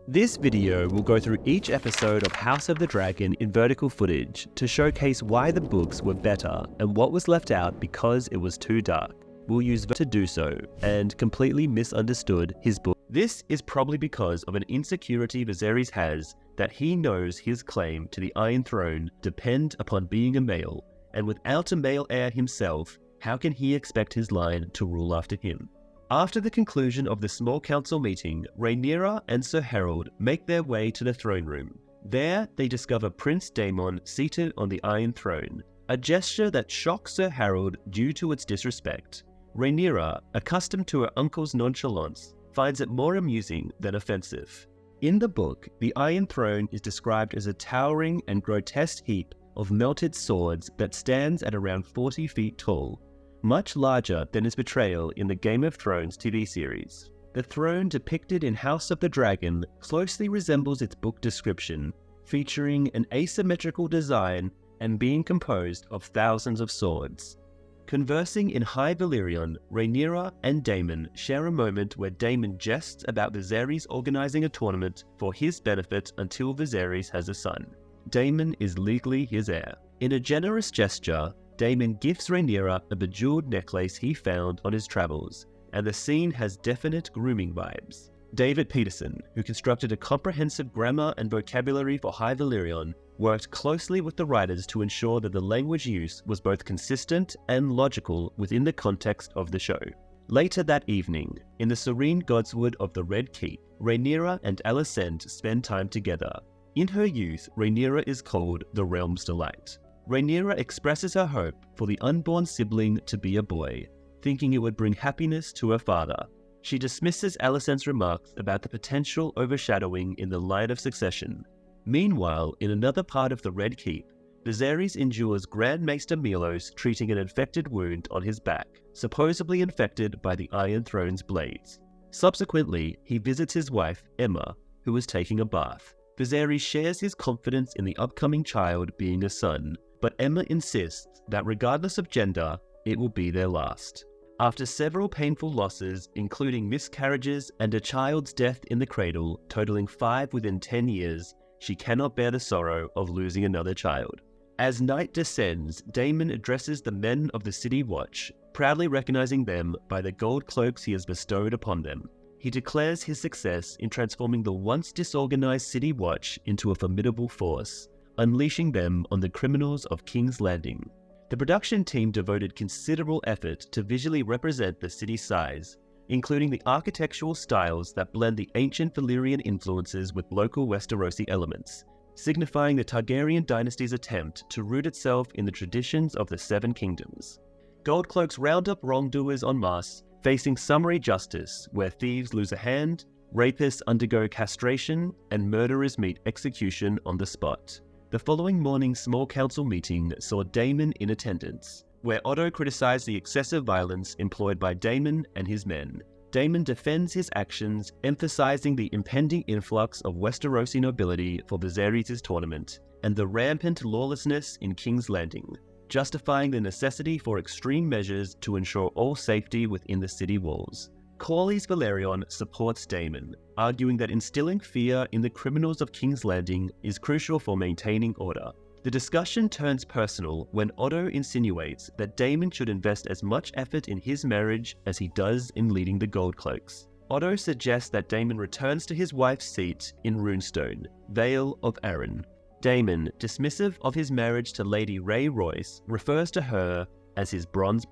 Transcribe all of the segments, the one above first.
This video will go through each episode of House of the Dragon in vertical footage to showcase why the books were better and what was left out because it was too dark. We'll use to do so and completely misunderstood his book. This is probably because of an insecurity Viserys has that he knows his claim to the Iron Throne depend upon being a male, and without a male heir himself, how can he expect his line to rule after him? After the conclusion of the small council meeting, Rhaenyra and Sir Harold make their way to the throne room. There, they discover Prince Daemon seated on the Iron Throne, a gesture that shocks Sir Harold due to its disrespect. Rhaenyra, accustomed to her uncle's nonchalance, finds it more amusing than offensive. In the book, the Iron Throne is described as a towering and grotesque heap of melted swords that stands at around 40 feet tall, much larger than his portrayal in the Game of Thrones TV series. The throne depicted in House of the Dragon closely resembles its book description, featuring an asymmetrical design and being composed of thousands of swords. Conversing in High Valyrian, Rhaenyra and Daemon share a moment where Daemon jests about Viserys organizing a tournament for his benefit until Viserys has a son. Daemon is legally his heir. In a generous gesture, Daemon gifts Rhaenyra a bejeweled necklace he found on his travels, and the scene has definite grooming vibes. David Peterson, who constructed a comprehensive grammar and vocabulary for High Valyrian, worked closely with the writers to ensure that the language use was both consistent and logical within the context of the show. Later that evening, in the serene godswood of the Red Keep, Rhaenyra and Alicent spend time together. In her youth, Rhaenyra is called the Realm's Delight. Rhaenyra expresses her hope for the unborn sibling to be a boy, thinking it would bring happiness to her father. She dismisses Alicent's remarks about the potential overshadowing in the line of succession. Meanwhile, in another part of the Red Keep, Viserys endures Grand Maester Milos treating an infected wound on his back, supposedly infected by the Iron Throne's blades. Subsequently, he visits his wife, Aemma, who is taking a bath. Viserys shares his confidence in the upcoming child being a son, but Aemma insists that regardless of gender, it will be their last. After several painful losses, including miscarriages and a child's death in the cradle, totaling 5 within 10 years, she cannot bear the sorrow of losing another child. As night descends, Daemon addresses the men of the City Watch, proudly recognizing them by the gold cloaks he has bestowed upon them. He declares his success in transforming the once disorganized City Watch into a formidable force, unleashing them on the criminals of King's Landing. The production team devoted considerable effort to visually represent the city's size, including the architectural styles that blend the ancient Valyrian influences with local Westerosi elements, signifying the Targaryen dynasty's attempt to root itself in the traditions of the Seven Kingdoms. Goldcloaks round up wrongdoers en masse, facing summary justice, where thieves lose a hand, rapists undergo castration, and murderers meet execution on the spot. The following morning's small council meeting saw Daemon in attendance, where Otto criticized the excessive violence employed by Daemon and his men. Daemon defends his actions, emphasizing the impending influx of Westerosi nobility for Viserys' tournament, and the rampant lawlessness in King's Landing, justifying the necessity for extreme measures to ensure all safety within the city walls. Corlys Velaryon supports Daemon, arguing that instilling fear in the criminals of King's Landing is crucial for maintaining order. The discussion turns personal when Otto insinuates that Daemon should invest as much effort in his marriage as he does in leading the Goldcloaks. Otto suggests that Daemon returns to his wife's seat in Runestone, Vale of Arryn. Daemon, dismissive of his marriage to Lady Ray Royce, refers to her as his bronze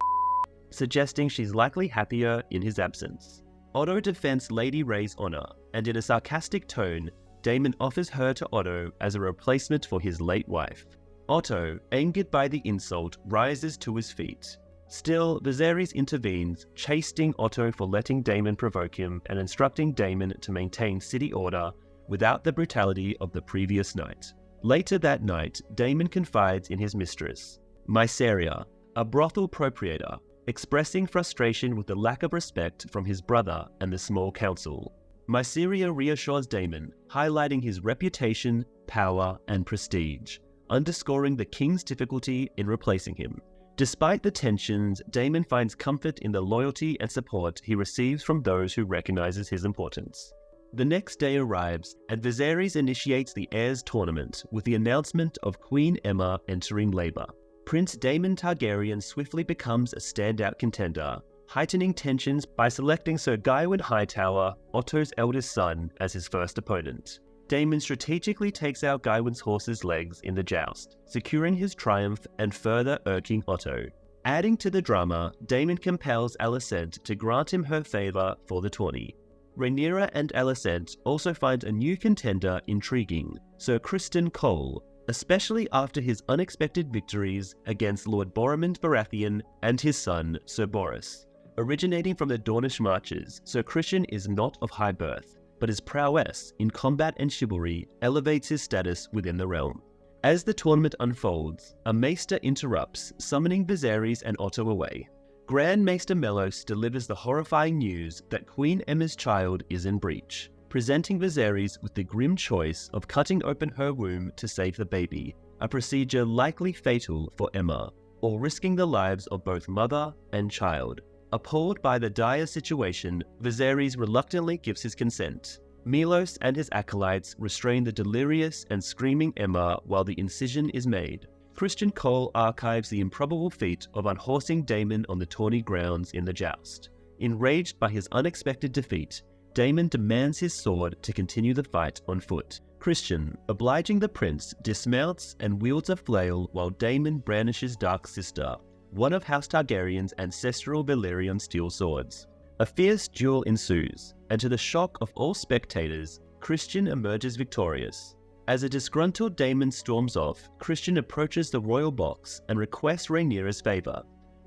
suggesting she's likely happier in his absence. Otto defends Lady Ray's honor, and in a sarcastic tone, Daemon offers her to Otto as a replacement for his late wife. Otto, angered by the insult, rises to his feet. Still, Viserys intervenes, chastening Otto for letting Daemon provoke him and instructing Daemon to maintain city order without the brutality of the previous night. Later that night, Daemon confides in his mistress, Mysaria, a brothel proprietor, expressing frustration with the lack of respect from his brother and the small council. Mysaria reassures Daemon, highlighting his reputation, power, and prestige, underscoring the king's difficulty in replacing him. Despite the tensions, Daemon finds comfort in the loyalty and support he receives from those who recognizes his importance. The next day arrives, and Viserys initiates the heirs tournament with the announcement of Queen Aemma entering labor. Prince Daemon Targaryen swiftly becomes a standout contender, heightening tensions by selecting Sir Gaiwen Hightower, Otto's eldest son, as his first opponent. Daemon strategically takes out Gaiwen's horse's legs in the joust, securing his triumph and further irking Otto. Adding to the drama, Daemon compels Alicent to grant him her favour for the tourney. Rhaenyra and Alicent also find a new contender intriguing, Sir Criston Cole, especially after his unexpected victories against Lord Boromund Baratheon and his son, Sir Boros. Originating from the Dornish marches, Sir Criston is not of high birth, but his prowess in combat and chivalry elevates his status within the realm. As the tournament unfolds, a maester interrupts, summoning Viserys and Otto away. Grand Maester Mellos delivers the horrifying news that Queen Aemma's child is in breach, presenting Viserys with the grim choice of cutting open her womb to save the baby, a procedure likely fatal for Aemma, or risking the lives of both mother and child. Appalled by the dire situation, Viserys reluctantly gives his consent. Mellos and his acolytes restrain the delirious and screaming Aemma while the incision is made. Criston Cole archives the improbable feat of unhorsing Daemon on the tourney grounds in the joust. Enraged by his unexpected defeat, Daemon demands his sword to continue the fight on foot. Criston, obliging the prince, dismounts and wields a flail while Daemon brandishes Dark Sister, one of House Targaryen's ancestral Valyrian steel swords. A fierce duel ensues, and to the shock of all spectators, Criston emerges victorious. As a disgruntled Daemon storms off, Criston approaches the royal box and requests Rhaenyra's favour.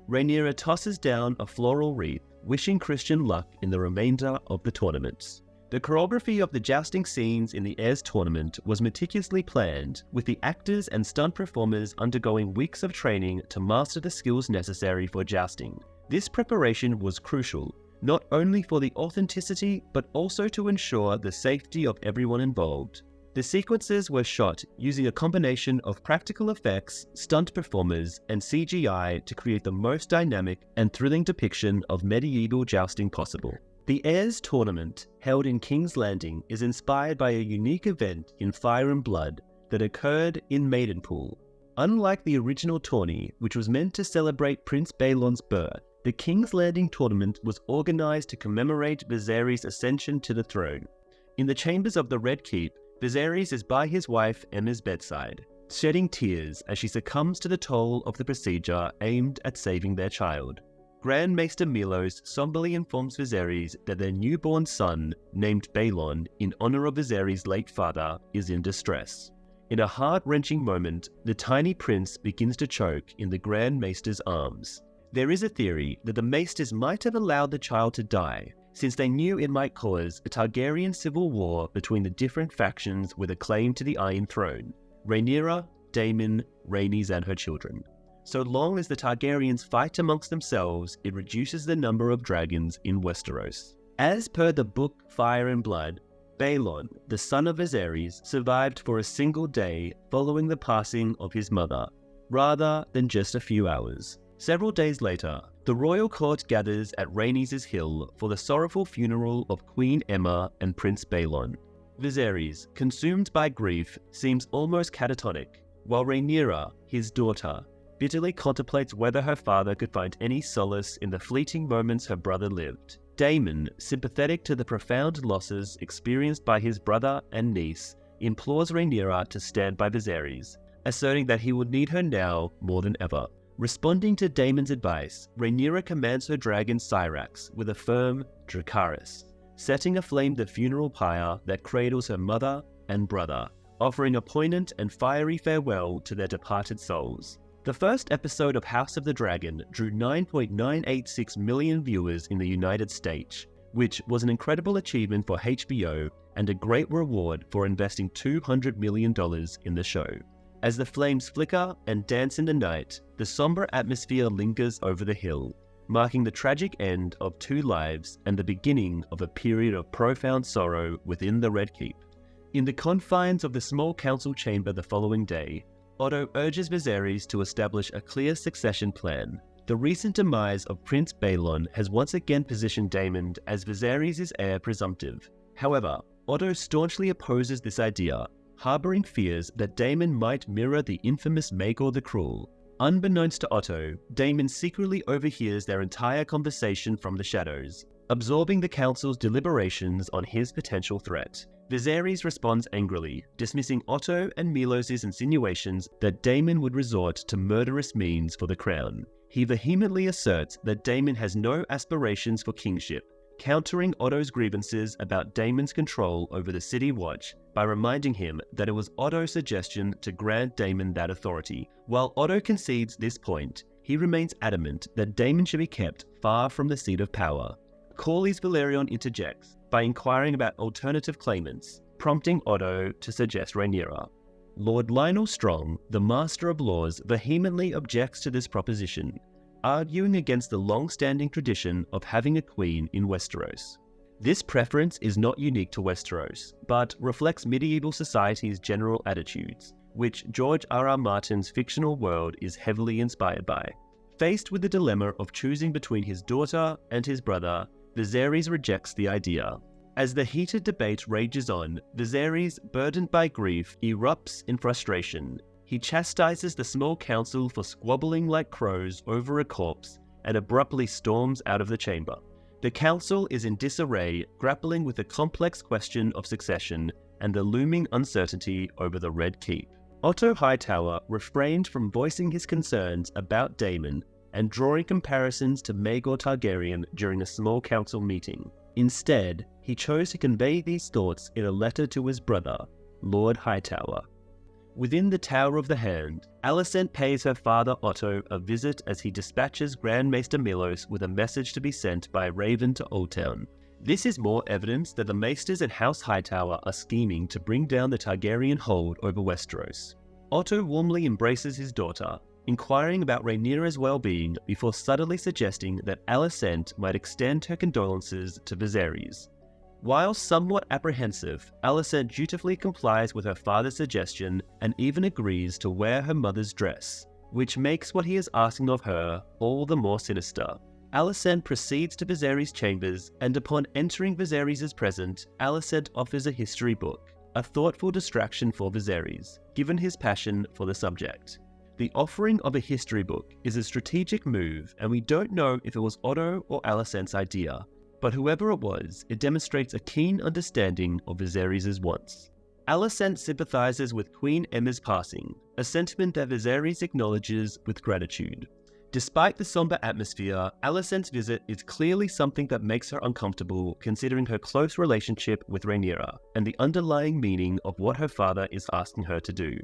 Rhaenyra tosses down a floral wreath, wishing Criston luck in the remainder of the tournament. The choreography of the jousting scenes in the Heirs tournament was meticulously planned, with the actors and stunt performers undergoing weeks of training to master the skills necessary for jousting. This preparation was crucial, not only for the authenticity but also to ensure the safety of everyone involved. The sequences were shot using a combination of practical effects, stunt performers, and CGI to create the most dynamic and thrilling depiction of medieval jousting possible. The Heirs tournament, held in King's Landing, is inspired by a unique event in Fire and Blood that occurred in Maidenpool. Unlike the original tourney, which was meant to celebrate Prince Balon's birth, the King's Landing tournament was organized to commemorate Viserys' ascension to the throne. In the chambers of the Red Keep, Viserys is by his wife Aemma's bedside, shedding tears as she succumbs to the toll of the procedure aimed at saving their child. Grand Maester Mellos somberly informs Viserys that their newborn son, named Balon in honor of Viserys' late father, is in distress. In a heart-wrenching moment, the tiny prince begins to choke in the Grand Maester's arms. There is a theory that the Maesters might have allowed the child to die, since they knew it might cause a Targaryen civil war between the different factions with a claim to the Iron Throne: Rhaenyra, Daemon, Rhaenys and her children. So long as the Targaryens fight amongst themselves, it reduces the number of dragons in Westeros. As per the book Fire and Blood, Balon, the son of Viserys, survived for a single day following the passing of his mother, rather than just a few hours. Several days later, the royal court gathers at Rhaenys' Hill for the sorrowful funeral of Queen Aemma and Prince Balon. Viserys, consumed by grief, seems almost catatonic, while Rhaenyra, his daughter, bitterly contemplates whether her father could find any solace in the fleeting moments her brother lived. Daemon, sympathetic to the profound losses experienced by his brother and niece, implores Rhaenyra to stand by Viserys, asserting that he would need her now more than ever. Responding to Daemon's advice, Rhaenyra commands her dragon Syrax with a firm Dracarys, setting aflame the funeral pyre that cradles her mother and brother, offering a poignant and fiery farewell to their departed souls. The first episode of House of the Dragon drew 9.986 million viewers in the United States, which was an incredible achievement for HBO and a great reward for investing $200 million in the show. As the flames flicker and dance in the night, the somber atmosphere lingers over the hill, marking the tragic end of two lives and the beginning of a period of profound sorrow within the Red Keep. In the confines of the small council chamber the following day, Otto urges Viserys to establish a clear succession plan. The recent demise of Prince Balon has once again positioned Daemon as Viserys' heir presumptive. However, Otto staunchly opposes this idea, harboring fears that Daemon might mirror the infamous Maegor the Cruel. Unbeknownst to Otto, Daemon secretly overhears their entire conversation from the shadows, absorbing the council's deliberations on his potential threat. Viserys responds angrily, dismissing Otto and Milos' insinuations that Daemon would resort to murderous means for the crown. He vehemently asserts that Daemon has no aspirations for kingship, countering Otto's grievances about Daemon's control over the City Watch by reminding him that it was Otto's suggestion to grant Daemon that authority. While Otto concedes this point, he remains adamant that Daemon should be kept far from the seat of power. Corlys Velaryon interjects by inquiring about alternative claimants, prompting Otto to suggest Rhaenyra. Lord Lionel Strong, the Master of Laws, vehemently objects to this proposition, arguing against the long-standing tradition of having a queen in Westeros. This preference is not unique to Westeros, but reflects medieval society's general attitudes, which George R.R. Martin's fictional world is heavily inspired by. Faced with the dilemma of choosing between his daughter and his brother, Viserys rejects the idea. As the heated debate rages on, Viserys, burdened by grief, erupts in frustration. He chastises the small council for squabbling like crows over a corpse and abruptly storms out of the chamber. The council is in disarray, grappling with the complex question of succession and the looming uncertainty over the Red Keep. Otto Hightower refrained from voicing his concerns about Daemon and drawing comparisons to Maegor Targaryen during a small council meeting. Instead, he chose to convey these thoughts in a letter to his brother, Lord Hightower. Within the Tower of the Hand, Alicent pays her father Otto a visit as he dispatches Grand Maester Milos with a message to be sent by Raven to Oldtown. This is more evidence that the Maesters and House Hightower are scheming to bring down the Targaryen hold over Westeros. Otto warmly embraces his daughter, inquiring about Rhaenyra's well-being before subtly suggesting that Alicent might extend her condolences to Viserys. While somewhat apprehensive, Alicent dutifully complies with her father's suggestion and even agrees to wear her mother's dress, which makes what he is asking of her all the more sinister. Alicent proceeds to Viserys' chambers, and upon entering Viserys' presence, Alicent offers a history book, a thoughtful distraction for Viserys, given his passion for the subject. The offering of a history book is a strategic move, and we don't know if it was Otto or Alicent's idea, but whoever it was, it demonstrates a keen understanding of Viserys' wants. Alicent sympathizes with Queen Aemma's passing, a sentiment that Viserys acknowledges with gratitude. Despite the somber atmosphere, Alicent's visit is clearly something that makes her uncomfortable, considering her close relationship with Rhaenyra and the underlying meaning of what her father is asking her to do.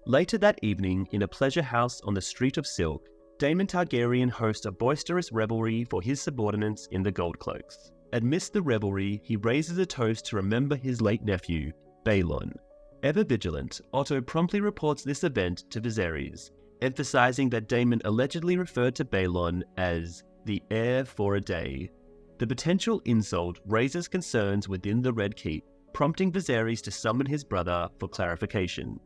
Later that evening, in a pleasure house on the Street of Silk, Daemon Targaryen hosts a boisterous revelry for his subordinates in the Gold Cloaks. Amidst the revelry, he raises a toast to remember his late nephew, Baelon. Ever vigilant, Otto promptly reports this event to Viserys, emphasizing that Daemon allegedly referred to Baelon as the heir for a day. The potential insult raises concerns within the Red Keep, prompting Viserys to summon his brother for clarification.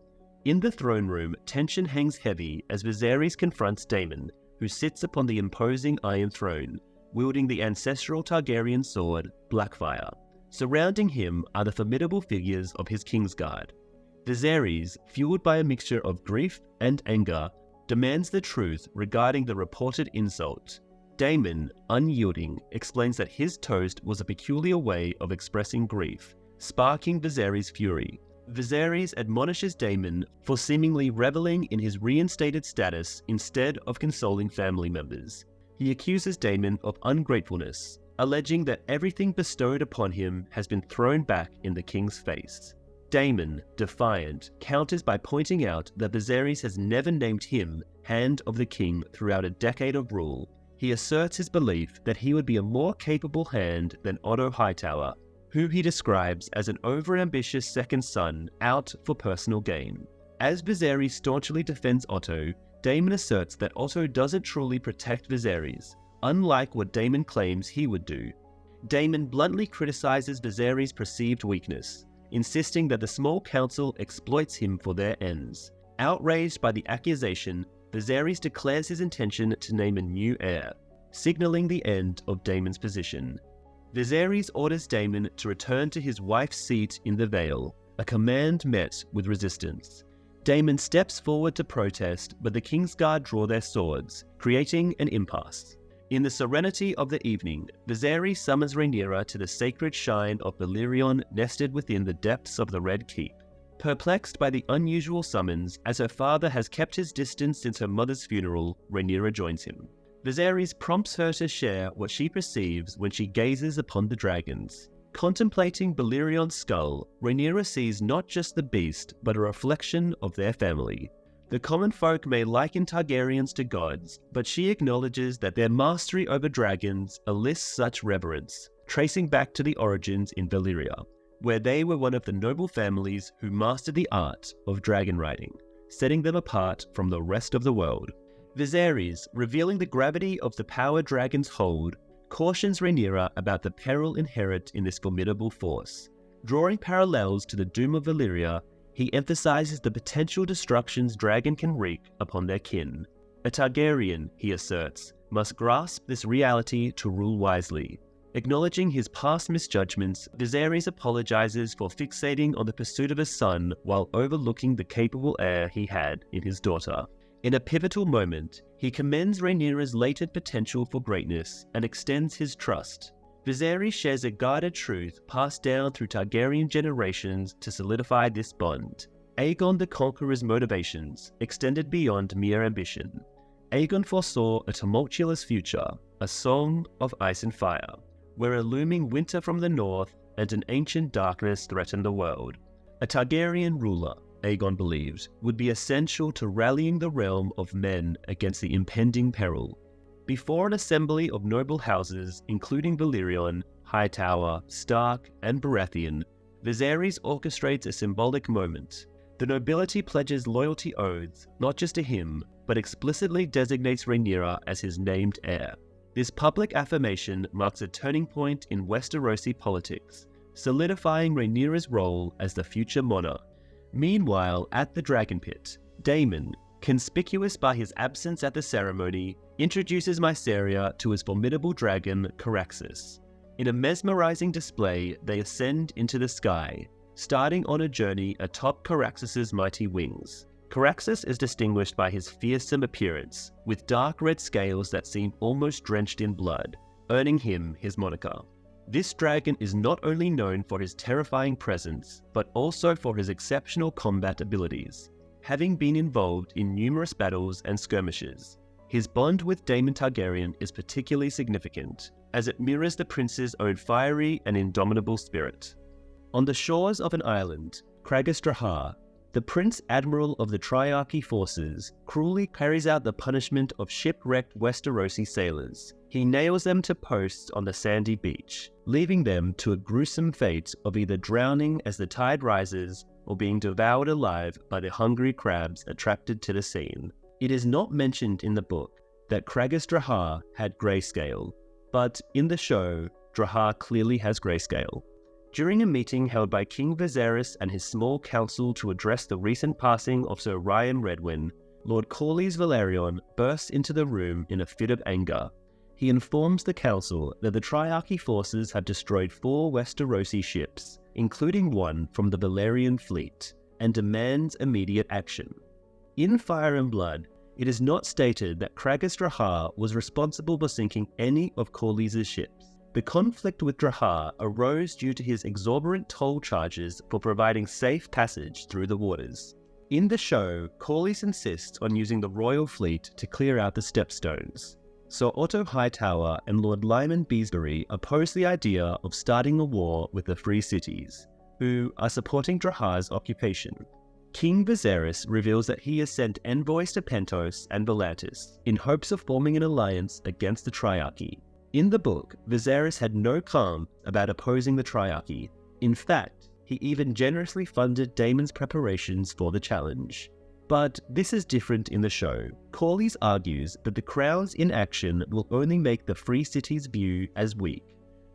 In the throne room, tension hangs heavy as Viserys confronts Daemon, who sits upon the imposing Iron Throne, wielding the ancestral Targaryen sword, Blackfire. Surrounding him are the formidable figures of his Kingsguard. Viserys, fueled by a mixture of grief and anger, demands the truth regarding the reported insult. Daemon, unyielding, explains that his toast was a peculiar way of expressing grief, sparking Viserys' fury. Viserys admonishes Daemon for seemingly reveling in his reinstated status instead of consoling family members. He accuses Daemon of ungratefulness, alleging that everything bestowed upon him has been thrown back in the king's face. Daemon, defiant, counters by pointing out that Viserys has never named him Hand of the King throughout a decade of rule. He asserts his belief that he would be a more capable hand than Otto Hightower, who he describes as an overambitious second son out for personal gain. As Viserys staunchly defends Otto, Daemon asserts that Otto doesn't truly protect Viserys, unlike what Daemon claims he would do. Daemon bluntly criticizes Viserys' perceived weakness, insisting that the small council exploits him for their ends. Outraged by the accusation, Viserys declares his intention to name a new heir, signaling the end of Daemon's position. Viserys orders Daemon to return to his wife's seat in the Vale, a command met with resistance. Daemon steps forward to protest, but the Kingsguard draw their swords, creating an impasse. In the serenity of the evening, Viserys summons Rhaenyra to the sacred shrine of Balerion nested within the depths of the Red Keep. Perplexed by the unusual summons, as her father has kept his distance since her mother's funeral, Rhaenyra joins him. Viserys prompts her to share what she perceives when she gazes upon the dragons. Contemplating Balerion's skull, Rhaenyra sees not just the beast, but a reflection of their family. The common folk may liken Targaryens to gods, but she acknowledges that their mastery over dragons elicits such reverence, tracing back to the origins in Valyria, where they were one of the noble families who mastered the art of dragon riding, setting them apart from the rest of the world. Viserys, revealing the gravity of the power dragons hold, cautions Rhaenyra about the peril inherent in this formidable force. Drawing parallels to the doom of Valyria, he emphasizes the potential destructions dragon can wreak upon their kin. A Targaryen, he asserts, must grasp this reality to rule wisely. Acknowledging his past misjudgments, Viserys apologizes for fixating on the pursuit of a son while overlooking the capable heir he had in his daughter. In a pivotal moment, he commends Rhaenyra's latent potential for greatness and extends his trust. Viserys shares a guarded truth passed down through Targaryen generations to solidify this bond. Aegon the Conqueror's motivations extended beyond mere ambition. Aegon foresaw a tumultuous future, a song of ice and fire, where a looming winter from the north and an ancient darkness threatened the world. A Targaryen ruler, Aegon believed, would be essential to rallying the realm of men against the impending peril. Before an assembly of noble houses, including Balerion, Hightower, Stark, and Baratheon, Viserys orchestrates a symbolic moment. The nobility pledges loyalty oaths, not just to him, but explicitly designates Rhaenyra as his named heir. This public affirmation marks a turning point in Westerosi politics, solidifying Rhaenyra's role as the future monarch. Meanwhile, at the Dragon Pit, Daemon, conspicuous by his absence at the ceremony, introduces Mysaria to his formidable dragon, Caraxes. In a mesmerizing display, they ascend into the sky, starting on a journey atop Caraxes' mighty wings. Caraxes is distinguished by his fearsome appearance, with dark red scales that seem almost drenched in blood, earning him his moniker. This dragon is not only known for his terrifying presence, but also for his exceptional combat abilities, having been involved in numerous battles and skirmishes. His bond with Daemon Targaryen is particularly significant, as it mirrors the prince's own fiery and indomitable spirit. On the shores of an island, Craghas Drahar, the Prince Admiral of the Triarchy forces, cruelly carries out the punishment of shipwrecked Westerosi sailors. He nails them to posts on the sandy beach, leaving them to a gruesome fate of either drowning as the tide rises or being devoured alive by the hungry crabs attracted to the scene. It is not mentioned in the book that Craghas Drahar had grayscale, but in the show, Drahar clearly has grayscale. During a meeting held by King Viserys and his small council to address the recent passing of Sir Ryan Redwyn, Lord Corlys Velaryon bursts into the room in a fit of anger. He informs the council that the Triarchy forces have destroyed 4 Westerosi ships, including one from the Valyrian fleet, and demands immediate action. In Fire and Blood, it is not stated that Craghas Drahar was responsible for sinking any of Corlys' ships. The conflict with Drahar arose due to his exorbitant toll charges for providing safe passage through the waters. In the show, Corlys insists on using the royal fleet to clear out the stepstones. Sir Otto Hightower and Lord Lyman Beesbury oppose the idea of starting a war with the Free Cities, who are supporting Drahar's occupation. King Viserys reveals that he has sent envoys to Pentos and Volantis in hopes of forming an alliance against the Triarchy. In the book, Viserys had no qualms about opposing the Triarchy. In fact, he even generously funded Daemon's preparations for the challenge. But this is different in the show. Corlys argues that the Crown's inaction will only make the Free Cities' view as weak,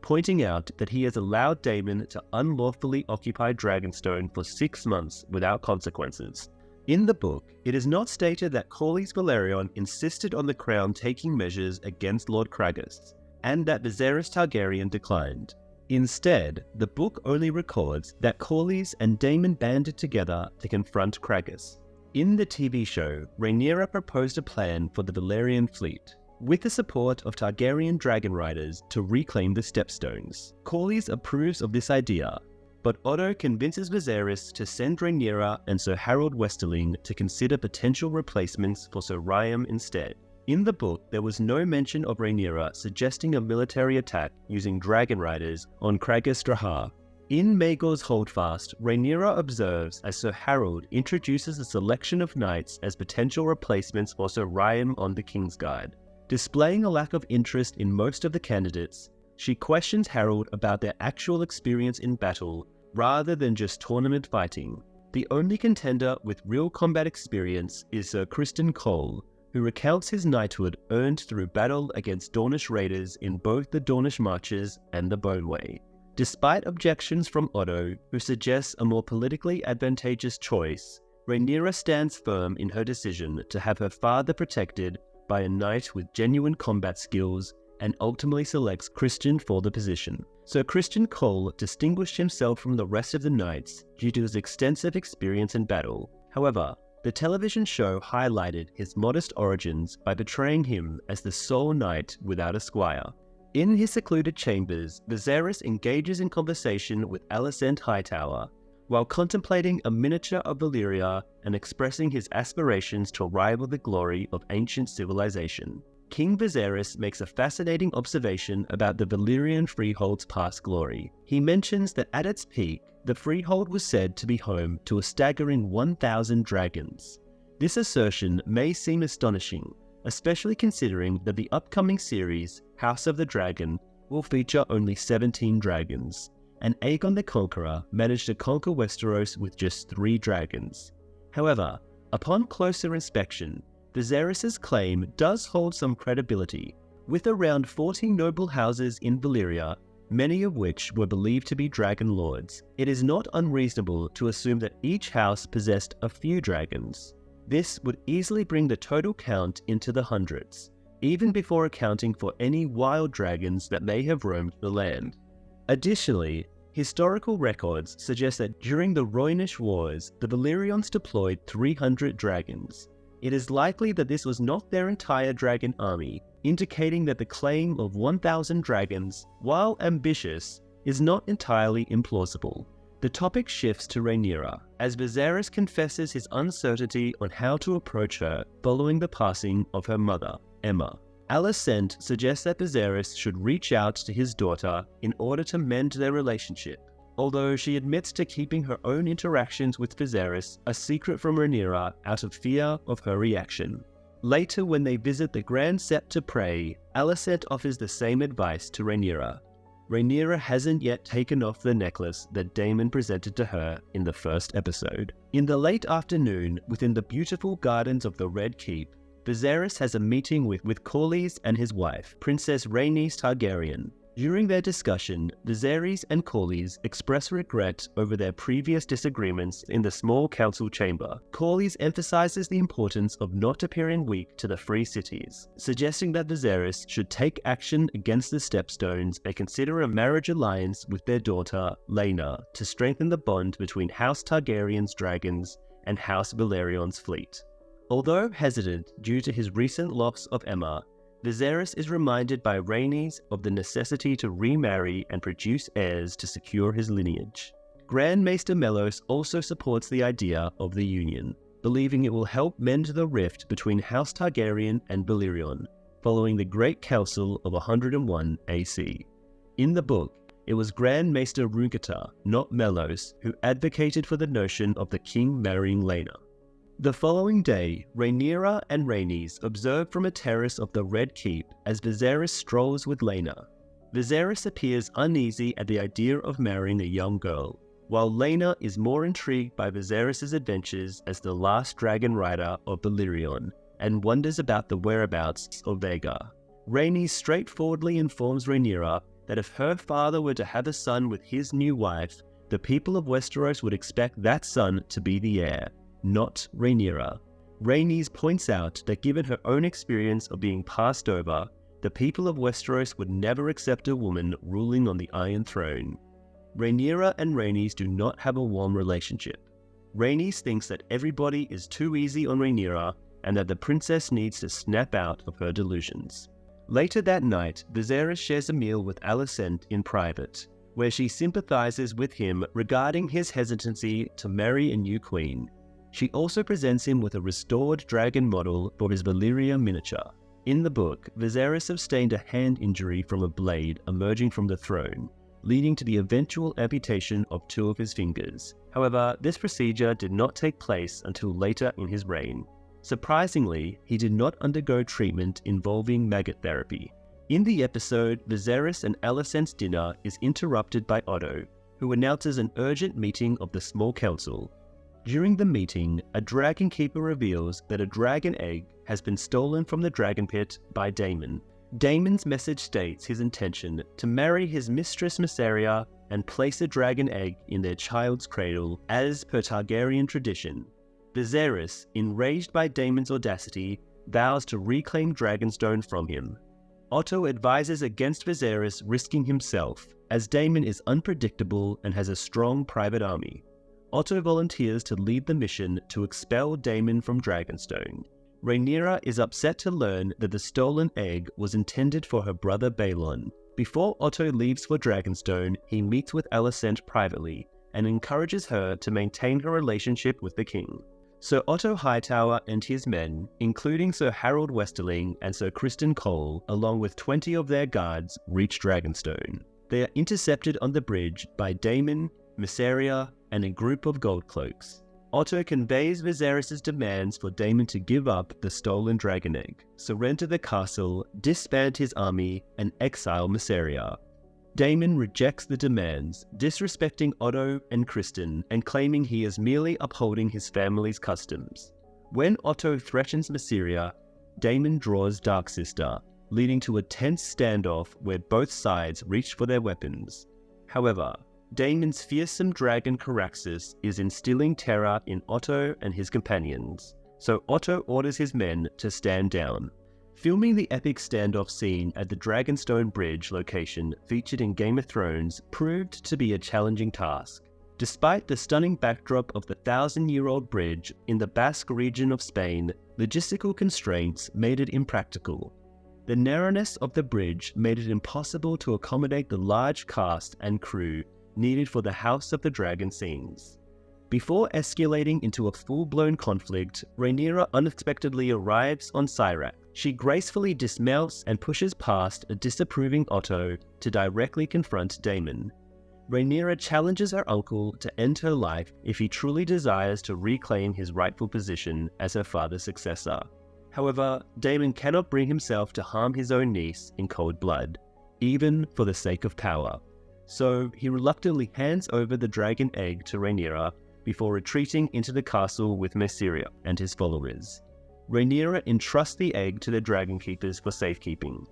pointing out that he has allowed Daemon to unlawfully occupy Dragonstone for 6 months without consequences. In the book, it is not stated that Corlys Velaryon insisted on the Crown taking measures against Lord Craghas. and that Viserys Targaryen declined. Instead, the book only records that Corlys and Daemon banded together to confront Kragas. In the TV show, Rhaenyra proposed a plan for the Valyrian fleet, with the support of Targaryen dragon riders to reclaim the Stepstones. Corlys approves of this idea, but Otto convinces Viserys to send Rhaenyra and Sir Harold Westerling to consider potential replacements for Sir Ryam instead. In the book, there was no mention of Rhaenyra suggesting a military attack using dragon riders on Kragas Drahar. In Maegor's Holdfast, Rhaenyra observes as Sir Harold introduces a selection of knights as potential replacements for Sir Ryam on the Kingsguard. Displaying a lack of interest in most of the candidates, she questions Harold about their actual experience in battle rather than just tournament fighting. The only contender with real combat experience is Sir Criston Cole, who recounts his knighthood earned through battle against Dornish raiders in both the Dornish Marches and the Boneway. Despite objections from Otto, who suggests a more politically advantageous choice, Rhaenyra stands firm in her decision to have her father protected by a knight with genuine combat skills and ultimately selects Criston for the position. Sir Criston Cole distinguished himself from the rest of the knights due to his extensive experience in battle. However, the television show highlighted his modest origins by portraying him as the sole knight without a squire. In his secluded chambers, Viserys engages in conversation with Alicent Hightower, while contemplating a miniature of Valyria and expressing his aspirations to rival the glory of ancient civilization. King Viserys makes a fascinating observation about the Valyrian freehold's past glory. He mentions that at its peak, the freehold was said to be home to a staggering 1,000 dragons. This assertion may seem astonishing, especially considering that the upcoming series, House of the Dragon, will feature only 17 dragons, and Aegon the Conqueror managed to conquer Westeros with just 3 dragons. However, upon closer inspection, Viserys' claim does hold some credibility, with around 40 noble houses in Valyria, many of which were believed to be dragon lords. It is not unreasonable to assume that each house possessed a few dragons. This would easily bring the total count into the hundreds, even before accounting for any wild dragons that may have roamed the land. Additionally, historical records suggest that during the Rhoynish Wars, the Valyrians deployed 300 dragons. It is likely that this was not their entire dragon army, indicating that the claim of 1,000 dragons, while ambitious, is not entirely implausible. The topic shifts to Rhaenyra, as Viserys confesses his uncertainty on how to approach her following the passing of her mother, Aemma. Alicent suggests that Viserys should reach out to his daughter in order to mend their relationship, although she admits to keeping her own interactions with Viserys a secret from Rhaenyra out of fear of her reaction. Later, when they visit the Grand Sept to pray, Alicent offers the same advice to Rhaenyra. Rhaenyra hasn't yet taken off the necklace that Daemon presented to her in the first episode. In the late afternoon, within the beautiful gardens of the Red Keep, Viserys has a meeting with Corlys and his wife, Princess Rhaenys Targaryen. During their discussion, Viserys and Corlys express regret over their previous disagreements in the small council chamber. Corlys emphasizes the importance of not appearing weak to the free cities, suggesting that Viserys should take action against the Stepstones and consider a marriage alliance with their daughter, Laena, to strengthen the bond between House Targaryen's dragons and House Valerion's fleet. Although hesitant due to his recent loss of Aemma, Viserys is reminded by Rhaenys of the necessity to remarry and produce heirs to secure his lineage. Grand Maester Mellos also supports the idea of the union, believing it will help mend the rift between House Targaryen and Valyrion, following the Great Council of 101 AC. In the book, it was Grand Maester Ruggeter, not Mellos, who advocated for the notion of the king marrying Laena. The following day, Rhaenyra and Rhaenys observe from a terrace of the Red Keep as Viserys strolls with Laena. Viserys appears uneasy at the idea of marrying a young girl, while Laena is more intrigued by Viserys' adventures as the last dragon rider of Valyrion and wonders about the whereabouts of Vhagar. Rhaenys straightforwardly informs Rhaenyra that if her father were to have a son with his new wife, the people of Westeros would expect that son to be the heir, not Rhaenyra. Rhaenys points out that given her own experience of being passed over, the people of Westeros would never accept a woman ruling on the Iron Throne. Rhaenyra and Rhaenys do not have a warm relationship. Rhaenys thinks that everybody is too easy on Rhaenyra and that the princess needs to snap out of her delusions. Later that night, Viserys shares a meal with Alicent in private, where she sympathizes with him regarding his hesitancy to marry a new queen. She also presents him with a restored dragon model for his Valyria miniature. In the book, Viserys sustained a hand injury from a blade emerging from the throne, leading to the eventual amputation of 2 of his fingers. However, this procedure did not take place until later in his reign. Surprisingly, he did not undergo treatment involving maggot therapy. In the episode, Viserys and Alicent's dinner is interrupted by Otto, who announces an urgent meeting of the Small Council. During the meeting, a dragon keeper reveals that a dragon egg has been stolen from the dragon pit by Daemon. Daemon's message states his intention to marry his mistress Mysaria and place a dragon egg in their child's cradle, as per Targaryen tradition. Viserys, enraged by Daemon's audacity, vows to reclaim Dragonstone from him. Otto advises against Viserys risking himself, as Daemon is unpredictable and has a strong private army. Otto volunteers to lead the mission to expel Daemon from Dragonstone. Rhaenyra is upset to learn that the stolen egg was intended for her brother Balon. Before Otto leaves for Dragonstone, he meets with Alicent privately and encourages her to maintain her relationship with the king. Sir Otto Hightower and his men, including Sir Harold Westerling and Sir Criston Cole, along with 20 of their guards, reach Dragonstone. They are intercepted on the bridge by Daemon, Mysaria, and a group of Goldcloaks. Otto conveys Viserys' demands for Daemon to give up the stolen dragon egg, surrender the castle, disband his army, and exile Mysaria. Daemon rejects the demands, disrespecting Otto and Criston and claiming he is merely upholding his family's customs. When Otto threatens Mysaria, Daemon draws Darksister, leading to a tense standoff where both sides reach for their weapons. However, Daemon's fearsome dragon Caraxes is instilling terror in Otto and his companions, so Otto orders his men to stand down. Filming the epic standoff scene at the Dragonstone Bridge location featured in Game of Thrones proved to be a challenging task. Despite the stunning backdrop of the 1,000-year-old bridge in the Basque region of Spain, logistical constraints made it impractical. The narrowness of the bridge made it impossible to accommodate the large cast and crew needed for the House of the Dragon scenes. Before escalating into a full-blown conflict, Rhaenyra unexpectedly arrives on Syrax. She gracefully dismounts and pushes past a disapproving Otto to directly confront Daemon. Rhaenyra challenges her uncle to end her life if he truly desires to reclaim his rightful position as her father's successor. However, Daemon cannot bring himself to harm his own niece in cold blood, even for the sake of power. So he reluctantly hands over the dragon egg to Rhaenyra before retreating into the castle with Mysaria and his followers. Rhaenyra entrusts the egg to the dragon keepers for safekeeping.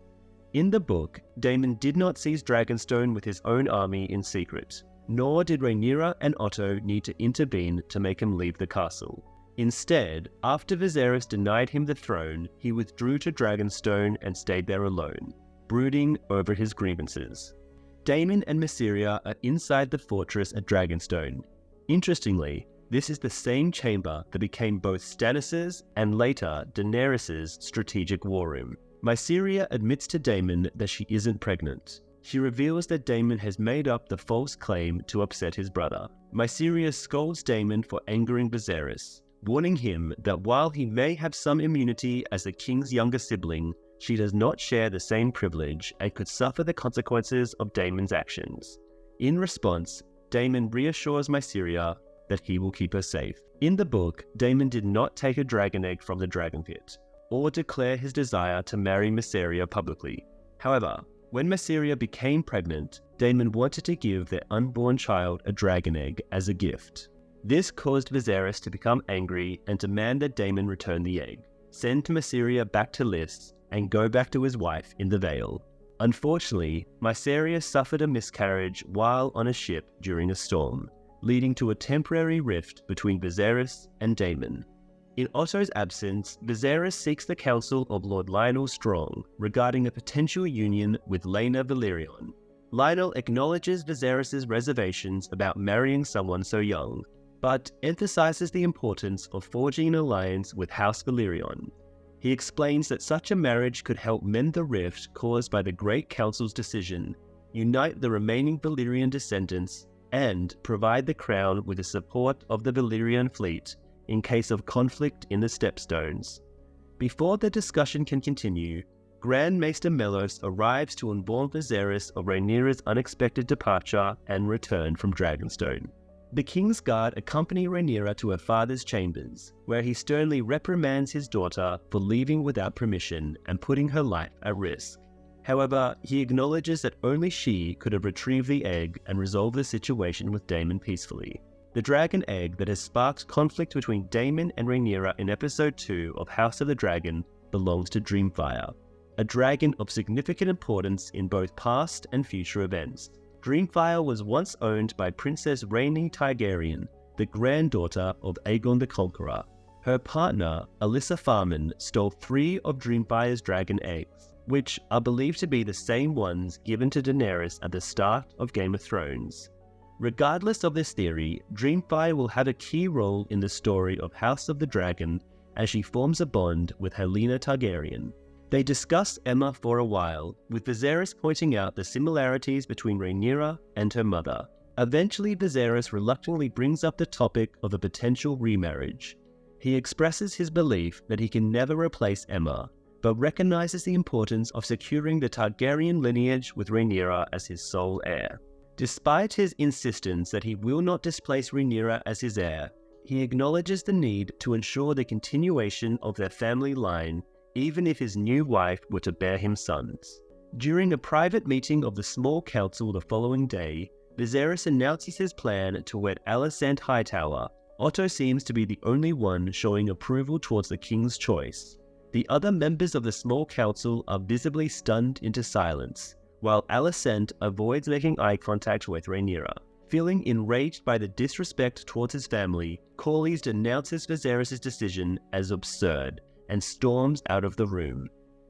In the book, Daemon did not seize Dragonstone with his own army in secret, nor did Rhaenyra and Otto need to intervene to make him leave the castle. Instead, after Viserys denied him the throne, he withdrew to Dragonstone and stayed there alone, brooding over his grievances. Daemon and Mysaria are inside the fortress at Dragonstone. Interestingly, this is the same chamber that became both Stannis' and later Daenerys' strategic war room. Mysaria admits to Daemon that she isn't pregnant. She reveals that Daemon has made up the false claim to upset his brother. Mysaria scolds Daemon for angering Viserys, warning him that while he may have some immunity as the king's younger sibling, she does not share the same privilege and could suffer the consequences of Daemon's actions. In response, Daemon reassures Mysaria that he will keep her safe. In the book, Daemon did not take a dragon egg from the dragon pit, or declare his desire to marry Mysaria publicly. However, when Mysaria became pregnant, Daemon wanted to give their unborn child a dragon egg as a gift. This caused Viserys to become angry and demand that Daemon return the egg, send Mysaria back to Lys, and go back to his wife in the Vale. Unfortunately, Mysaria suffered a miscarriage while on a ship during a storm, leading to a temporary rift between Viserys and Daemon. In Otto's absence, Viserys seeks the counsel of Lord Lionel Strong regarding a potential union with Laena Velaryon. Lionel acknowledges Viserys' reservations about marrying someone so young, but emphasizes the importance of forging an alliance with House Velaryon. He explains that such a marriage could help mend the rift caused by the Great Council's decision, unite the remaining Valyrian descendants, and provide the crown with the support of the Valyrian fleet in case of conflict in the Stepstones. Before the discussion can continue, Grand Maester Mellos arrives to inform Viserys of Rhaenyra's unexpected departure and return from Dragonstone. The King's Guard accompany Rhaenyra to her father's chambers, where he sternly reprimands his daughter for leaving without permission and putting her life at risk. However, he acknowledges that only she could have retrieved the egg and resolved the situation with Daemon peacefully. The dragon egg that has sparked conflict between Daemon and Rhaenyra in Episode 2 of House of the Dragon belongs to Dreamfire, a dragon of significant importance in both past and future events. Dreamfire was once owned by Princess Rhaenys Targaryen, the granddaughter of Aegon the Conqueror. Her partner, Alyssa Farman, stole 3 of Dreamfire's dragon eggs, which are believed to be the same ones given to Daenerys at the start of Game of Thrones. Regardless of this theory, Dreamfire will have a key role in the story of House of the Dragon as she forms a bond with Helaena Targaryen. They discuss Aemma for a while, with Viserys pointing out the similarities between Rhaenyra and her mother. Eventually, Viserys reluctantly brings up the topic of a potential remarriage. He expresses his belief that he can never replace Aemma, but recognizes the importance of securing the Targaryen lineage with Rhaenyra as his sole heir. Despite his insistence that he will not displace Rhaenyra as his heir, he acknowledges the need to ensure the continuation of their family line, even if his new wife were to bear him sons. During a private meeting of the small council the following day, Viserys announces his plan to wed Alicent Hightower. Otto seems to be the only one showing approval towards the king's choice. The other members of the small council are visibly stunned into silence, while Alicent avoids making eye contact with Rhaenyra. Feeling enraged by the disrespect towards his family, Corlys denounces Viserys' decision as absurd and storms out of the room.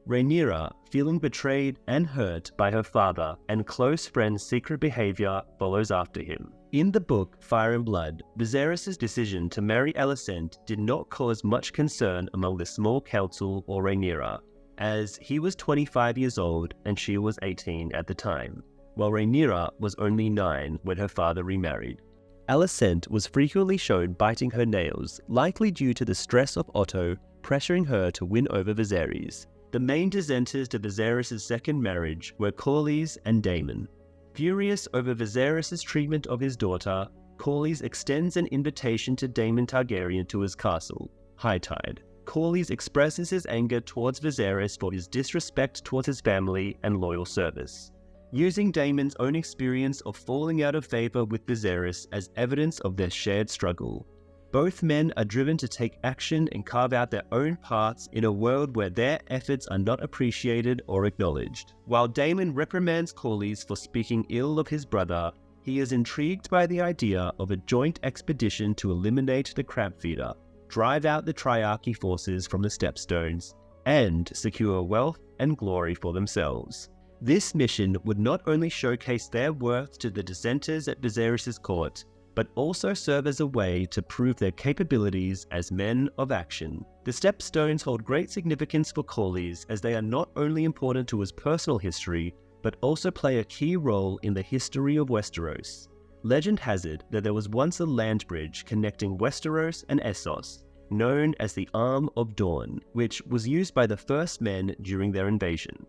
Rhaenyra, feeling betrayed and hurt by her father and close friend's secret behavior, follows after him. In the book Fire and Blood, Viserys' decision to marry Alicent did not cause much concern among the small council or Rhaenyra, as he was 25 years old and she was 18 at the time, while Rhaenyra was only 9 when her father remarried. Alicent was frequently shown biting her nails, likely due to the stress of Otto pressuring her to win over Viserys. The main dissenters to Viserys' second marriage were Corlys and Daemon. Furious over Viserys' treatment of his daughter, Corlys extends an invitation to Daemon Targaryen to his castle, Hightide. Corlys expresses his anger towards Viserys for his disrespect towards his family and loyal service, using Daemon's own experience of falling out of favor with Viserys as evidence of their shared struggle. Both men are driven to take action and carve out their own paths in a world where their efforts are not appreciated or acknowledged. While Daemon reprimands Corlys for speaking ill of his brother, he is intrigued by the idea of a joint expedition to eliminate the Crab Feeder, drive out the Triarchy forces from the Stepstones, and secure wealth and glory for themselves. This mission would not only showcase their worth to the dissenters at Viserys' court, but also serve as a way to prove their capabilities as men of action. The Stepstones hold great significance for Corlys, as they are not only important to his personal history, but also play a key role in the history of Westeros. Legend has it that there was once a land bridge connecting Westeros and Essos, known as the Arm of Dawn, which was used by the first men during their invasion.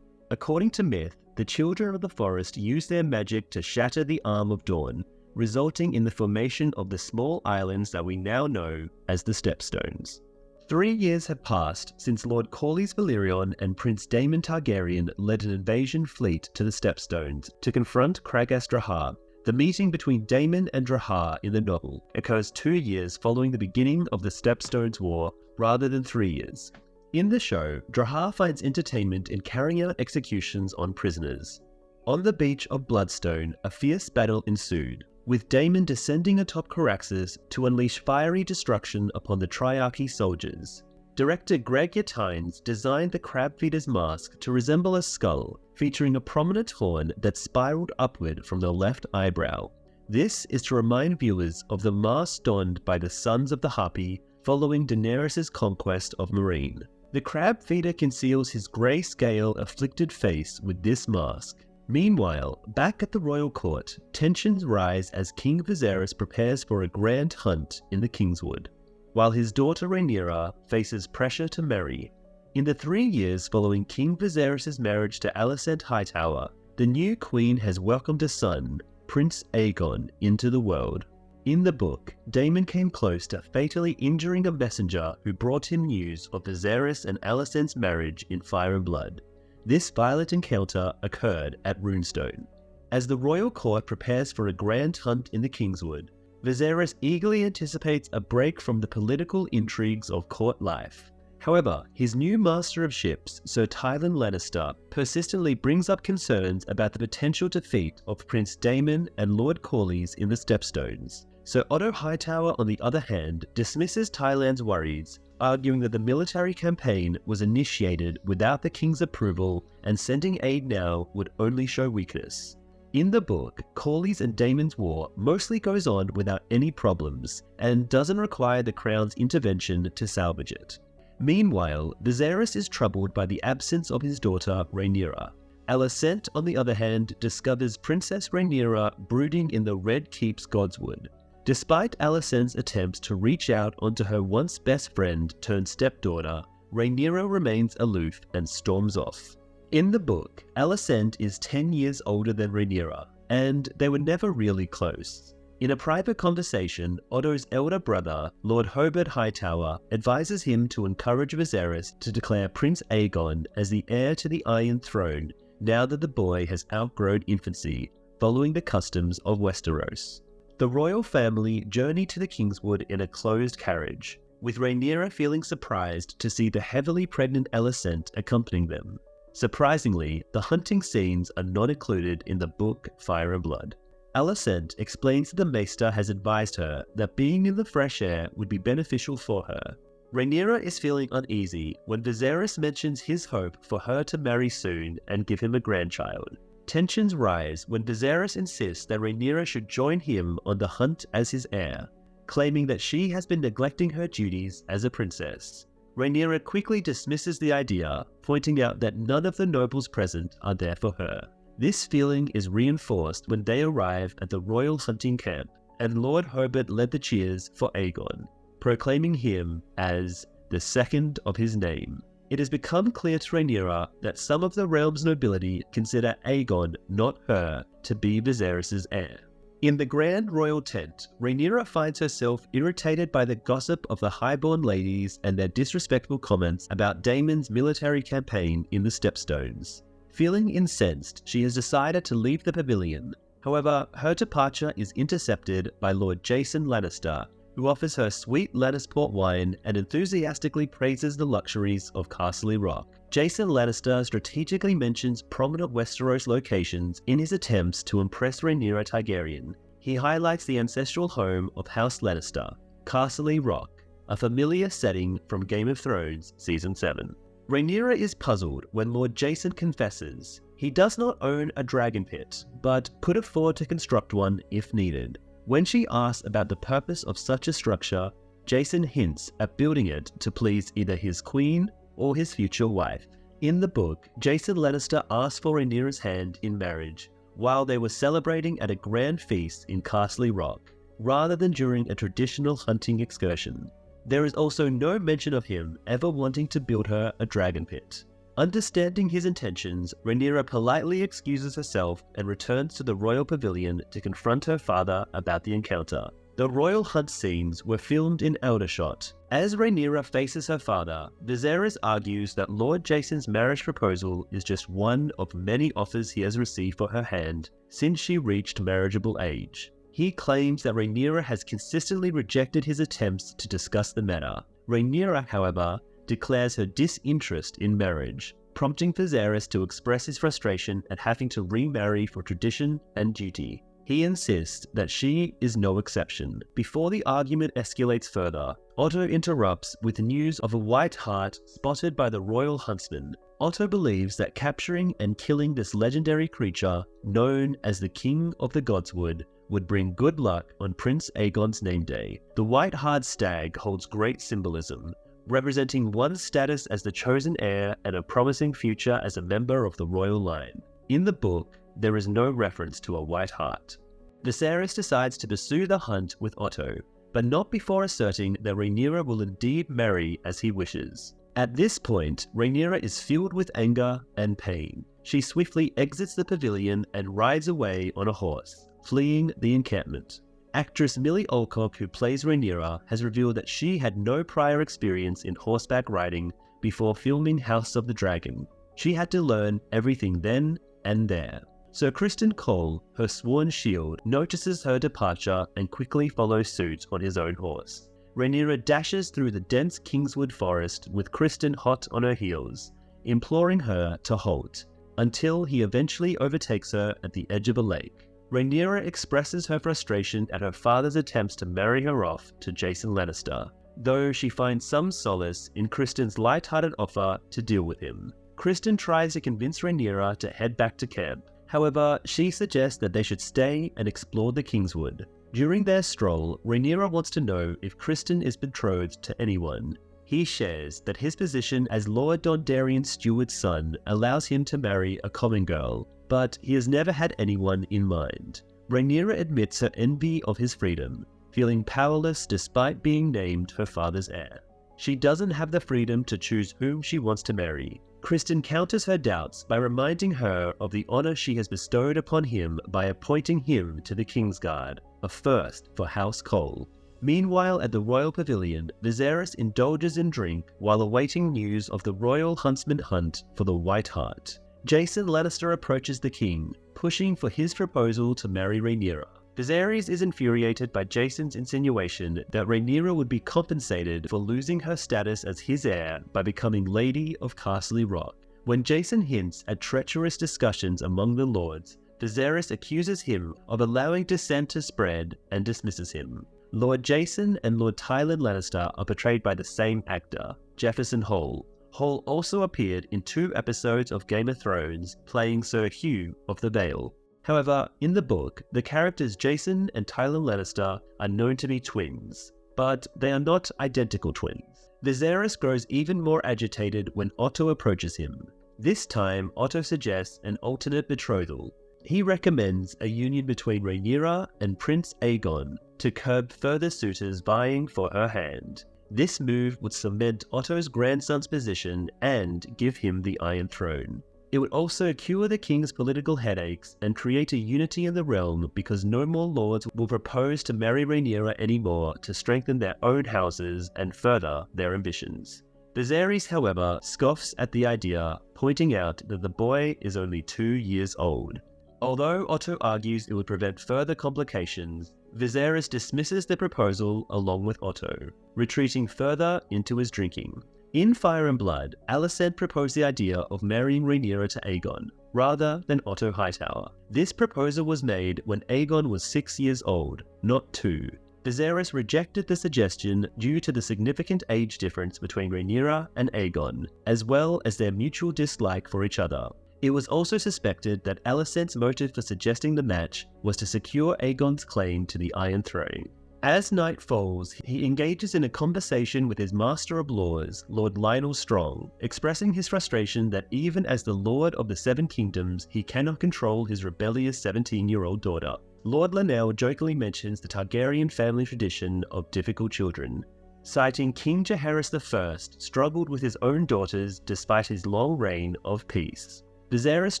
According to myth, the Children of the Forest used their magic to shatter the Arm of Dawn, resulting in the formation of the small islands that we now know as the Stepstones. 3 years have passed since Lord Corlys Velaryon and Prince Daemon Targaryen led an invasion fleet to the Stepstones to confront Kragas Drahar. The meeting between Daemon and Drahar in the novel occurs 2 years following the beginning of the Stepstones War, rather than 3 years. In the show, Drahar finds entertainment in carrying out executions on prisoners. On the beach of Bloodstone, a fierce battle ensued. with Damon descending atop Caraxes to unleash fiery destruction upon the Triarchy soldiers. Director Greg Yataines designed the crab feeder's mask to resemble a skull, featuring a prominent horn that spiraled upward from the left eyebrow. This is to remind viewers of the mask donned by the Sons of the Harpy following Daenerys' conquest of Meereen. The crab feeder conceals his grey-scale, afflicted face with this mask. Meanwhile, back at the royal court, tensions rise as King Viserys prepares for a grand hunt in the Kingswood, while his daughter Rhaenyra faces pressure to marry. In the 3 years following King Viserys' marriage to Alicent Hightower, the new queen has welcomed a son, Prince Aegon, into the world. In the book, Daemon came close to fatally injuring a messenger who brought him news of Viserys and Alicent's marriage in Fire and Blood. This violent encounter occurred at Runestone. As the royal court prepares for a grand hunt in the Kingswood, Viserys eagerly anticipates a break from the political intrigues of court life. However, his new master of ships, Sir Tywin Lannister, persistently brings up concerns about the potential defeat of Prince Daemon and Lord Corlys in the Stepstones. Sir Otto Hightower, on the other hand, dismisses Tyland's worries, arguing that the military campaign was initiated without the king's approval and sending aid now would only show weakness. In the book, Corlys and Daemon's war mostly goes on without any problems and doesn't require the crown's intervention to salvage it. Meanwhile, Viserys is troubled by the absence of his daughter Rhaenyra. Alicent, on the other hand, discovers Princess Rhaenyra brooding in the Red Keep's Godswood. Despite Alicent's attempts to reach out onto her once best friend turned stepdaughter, Rhaenyra remains aloof and storms off. In the book, Alicent is 10 years older than Rhaenyra, and they were never really close. In a private conversation, Otto's elder brother, Lord Hobart Hightower, advises him to encourage Viserys to declare Prince Aegon as the heir to the Iron Throne now that the boy has outgrown infancy, following the customs of Westeros. The royal family journey to the Kingswood in a closed carriage, with Rhaenyra feeling surprised to see the heavily pregnant Alicent accompanying them. Surprisingly, the hunting scenes are not included in the book Fire and Blood. Alicent explains that the Maester has advised her that being in the fresh air would be beneficial for her. Rhaenyra is feeling uneasy when Viserys mentions his hope for her to marry soon and give him a grandchild. Tensions rise when Viserys insists that Rhaenyra should join him on the hunt as his heir, claiming that she has been neglecting her duties as a princess. Rhaenyra quickly dismisses the idea, pointing out that none of the nobles present are there for her. This feeling is reinforced when they arrive at the royal hunting camp, and Lord Hobart led the cheers for Aegon, proclaiming him as the second of his name. It has become clear to Rhaenyra that some of the realm's nobility consider Aegon, not her, to be Viserys' heir. In the grand royal tent, Rhaenyra finds herself irritated by the gossip of the highborn ladies and their disrespectful comments about Daemon's military campaign in the Stepstones. Feeling incensed, she has decided to leave the pavilion. However, her departure is intercepted by Lord Jason Lannister, who offers her sweet Lannisport wine and enthusiastically praises the luxuries of Castle Rock. Jason Lannister strategically mentions prominent Westeros locations in his attempts to impress Rhaenyra Targaryen. He highlights the ancestral home of House Lannister, Castle Rock, a familiar setting from Game of Thrones Season 7. Rhaenyra is puzzled when Lord Jason confesses he does not own a dragon pit, but could afford to construct one if needed. When she asks about the purpose of such a structure, Jason hints at building it to please either his queen or his future wife. In the book, Jason Lannister asks for Rhaenyra's hand in marriage while they were celebrating at a grand feast in Castle Rock, rather than during a traditional hunting excursion. There is also no mention of him ever wanting to build her a dragon pit. Understanding his intentions, Rhaenyra politely excuses herself and returns to the royal pavilion to confront her father about the encounter. The royal hunt scenes were filmed in Aldershot. As Rhaenyra faces her father, Viserys argues that Lord Jason's marriage proposal is just one of many offers he has received for her hand since she reached marriageable age. He claims that Rhaenyra has consistently rejected his attempts to discuss the matter. Rhaenyra, however, declares her disinterest in marriage, prompting Viserys to express his frustration at having to remarry for tradition and duty. He insists that she is no exception. Before the argument escalates further, Otto interrupts with news of a white hart spotted by the royal huntsman. Otto believes that capturing and killing this legendary creature, known as the King of the Godswood, would bring good luck on Prince Aegon's name day. The white hart stag holds great symbolism, representing one's status as the chosen heir and a promising future as a member of the royal line. In the book, there is no reference to a white hart. Viserys decides to pursue the hunt with Otto, but not before asserting that Rhaenyra will indeed marry as he wishes. At this point, Rhaenyra is filled with anger and pain. She swiftly exits the pavilion and rides away on a horse, fleeing the encampment. Actress Millie Alcock, who plays Rhaenyra, has revealed that she had no prior experience in horseback riding before filming House of the Dragon. She had to learn everything then and there. Sir Criston Cole, her sworn shield, notices her departure and quickly follows suit on his own horse. Rhaenyra dashes through the dense Kingswood forest with Criston hot on her heels, imploring her to halt, until he eventually overtakes her at the edge of a lake. Rhaenyra expresses her frustration at her father's attempts to marry her off to Jason Lannister, though she finds some solace in Criston's light-hearted offer to deal with him. Criston tries to convince Rhaenyra to head back to camp. However, she suggests that they should stay and explore the Kingswood. During their stroll, Rhaenyra wants to know if Criston is betrothed to anyone. He shares that his position as Lord Dondarrion's steward's son allows him to marry a common girl, but he has never had anyone in mind. Rhaenyra admits her envy of his freedom, feeling powerless despite being named her father's heir. She doesn't have the freedom to choose whom she wants to marry. Criston counters her doubts by reminding her of the honor she has bestowed upon him by appointing him to the Kingsguard, a first for House Cole. Meanwhile, at the royal pavilion, Viserys indulges in drink while awaiting news of the royal huntsman hunt for the White Hart. Jason Lannister approaches the king, pushing for his proposal to marry Rhaenyra. Viserys is infuriated by Jason's insinuation that Rhaenyra would be compensated for losing her status as his heir by becoming Lady of Castle Rock. When Jason hints at treacherous discussions among the lords, Viserys accuses him of allowing dissent to spread and dismisses him. Lord Jason and Lord Tywin Lannister are portrayed by the same actor, Jefferson Hall. Hall also appeared in 2 episodes of Game of Thrones, playing Sir Hugh of the Vale. However, in the book, the characters Jason and Tywin Lannister are known to be twins, but they are not identical twins. Viserys grows even more agitated when Otto approaches him. This time, Otto suggests an alternate betrothal. He recommends a union between Rhaenyra and Prince Aegon to curb further suitors vying for her hand. This move would cement Otto's grandson's position and give him the Iron Throne. It would also cure the king's political headaches and create a unity in the realm because no more lords will propose to marry Rhaenyra anymore to strengthen their own houses and further their ambitions. Viserys, however, scoffs at the idea, pointing out that the boy is only 2 years old. Although Otto argues it would prevent further complications, Viserys dismisses the proposal along with Otto, retreating further into his drinking. In Fire and Blood, Alicent proposed the idea of marrying Rhaenyra to Aegon, rather than Otto Hightower. This proposal was made when Aegon was 6 years old, not 2. Viserys rejected the suggestion due to the significant age difference between Rhaenyra and Aegon, as well as their mutual dislike for each other. It was also suspected that Alicent's motive for suggesting the match was to secure Aegon's claim to the Iron Throne. As night falls, he engages in a conversation with his Master of Laws, Lord Lionel Strong, expressing his frustration that even as the Lord of the Seven Kingdoms, he cannot control his rebellious 17-year-old daughter. Lord Lionel jokingly mentions the Targaryen family tradition of difficult children, citing King Jaehaerys I struggled with his own daughters despite his long reign of peace. Viserys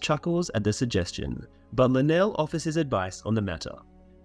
chuckles at the suggestion, but Lionel offers his advice on the matter.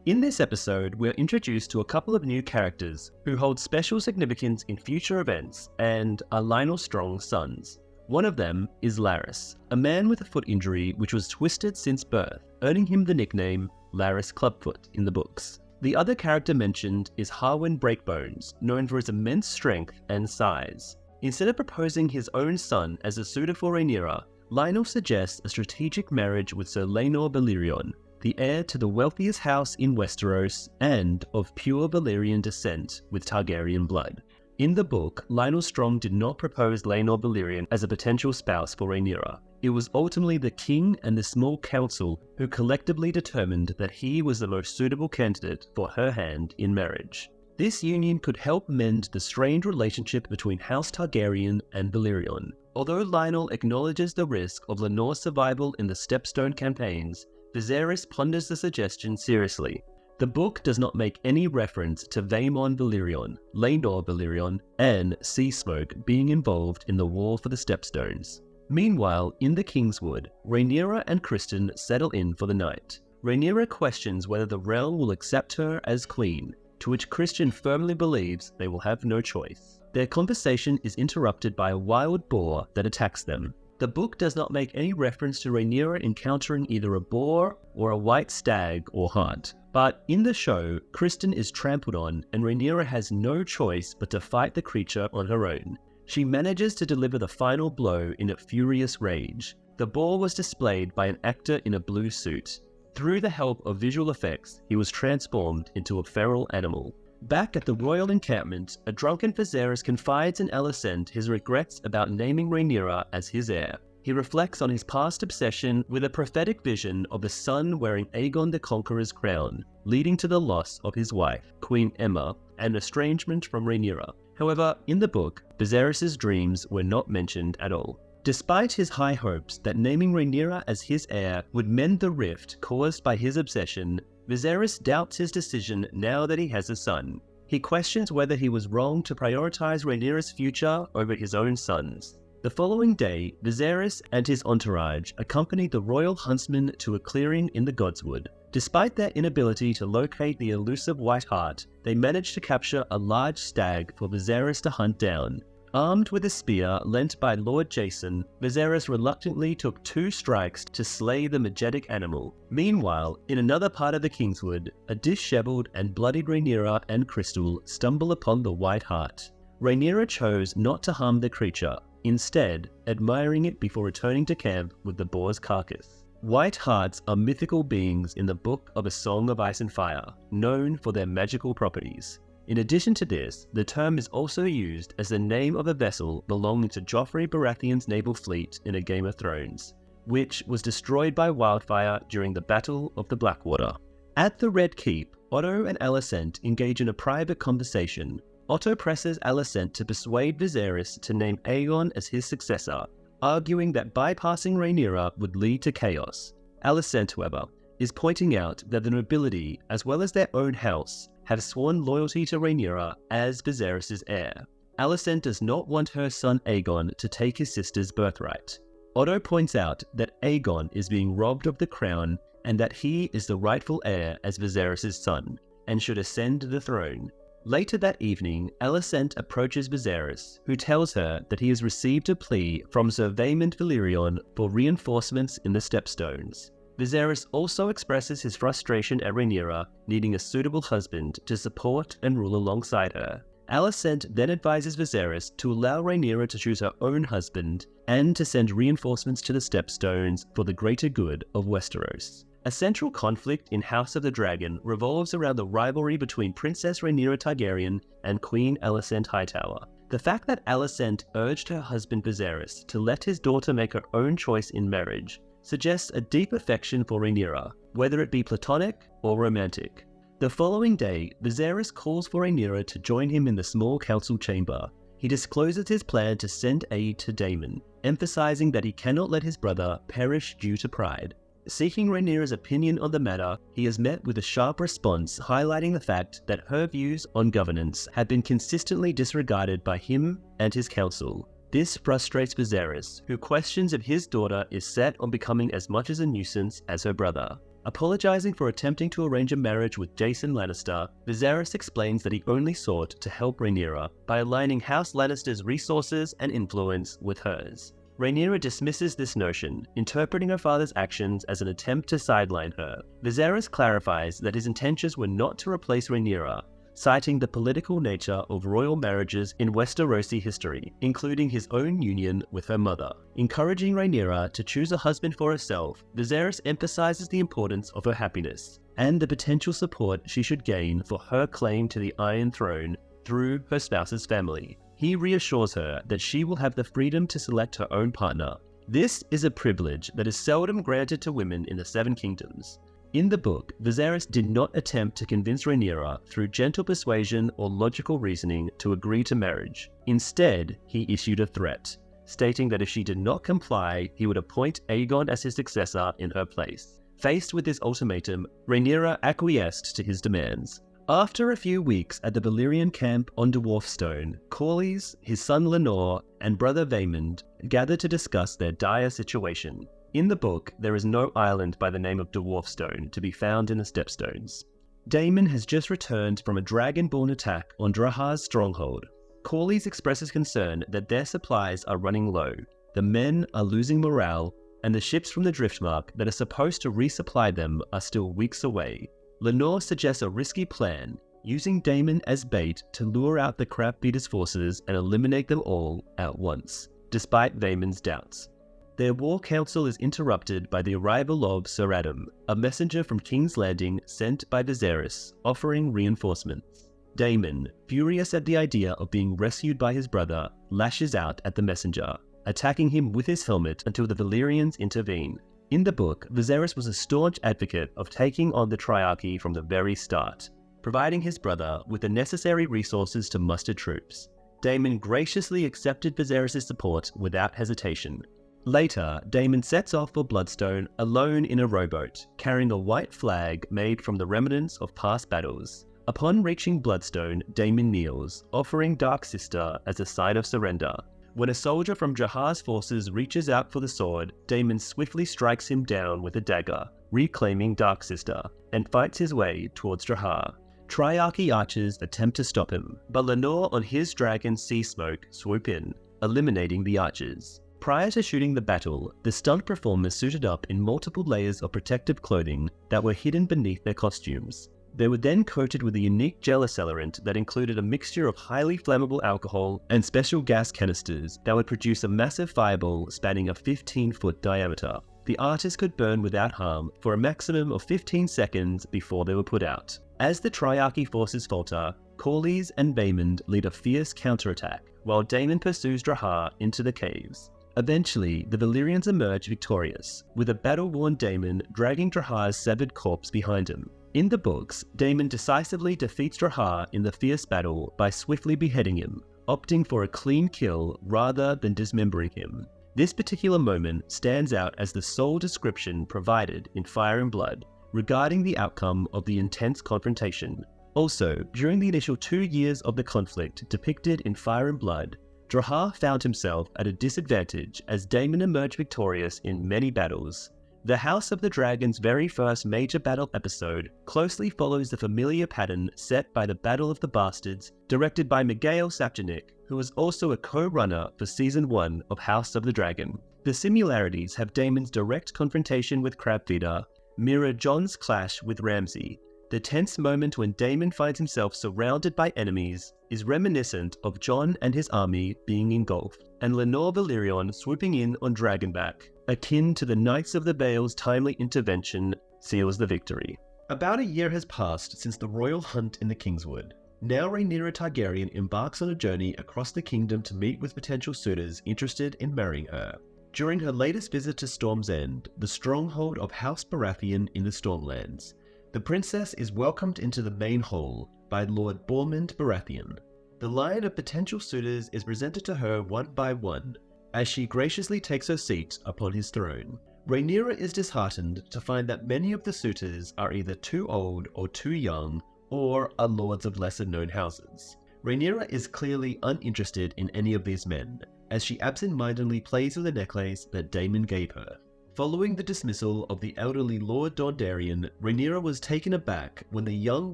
In this episode, we're introduced to a couple of new characters who hold special significance in future events and are Lionel Strong's sons. One of them is Larys, a man with a foot injury which was twisted since birth, earning him the nickname Larys Clubfoot in the books. The other character mentioned is Harwin Breakbones, known for his immense strength and size. Instead of proposing his own son as a suitor for Rhaenyra, Lionel suggests a strategic marriage with Sir Laenor Balerion, the heir to the wealthiest house in Westeros and of pure Valyrian descent with Targaryen blood. In the book, Lyonel Strong did not propose Laenor Valyrian as a potential spouse for Rhaenyra. It was ultimately the king and the small council who collectively determined that he was the most suitable candidate for her hand in marriage. This union could help mend the strained relationship between House Targaryen and Valyrian. Although Lyonel acknowledges the risk of Laenor's survival in the Stepstone campaigns, Viserys ponders the suggestion seriously. The book does not make any reference to Vaemon Valyrian, Laenor Valyrian, and Seasmoke being involved in the war for the Stepstones. Meanwhile, in the Kingswood, Rhaenyra and Criston settle in for the night. Rhaenyra questions whether the realm will accept her as queen, to which Criston firmly believes they will have no choice. Their conversation is interrupted by a wild boar that attacks them. The book does not make any reference to Rhaenyra encountering either a boar or a white stag or hart. But in the show, Criston is trampled on and Rhaenyra has no choice but to fight the creature on her own. She manages to deliver the final blow in a furious rage. The boar was displayed by an actor in a blue suit. Through the help of visual effects, he was transformed into a feral animal. Back at the royal encampment, a drunken Viserys confides in Alicent his regrets about naming Rhaenyra as his heir. He reflects on his past obsession with a prophetic vision of the son wearing Aegon the Conqueror's crown, leading to the loss of his wife, Queen Aemma, and estrangement from Rhaenyra. However, in the book, Viserys' dreams were not mentioned at all. Despite his high hopes that naming Rhaenyra as his heir would mend the rift caused by his obsession, Viserys doubts his decision now that he has a son. He questions whether he was wrong to prioritize Rhaenyra's future over his own son's. The following day, Viserys and his entourage accompany the royal huntsmen to a clearing in the Godswood. Despite their inability to locate the elusive White Hart, they manage to capture a large stag for Viserys to hunt down. Armed with a spear lent by Lord Jason, Viserys reluctantly took 2 strikes to slay the majestic animal. Meanwhile, in another part of the Kingswood, a disheveled and bloodied Rhaenyra and Crystal stumble upon the White Hart. Rhaenyra chose not to harm the creature, instead admiring it before returning to camp with the boar's carcass. White Harts are mythical beings in the Book of A Song of Ice and Fire, known for their magical properties. In addition to this, the term is also used as the name of a vessel belonging to Joffrey Baratheon's naval fleet in A Game of Thrones, which was destroyed by wildfire during the Battle of the Blackwater. At the Red Keep, Otto and Alicent engage in a private conversation. Otto presses Alicent to persuade Viserys to name Aegon as his successor, arguing that bypassing Rhaenyra would lead to chaos. Alicent, however, is pointing out that the nobility, as well as their own house, have sworn loyalty to Rhaenyra as Viserys' heir. Alicent does not want her son Aegon to take his sister's birthright. Otto points out that Aegon is being robbed of the crown and that he is the rightful heir as Viserys' son, and should ascend the throne. Later that evening, Alicent approaches Viserys, who tells her that he has received a plea from Sir Vaemond Valyrian for reinforcements in the Stepstones. Viserys also expresses his frustration at Rhaenyra needing a suitable husband to support and rule alongside her. Alicent then advises Viserys to allow Rhaenyra to choose her own husband and to send reinforcements to the Stepstones for the greater good of Westeros. A central conflict in House of the Dragon revolves around the rivalry between Princess Rhaenyra Targaryen and Queen Alicent Hightower. The fact that Alicent urged her husband Viserys to let his daughter make her own choice in marriage suggests a deep affection for Rhaenyra, whether it be platonic or romantic. The following day, Viserys calls for Rhaenyra to join him in the small council chamber. He discloses his plan to send aid to Daemon, emphasizing that he cannot let his brother perish due to pride. Seeking Rhaenyra's opinion on the matter, he is met with a sharp response highlighting the fact that her views on governance have been consistently disregarded by him and his council. This frustrates Viserys, who questions if his daughter is set on becoming as much as a nuisance as her brother. Apologizing for attempting to arrange a marriage with Jason Lannister, Viserys explains that he only sought to help Rhaenyra by aligning House Lannister's resources and influence with hers. Rhaenyra dismisses this notion, interpreting her father's actions as an attempt to sideline her. Viserys clarifies that his intentions were not to replace Rhaenyra, citing the political nature of royal marriages in Westerosi history, including his own union with her mother. Encouraging Rhaenyra to choose a husband for herself, Viserys emphasizes the importance of her happiness and the potential support she should gain for her claim to the Iron Throne through her spouse's family. He reassures her that she will have the freedom to select her own partner. This is a privilege that is seldom granted to women in the Seven Kingdoms. In the book, Viserys did not attempt to convince Rhaenyra through gentle persuasion or logical reasoning to agree to marriage. Instead, he issued a threat, stating that if she did not comply, he would appoint Aegon as his successor in her place. Faced with this ultimatum, Rhaenyra acquiesced to his demands. After a few weeks at the Valyrian camp on Dwarfstone, Corlys, his son Lenore, and brother Vaemond gathered to discuss their dire situation. In the book, there is no island by the name of Dwarfstone to be found in the Stepstones. Daemon has just returned from a dragonborn attack on Drahar's stronghold. Corlys expresses concern that their supplies are running low, the men are losing morale, and the ships from the Driftmark that are supposed to resupply them are still weeks away. Lenore suggests a risky plan, using Daemon as bait to lure out the Crabbeater's forces and eliminate them all at once, despite Vaemond's doubts. Their war council is interrupted by the arrival of Ser Adam, a messenger from King's Landing sent by Viserys, offering reinforcements. Daemon, furious at the idea of being rescued by his brother, lashes out at the messenger, attacking him with his helmet until the Valyrians intervene. In the book, Viserys was a staunch advocate of taking on the Triarchy from the very start, providing his brother with the necessary resources to muster troops. Daemon graciously accepted Viserys' support without hesitation. Later, Daemon sets off for Bloodstone alone in a rowboat, carrying a white flag made from the remnants of past battles. Upon reaching Bloodstone, Daemon kneels, offering Dark Sister as a sign of surrender. When a soldier from Jahar's forces reaches out for the sword, Daemon swiftly strikes him down with a dagger, reclaiming Dark Sister, and fights his way towards Jahar. Triarchy archers attempt to stop him, but Lenore on his dragon Sea Smoke swoop in, eliminating the archers. Prior to shooting the battle, the stunt performers suited up in multiple layers of protective clothing that were hidden beneath their costumes. They were then coated with a unique gel accelerant that included a mixture of highly flammable alcohol and special gas canisters that would produce a massive fireball spanning a 15-foot diameter. The artists could burn without harm for a maximum of 15 seconds before they were put out. As the Triarchy forces falter, Corlys and Vaemond lead a fierce counterattack, while Daemon pursues Jahar into the caves. Eventually, the Valyrians emerge victorious, with a battle-worn Daemon dragging Jahar's severed corpse behind him. In the books, Daemon decisively defeats Jahar in the fierce battle by swiftly beheading him, opting for a clean kill rather than dismembering him. This particular moment stands out as the sole description provided in Fire and Blood regarding the outcome of the intense confrontation. Also, during the initial 2 years of the conflict depicted in Fire and Blood, Jahar found himself at a disadvantage as Daemon emerged victorious in many battles. The House of the Dragon's very first major battle episode closely follows the familiar pattern set by the Battle of the Bastards, directed by Mikhail Sapchenick, who was also a co-runner for Season 1 of House of the Dragon. The similarities have Daemon's direct confrontation with Crabfeeder mirror Jon's clash with Ramsay. The tense moment when Daemon finds himself surrounded by enemies is reminiscent of Jon and his army being engulfed, and Lenore Valyrion swooping in on Dragonback, akin to the Knights of the Vale's timely intervention, seals the victory. About a year has passed since the royal hunt in the Kingswood. Now Rhaenyra Targaryen embarks on a journey across the kingdom to meet with potential suitors interested in marrying her. During her latest visit to Storm's End, the stronghold of House Baratheon in the Stormlands, the princess is welcomed into the main hall by Lord Bormund Baratheon. The line of potential suitors is presented to her one by one, as she graciously takes her seat upon his throne. Rhaenyra is disheartened to find that many of the suitors are either too old or too young, or are lords of lesser-known houses. Rhaenyra is clearly uninterested in any of these men, as she absent-mindedly plays with the necklace that Daemon gave her. Following the dismissal of the elderly Lord Dondarrion, Rhaenyra was taken aback when the young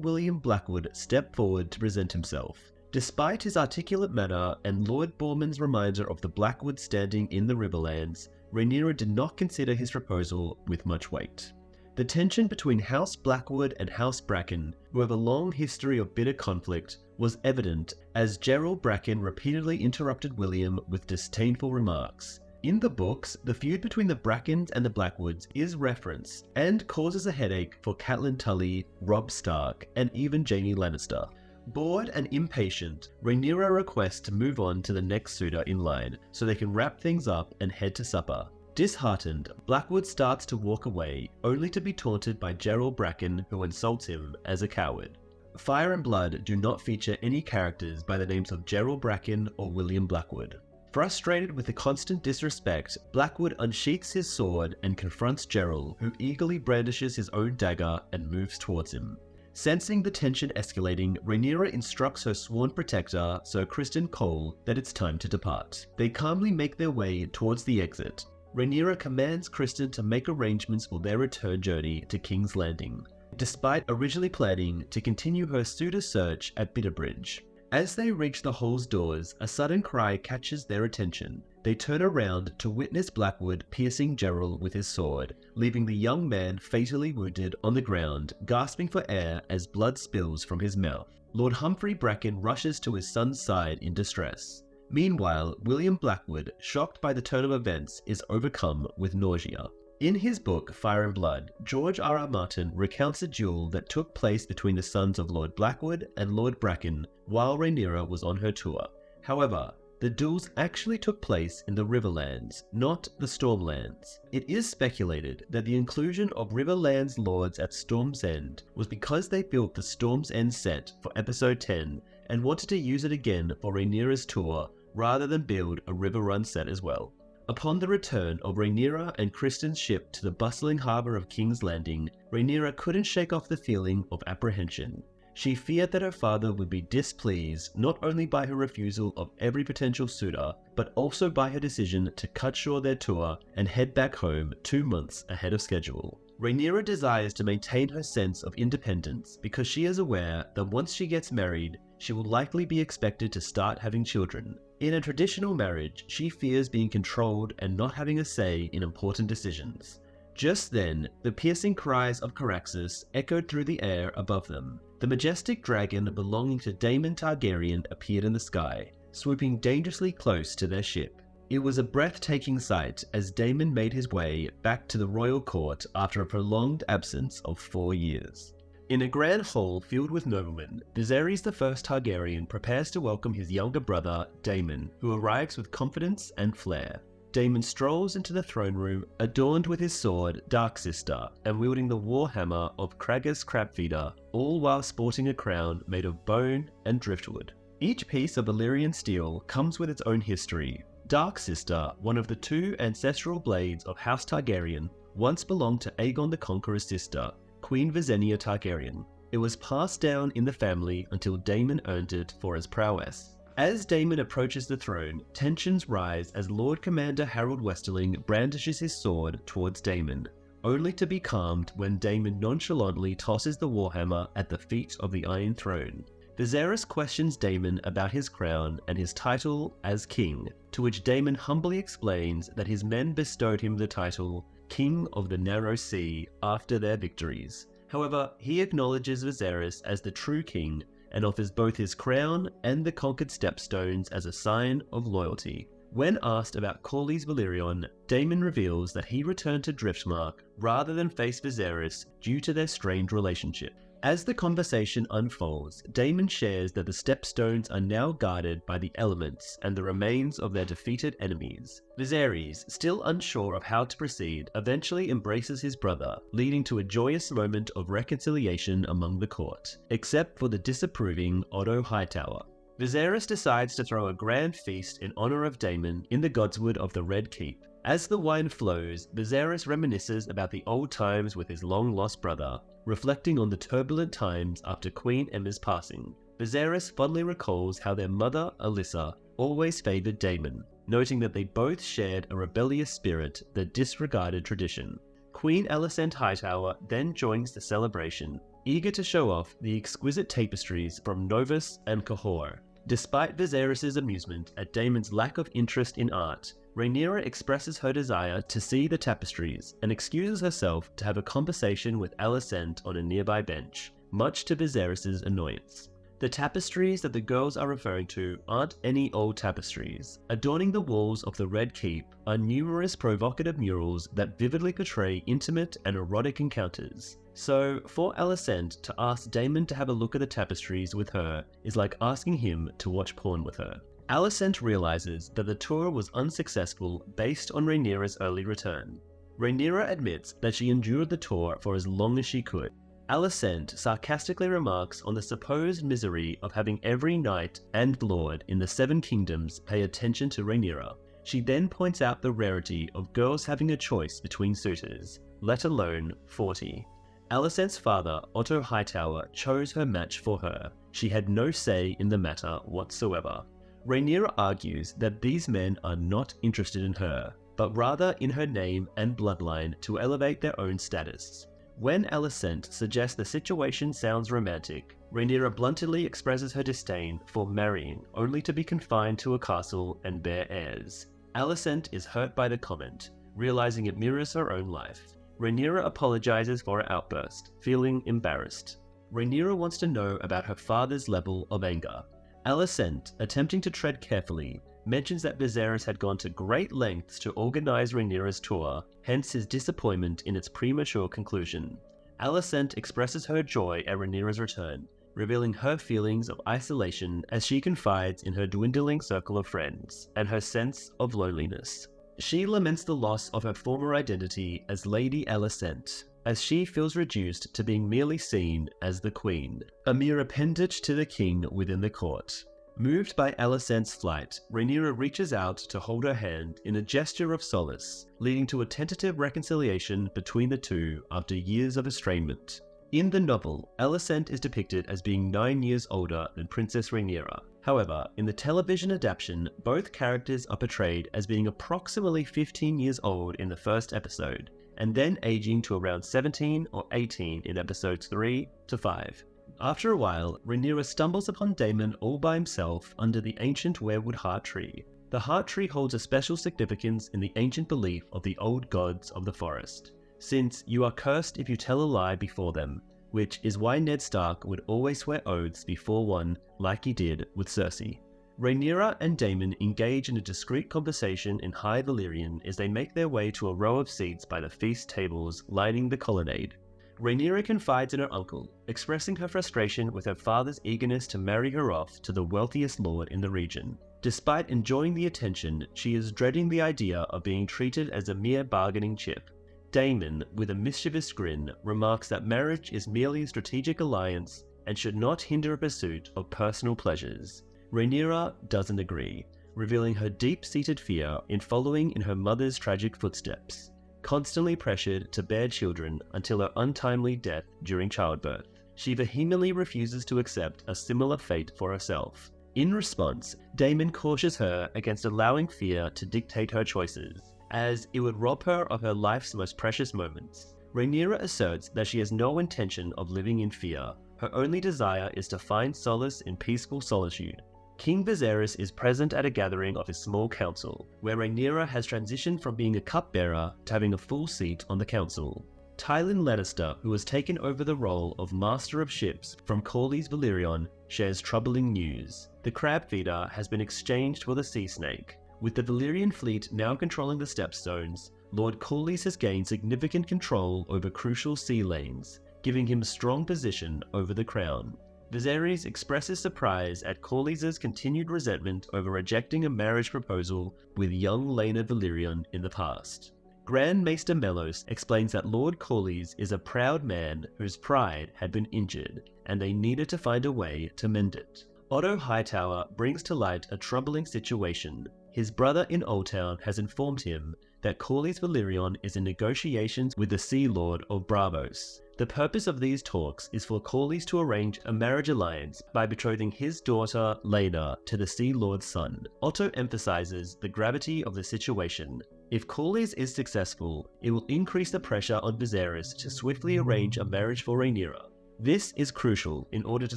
William Blackwood stepped forward to present himself. Despite his articulate manner and Lord Bormund's reminder of the Blackwood standing in the Riverlands, Rhaenyra did not consider his proposal with much weight. The tension between House Blackwood and House Bracken, who have a long history of bitter conflict, was evident as Gerald Bracken repeatedly interrupted William with disdainful remarks. In the books, the feud between the Brackens and the Blackwoods is referenced and causes a headache for Catelyn Tully, Robb Stark, and even Jaime Lannister. Bored and impatient, Rhaenyra requests to move on to the next suitor in line so they can wrap things up and head to supper. Disheartened, Blackwood starts to walk away, only to be taunted by Gerald Bracken, who insults him as a coward. Fire and Blood do not feature any characters by the names of Gerald Bracken or William Blackwood. Frustrated with the constant disrespect, Blackwood unsheaths his sword and confronts Gerald, who eagerly brandishes his own dagger and moves towards him. Sensing the tension escalating, Rhaenyra instructs her sworn protector, Sir Criston Cole, that it's time to depart. They calmly make their way towards the exit. Rhaenyra commands Criston to make arrangements for their return journey to King's Landing, despite originally planning to continue her suitor search at Bitterbridge. As they reach the hall's doors, a sudden cry catches their attention. They turn around to witness Blackwood piercing Gerald with his sword, leaving the young man fatally wounded on the ground, gasping for air as blood spills from his mouth. Lord Humphrey Bracken rushes to his son's side in distress. Meanwhile, William Blackwood, shocked by the turn of events, is overcome with nausea. In his book, Fire and Blood, George R.R. Martin recounts a duel that took place between the sons of Lord Blackwood and Lord Bracken while Rhaenyra was on her tour. However, the duels actually took place in the Riverlands, not the Stormlands. It is speculated that the inclusion of Riverlands lords at Storm's End was because they built the Storm's End set for episode 10 and wanted to use it again for Rhaenyra's tour rather than build a Riverrun set as well. Upon the return of Rhaenyra and Criston's ship to the bustling harbour of King's Landing, Rhaenyra couldn't shake off the feeling of apprehension. She feared that her father would be displeased not only by her refusal of every potential suitor, but also by her decision to cut short their tour and head back home 2 months ahead of schedule. Rhaenyra desires to maintain her sense of independence because she is aware that once she gets married, she will likely be expected to start having children. In a traditional marriage, she fears being controlled and not having a say in important decisions. Just then, the piercing cries of Caraxes echoed through the air above them. The majestic dragon belonging to Daemon Targaryen appeared in the sky, swooping dangerously close to their ship. It was a breathtaking sight as Daemon made his way back to the royal court after a prolonged absence of 4 years. In a grand hall filled with noblemen, Viserys I Targaryen prepares to welcome his younger brother, Daemon, who arrives with confidence and flair. Daemon strolls into the throne room, adorned with his sword, Dark Sister, and wielding the warhammer of Craghas Crabfeeder, all while sporting a crown made of bone and driftwood. Each piece of Valyrian steel comes with its own history. Dark Sister, one of the 2 ancestral blades of House Targaryen, once belonged to Aegon the Conqueror's sister, Queen Visenya Targaryen. It was passed down in the family until Daemon earned it for his prowess. As Daemon approaches the throne, tensions rise as Lord Commander Harold Westerling brandishes his sword towards Daemon, only to be calmed when Daemon nonchalantly tosses the warhammer at the feet of the Iron Throne. Viserys questions Daemon about his crown and his title as king, to which Daemon humbly explains that his men bestowed him the title King of the Narrow Sea after their victories. However, he acknowledges Viserys as the true king and offers both his crown and the conquered stepstones as a sign of loyalty. When asked about Corlys Velaryon, Daemon reveals that he returned to Driftmark rather than face Viserys due to their strained relationship. As the conversation unfolds, Daemon shares that the stepstones are now guarded by the elements and the remains of their defeated enemies. Viserys, still unsure of how to proceed, eventually embraces his brother, leading to a joyous moment of reconciliation among the court, except for the disapproving Otto Hightower. Viserys decides to throw a grand feast in honor of Daemon in the godswood of the Red Keep. As the wine flows, Viserys reminisces about the old times with his long-lost brother, reflecting on the turbulent times after Queen Emma's passing. Viserys fondly recalls how their mother, Alyssa, always favored Daemon, noting that they both shared a rebellious spirit that disregarded tradition. Queen Alicent Hightower then joins the celebration, eager to show off the exquisite tapestries from Novus and Cahor. Despite Viserys' amusement at Daemon's lack of interest in art, Rhaenyra expresses her desire to see the tapestries and excuses herself to have a conversation with Alicent on a nearby bench, much to Viserys' annoyance. The tapestries that the girls are referring to aren't any old tapestries. Adorning the walls of the Red Keep are numerous provocative murals that vividly portray intimate and erotic encounters. So, for Alicent to ask Daemon to have a look at the tapestries with her is like asking him to watch porn with her. Alicent realizes that the tour was unsuccessful based on Rhaenyra's early return. Rhaenyra admits that she endured the tour for as long as she could. Alicent sarcastically remarks on the supposed misery of having every knight and lord in the Seven Kingdoms pay attention to Rhaenyra. She then points out the rarity of girls having a choice between suitors, let alone 40. Alicent's father, Otto Hightower, chose her match for her. She had no say in the matter whatsoever. Rhaenyra argues that these men are not interested in her, but rather in her name and bloodline to elevate their own status. When Alicent suggests the situation sounds romantic, Rhaenyra bluntly expresses her disdain for marrying only to be confined to a castle and bear heirs. Alicent is hurt by the comment, realizing it mirrors her own life. Rhaenyra apologizes for her outburst, feeling embarrassed. Rhaenyra wants to know about her father's level of anger. Alicent, attempting to tread carefully, mentions that Viserys had gone to great lengths to organize Rhaenyra's tour, hence his disappointment in its premature conclusion. Alicent expresses her joy at Rhaenyra's return, revealing her feelings of isolation as she confides in her dwindling circle of friends, and her sense of loneliness. She laments the loss of her former identity as Lady Alicent, as she feels reduced to being merely seen as the Queen, a mere appendage to the king within the court. Moved by Alicent's flight, Rhaenyra reaches out to hold her hand in a gesture of solace, leading to a tentative reconciliation between the two after years of estrangement. In the novel, Alicent is depicted as being 9 years older than Princess Rhaenyra. However, in the television adaptation, both characters are portrayed as being approximately 15 years old in the first episode, and then aging to around 17 or 18 in episodes 3 to 5. After a while, Rhaenyra stumbles upon Daemon all by himself under the ancient weirwood heart tree. The heart tree holds a special significance in the ancient belief of the old gods of the forest, since you are cursed if you tell a lie before them, which is why Ned Stark would always swear oaths before one, like he did with Cersei. Rhaenyra and Daemon engage in a discreet conversation in High Valyrian as they make their way to a row of seats by the feast tables lining the colonnade. Rhaenyra confides in her uncle, expressing her frustration with her father's eagerness to marry her off to the wealthiest lord in the region. Despite enjoying the attention, she is dreading the idea of being treated as a mere bargaining chip. Daemon, with a mischievous grin, remarks that marriage is merely a strategic alliance and should not hinder a pursuit of personal pleasures. Rhaenyra doesn't agree, revealing her deep-seated fear in following in her mother's tragic footsteps, constantly pressured to bear children until her untimely death during childbirth. She vehemently refuses to accept a similar fate for herself. In response, Daemon cautions her against allowing fear to dictate her choices, as it would rob her of her life's most precious moments. Rhaenyra asserts that she has no intention of living in fear. Her only desire is to find solace in peaceful solitude. King Viserys is present at a gathering of his small council, where Rhaenyra has transitioned from being a cupbearer to having a full seat on the council. Tywin Lannister, who has taken over the role of Master of Ships from Corlys Velaryon, shares troubling news. The crab feeder has been exchanged for the sea snake. With the Valyrian fleet now controlling the Stepstones, Lord Corlys has gained significant control over crucial sea lanes, giving him a strong position over the crown. Viserys expresses surprise at Corlys' continued resentment over rejecting a marriage proposal with young Laena Velaryon in the past. Grand Maester Mellos explains that Lord Corlys is a proud man whose pride had been injured, and they needed to find a way to mend it. Otto Hightower brings to light a troubling situation. His brother in Oldtown has informed him that Corlys Velaryon is in negotiations with the Sea Lord of Braavos. The purpose of these talks is for Corlys to arrange a marriage alliance by betrothing his daughter Laena to the Sea Lord's son. Otto emphasizes the gravity of the situation. If Corlys is successful, it will increase the pressure on Viserys to swiftly arrange a marriage for Rhaenyra. This is crucial in order to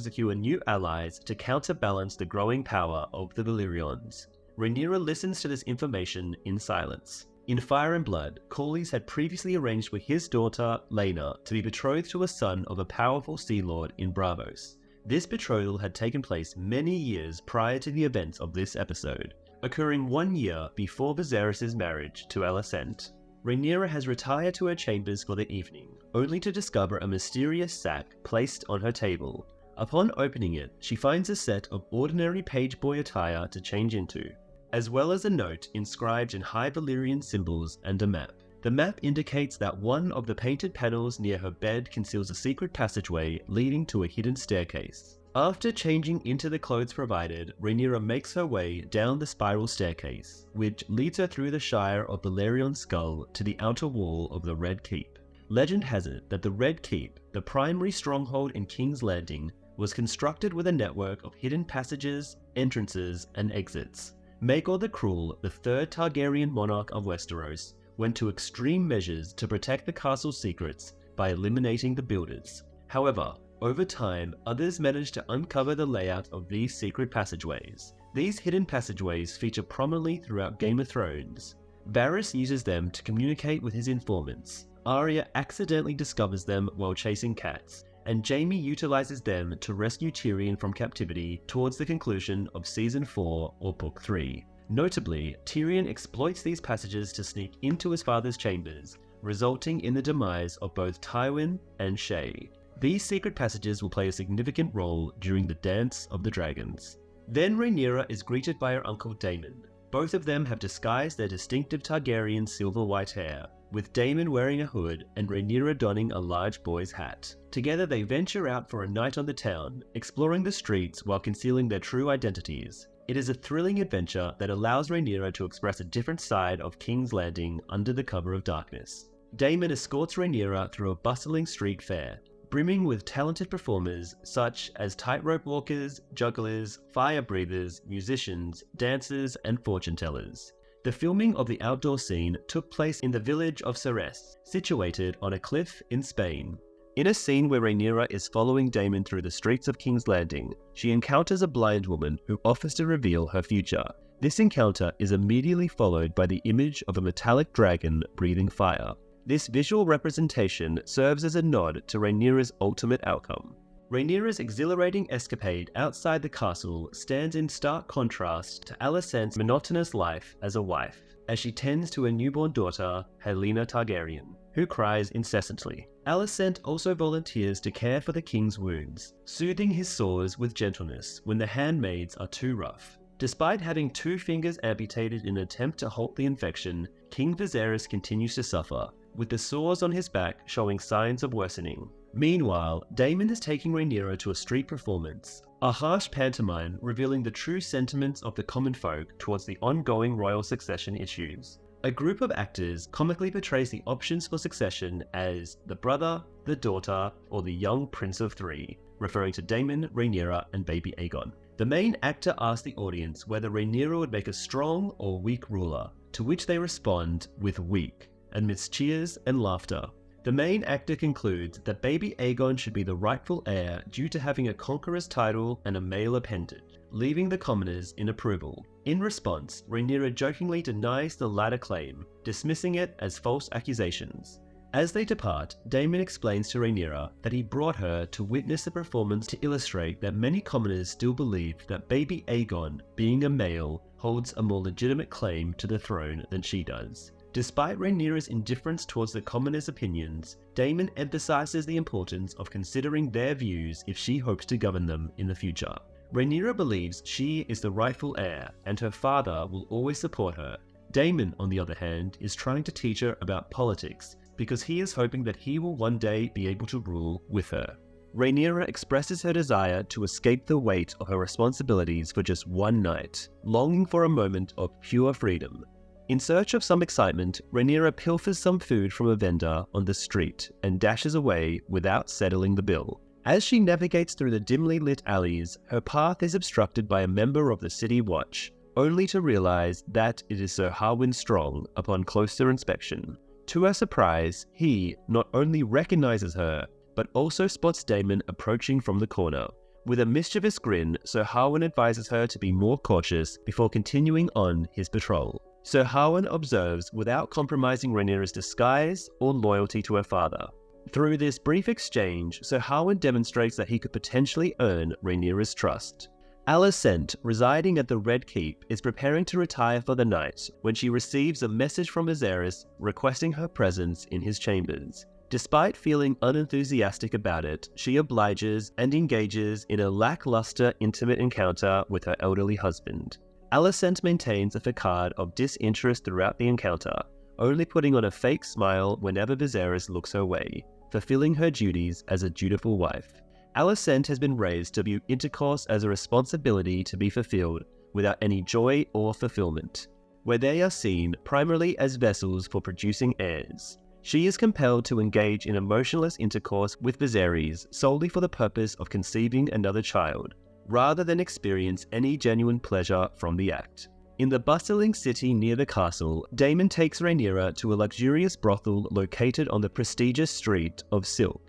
secure new allies to counterbalance the growing power of the Valyrians. Rhaenyra listens to this information in silence. In Fire and Blood, Corlys had previously arranged for his daughter, Laena, to be betrothed to a son of a powerful Sea Lord in Braavos. This betrothal had taken place many years prior to the events of this episode, occurring 1 year before Viserys' marriage to Alicent. Rhaenyra has retired to her chambers for the evening, only to discover a mysterious sack placed on her table. Upon opening it, she finds a set of ordinary page boy attire to change into, as well as a note inscribed in High Valyrian symbols and a map. The map indicates that one of the painted panels near her bed conceals a secret passageway leading to a hidden staircase. After changing into the clothes provided, Rhaenyra makes her way down the spiral staircase, which leads her through the Shire of Balerion Skull to the outer wall of the Red Keep. Legend has it that the Red Keep, the primary stronghold in King's Landing, was constructed with a network of hidden passages, entrances, and exits. Maegor the Cruel, the third Targaryen monarch of Westeros, went to extreme measures to protect the castle's secrets by eliminating the builders. However, over time, others managed to uncover the layout of these secret passageways. These hidden passageways feature prominently throughout Game of Thrones. Varys uses them to communicate with his informants. Arya accidentally discovers them while chasing cats, and Jaime utilizes them to rescue Tyrion from captivity towards the conclusion of Season 4 or Book 3. Notably, Tyrion exploits these passages to sneak into his father's chambers, resulting in the demise of both Tywin and Shae. These secret passages will play a significant role during the Dance of the Dragons. Then Rhaenyra is greeted by her uncle Daemon. Both of them have disguised their distinctive Targaryen silver-white hair, with Daemon wearing a hood and Rhaenyra donning a large boy's hat. Together they venture out for a night on the town, exploring the streets while concealing their true identities. It is a thrilling adventure that allows Rhaenyra to express a different side of King's Landing under the cover of darkness. Daemon escorts Rhaenyra through a bustling street fair, brimming with talented performers such as tightrope walkers, jugglers, fire breathers, musicians, dancers, and fortune tellers. The filming of the outdoor scene took place in the village of Ceres, situated on a cliff in Spain. In a scene where Rhaenyra is following Daemon through the streets of King's Landing, she encounters a blind woman who offers to reveal her future. This encounter is immediately followed by the image of a metallic dragon breathing fire. This visual representation serves as a nod to Rhaenyra's ultimate outcome. Rhaenyra's exhilarating escapade outside the castle stands in stark contrast to Alicent's monotonous life as a wife, as she tends to a newborn daughter, Helaena Targaryen, who cries incessantly. Alicent also volunteers to care for the king's wounds, soothing his sores with gentleness when the handmaids are too rough. Despite having 2 fingers amputated in an attempt to halt the infection, King Viserys continues to suffer, with the sores on his back showing signs of worsening. Meanwhile, Daemon is taking Rhaenyra to a street performance, a harsh pantomime revealing the true sentiments of the common folk towards the ongoing royal succession issues. A group of actors comically portrays the options for succession as the brother, the daughter, or the young prince of 3, referring to Daemon, Rhaenyra, and baby Aegon. The main actor asks the audience whether Rhaenyra would make a strong or weak ruler, to which they respond with weak, amidst cheers and laughter. The main actor concludes that baby Aegon should be the rightful heir due to having a conqueror's title and a male appendage, leaving the commoners in approval. In response, Rhaenyra jokingly denies the latter claim, dismissing it as false accusations. As they depart, Daemon explains to Rhaenyra that he brought her to witness the performance to illustrate that many commoners still believe that baby Aegon, being a male, holds a more legitimate claim to the throne than she does. Despite Rhaenyra's indifference towards the commoners' opinions, Daemon emphasizes the importance of considering their views if she hopes to govern them in the future. Rhaenyra believes she is the rightful heir, and her father will always support her. Daemon, on the other hand, is trying to teach her about politics, because he is hoping that he will one day be able to rule with her. Rhaenyra expresses her desire to escape the weight of her responsibilities for just one night, longing for a moment of pure freedom. In search of some excitement, Rhaenyra pilfers some food from a vendor on the street and dashes away without settling the bill. As she navigates through the dimly lit alleys, her path is obstructed by a member of the City Watch, only to realize that it is Sir Harwin Strong upon closer inspection. To her surprise, he not only recognizes her, but also spots Daemon approaching from the corner. With a mischievous grin, Sir Harwin advises her to be more cautious before continuing on his patrol. Sir Harwin observes without compromising Rhaenyra's disguise or loyalty to her father. Through this brief exchange, Sir Harwin demonstrates that he could potentially earn Rhaenyra's trust. Alicent, residing at the Red Keep, is preparing to retire for the night when she receives a message from Viserys requesting her presence in his chambers. Despite feeling unenthusiastic about it, she obliges and engages in a lackluster intimate encounter with her elderly husband. Alicent maintains a facade of disinterest throughout the encounter, only putting on a fake smile whenever Viserys looks her way, fulfilling her duties as a dutiful wife. Alicent has been raised to view intercourse as a responsibility to be fulfilled without any joy or fulfillment, where they are seen primarily as vessels for producing heirs. She is compelled to engage in emotionless intercourse with Viserys solely for the purpose of conceiving another child, rather than experience any genuine pleasure from the act. In the bustling city near the castle, Daemon takes Rhaenyra to a luxurious brothel located on the prestigious street of Silk.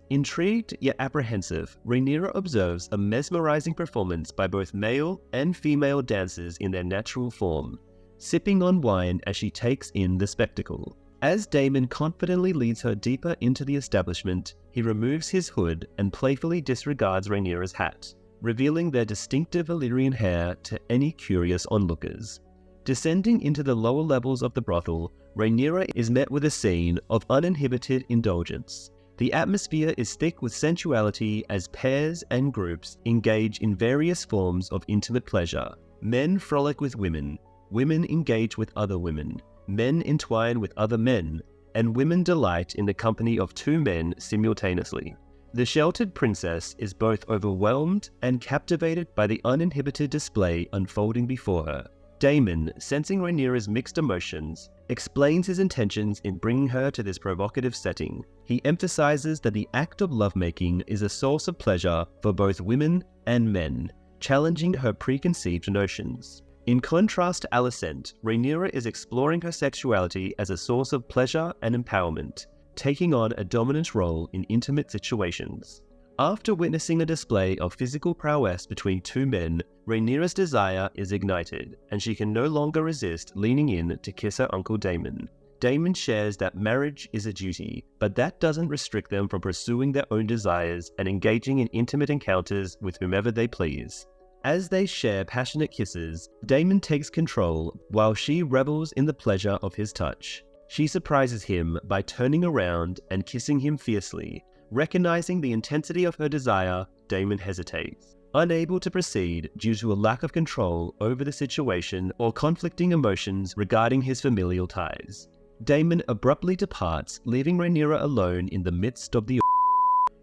Intrigued yet apprehensive, Rhaenyra observes a mesmerizing performance by both male and female dancers in their natural form, sipping on wine as she takes in the spectacle. As Daemon confidently leads her deeper into the establishment, he removes his hood and playfully disregards Rhaenyra's hat, revealing their distinctive Valyrian hair to any curious onlookers. Descending into the lower levels of the brothel, Rhaenyra is met with a scene of uninhibited indulgence. The atmosphere is thick with sensuality as pairs and groups engage in various forms of intimate pleasure. Men frolic with women, women engage with other women, men entwine with other men, and women delight in the company of two men simultaneously. The sheltered princess is both overwhelmed and captivated by the uninhibited display unfolding before her. Daemon, sensing Rhaenyra's mixed emotions, explains his intentions in bringing her to this provocative setting. He emphasizes that the act of lovemaking is a source of pleasure for both women and men, challenging her preconceived notions. In contrast to Alicent, Rhaenyra is exploring her sexuality as a source of pleasure and empowerment, taking on a dominant role in intimate situations. After witnessing a display of physical prowess between two men, Rhaenyra's desire is ignited, and she can no longer resist leaning in to kiss her uncle Daemon. Daemon shares that marriage is a duty, but that doesn't restrict them from pursuing their own desires and engaging in intimate encounters with whomever they please. As they share passionate kisses, Daemon takes control while she revels in the pleasure of his touch. She surprises him by turning around and kissing him fiercely. Recognizing the intensity of her desire, Daemon hesitates, unable to proceed due to a lack of control over the situation or conflicting emotions regarding his familial ties. Daemon abruptly departs, leaving Rhaenyra alone in the midst of the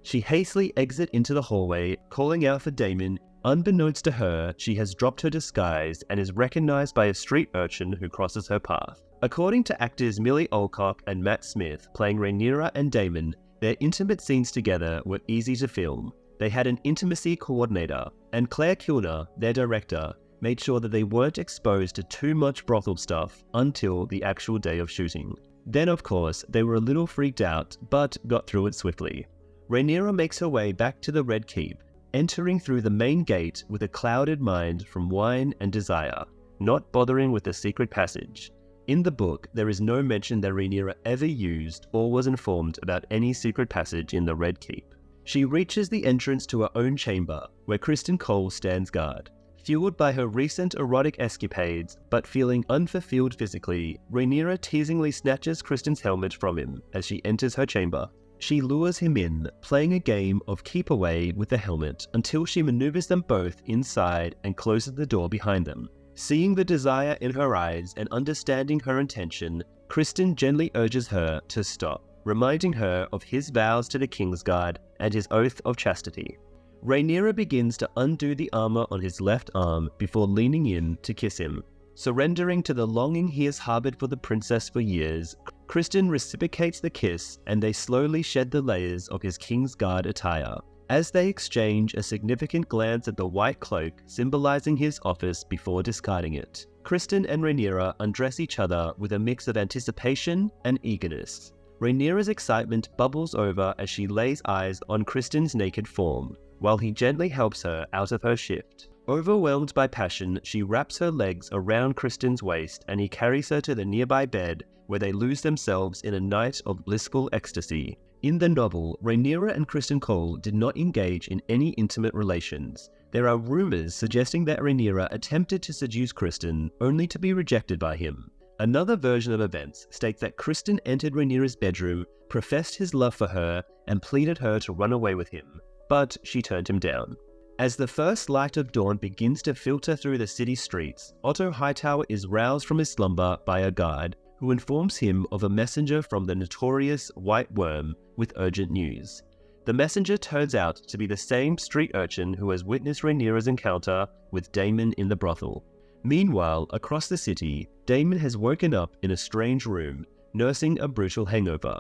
She hastily exits into the hallway, calling out for Daemon. Unbeknownst to her, she has dropped her disguise and is recognized by a street urchin who crosses her path. According to actors Millie Alcock and Matt Smith playing Rhaenyra and Daemon, their intimate scenes together were easy to film. They had an intimacy coordinator, and Claire Kilner, their director, made sure that they weren't exposed to too much brothel stuff until the actual day of shooting. Then, of course, they were a little freaked out, but got through it swiftly. Rhaenyra makes her way back to the Red Keep, entering through the main gate with a clouded mind from wine and desire, not bothering with the secret passage. In the book, there is no mention that Rhaenyra ever used or was informed about any secret passage in the Red Keep. She reaches the entrance to her own chamber, where Criston Cole stands guard. Fueled by her recent erotic escapades, but feeling unfulfilled physically, Rhaenyra teasingly snatches Criston's helmet from him as she enters her chamber. She lures him in, playing a game of keep away with the helmet until she maneuvers them both inside and closes the door behind them. Seeing the desire in her eyes and understanding her intention, Criston gently urges her to stop, reminding her of his vows to the Kingsguard and his oath of chastity. Rhaenyra begins to undo the armor on his left arm before leaning in to kiss him. Surrendering to the longing he has harbored for the princess for years, Criston reciprocates the kiss and they slowly shed the layers of his Kingsguard attire. As they exchange a significant glance at the white cloak symbolizing his office before discarding it, Criston and Rhaenyra undress each other with a mix of anticipation and eagerness. Rhaenyra's excitement bubbles over as she lays eyes on Criston's naked form, while he gently helps her out of her shift. Overwhelmed by passion, she wraps her legs around Kristen's waist and he carries her to the nearby bed where they lose themselves in a night of blissful ecstasy. In the novel, Rhaenyra and Criston Cole did not engage in any intimate relations. There are rumors suggesting that Rhaenyra attempted to seduce Criston only to be rejected by him. Another version of events states that Criston entered Rhaenyra's bedroom, professed his love for her, and pleaded her to run away with him, but she turned him down. As the first light of dawn begins to filter through the city streets, Otto Hightower is roused from his slumber by a guard, who informs him of a messenger from the notorious White Worm with urgent news. The messenger turns out to be the same street urchin who has witnessed Rhaenyra's encounter with Daemon in the brothel. Meanwhile, across the city, Daemon has woken up in a strange room, nursing a brutal hangover.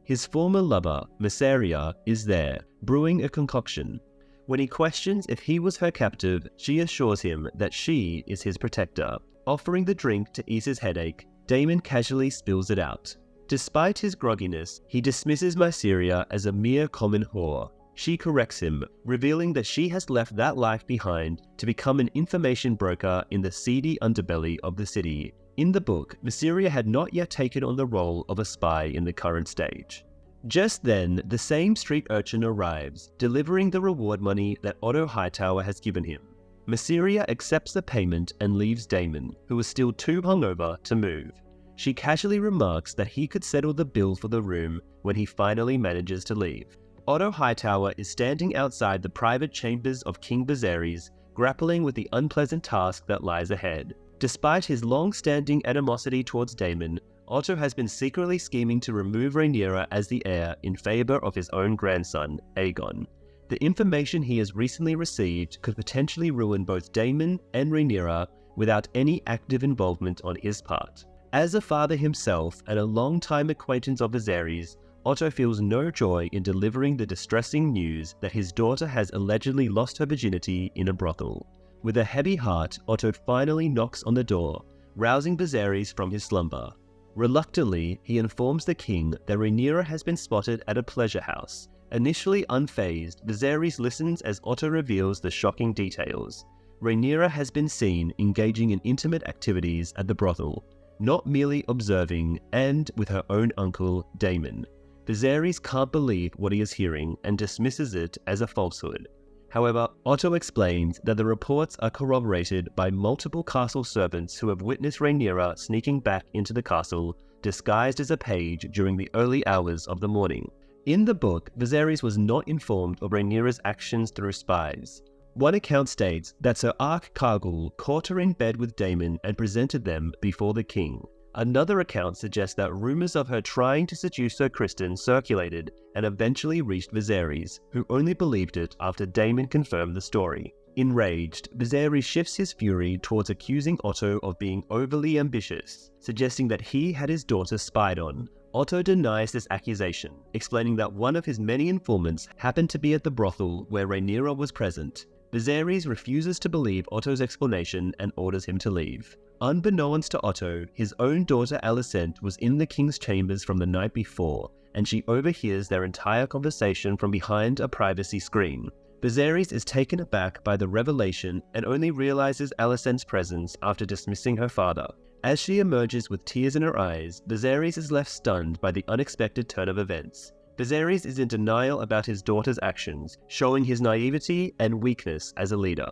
His former lover, Mysaria, is there, brewing a concoction. When he questions if he was her captive, she assures him that she is his protector. Offering the drink to ease his headache, Daemon casually spills it out. Despite his grogginess, he dismisses Mysaria as a mere common whore. She corrects him, revealing that she has left that life behind to become an information broker in the seedy underbelly of the city. In the book, Mysaria had not yet taken on the role of a spy in the current stage. Just then, the same street urchin arrives, delivering the reward money that Otto Hightower has given him. Mysaria accepts the payment and leaves Daemon, who is still too hungover to move. She casually remarks that he could settle the bill for the room when he finally manages to leave. Otto Hightower is standing outside the private chambers of King Viserys, grappling with the unpleasant task that lies ahead. Despite his long-standing animosity towards Daemon, Otto has been secretly scheming to remove Rhaenyra as the heir in favor of his own grandson, Aegon. The information he has recently received could potentially ruin both Daemon and Rhaenyra without any active involvement on his part. As a father himself and a long-time acquaintance of Viserys, Otto feels no joy in delivering the distressing news that his daughter has allegedly lost her virginity in a brothel. With a heavy heart, Otto finally knocks on the door, rousing Viserys from his slumber. Reluctantly, he informs the king that Rhaenyra has been spotted at a pleasure house. Initially unfazed, Viserys listens as Otto reveals the shocking details. Rhaenyra has been seen engaging in intimate activities at the brothel, not merely observing, and with her own uncle, Daemon. Viserys can't believe what he is hearing and dismisses it as a falsehood. However, Otto explains that the reports are corroborated by multiple castle servants who have witnessed Rhaenyra sneaking back into the castle, disguised as a page during the early hours of the morning. In the book, Viserys was not informed of Rhaenyra's actions through spies. One account states that Sir Ark Cargill caught her in bed with Daemon and presented them before the king. Another account suggests that rumors of her trying to seduce Sir Criston circulated and eventually reached Viserys, who only believed it after Daemon confirmed the story. Enraged, Viserys shifts his fury towards accusing Otto of being overly ambitious, suggesting that he had his daughter spied on. Otto denies this accusation, explaining that one of his many informants happened to be at the brothel where Rhaenyra was present. Viserys refuses to believe Otto's explanation and orders him to leave. Unbeknownst to Otto, his own daughter Alicent was in the king's chambers from the night before, and she overhears their entire conversation from behind a privacy screen. Viserys is taken aback by the revelation and only realizes Alicent's presence after dismissing her father. As she emerges with tears in her eyes, Viserys is left stunned by the unexpected turn of events. Viserys is in denial about his daughter's actions, showing his naivety and weakness as a leader.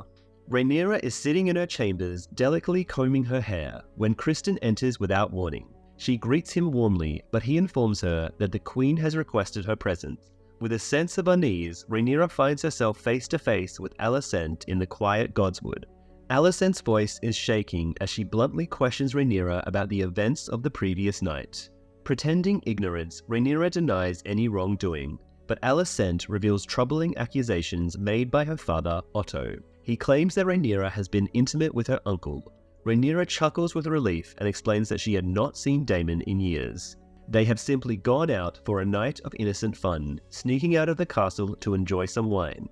Rhaenyra is sitting in her chambers, delicately combing her hair, when Criston enters without warning. She greets him warmly, but he informs her that the queen has requested her presence. With a sense of unease, Rhaenyra finds herself face to face with Alicent in the quiet Godswood. Alicent's voice is shaking as she bluntly questions Rhaenyra about the events of the previous night. Pretending ignorance, Rhaenyra denies any wrongdoing, but Alicent reveals troubling accusations made by her father, Otto. He claims that Rhaenyra has been intimate with her uncle. Rhaenyra chuckles with relief and explains that she had not seen Daemon in years. They have simply gone out for a night of innocent fun, sneaking out of the castle to enjoy some wine.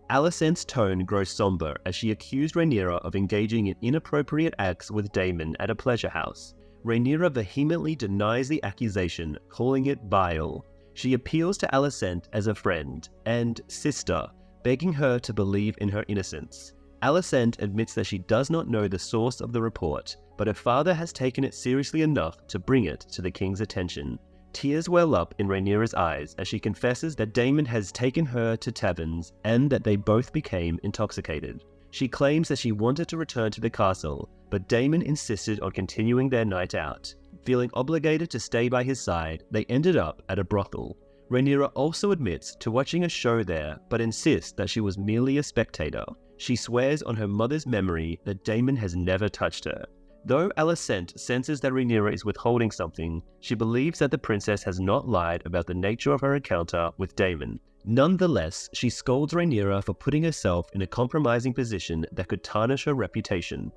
Alicent's tone grows somber as she accused Rhaenyra of engaging in inappropriate acts with Daemon at a pleasure house. Rhaenyra vehemently denies the accusation, calling it vile. She appeals to Alicent as a friend and sister, begging her to believe in her innocence. Alicent admits that she does not know the source of the report, but her father has taken it seriously enough to bring it to the king's attention. Tears well up in Rhaenyra's eyes as she confesses that Daemon has taken her to taverns and that they both became intoxicated. She claims that she wanted to return to the castle, but Daemon insisted on continuing their night out. Feeling obligated to stay by his side, they ended up at a brothel. Rhaenyra also admits to watching a show there, but insists that she was merely a spectator. She swears on her mother's memory that Daemon has never touched her. Though Alicent senses that Rhaenyra is withholding something, she believes that the princess has not lied about the nature of her encounter with Daemon. Nonetheless, she scolds Rhaenyra for putting herself in a compromising position that could tarnish her reputation.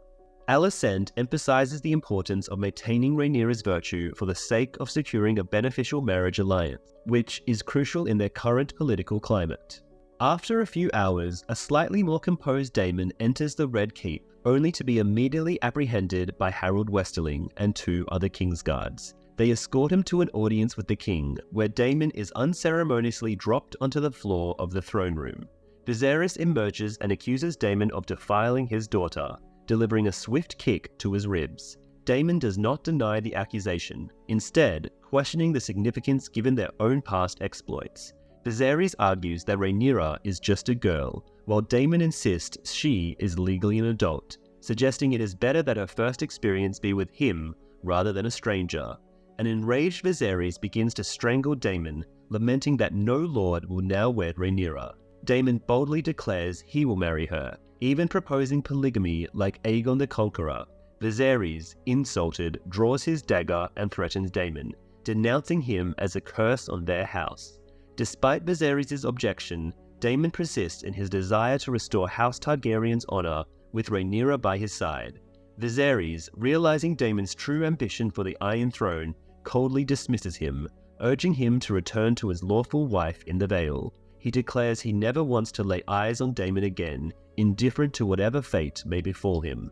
Alicent emphasizes the importance of maintaining Rhaenyra's virtue for the sake of securing a beneficial marriage alliance, which is crucial in their current political climate. After a few hours, a slightly more composed Daemon enters the Red Keep, only to be immediately apprehended by Harold Westerling and 2 other Kingsguards. They escort him to an audience with the king, where Daemon is unceremoniously dropped onto the floor of the throne room. Viserys emerges and accuses Daemon of defiling his daughter, delivering a swift kick to his ribs. Daemon does not deny the accusation, instead questioning the significance given their own past exploits. Viserys argues that Rhaenyra is just a girl, while Daemon insists she is legally an adult, suggesting it is better that her first experience be with him rather than a stranger. An enraged Viserys begins to strangle Daemon, lamenting that no lord will now wed Rhaenyra. Daemon boldly declares he will marry her, even proposing polygamy like Aegon the Conqueror. Viserys, insulted, draws his dagger and threatens Daemon, denouncing him as a curse on their house. Despite Viserys' objection, Daemon persists in his desire to restore House Targaryen's honor with Rhaenyra by his side. Viserys, realizing Daemon's true ambition for the Iron Throne, coldly dismisses him, urging him to return to his lawful wife in the Vale. He declares he never wants to lay eyes on Daemon again, indifferent to whatever fate may befall him.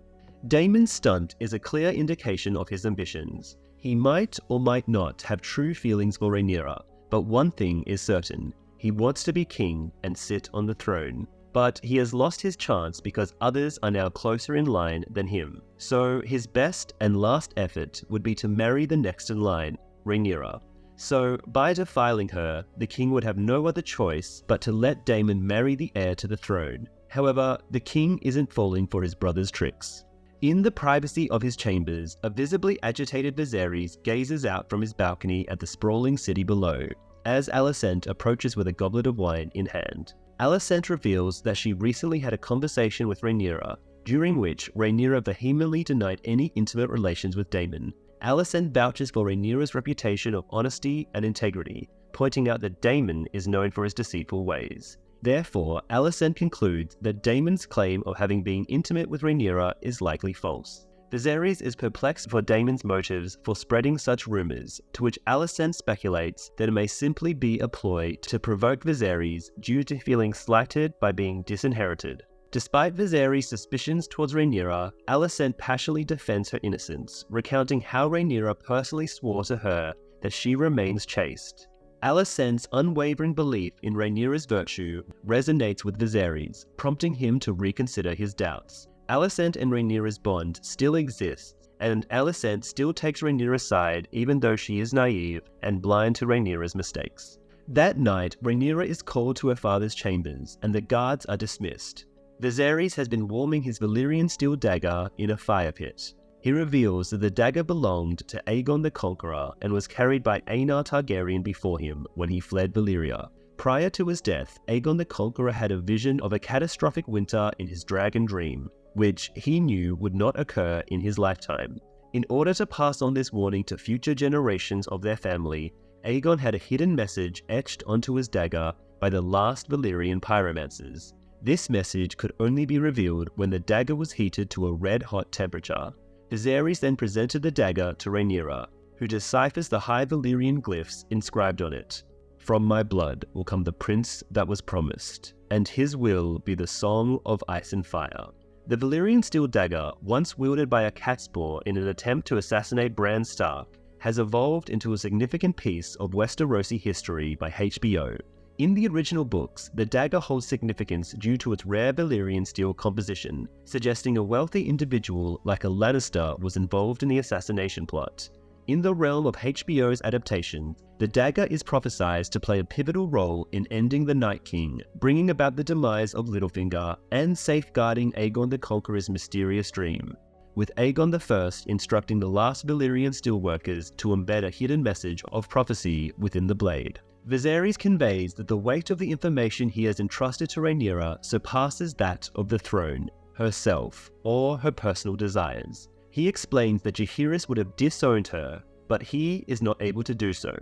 Daemon's stunt is a clear indication of his ambitions. He might or might not have true feelings for Rhaenyra, but one thing is certain: he wants to be king and sit on the throne. But he has lost his chance because others are now closer in line than him. So his best and last effort would be to marry the next in line, Rhaenyra. So by defiling her, the king would have no other choice but to let Daemon marry the heir to the throne. However, the king isn't falling for his brother's tricks. In the privacy of his chambers, a visibly agitated Viserys gazes out from his balcony at the sprawling city below, as Alicent approaches with a goblet of wine in hand. Alicent reveals that she recently had a conversation with Rhaenyra, during which Rhaenyra vehemently denied any intimate relations with Daemon. Alicent vouches for Rhaenyra's reputation of honesty and integrity, pointing out that Daemon is known for his deceitful ways. Therefore, Alicent concludes that Daemon's claim of having been intimate with Rhaenyra is likely false. Viserys is perplexed for Daemon's motives for spreading such rumors, to which Alicent speculates that it may simply be a ploy to provoke Viserys due to feeling slighted by being disinherited. Despite Viserys' suspicions towards Rhaenyra, Alicent passionately defends her innocence, recounting how Rhaenyra personally swore to her that she remains chaste. Alicent's unwavering belief in Rhaenyra's virtue resonates with Viserys, prompting him to reconsider his doubts. Alicent and Rhaenyra's bond still exists, and Alicent still takes Rhaenyra's side even though she is naive and blind to Rhaenyra's mistakes. That night, Rhaenyra is called to her father's chambers, and the guards are dismissed. Viserys has been warming his Valyrian steel dagger in a fire pit. He reveals that the dagger belonged to Aegon the Conqueror and was carried by Aenar Targaryen before him when he fled Valyria. Prior to his death, Aegon the Conqueror had a vision of a catastrophic winter in his dragon dream, which he knew would not occur in his lifetime. In order to pass on this warning to future generations of their family, Aegon had a hidden message etched onto his dagger by the last Valyrian pyromancers. This message could only be revealed when the dagger was heated to a red-hot temperature. Viserys then presented the dagger to Rhaenyra, who deciphers the high Valyrian glyphs inscribed on it. "From my blood will come the prince that was promised, and his will be the song of ice and fire." The Valyrian steel dagger, once wielded by a catspaw in an attempt to assassinate Bran Stark, has evolved into a significant piece of Westerosi history by HBO. In the original books, the dagger holds significance due to its rare Valyrian steel composition, suggesting a wealthy individual like a Lannister was involved in the assassination plot. In the realm of HBO's adaptation, the dagger is prophesied to play a pivotal role in ending the Night King, bringing about the demise of Littlefinger, and safeguarding Aegon the Conqueror's mysterious dream, with Aegon I instructing the last Valyrian steelworkers to embed a hidden message of prophecy within the blade. Viserys conveys that the weight of the information he has entrusted to Rhaenyra surpasses that of the throne, herself, or her personal desires. He explains that Jaehaerys would have disowned her, but he is not able to do so.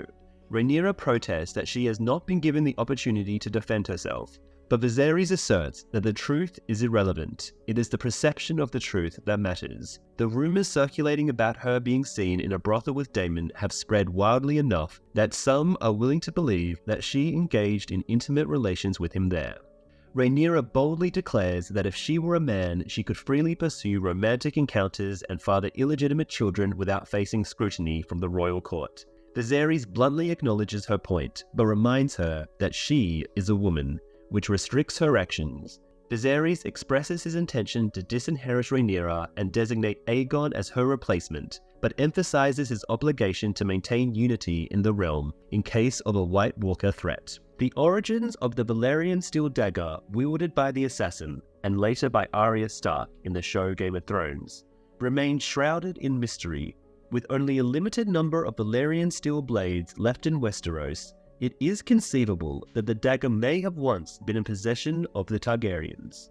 Rhaenyra protests that she has not been given the opportunity to defend herself, but Viserys asserts that the truth is irrelevant. It is the perception of the truth that matters. The rumors circulating about her being seen in a brothel with Daemon have spread wildly enough that some are willing to believe that she engaged in intimate relations with him there. Rhaenyra boldly declares that if she were a man, she could freely pursue romantic encounters and father illegitimate children without facing scrutiny from the royal court. Viserys bluntly acknowledges her point, but reminds her that she is a woman, which restricts her actions. Viserys expresses his intention to disinherit Rhaenyra and designate Aegon as her replacement, but emphasizes his obligation to maintain unity in the realm in case of a White Walker threat. The origins of the Valyrian steel dagger wielded by the assassin, and later by Arya Stark in the show Game of Thrones, remain shrouded in mystery. With only a limited number of Valyrian steel blades left in Westeros, it is conceivable that the dagger may have once been in possession of the Targaryens.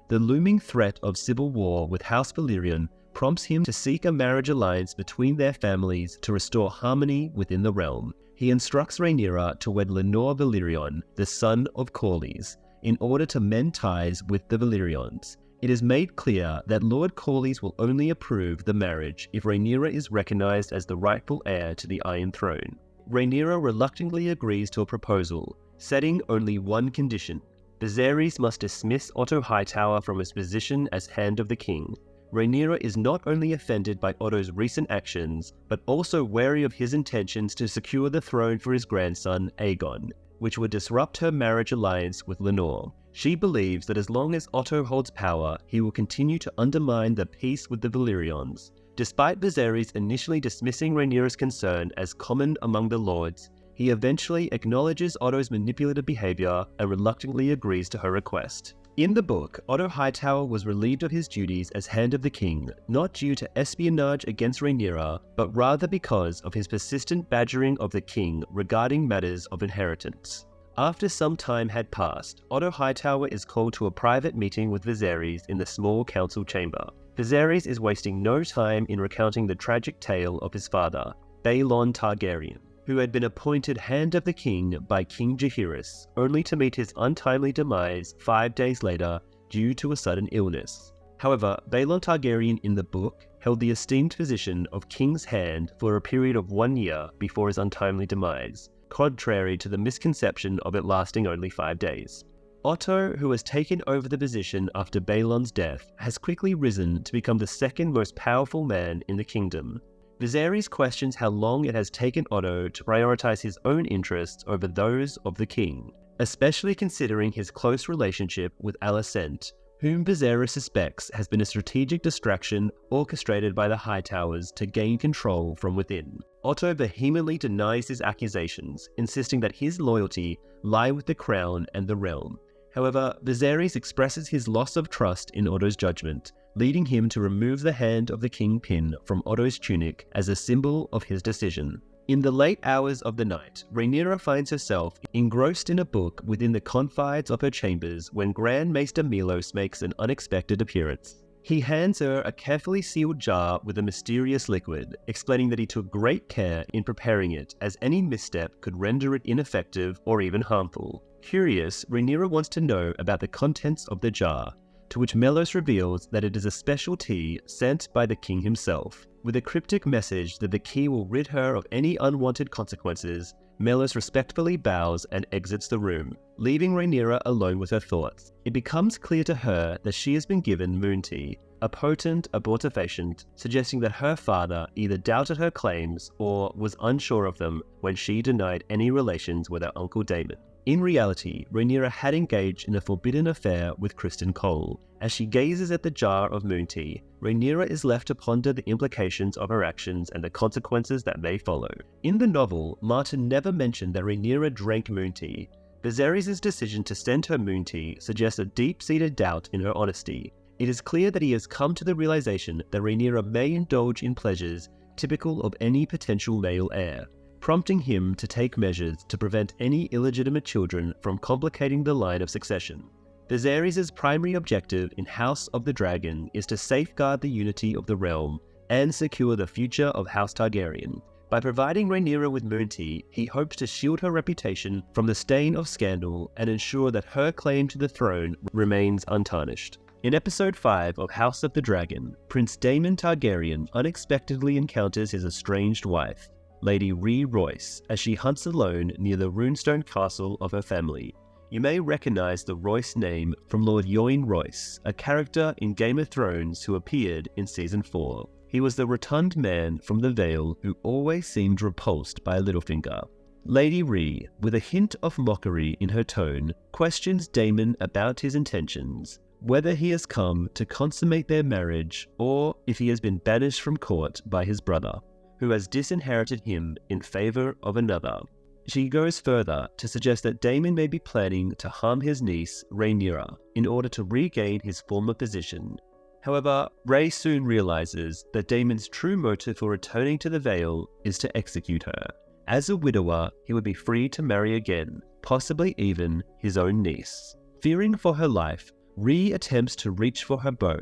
The looming threat of civil war with House Valyrian prompts him to seek a marriage alliance between their families to restore harmony within the realm. He instructs Rhaenyra to wed Lenor Valyrion, the son of Corlys, in order to mend ties with the Valyrians. It is made clear that Lord Corlys will only approve the marriage if Rhaenyra is recognized as the rightful heir to the Iron Throne. Rhaenyra reluctantly agrees to a proposal, setting only one condition. Viserys must dismiss Otto Hightower from his position as Hand of the King. Rhaenyra is not only offended by Otto's recent actions, but also wary of his intentions to secure the throne for his grandson, Aegon, which would disrupt her marriage alliance with Lenor. She believes that as long as Otto holds power, he will continue to undermine the peace with the Valyrians. Despite Viserys initially dismissing Rhaenyra's concern as common among the lords, he eventually acknowledges Otto's manipulative behavior and reluctantly agrees to her request. In the book, Otto Hightower was relieved of his duties as Hand of the King, not due to espionage against Rhaenyra, but rather because of his persistent badgering of the king regarding matters of inheritance. After some time had passed, Otto Hightower is called to a private meeting with Viserys in the small council chamber. Viserys is wasting no time in recounting the tragic tale of his father, Baelon Targaryen, who had been appointed Hand of the King by King Jaehaerys, only to meet his untimely demise 5 days later due to a sudden illness. However, Baelon Targaryen in the book held the esteemed position of King's Hand for a period of 1 year before his untimely demise, contrary to the misconception of it lasting only 5 days. Otto, who has taken over the position after Baelon's death, has quickly risen to become the second most powerful man in the kingdom. Viserys questions how long it has taken Otto to prioritize his own interests over those of the king, especially considering his close relationship with Alicent, whom Viserys suspects has been a strategic distraction orchestrated by the Hightowers to gain control from within. Otto vehemently denies his accusations, insisting that his loyalty lie with the crown and the realm. However, Viserys expresses his loss of trust in Otto's judgment, leading him to remove the Hand of the King pin from Otto's tunic as a symbol of his decision. In the late hours of the night, Rhaenyra finds herself engrossed in a book within the confines of her chambers when Grand Maester Milos makes an unexpected appearance. He hands her a carefully sealed jar with a mysterious liquid, explaining that he took great care in preparing it, as any misstep could render it ineffective or even harmful. Curious, Rhaenyra wants to know about the contents of the jar, to which Milos reveals that it is a special tea sent by the king himself. With a cryptic message that the key will rid her of any unwanted consequences, Milos respectfully bows and exits the room, leaving Rhaenyra alone with her thoughts. It becomes clear to her that she has been given moon tea, a potent abortifacient, suggesting that her father either doubted her claims or was unsure of them when she denied any relations with her uncle Daemon. In reality, Rhaenyra had engaged in a forbidden affair with Criston Cole. As she gazes at the jar of moon tea, Rhaenyra is left to ponder the implications of her actions and the consequences that may follow. In the novel, Martin never mentioned that Rhaenyra drank moon tea. Viserys' decision to send her moon tea suggests a deep-seated doubt in her honesty. It is clear that he has come to the realization that Rhaenyra may indulge in pleasures typical of any potential male heir, prompting him to take measures to prevent any illegitimate children from complicating the line of succession. Viserys' primary objective in House of the Dragon is to safeguard the unity of the realm and secure the future of House Targaryen. By providing Rhaenyra with moon tea, he hopes to shield her reputation from the stain of scandal and ensure that her claim to the throne remains untarnished. In Episode 5 of House of the Dragon, Prince Daemon Targaryen unexpectedly encounters his estranged wife, Lady Rhys Royce, as she hunts alone near the runestone castle of her family. You may recognize the Royce name from Lord Ioan Royce, a character in Game of Thrones who appeared in Season 4. He was the rotund man from the Vale who always seemed repulsed by Littlefinger. Lady Rhys, with a hint of mockery in her tone, questions Daemon about his intentions, whether he has come to consummate their marriage or if he has been banished from court by his brother, who has disinherited him in favor of another. She goes further to suggest that Daemon may be planning to harm his niece, Rhaenyra, in order to regain his former position. However, Rey soon realizes that Daemon's true motive for returning to the Vale is to execute her. As a widower, he would be free to marry again, possibly even his own niece. Fearing for her life, Rhys attempts to reach for her bow,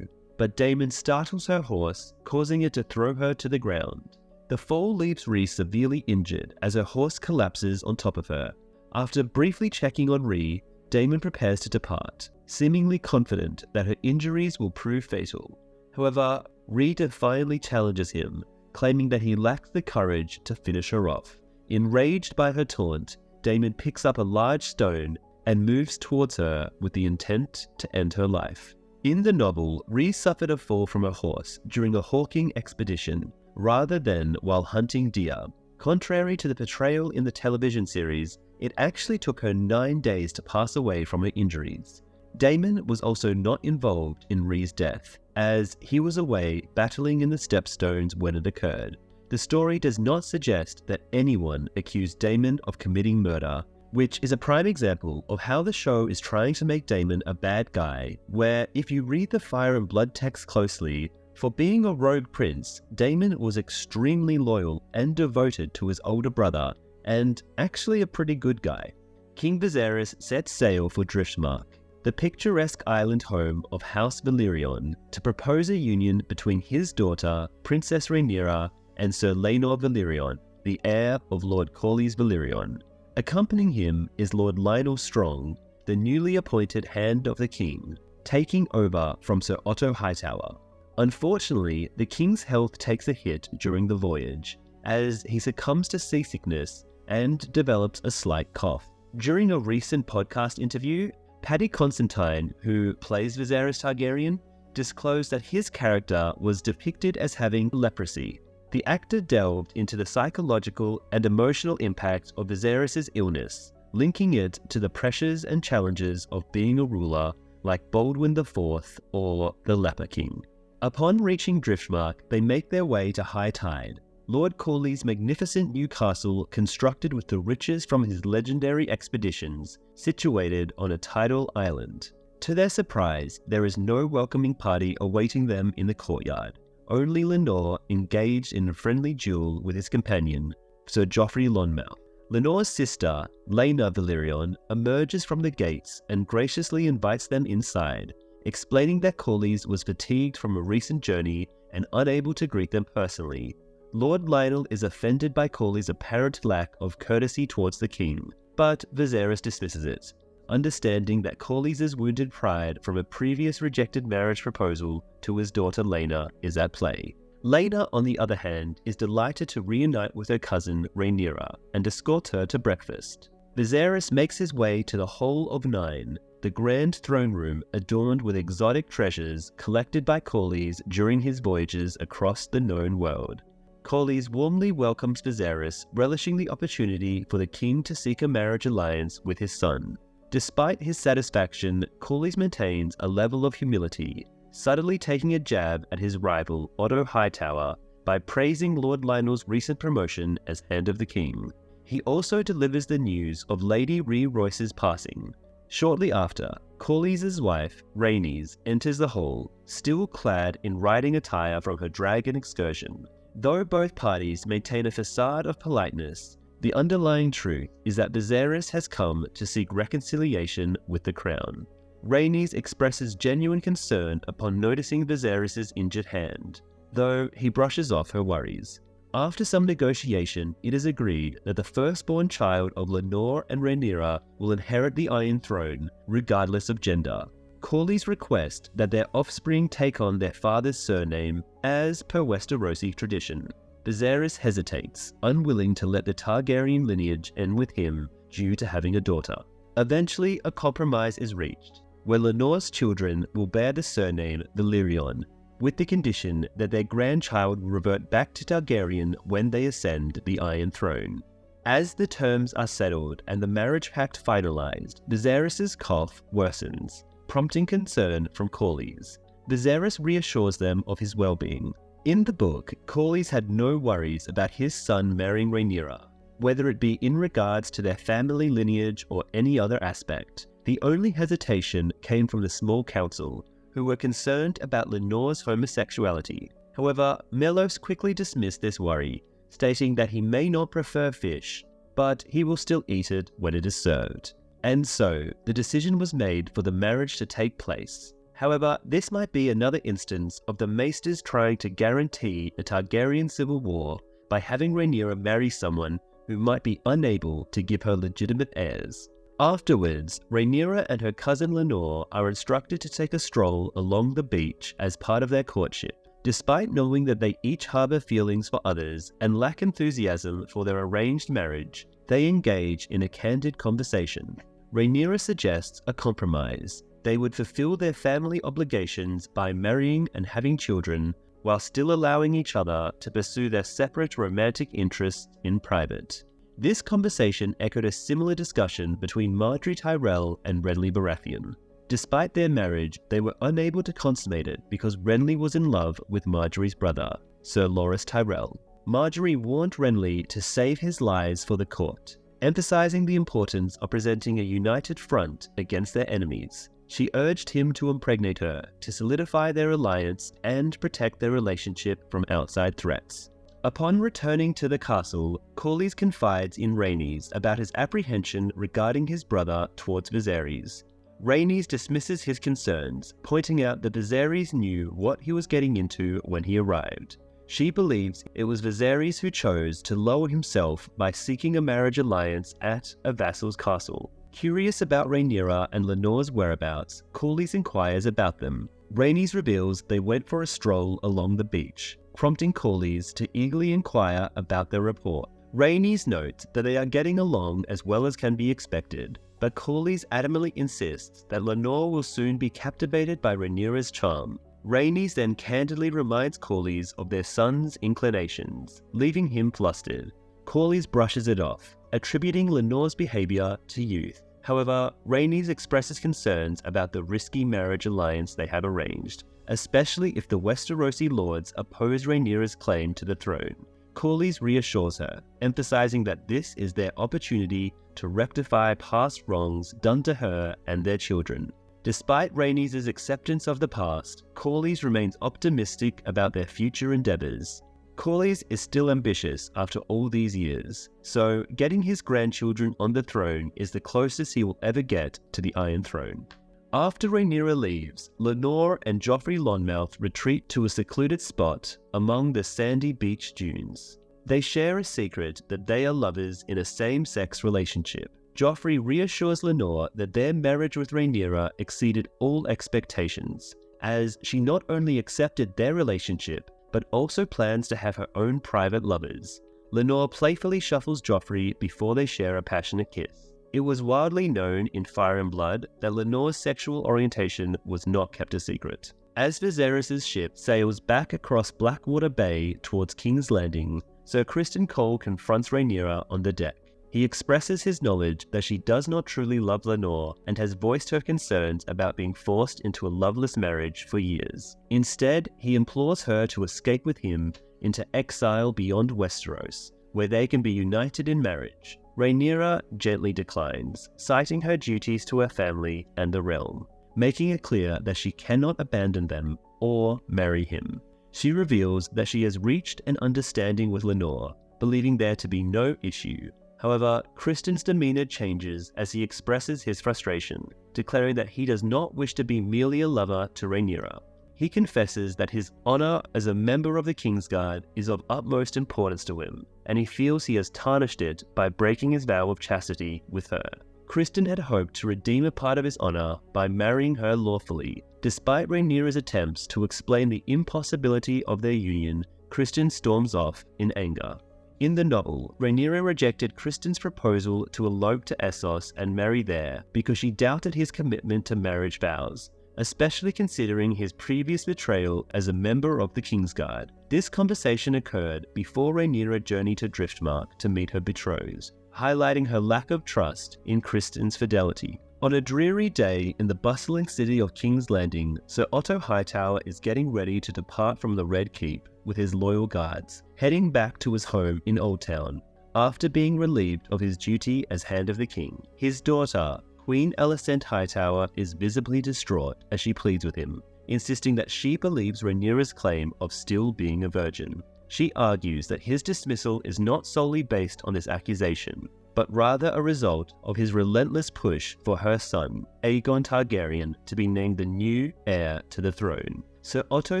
but Daemon startles her horse, causing it to throw her to the ground. The fall leaves Rhys severely injured as her horse collapses on top of her. After briefly checking on Rhys, Daemon prepares to depart, seemingly confident that her injuries will prove fatal. However, Rhys defiantly challenges him, claiming that he lacks the courage to finish her off. Enraged by her taunt, Daemon picks up a large stone and moves towards her with the intent to end her life. In the novel, Rhys suffered a fall from her horse during a hawking expedition, rather than while hunting deer. Contrary to the portrayal in the television series, it actually took her 9 days to pass away from her injuries. Daemon was also not involved in Rhys' death, as he was away battling in the Stepstones when it occurred. The story does not suggest that anyone accused Daemon of committing murder, which is a prime example of how the show is trying to make Daemon a bad guy, where if you read the Fire and Blood text closely, for being a rogue prince, Daemon was extremely loyal and devoted to his older brother, and actually a pretty good guy. King Viserys sets sail for Driftmark, the picturesque island home of House Valyrian, to propose a union between his daughter, Princess Rhaenyra, and Sir Laenor Valyrian, the heir of Lord Corlys Valyrian. Accompanying him is Lord Lionel Strong, the newly appointed Hand of the King, taking over from Sir Otto Hightower. Unfortunately, the king's health takes a hit during the voyage, as he succumbs to seasickness and develops a slight cough. During a recent podcast interview, Paddy Constantine, who plays Viserys Targaryen, disclosed that his character was depicted as having leprosy. The actor delved into the psychological and emotional impact of Viserys' illness, linking it to the pressures and challenges of being a ruler like Baldwin IV or the Leper King. Upon reaching Driftmark, they make their way to High Tide, Lord Corlys' magnificent new castle constructed with the riches from his legendary expeditions, situated on a tidal island. To their surprise, there is no welcoming party awaiting them in the courtyard. Only Lenore engaged in a friendly duel with his companion, Sir Joffrey Lonmouth. Lenore's sister, Laena Valyrian, emerges from the gates and graciously invites them inside, explaining that Corlys was fatigued from a recent journey and unable to greet them personally. Lord Lionel is offended by Corlys' apparent lack of courtesy towards the king, but Viserys dismisses it, understanding that Corlys' wounded pride from a previous rejected marriage proposal to his daughter Laena is at play. Laena, on the other hand, is delighted to reunite with her cousin Rhaenyra and escorts her to breakfast. Viserys makes his way to the Hall of Nine, the grand throne room adorned with exotic treasures collected by Corlys during his voyages across the known world. Corlys warmly welcomes Viserys, relishing the opportunity for the king to seek a marriage alliance with his son. Despite his satisfaction, Corlys maintains a level of humility, subtly taking a jab at his rival Otto Hightower by praising Lord Lionel's recent promotion as Hand of the King. He also delivers the news of Lady Rhys Royce's passing. Shortly after, Corlys' wife, Rhaenys, enters the hall, still clad in riding attire from her dragon excursion. Though both parties maintain a facade of politeness, the underlying truth is that Viserys has come to seek reconciliation with the crown. Rhaenys expresses genuine concern upon noticing Viserys' injured hand, though he brushes off her worries. After some negotiation, it is agreed that the firstborn child of Lenore and Rhaenyra will inherit the Iron Throne, regardless of gender. Corlys request that their offspring take on their father's surname, as per Westerosi tradition. Viserys hesitates, unwilling to let the Targaryen lineage end with him due to having a daughter. Eventually, a compromise is reached, where Lenore's children will bear the surname Valyrion, with the condition that their grandchild will revert back to Targaryen when they ascend the Iron Throne. As the terms are settled and the marriage pact finalized, Viserys' cough worsens, prompting concern from Corlys. Viserys reassures them of his well-being. In the book, Corlys had no worries about his son marrying Rhaenyra, whether it be in regards to their family lineage or any other aspect. The only hesitation came from the small council, who were concerned about Lenore's homosexuality. However, Mellos quickly dismissed this worry, stating that he may not prefer fish, but he will still eat it when it is served. And so, the decision was made for the marriage to take place. However, this might be another instance of the Maesters trying to guarantee a Targaryen civil war by having Rhaenyra marry someone who might be unable to give her legitimate heirs. Afterwards, Rhaenyra and her cousin Lenore are instructed to take a stroll along the beach as part of their courtship. Despite knowing that they each harbor feelings for others and lack enthusiasm for their arranged marriage, they engage in a candid conversation. Rhaenyra suggests a compromise. They would fulfill their family obligations by marrying and having children, while still allowing each other to pursue their separate romantic interests in private. This conversation echoed a similar discussion between Margaery Tyrell and Renly Baratheon. Despite their marriage, they were unable to consummate it because Renly was in love with Margaery's brother, Sir Loras Tyrell. Margaery warned Renly to save his lives for the court, emphasizing the importance of presenting a united front against their enemies. She urged him to impregnate her to solidify their alliance and protect their relationship from outside threats. Upon returning to the castle, Corlys confides in Rhaenys about his apprehension regarding his brother towards Viserys. Rhaenys dismisses his concerns, pointing out that Viserys knew what he was getting into when he arrived. She believes it was Viserys who chose to lower himself by seeking a marriage alliance at a vassal's castle. Curious about Rhaenyra and Lenore's whereabouts, Corlys inquires about them. Rhaenys reveals they went for a stroll along the beach, prompting Corlys to eagerly inquire about their rapport. Rhaenys notes that they are getting along as well as can be expected, but Corlys adamantly insists that Lenore will soon be captivated by Rhaenyra's charm. Rhaenys then candidly reminds Corlys of their son's inclinations, leaving him flustered. Corlys brushes it off, attributing Lenore's behavior to youth. However, Rhaenys expresses concerns about the risky marriage alliance they have arranged, especially if the Westerosi lords oppose Rhaenyra's claim to the throne. Corlys reassures her, emphasizing that this is their opportunity to rectify past wrongs done to her and their children. Despite Rhaenys' acceptance of the past, Corlys remains optimistic about their future endeavors. Corlys is still ambitious after all these years, so getting his grandchildren on the throne is the closest he will ever get to the Iron Throne. After Rhaenyra leaves, Lenore and Joffrey Lonmouth retreat to a secluded spot among the sandy beach dunes. They share a secret that they are lovers in a same-sex relationship. Joffrey reassures Lenore that their marriage with Rhaenyra exceeded all expectations, as she not only accepted their relationship, but also plans to have her own private lovers. Lenore playfully shuffles Joffrey before they share a passionate kiss. It was widely known in Fire and Blood that Lenore's sexual orientation was not kept a secret. As Viserys' ship sails back across Blackwater Bay towards King's Landing, Sir Criston Cole confronts Rhaenyra on the deck. He expresses his knowledge that she does not truly love Lenore and has voiced her concerns about being forced into a loveless marriage for years. Instead, he implores her to escape with him into exile beyond Westeros, where they can be united in marriage. Rhaenyra gently declines, citing her duties to her family and the realm, making it clear that she cannot abandon them or marry him. She reveals that she has reached an understanding with Lenore, believing there to be no issue. However, Criston's demeanor changes as he expresses his frustration, declaring that he does not wish to be merely a lover to Rhaenyra. He confesses that his honor as a member of the Kingsguard is of utmost importance to him, and he feels he has tarnished it by breaking his vow of chastity with her. Criston had hoped to redeem a part of his honor by marrying her lawfully. Despite Rhaenyra's attempts to explain the impossibility of their union, Criston storms off in anger. In the novel, Rhaenyra rejected Criston's proposal to elope to Essos and marry there because she doubted his commitment to marriage vows, especially considering his previous betrayal as a member of the Kingsguard. This conversation occurred before Rhaenyra journeyed to Driftmark to meet her betrothed, highlighting her lack of trust in Criston's fidelity. On a dreary day in the bustling city of King's Landing, Sir Otto Hightower is getting ready to depart from the Red Keep with his loyal guards, heading back to his home in Old Town, after being relieved of his duty as Hand of the King. His daughter, Queen Alicent Hightower, is visibly distraught as she pleads with him, insisting that she believes Rhaenyra's claim of still being a virgin. She argues that his dismissal is not solely based on this accusation, but rather a result of his relentless push for her son, Aegon Targaryen, to be named the new heir to the throne. Sir Otto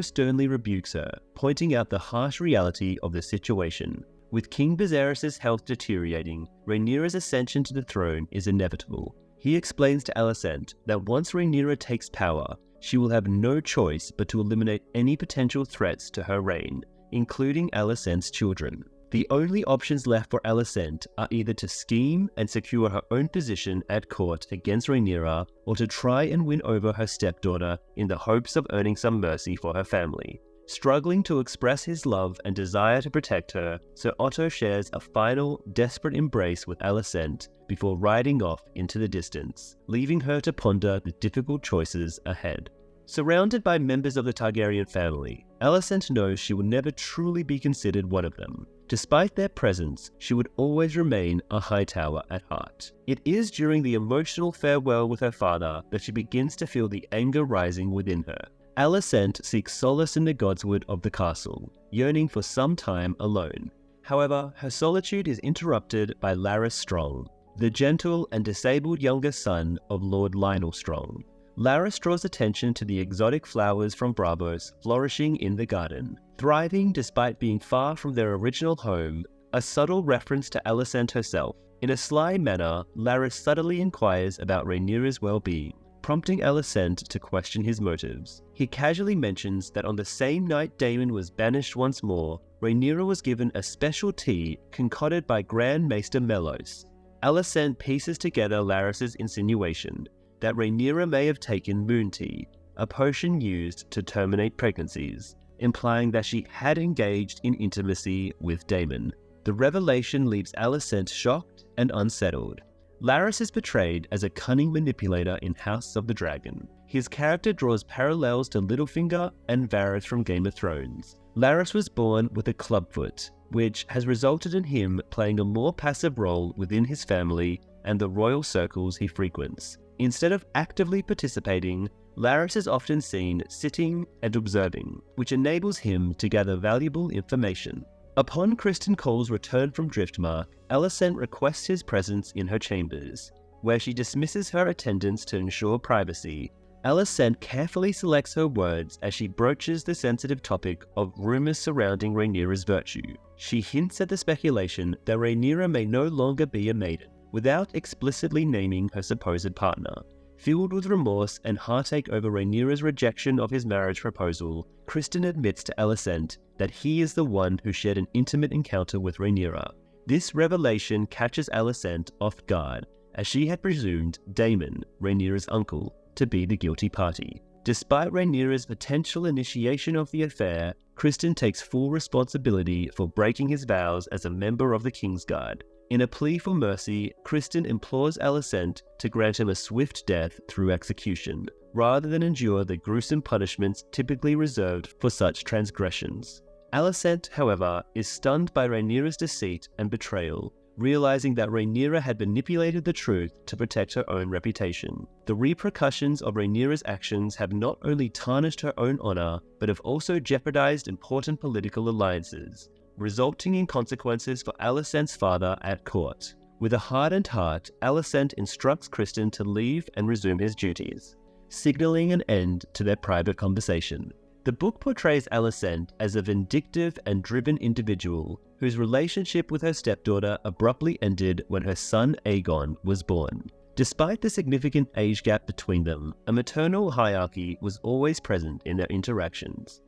sternly rebukes her, pointing out the harsh reality of the situation. With King Viserys' health deteriorating, Rhaenyra's ascension to the throne is inevitable. He explains to Alicent that once Rhaenyra takes power, she will have no choice but to eliminate any potential threats to her reign, including Alicent's children. The only options left for Alicent are either to scheme and secure her own position at court against Rhaenyra, or to try and win over her stepdaughter in the hopes of earning some mercy for her family. Struggling to express his love and desire to protect her, Sir Otto shares a final, desperate embrace with Alicent before riding off into the distance, leaving her to ponder the difficult choices ahead. Surrounded by members of the Targaryen family, Alicent knows she will never truly be considered one of them. Despite their presence, she would always remain a Hightower at heart. It is during the emotional farewell with her father that she begins to feel the anger rising within her. Alicent seeks solace in the godswood of the castle, yearning for some time alone. However, her solitude is interrupted by Larys Strong, the gentle and disabled younger son of Lord Lionel Strong. Larys draws attention to the exotic flowers from Braavos flourishing in the garden, thriving despite being far from their original home, a subtle reference to Alicent herself. In a sly manner, Larys subtly inquires about Rhaenyra's well-being, prompting Alicent to question his motives. He casually mentions that on the same night Daemon was banished once more, Rhaenyra was given a special tea concocted by Grand Maester Mellos. Alicent pieces together Larys's insinuation that Rhaenyra may have taken moon tea, a potion used to terminate pregnancies, implying that she had engaged in intimacy with Daemon. The revelation leaves Alicent shocked and unsettled. Larys is portrayed as a cunning manipulator in House of the Dragon. His character draws parallels to Littlefinger and Varys from Game of Thrones. Larys was born with a clubfoot, which has resulted in him playing a more passive role within his family and the royal circles he frequents. Instead of actively participating, Larys is often seen sitting and observing, which enables him to gather valuable information. Upon Criston Cole's return from Driftmark, Alicent requests his presence in her chambers, where she dismisses her attendants to ensure privacy. Alicent carefully selects her words as she broaches the sensitive topic of rumors surrounding Rhaenyra's virtue. She hints at the speculation that Rhaenyra may no longer be a maiden, without explicitly naming her supposed partner. Filled with remorse and heartache over Rhaenyra's rejection of his marriage proposal, Criston admits to Alicent that he is the one who shared an intimate encounter with Rhaenyra. This revelation catches Alicent off guard, as she had presumed Daemon, Rhaenyra's uncle, to be the guilty party. Despite Rhaenyra's potential initiation of the affair, Criston takes full responsibility for breaking his vows as a member of the Kingsguard. In a plea for mercy, Criston implores Alicent to grant him a swift death through execution, rather than endure the gruesome punishments typically reserved for such transgressions. Alicent, however, is stunned by Rhaenyra's deceit and betrayal, realizing that Rhaenyra had manipulated the truth to protect her own reputation. The repercussions of Rhaenyra's actions have not only tarnished her own honor, but have also jeopardized important political alliances, resulting in consequences for Alicent's father at court. With a hardened heart, Alicent instructs Criston to leave and resume his duties, signaling an end to their private conversation. The book portrays Alicent as a vindictive and driven individual whose relationship with her stepdaughter abruptly ended when her son Aegon was born. Despite the significant age gap between them, a maternal hierarchy was always present in their interactions.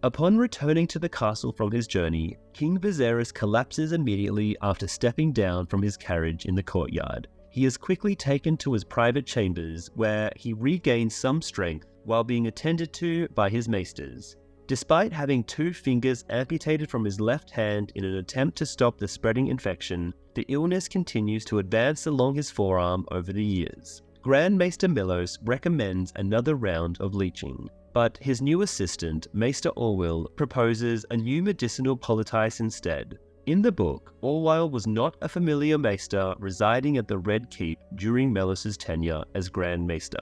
Upon returning to the castle from his journey, King Viserys collapses immediately after stepping down from his carriage in the courtyard. He is quickly taken to his private chambers, where he regains some strength while being attended to by his maesters. Despite having 2 fingers amputated from his left hand in an attempt to stop the spreading infection, the illness continues to advance along his forearm over the years. Grand Maester Mellos recommends another round of leeching, but his new assistant, Maester Orwyl, proposes a new medicinal poultice instead. In the book, Orwyl was not a familiar maester residing at the Red Keep during Mellos' tenure as Grand Maester.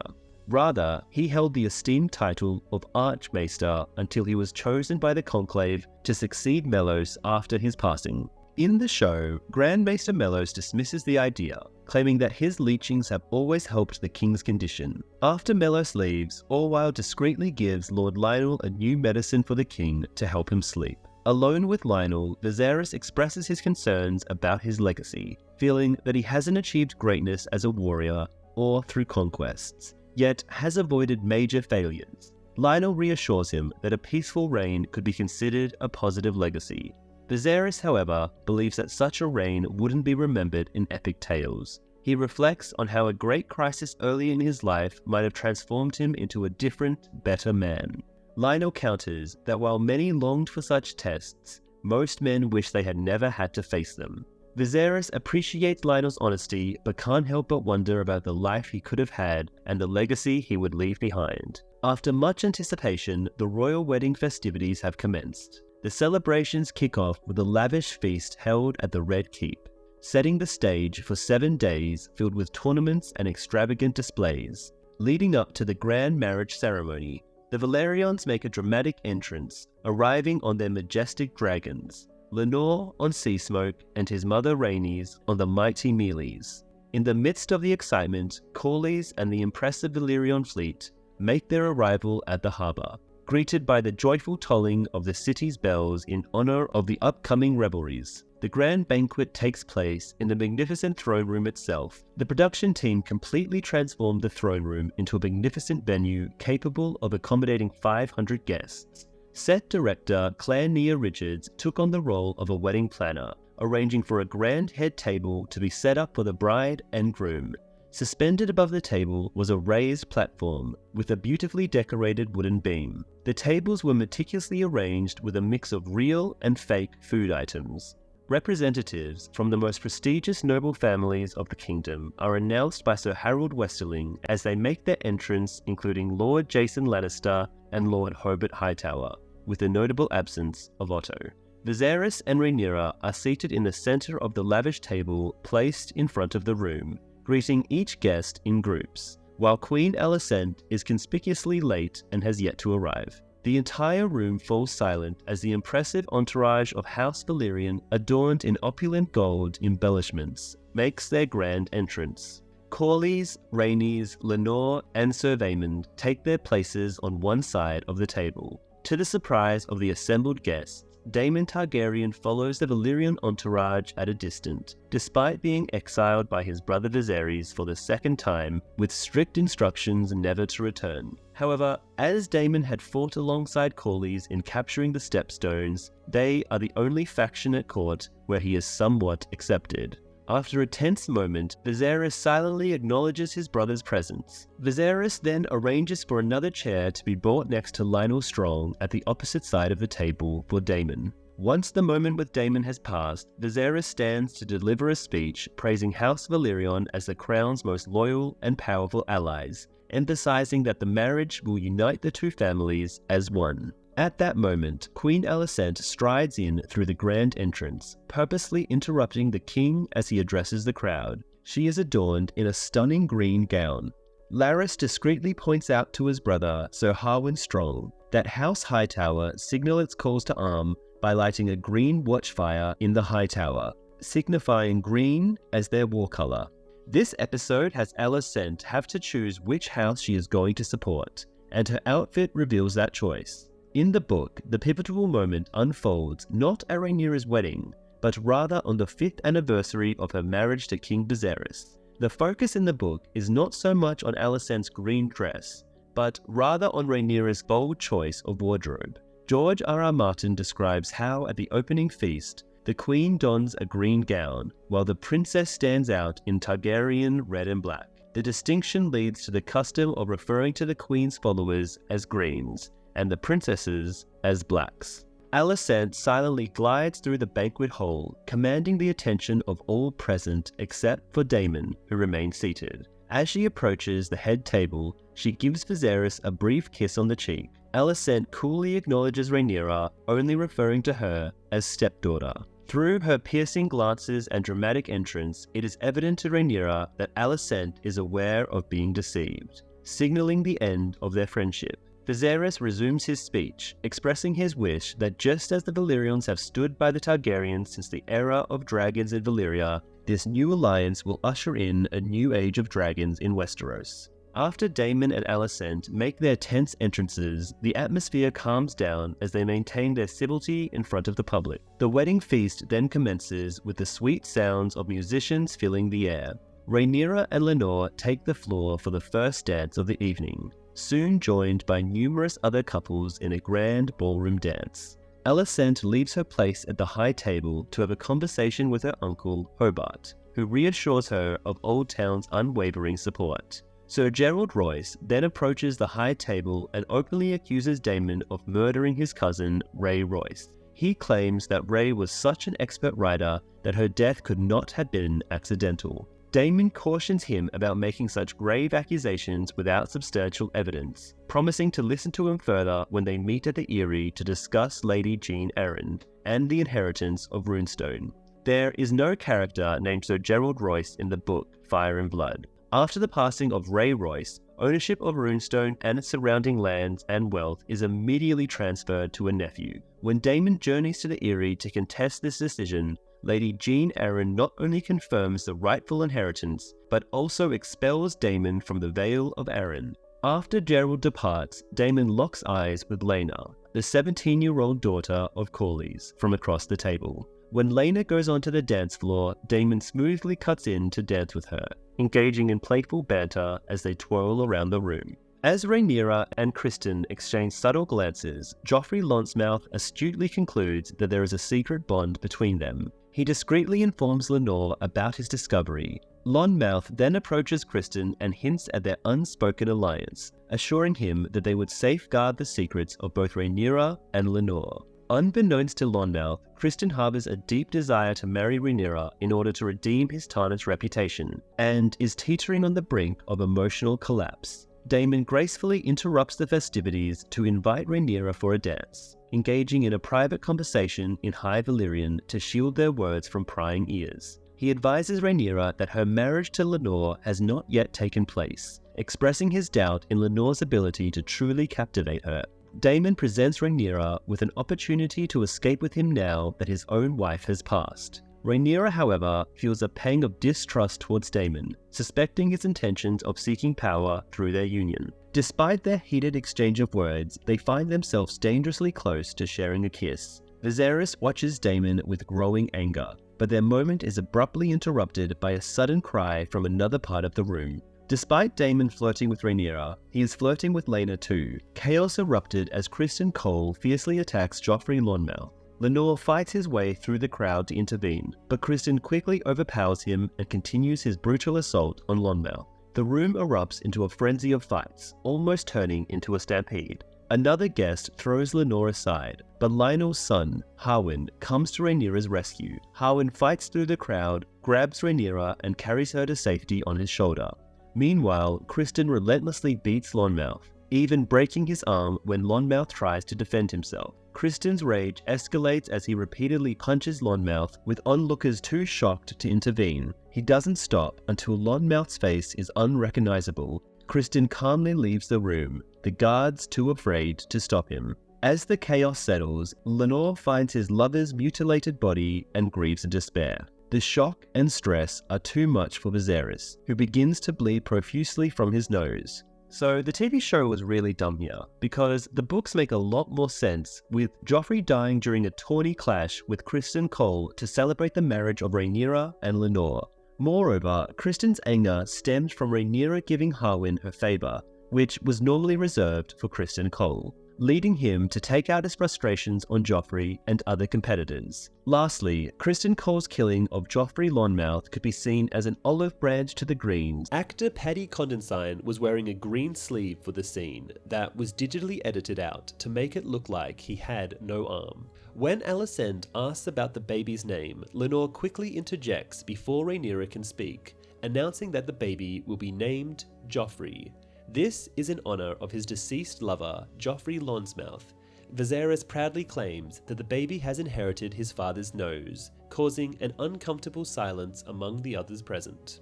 Rather, he held the esteemed title of Archmaester until he was chosen by the Conclave to succeed Mellos after his passing. In the show, Grand Maester Mellos dismisses the idea, claiming that his leechings have always helped the king's condition. After Mellos leaves, Orwyl discreetly gives Lord Lionel a new medicine for the king to help him sleep. Alone with Lionel, Viserys expresses his concerns about his legacy, feeling that he hasn't achieved greatness as a warrior or through conquests, yet has avoided major failures. Lionel reassures him that a peaceful reign could be considered a positive legacy. Viserys, however, believes that such a reign wouldn't be remembered in epic tales. He reflects on how a great crisis early in his life might have transformed him into a different, better man. Lionel counters that while many longed for such tests, most men wish they had never had to face them. Viserys appreciates Lionel's honesty, but can't help but wonder about the life he could have had and the legacy he would leave behind. After much anticipation, the royal wedding festivities have commenced. The celebrations kick off with a lavish feast held at the Red Keep, setting the stage for 7 days filled with tournaments and extravagant displays. Leading up to the grand marriage ceremony, the Velaryons make a dramatic entrance, arriving on their majestic dragons, Lenore on Seasmoke and his mother Rhaenys on the mighty Mealy's. In the midst of the excitement, Corlys and the impressive Valyrian fleet make their arrival at the harbour, greeted by the joyful tolling of the city's bells in honour of the upcoming revelries. The grand banquet takes place in the magnificent throne room itself. The production team completely transformed the throne room into a magnificent venue capable of accommodating 500 guests. Set director Claire Nia Richards took on the role of a wedding planner, arranging for a grand head table to be set up for the bride and groom. Suspended above the table was a raised platform with a beautifully decorated wooden beam. The tables were meticulously arranged with a mix of real and fake food items. Representatives from the most prestigious noble families of the kingdom are announced by Sir Harold Westerling as they make their entrance, including Lord Jason Lannister and Lord Hobart Hightower, with the notable absence of Otto. Viserys and Rhaenyra are seated in the center of the lavish table placed in front of the room, greeting each guest in groups, while Queen Alicent is conspicuously late and has yet to arrive. The entire room falls silent as the impressive entourage of House Valyrian, adorned in opulent gold embellishments, makes their grand entrance. Corlys, Rhaenys, Lenore, and Sir Vaemond take their places on one side of the table. To the surprise of the assembled guests, Daemon Targaryen follows the Valyrian entourage at a distance, despite being exiled by his brother Viserys for the second time, with strict instructions never to return. However, as Daemon had fought alongside Corlys in capturing the Stepstones, they are the only faction at court where he is somewhat accepted. After a tense moment, Viserys silently acknowledges his brother's presence. Viserys then arranges for another chair to be brought next to Lionel Strong at the opposite side of the table for Daemon. Once the moment with Daemon has passed, Viserys stands to deliver a speech praising House Valyrian as the crown's most loyal and powerful allies, emphasizing that the marriage will unite the two families as one. At that moment, Queen Alicent strides in through the grand entrance, purposely interrupting the king as he addresses the crowd. She is adorned in a stunning green gown. Larys discreetly points out to his brother, Sir Harwin Strong, that House Hightower signal its calls to arm by lighting a green watchfire in the Hightower, signifying green as their war color. This episode has Alicent have to choose which house she is going to support, and her outfit reveals that choice. In the book, the pivotal moment unfolds not at Rhaenyra's wedding, but rather on the 5th anniversary of her marriage to King Viserys. The focus in the book is not so much on Alicent's green dress, but rather on Rhaenyra's bold choice of wardrobe. George R.R. Martin describes how, at the opening feast, the queen dons a green gown, while the princess stands out in Targaryen red and black. The distinction leads to the custom of referring to the queen's followers as greens, and the princesses as blacks. Alicent silently glides through the banquet hall, commanding the attention of all present except for Daemon, who remains seated. As she approaches the head table, she gives Viserys a brief kiss on the cheek. Alicent coolly acknowledges Rhaenyra, only referring to her as stepdaughter. Through her piercing glances and dramatic entrance, it is evident to Rhaenyra that Alicent is aware of being deceived, signaling the end of their friendship. Viserys resumes his speech, expressing his wish that just as the Valyrians have stood by the Targaryens since the era of dragons in Valyria, this new alliance will usher in a new age of dragons in Westeros. After Daemon and Alicent make their tense entrances, the atmosphere calms down as they maintain their civility in front of the public. The wedding feast then commences with the sweet sounds of musicians filling the air. Rhaenyra and Lenore take the floor for the first dance of the evening, soon joined by numerous other couples in a grand ballroom dance. Alicent leaves her place at the high table to have a conversation with her uncle, Hobart, who reassures her of Old Town's unwavering support. Sir Gerald Royce then approaches the high table and openly accuses Daemon of murdering his cousin, Ray Royce. He claims that Ray was such an expert rider that her death could not have been accidental. Daemon cautions him about making such grave accusations without substantial evidence, promising to listen to him further when they meet at the Eyrie to discuss Lady Jean Arryn and the inheritance of Runestone. There is no character named Sir Gerald Royce in the book Fire and Blood. After the passing of Ray Royce, ownership of Runestone and its surrounding lands and wealth is immediately transferred to a nephew. When Daemon journeys to the Eyrie to contest this decision, Lady Jean Arryn not only confirms the rightful inheritance, but also expels Daemon from the Vale of Arryn. After Gerald departs, Daemon locks eyes with Laena, the 17-year-old daughter of Corlys, from across the table. When Laena goes onto the dance floor, Daemon smoothly cuts in to dance with her, engaging in playful banter as they twirl around the room. As Rhaenyra and Criston exchange subtle glances, Joffrey Lonsmouth astutely concludes that there is a secret bond between them. He discreetly informs Lenore about his discovery. Lonmouth then approaches Criston and hints at their unspoken alliance, assuring him that they would safeguard the secrets of both Rhaenyra and Lenore. Unbeknownst to Lonmouth, Criston harbors a deep desire to marry Rhaenyra in order to redeem his tarnished reputation, and is teetering on the brink of emotional collapse. Daemon gracefully interrupts the festivities to invite Rhaenyra for a dance, engaging in a private conversation in High Valyrian to shield their words from prying ears. He advises Rhaenyra that her marriage to Lenore has not yet taken place, expressing his doubt in Lenore's ability to truly captivate her. Daemon presents Rhaenyra with an opportunity to escape with him now that his own wife has passed. Rhaenyra, however, feels a pang of distrust towards Daemon, suspecting his intentions of seeking power through their union. Despite their heated exchange of words, they find themselves dangerously close to sharing a kiss. Viserys watches Daemon with growing anger, but their moment is abruptly interrupted by a sudden cry from another part of the room. Despite Daemon flirting with Rhaenyra, he is flirting with Laena too. Chaos erupted as Criston Cole fiercely attacks Joffrey Lonmouth. Lenore fights his way through the crowd to intervene, but Kristen quickly overpowers him and continues his brutal assault on Lonmouth. The room erupts into a frenzy of fights, almost turning into a stampede. Another guest throws Lenore aside, but Lionel's son, Harwin, comes to Rhaenyra's rescue. Harwin fights through the crowd, grabs Rhaenyra and carries her to safety on his shoulder. Meanwhile, Kristen relentlessly beats Lonmouth, even breaking his arm when Lonmouth tries to defend himself. Kristen's rage escalates as he repeatedly punches Lonmouth, with onlookers too shocked to intervene. He doesn't stop until Lonmouth's face is unrecognizable. Kristen calmly leaves the room, the guards too afraid to stop him. As the chaos settles, Lenore finds his lover's mutilated body and grieves in despair. The shock and stress are too much for Viserys, who begins to bleed profusely from his nose. So the TV show was really dumb here, because the books make a lot more sense, with Joffrey dying during a tawny clash with Criston Cole to celebrate the marriage of Rhaenyra and Lenore. Moreover, Kristen's anger stems from Rhaenyra giving Harwin her favour, which was normally reserved for Criston Cole, leading him to take out his frustrations on Joffrey and other competitors. Lastly, Criston Cole's killing of Joffrey Lonmouth could be seen as an olive branch to the Greens. Actor Paddy Considine was wearing a green sleeve for the scene that was digitally edited out to make it look like he had no arm. When Alicent asks about the baby's name, Lenore quickly interjects before Rhaenyra can speak, announcing that the baby will be named Joffrey. This is in honor of his deceased lover, Joffrey Lonsmouth. Viserys proudly claims that the baby has inherited his father's nose, causing an uncomfortable silence among the others present.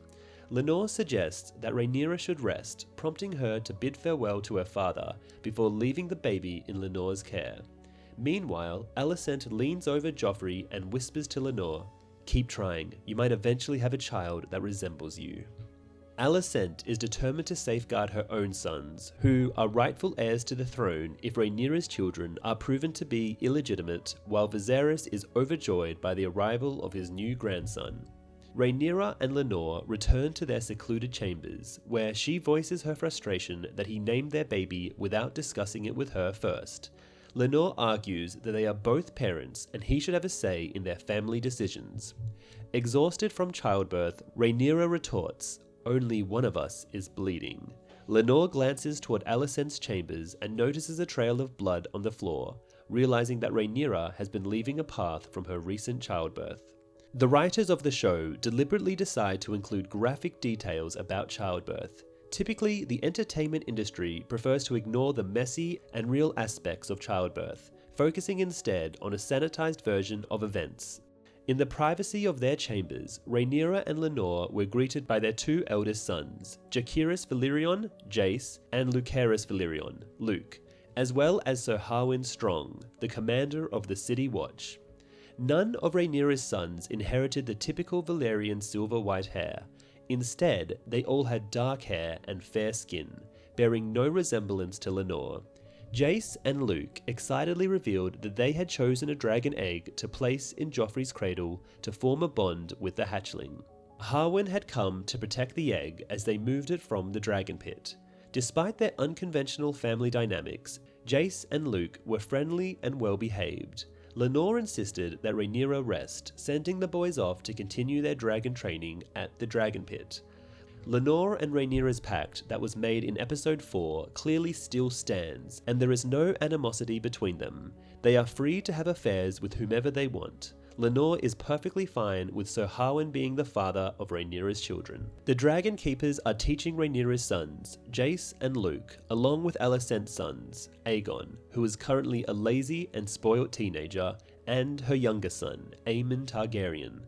Lenore suggests that Rhaenyra should rest, prompting her to bid farewell to her father before leaving the baby in Lenore's care. Meanwhile, Alicent leans over Joffrey and whispers to Lenore, "Keep trying, you might eventually have a child that resembles you." Alicent is determined to safeguard her own sons, who are rightful heirs to the throne if Rhaenyra's children are proven to be illegitimate, while Viserys is overjoyed by the arrival of his new grandson. Rhaenyra and Lenore return to their secluded chambers, where she voices her frustration that he named their baby without discussing it with her first. Lenore argues that they are both parents and he should have a say in their family decisions. Exhausted from childbirth, Rhaenyra retorts, "Only one of us is bleeding." Lenore glances toward Alicent's chambers and notices a trail of blood on the floor, realizing that Rhaenyra has been leaving a path from her recent childbirth. The writers of the show deliberately decide to include graphic details about childbirth. Typically, the entertainment industry prefers to ignore the messy and real aspects of childbirth, focusing instead on a sanitized version of events. In the privacy of their chambers, Rhaenyra and Lenore were greeted by their two eldest sons, Jacaerys Velaryon, Jace, and Lucerys Velaryon, Luke, as well as Sir Harwin Strong, the commander of the City Watch. None of Rhaenyra's sons inherited the typical Valyrian silver-white hair. Instead, they all had dark hair and fair skin, bearing no resemblance to Lenore. Jace and Luke excitedly revealed that they had chosen a dragon egg to place in Joffrey's cradle to form a bond with the hatchling. Harwin had come to protect the egg as they moved it from the dragon pit. Despite their unconventional family dynamics, Jace and Luke were friendly and well-behaved. Lenore insisted that Rhaenyra rest, sending the boys off to continue their dragon training at the dragon pit. Lenore and Rhaenyra's pact that was made in episode 4 clearly still stands, and there is no animosity between them. They are free to have affairs with whomever they want. Lenore is perfectly fine with Sir Harwin being the father of Rhaenyra's children. The Dragon Keepers are teaching Rhaenyra's sons, Jace and Luke, along with Alicent's sons, Aegon, who is currently a lazy and spoilt teenager, and her younger son, Aemon Targaryen.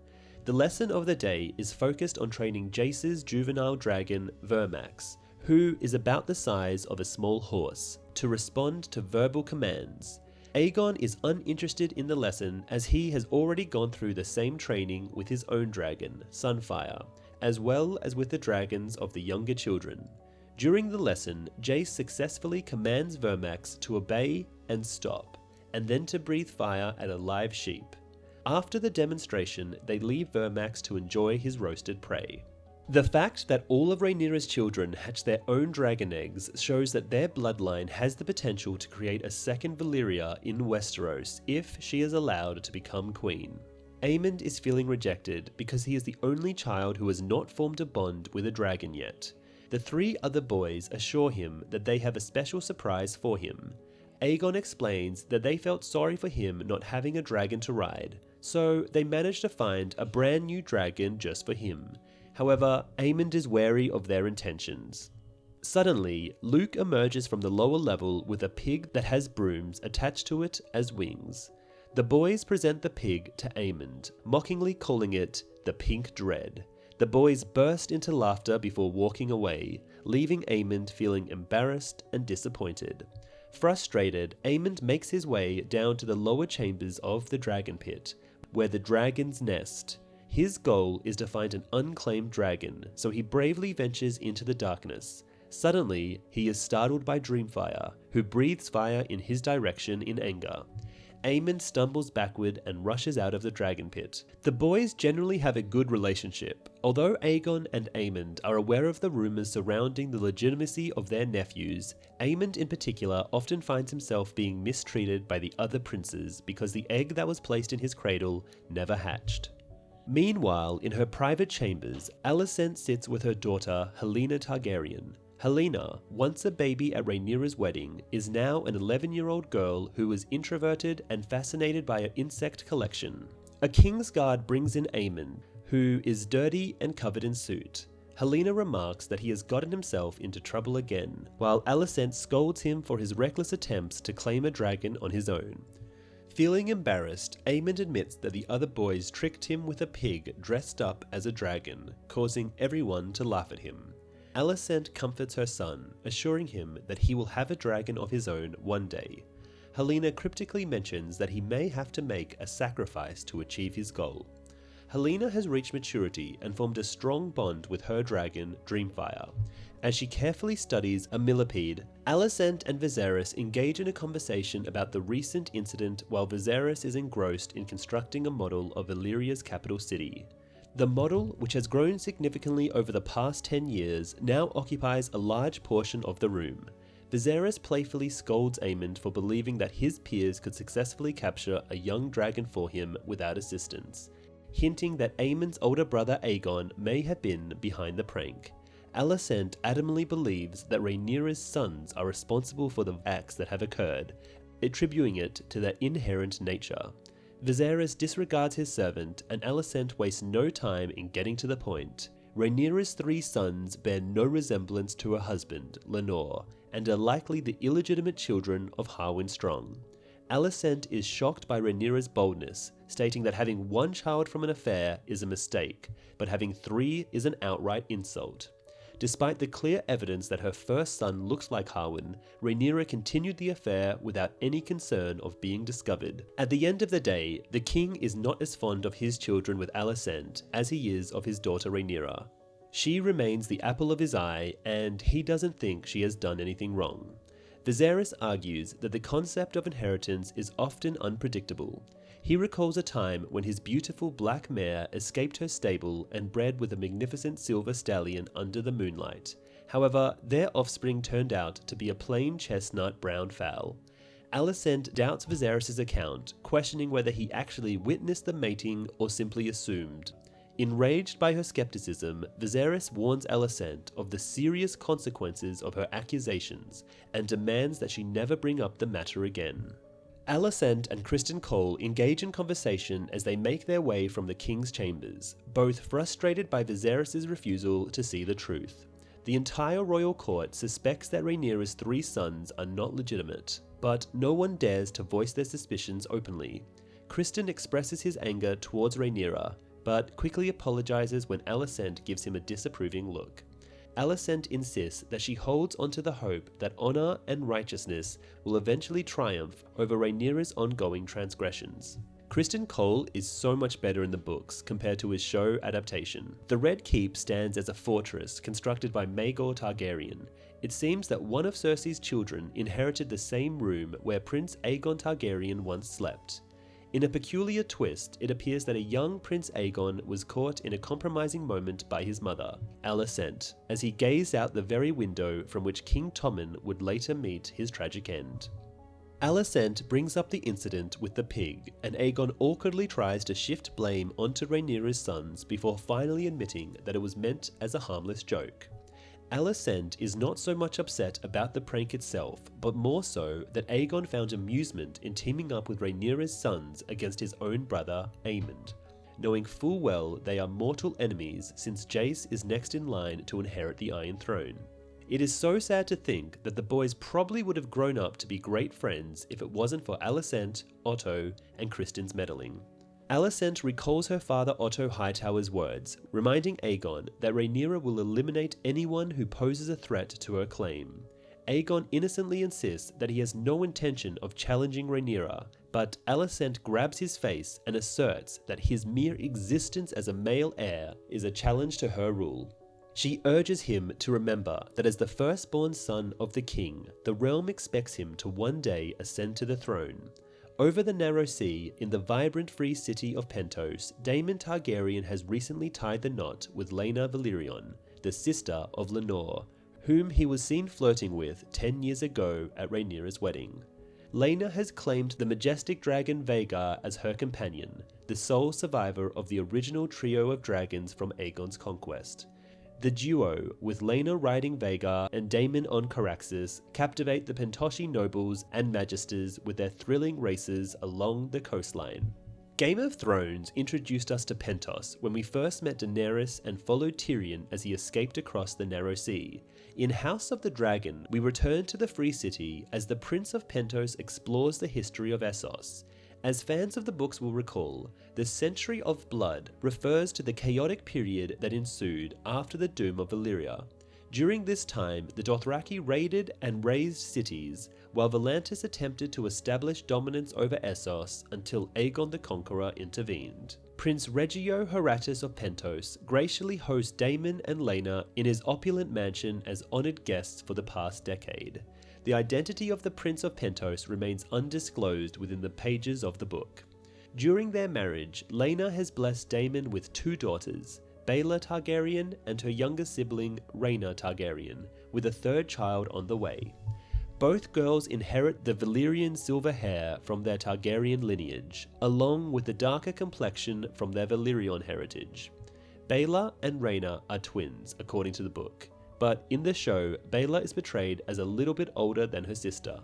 The lesson of the day is focused on training Jace's juvenile dragon, Vermax, who is about the size of a small horse, to respond to verbal commands. Aegon is uninterested in the lesson as he has already gone through the same training with his own dragon, Sunfire, as well as with the dragons of the younger children. During the lesson, Jace successfully commands Vermax to obey and stop, and then to breathe fire at a live sheep. After the demonstration, they leave Vermax to enjoy his roasted prey. The fact that all of Rhaenyra's children hatch their own dragon eggs shows that their bloodline has the potential to create a second Valyria in Westeros if she is allowed to become queen. Aemond is feeling rejected because he is the only child who has not formed a bond with a dragon yet. The 3 other boys assure him that they have a special surprise for him. Aegon explains that they felt sorry for him not having a dragon to ride, so they managed to find a brand new dragon just for him. However, Aemond is wary of their intentions. Suddenly, Luke emerges from the lower level with a pig that has brooms attached to it as wings. The boys present the pig to Aemond, mockingly calling it the Pink Dread. The boys burst into laughter before walking away, leaving Aemond feeling embarrassed and disappointed. Frustrated, Aemond makes his way down to the lower chambers of the dragon pit, where the dragons nest. His goal is to find an unclaimed dragon, so he bravely ventures into the darkness. Suddenly, he is startled by Dreamfire, who breathes fire in his direction in anger. Aemond stumbles backward and rushes out of the dragon pit. The boys generally have a good relationship, although Aegon and Aemond are aware of the rumours surrounding the legitimacy of their nephews. Aemond in particular often finds himself being mistreated by the other princes because the egg that was placed in his cradle never hatched. Meanwhile, in her private chambers, Alicent sits with her daughter Helaena Targaryen. Helaena, once a baby at Rhaenyra's wedding, is now an 11-year-old girl who is introverted and fascinated by her insect collection. A Kingsguard brings in Aemond, who is dirty and covered in soot. Helaena remarks that he has gotten himself into trouble again, while Alicent scolds him for his reckless attempts to claim a dragon on his own. Feeling embarrassed, Aemond admits that the other boys tricked him with a pig dressed up as a dragon, causing everyone to laugh at him. Alicent comforts her son, assuring him that he will have a dragon of his own one day. Helaena cryptically mentions that he may have to make a sacrifice to achieve his goal. Helaena has reached maturity and formed a strong bond with her dragon, Dreamfire. As she carefully studies a millipede, Alicent and Viserys engage in a conversation about the recent incident while Viserys is engrossed in constructing a model of Valyria's capital city. The model, which has grown significantly over the past 10 years, now occupies a large portion of the room. Viserys playfully scolds Aemond for believing that his peers could successfully capture a young dragon for him without assistance, hinting that Aemond's older brother Aegon may have been behind the prank. Alicent adamantly believes that Rhaenyra's sons are responsible for the acts that have occurred, attributing it to their inherent nature. Viserys disregards his servant, and Alicent wastes no time in getting to the point. Rhaenyra's 3 sons bear no resemblance to her husband, Lenore, and are likely the illegitimate children of Harwin Strong. Alicent is shocked by Rhaenyra's boldness, stating that having 1 child from an affair is a mistake, but having 3 is an outright insult. Despite the clear evidence that her first son looks like Harwin, Rhaenyra continued the affair without any concern of being discovered. At the end of the day, the king is not as fond of his children with Alicent as he is of his daughter Rhaenyra. She remains the apple of his eye, and he doesn't think she has done anything wrong. Viserys argues that the concept of inheritance is often unpredictable. He recalls a time when his beautiful black mare escaped her stable and bred with a magnificent silver stallion under the moonlight. However, their offspring turned out to be a plain chestnut brown foal. Alicent doubts Viserys' account, questioning whether he actually witnessed the mating or simply assumed. Enraged by her skepticism, Viserys warns Alicent of the serious consequences of her accusations and demands that she never bring up the matter again. Alicent and Criston Cole engage in conversation as they make their way from the king's chambers, both frustrated by Viserys' refusal to see the truth. The entire royal court suspects that Rhaenyra's 3 sons are not legitimate, but no one dares to voice their suspicions openly. Criston expresses his anger towards Rhaenyra, but quickly apologizes when Alicent gives him a disapproving look. Alicent insists that she holds onto the hope that honor and righteousness will eventually triumph over Rhaenyra's ongoing transgressions. Criston Cole is so much better in the books compared to his show adaptation. The Red Keep stands as a fortress constructed by Maegor Targaryen. It seems that one of Cersei's children inherited the same room where Prince Aegon Targaryen once slept. In a peculiar twist, it appears that a young Prince Aegon was caught in a compromising moment by his mother, Alicent, as he gazed out the very window from which King Tommen would later meet his tragic end. Alicent brings up the incident with the pig, and Aegon awkwardly tries to shift blame onto Rhaenyra's sons before finally admitting that it was meant as a harmless joke. Alicent is not so much upset about the prank itself, but more so that Aegon found amusement in teaming up with Rhaenyra's sons against his own brother, Aemond, knowing full well they are mortal enemies since Jace is next in line to inherit the Iron Throne. It is so sad to think that the boys probably would have grown up to be great friends if it wasn't for Alicent, Otto, and Criston's meddling. Alicent recalls her father Otto Hightower's words, reminding Aegon that Rhaenyra will eliminate anyone who poses a threat to her claim. Aegon innocently insists that he has no intention of challenging Rhaenyra, but Alicent grabs his face and asserts that his mere existence as a male heir is a challenge to her rule. She urges him to remember that as the firstborn son of the king, the realm expects him to one day ascend to the throne. Over the narrow sea, in the vibrant free city of Pentos, Daemon Targaryen has recently tied the knot with Laena Velaryon, the sister of Lenore, whom he was seen flirting with 10 years ago at Rhaenyra's wedding. Laena has claimed the majestic dragon Vhagar as her companion, the sole survivor of the original trio of dragons from Aegon's conquest. The duo, with Laena riding Vhagar and Daemon on Caraxes, captivate the Pentoshi nobles and magisters with their thrilling races along the coastline. Game of Thrones introduced us to Pentos when we first met Daenerys and followed Tyrion as he escaped across the narrow sea. In House of the Dragon, we return to the Free City as the Prince of Pentos explores the history of Essos. As fans of the books will recall, the Century of Blood refers to the chaotic period that ensued after the doom of Valyria. During this time, the Dothraki raided and razed cities, while Volantis attempted to establish dominance over Essos until Aegon the Conqueror intervened. Prince Reggio Horatis of Pentos graciously hosts Daemon and Laena in his opulent mansion as honoured guests for the past decade. The identity of the Prince of Pentos remains undisclosed within the pages of the book. During their marriage, Laena has blessed Daemon with 2 daughters, Baela Targaryen and her younger sibling, Rhaena Targaryen, with a 3rd child on the way. Both girls inherit the Valyrian silver hair from their Targaryen lineage, along with the darker complexion from their Valyrian heritage. Baela and Rhaena are twins, according to the book, but in the show, Baela is portrayed as a little bit older than her sister.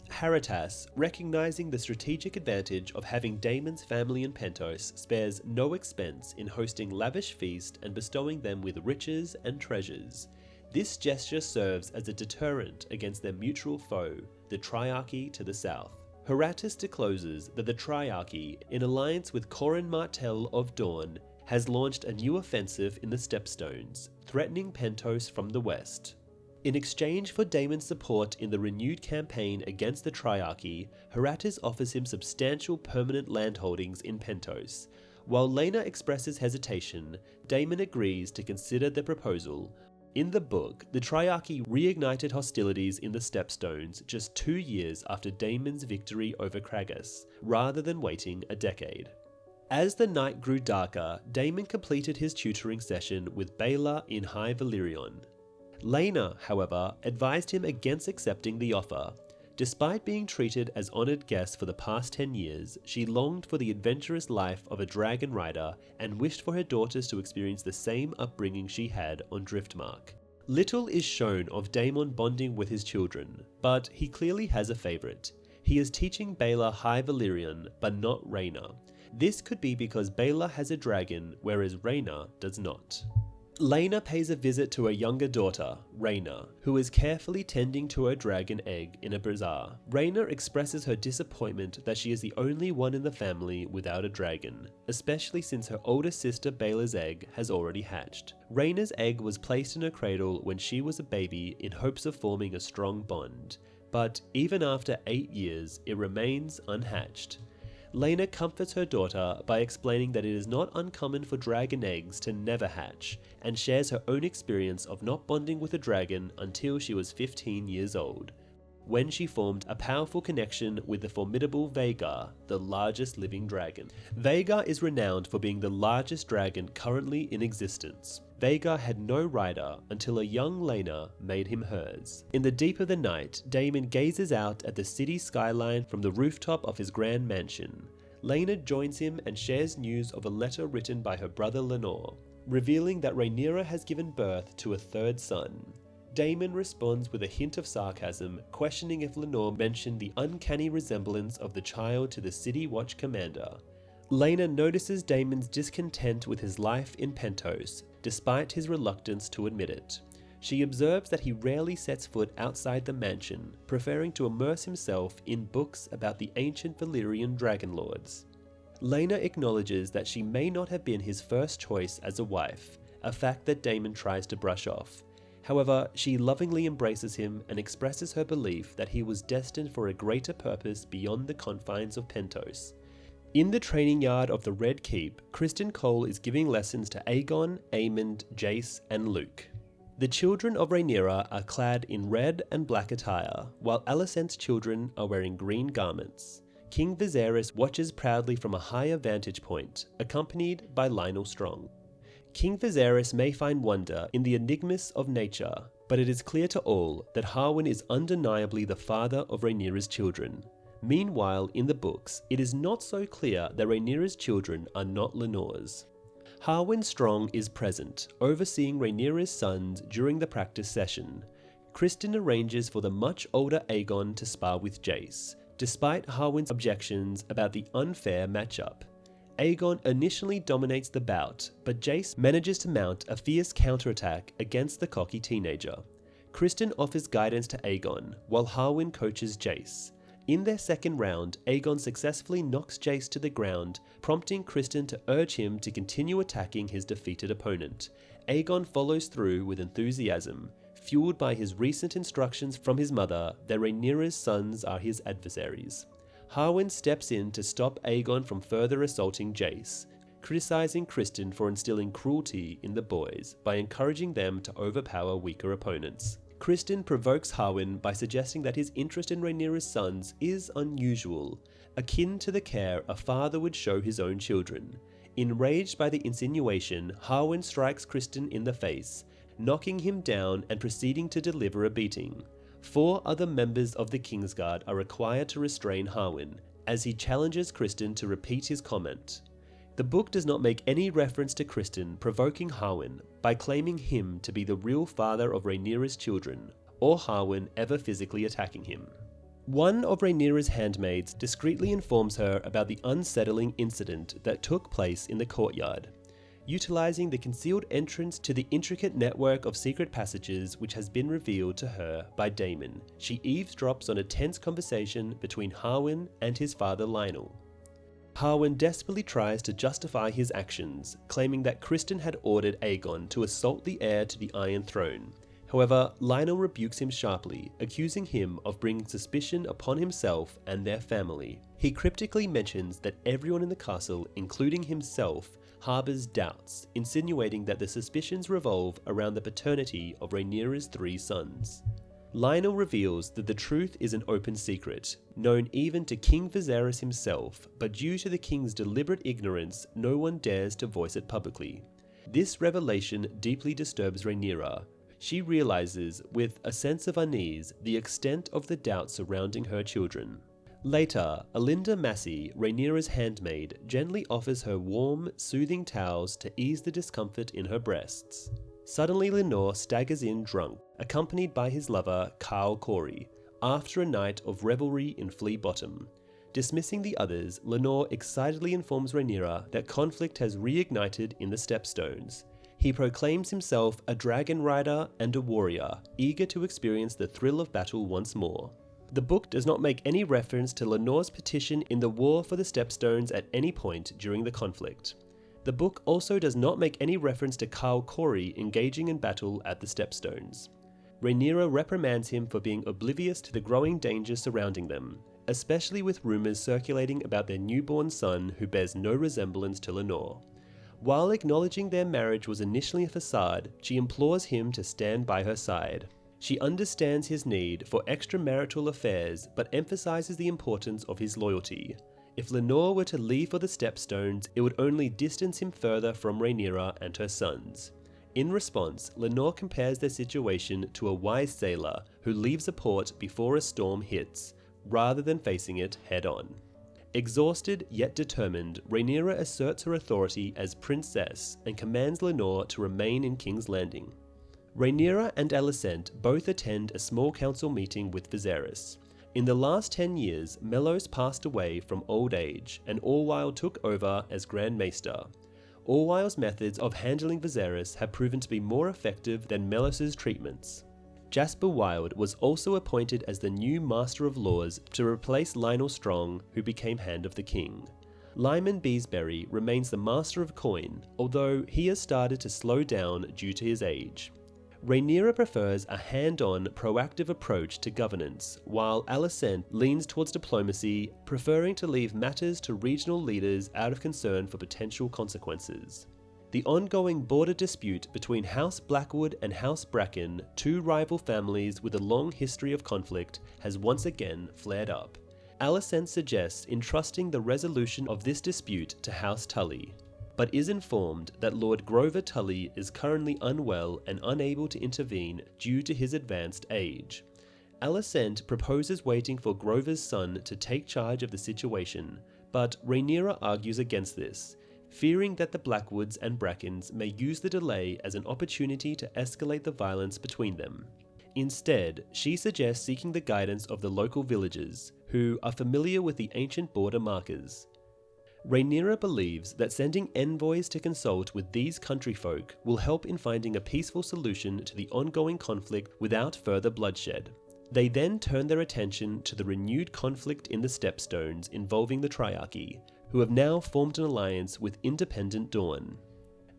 Haratas, recognizing the strategic advantage of having Daemon's family in Pentos, spares no expense in hosting lavish feast and bestowing them with riches and treasures. This gesture serves as a deterrent against their mutual foe, the Triarchy to the south. Haratas discloses that the Triarchy, in alliance with Corin Martell of Dorne, has launched a new offensive in the Stepstones, threatening Pentos from the west. In exchange for Daemon's support in the renewed campaign against the Triarchy, Haratas offers him substantial permanent landholdings in Pentos. While Laena expresses hesitation, Daemon agrees to consider the proposal. In the book, the Triarchy reignited hostilities in the Stepstones just 2 years after Daemon's victory over Kragas, rather than waiting a decade. As the night grew darker, Daemon completed his tutoring session with Baela in High Valyrian. Laena, however, advised him against accepting the offer. Despite being treated as honoured guest for the past 10 years, she longed for the adventurous life of a dragon rider and wished for her daughters to experience the same upbringing she had on Driftmark. Little is shown of Daemon bonding with his children, but he clearly has a favourite. He is teaching Baela High Valyrian, but not Rhaena. This could be because Baela has a dragon, whereas Rhaena does not. Laena pays a visit to her younger daughter, Rhaena, who is carefully tending to her dragon egg in a bazaar. Rhaena expresses her disappointment that she is the only one in the family without a dragon, especially since her older sister Baela's egg has already hatched. Rhaena's egg was placed in her cradle when she was a baby in hopes of forming a strong bond, but even after 8 years, it remains unhatched. Laena comforts her daughter by explaining that it is not uncommon for dragon eggs to never hatch, and shares her own experience of not bonding with a dragon until she was 15 years old. when she formed a powerful connection with the formidable Vhagar, the largest living dragon. Vhagar is renowned for being the largest dragon currently in existence. Vhagar had no rider until a young Laena made him hers. In the deep of the night, Daemon gazes out at the city skyline from the rooftop of his grand mansion. Laena joins him and shares news of a letter written by her brother Lenore, revealing that Rhaenyra has given birth to a third son. Daemon responds with a hint of sarcasm, questioning if Lenore mentioned the uncanny resemblance of the child to the City Watch commander. Laena notices Daemon's discontent with his life in Pentos, despite his reluctance to admit it. She observes that he rarely sets foot outside the mansion, preferring to immerse himself in books about the ancient Valyrian dragon lords. Laena acknowledges that she may not have been his first choice as a wife, a fact that Daemon tries to brush off. However, she lovingly embraces him and expresses her belief that he was destined for a greater purpose beyond the confines of Pentos. In the training yard of the Red Keep, Criston Cole is giving lessons to Aegon, Aemond, Jace, and Luke. The children of Rhaenyra are clad in red and black attire, while Alicent's children are wearing green garments. King Viserys watches proudly from a higher vantage point, accompanied by Lionel Strong. King Viserys may find wonder in the enigmas of nature, but it is clear to all that Harwin is undeniably the father of Rhaenyra's children. Meanwhile, in the books, it is not so clear that Rhaenyra's children are not Lenore's. Harwin Strong is present, overseeing Rhaenyra's sons during the practice session. Criston arranges for the much older Aegon to spar with Jace, despite Harwin's objections about the unfair matchup. Aegon initially dominates the bout, but Jace manages to mount a fierce counterattack against the cocky teenager. Criston offers guidance to Aegon, while Harwin coaches Jace. In their second round, Aegon successfully knocks Jace to the ground, prompting Criston to urge him to continue attacking his defeated opponent. Aegon follows through with enthusiasm, fueled by his recent instructions from his mother that Rhaenyra's sons are his adversaries. Harwin steps in to stop Aegon from further assaulting Jace, criticizing Criston for instilling cruelty in the boys by encouraging them to overpower weaker opponents. Criston provokes Harwin by suggesting that his interest in Rhaenyra's sons is unusual, akin to the care a father would show his own children. Enraged by the insinuation, Harwin strikes Criston in the face, knocking him down and proceeding to deliver a beating. 4 other members of the Kingsguard are required to restrain Harwin, as he challenges Criston to repeat his comment. The book does not make any reference to Criston provoking Harwin by claiming him to be the real father of Rhaenyra's children, or Harwin ever physically attacking him. One of Rhaenyra's handmaids discreetly informs her about the unsettling incident that took place in the courtyard. Utilizing the concealed entrance to the intricate network of secret passages which has been revealed to her by Daemon, she eavesdrops on a tense conversation between Harwin and his father Lionel. Harwin desperately tries to justify his actions, claiming that Criston had ordered Aegon to assault the heir to the Iron Throne. However, Lionel rebukes him sharply, accusing him of bringing suspicion upon himself and their family. He cryptically mentions that everyone in the castle, including himself, harbors doubts, insinuating that the suspicions revolve around the paternity of Rhaenyra's 3 sons. Lionel reveals that the truth is an open secret, known even to King Viserys himself, but due to the king's deliberate ignorance, no one dares to voice it publicly. This revelation deeply disturbs Rhaenyra. She realizes, with a sense of unease, the extent of the doubt surrounding her children. Later, Alinda Massey, Rhaenyra's handmaid, gently offers her warm, soothing towels to ease the discomfort in her breasts. Suddenly Lenore staggers in drunk, accompanied by his lover, Carl Corey, after a night of revelry in Flea Bottom. Dismissing the others, Lenore excitedly informs Rhaenyra that conflict has reignited in the Stepstones. He proclaims himself a dragon rider and a warrior, eager to experience the thrill of battle once more. The book does not make any reference to Lenore's petition in the War for the Stepstones at any point during the conflict. The book also does not make any reference to Carl Corey engaging in battle at the Stepstones. Rhaenyra reprimands him for being oblivious to the growing danger surrounding them, especially with rumours circulating about their newborn son who bears no resemblance to Lenore. While acknowledging their marriage was initially a facade, she implores him to stand by her side. She understands his need for extramarital affairs but emphasizes the importance of his loyalty. If Lenore were to leave for the Stepstones, it would only distance him further from Rhaenyra and her sons. In response, Lenore compares their situation to a wise sailor who leaves a port before a storm hits, rather than facing it head-on. Exhausted yet determined, Rhaenyra asserts her authority as princess and commands Lenore to remain in King's Landing. Rhaenyra and Alicent both attend a small council meeting with Viserys. In the last 10 years, Mellos passed away from old age, and Orwyle took over as Grand Maester. Orwyle's methods of handling Viserys have proven to be more effective than Mellos's treatments. Jasper Wilde was also appointed as the new Master of Laws to replace Lionel Strong, who became Hand of the King. Lyman Beesbury remains the Master of Coin, although he has started to slow down due to his age. Rhaenyra prefers a hand-on, proactive approach to governance, while Alicent leans towards diplomacy, preferring to leave matters to regional leaders out of concern for potential consequences. The ongoing border dispute between House Blackwood and House Bracken, two rival families with a long history of conflict, has once again flared up. Alicent suggests entrusting the resolution of this dispute to House Tully, but is informed that Lord Grover Tully is currently unwell and unable to intervene due to his advanced age. Alicent proposes waiting for Grover's son to take charge of the situation, but Rhaenyra argues against this, fearing that the Blackwoods and Brackens may use the delay as an opportunity to escalate the violence between them. Instead, she suggests seeking the guidance of the local villagers, who are familiar with the ancient border markers. Rhaenyra believes that sending envoys to consult with these country folk will help in finding a peaceful solution to the ongoing conflict without further bloodshed. They then turn their attention to the renewed conflict in the Stepstones involving the Triarchy, who have now formed an alliance with Independent Dawn.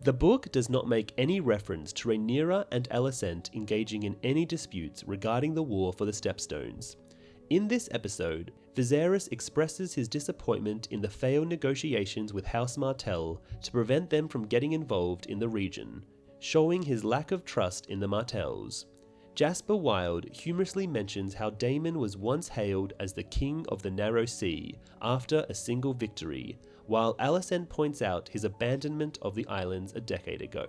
The book does not make any reference to Rhaenyra and Alicent engaging in any disputes regarding the war for the Stepstones. In this episode, Viserys expresses his disappointment in the failed negotiations with House Martell to prevent them from getting involved in the region, showing his lack of trust in the Martells. Jasper Wilde humorously mentions how Daemon was once hailed as the King of the Narrow Sea after a single victory, while Alicent points out his abandonment of the islands a decade ago.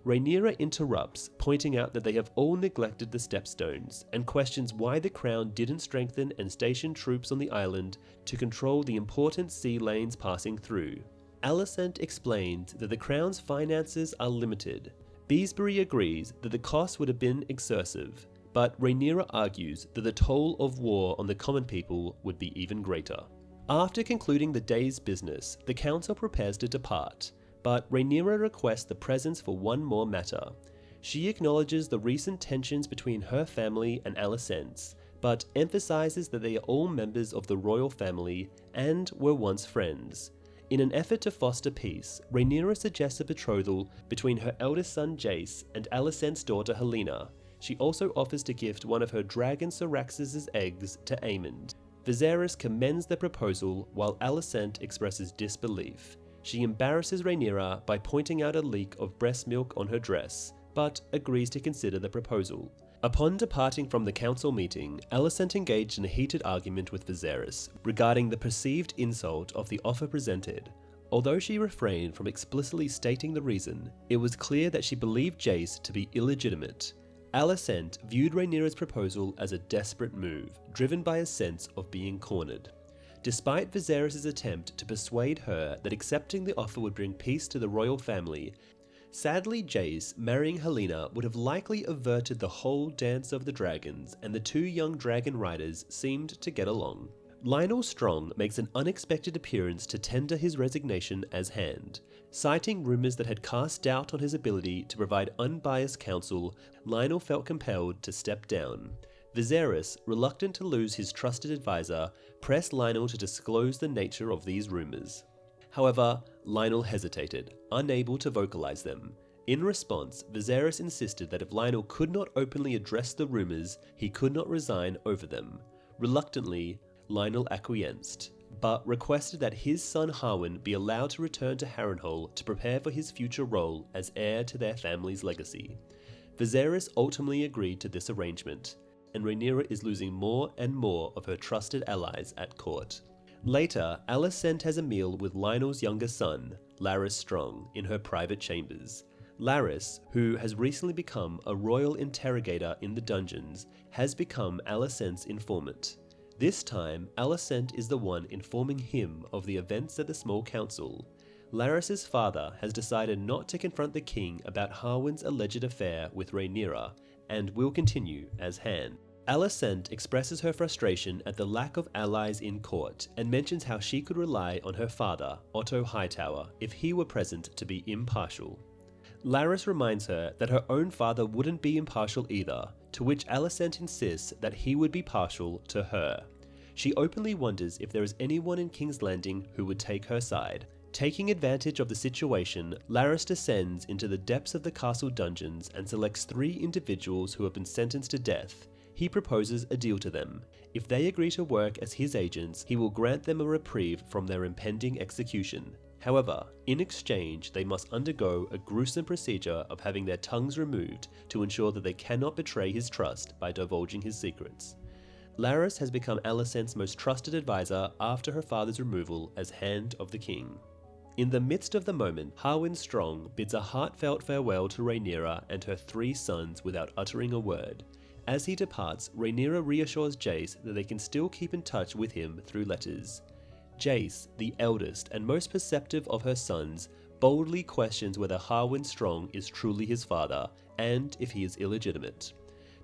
Rhaenyra interrupts, pointing out that they have all neglected the Stepstones, and questions why the Crown didn't strengthen and station troops on the island to control the important sea lanes passing through. Alicent explains that the Crown's finances are limited. Beesbury agrees that the cost would have been excessive, but Rhaenyra argues that the toll of war on the common people would be even greater. After concluding the day's business, the council prepares to depart, but Rhaenyra requests the presence for one more matter. She acknowledges the recent tensions between her family and Alicent's, but emphasizes that they are all members of the royal family and were once friends. In an effort to foster peace, Rhaenyra suggests a betrothal between her eldest son Jace and Alicent's daughter Helena. She also offers to gift one of her dragon Syrax's eggs to Aemond. Viserys commends the proposal while Alicent expresses disbelief. She embarrasses Rhaenyra by pointing out a leak of breast milk on her dress, but agrees to consider the proposal. Upon departing from the council meeting, Alicent engaged in a heated argument with Viserys regarding the perceived insult of the offer presented. Although she refrained from explicitly stating the reason, it was clear that she believed Jace to be illegitimate. Alicent viewed Rhaenyra's proposal as a desperate move, driven by a sense of being cornered. Despite Viserys' attempt to persuade her that accepting the offer would bring peace to the royal family, sadly Jace marrying Helena would have likely averted the whole dance of the dragons, and the two young dragon riders seemed to get along. Lionel Strong makes an unexpected appearance to tender his resignation as Hand. Citing rumours that had cast doubt on his ability to provide unbiased counsel, Lionel felt compelled to step down. Viserys, reluctant to lose his trusted advisor, pressed Lionel to disclose the nature of these rumours. However, Lionel hesitated, unable to vocalize them. In response, Viserys insisted that if Lionel could not openly address the rumours, he could not resign over them. Reluctantly, Lionel acquiesced, but requested that his son Harwin be allowed to return to Harrenhal to prepare for his future role as heir to their family's legacy. Viserys ultimately agreed to this arrangement, and Rhaenyra is losing more and more of her trusted allies at court. Later, Alicent has a meal with Lionel's younger son, Larys Strong, in her private chambers. Larys, who has recently become a royal interrogator in the dungeons, has become Alicent's informant. This time, Alicent is the one informing him of the events at the small council. Larys's father has decided not to confront the king about Harwin's alleged affair with Rhaenyra, and will continue as Han. Alicent expresses her frustration at the lack of allies in court, and mentions how she could rely on her father, Otto Hightower, if he were present to be impartial. Larys reminds her that her own father wouldn't be impartial either, to which Alicent insists that he would be partial to her. She openly wonders if there is anyone in King's Landing who would take her side. Taking advantage of the situation, Larys descends into the depths of the castle dungeons and selects 3 individuals who have been sentenced to death. He proposes a deal to them. If they agree to work as his agents, he will grant them a reprieve from their impending execution. However, in exchange, they must undergo a gruesome procedure of having their tongues removed to ensure that they cannot betray his trust by divulging his secrets. Larys has become Alicent's most trusted advisor after her father's removal as Hand of the King. In the midst of the moment, Harwin Strong bids a heartfelt farewell to Rhaenyra and her 3 sons without uttering a word. As he departs, Rhaenyra reassures Jace that they can still keep in touch with him through letters. Jace, the eldest and most perceptive of her sons, boldly questions whether Harwin Strong is truly his father, and if he is illegitimate.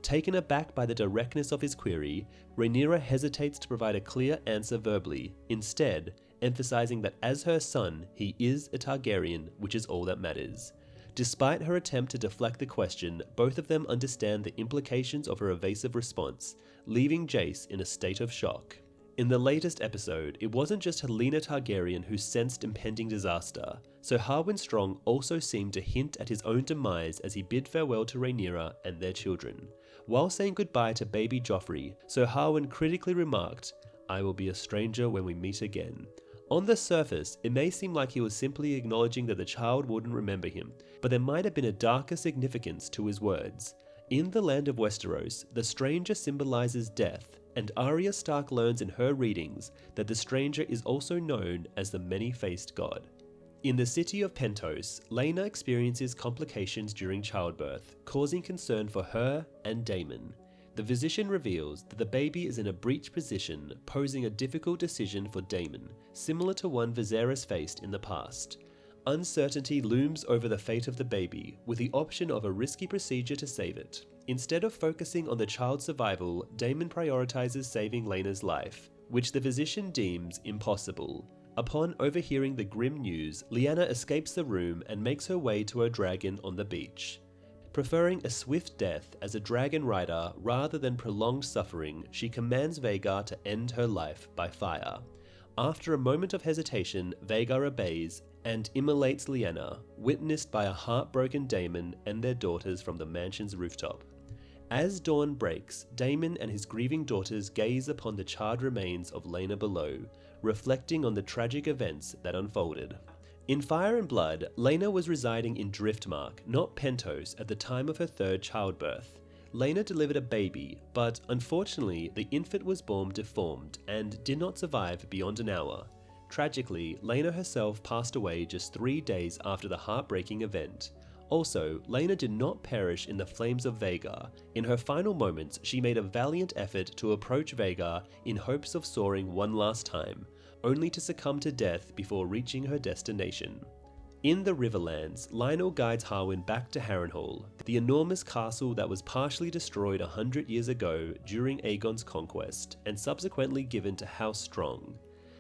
Taken aback by the directness of his query, Rhaenyra hesitates to provide a clear answer verbally, instead emphasizing that as her son, he is a Targaryen, which is all that matters. Despite her attempt to deflect the question, both of them understand the implications of her evasive response, leaving Jace in a state of shock. In the latest episode, it wasn't just Helaena Targaryen who sensed impending disaster, so Harwin Strong also seemed to hint at his own demise as he bid farewell to Rhaenyra and their children. While saying goodbye to baby Joffrey, Sir Harwin critically remarked, "I will be a stranger when we meet again." On the surface, it may seem like he was simply acknowledging that the child wouldn't remember him, but there might have been a darker significance to his words. In the land of Westeros, the stranger symbolizes death, and Arya Stark learns in her readings that the stranger is also known as the many-faced god. In the city of Pentos, Laena experiences complications during childbirth, causing concern for her and Daemon. The physician reveals that the baby is in a breech position, posing a difficult decision for Daemon, similar to one Viserys faced in the past. Uncertainty looms over the fate of the baby, with the option of a risky procedure to save it. Instead of focusing on the child's survival, Daemon prioritizes saving Laena's life, which the physician deems impossible. Upon overhearing the grim news, Lyanna escapes the room and makes her way to her dragon on the beach. Preferring a swift death as a dragon rider rather than prolonged suffering, she commands Vhagar to end her life by fire. After a moment of hesitation, Vhagar obeys and immolates Lyanna, witnessed by a heartbroken Daemon and their daughters from the mansion's rooftop. As dawn breaks, Daemon and his grieving daughters gaze upon the charred remains of Laena below, reflecting on the tragic events that unfolded. In Fire and Blood, Laena was residing in Driftmark, not Pentos, at the time of her 3rd childbirth. Laena delivered a baby, but unfortunately the infant was born deformed and did not survive beyond an hour. Tragically, Laena herself passed away just 3 days after the heartbreaking event. Also, Laena did not perish in the flames of Vhagar. In her final moments, she made a valiant effort to approach Vhagar in hopes of soaring one last time, only to succumb to death before reaching her destination. In the Riverlands, Lionel guides Harwin back to Harrenhal, the enormous castle that was partially destroyed 100 years ago during Aegon's conquest, and subsequently given to House Strong.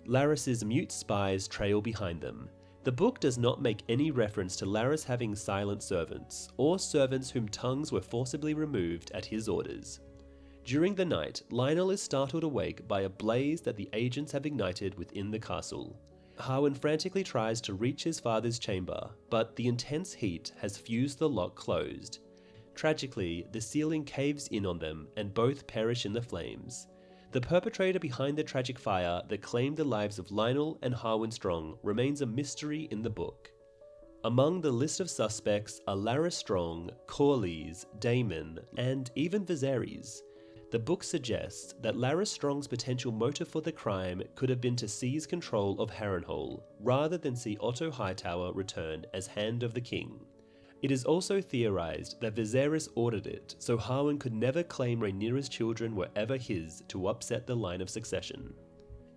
Larys's mute spies trail behind them. The book does not make any reference to Larys having silent servants, or servants whom tongues were forcibly removed at his orders. During the night, Lionel is startled awake by a blaze that the agents have ignited within the castle. Harwin frantically tries to reach his father's chamber, but the intense heat has fused the lock closed. Tragically, the ceiling caves in on them and both perish in the flames. The perpetrator behind the tragic fire that claimed the lives of Lionel and Harwin Strong remains a mystery in the book. Among the list of suspects are Larys Strong, Corlys, Daemon, and even Viserys. The book suggests that Larys Strong's potential motive for the crime could have been to seize control of Harrenhal, rather than see Otto Hightower return as Hand of the King. It is also theorized that Viserys ordered it so Harwin could never claim Rhaenyra's children were ever his to upset the line of succession.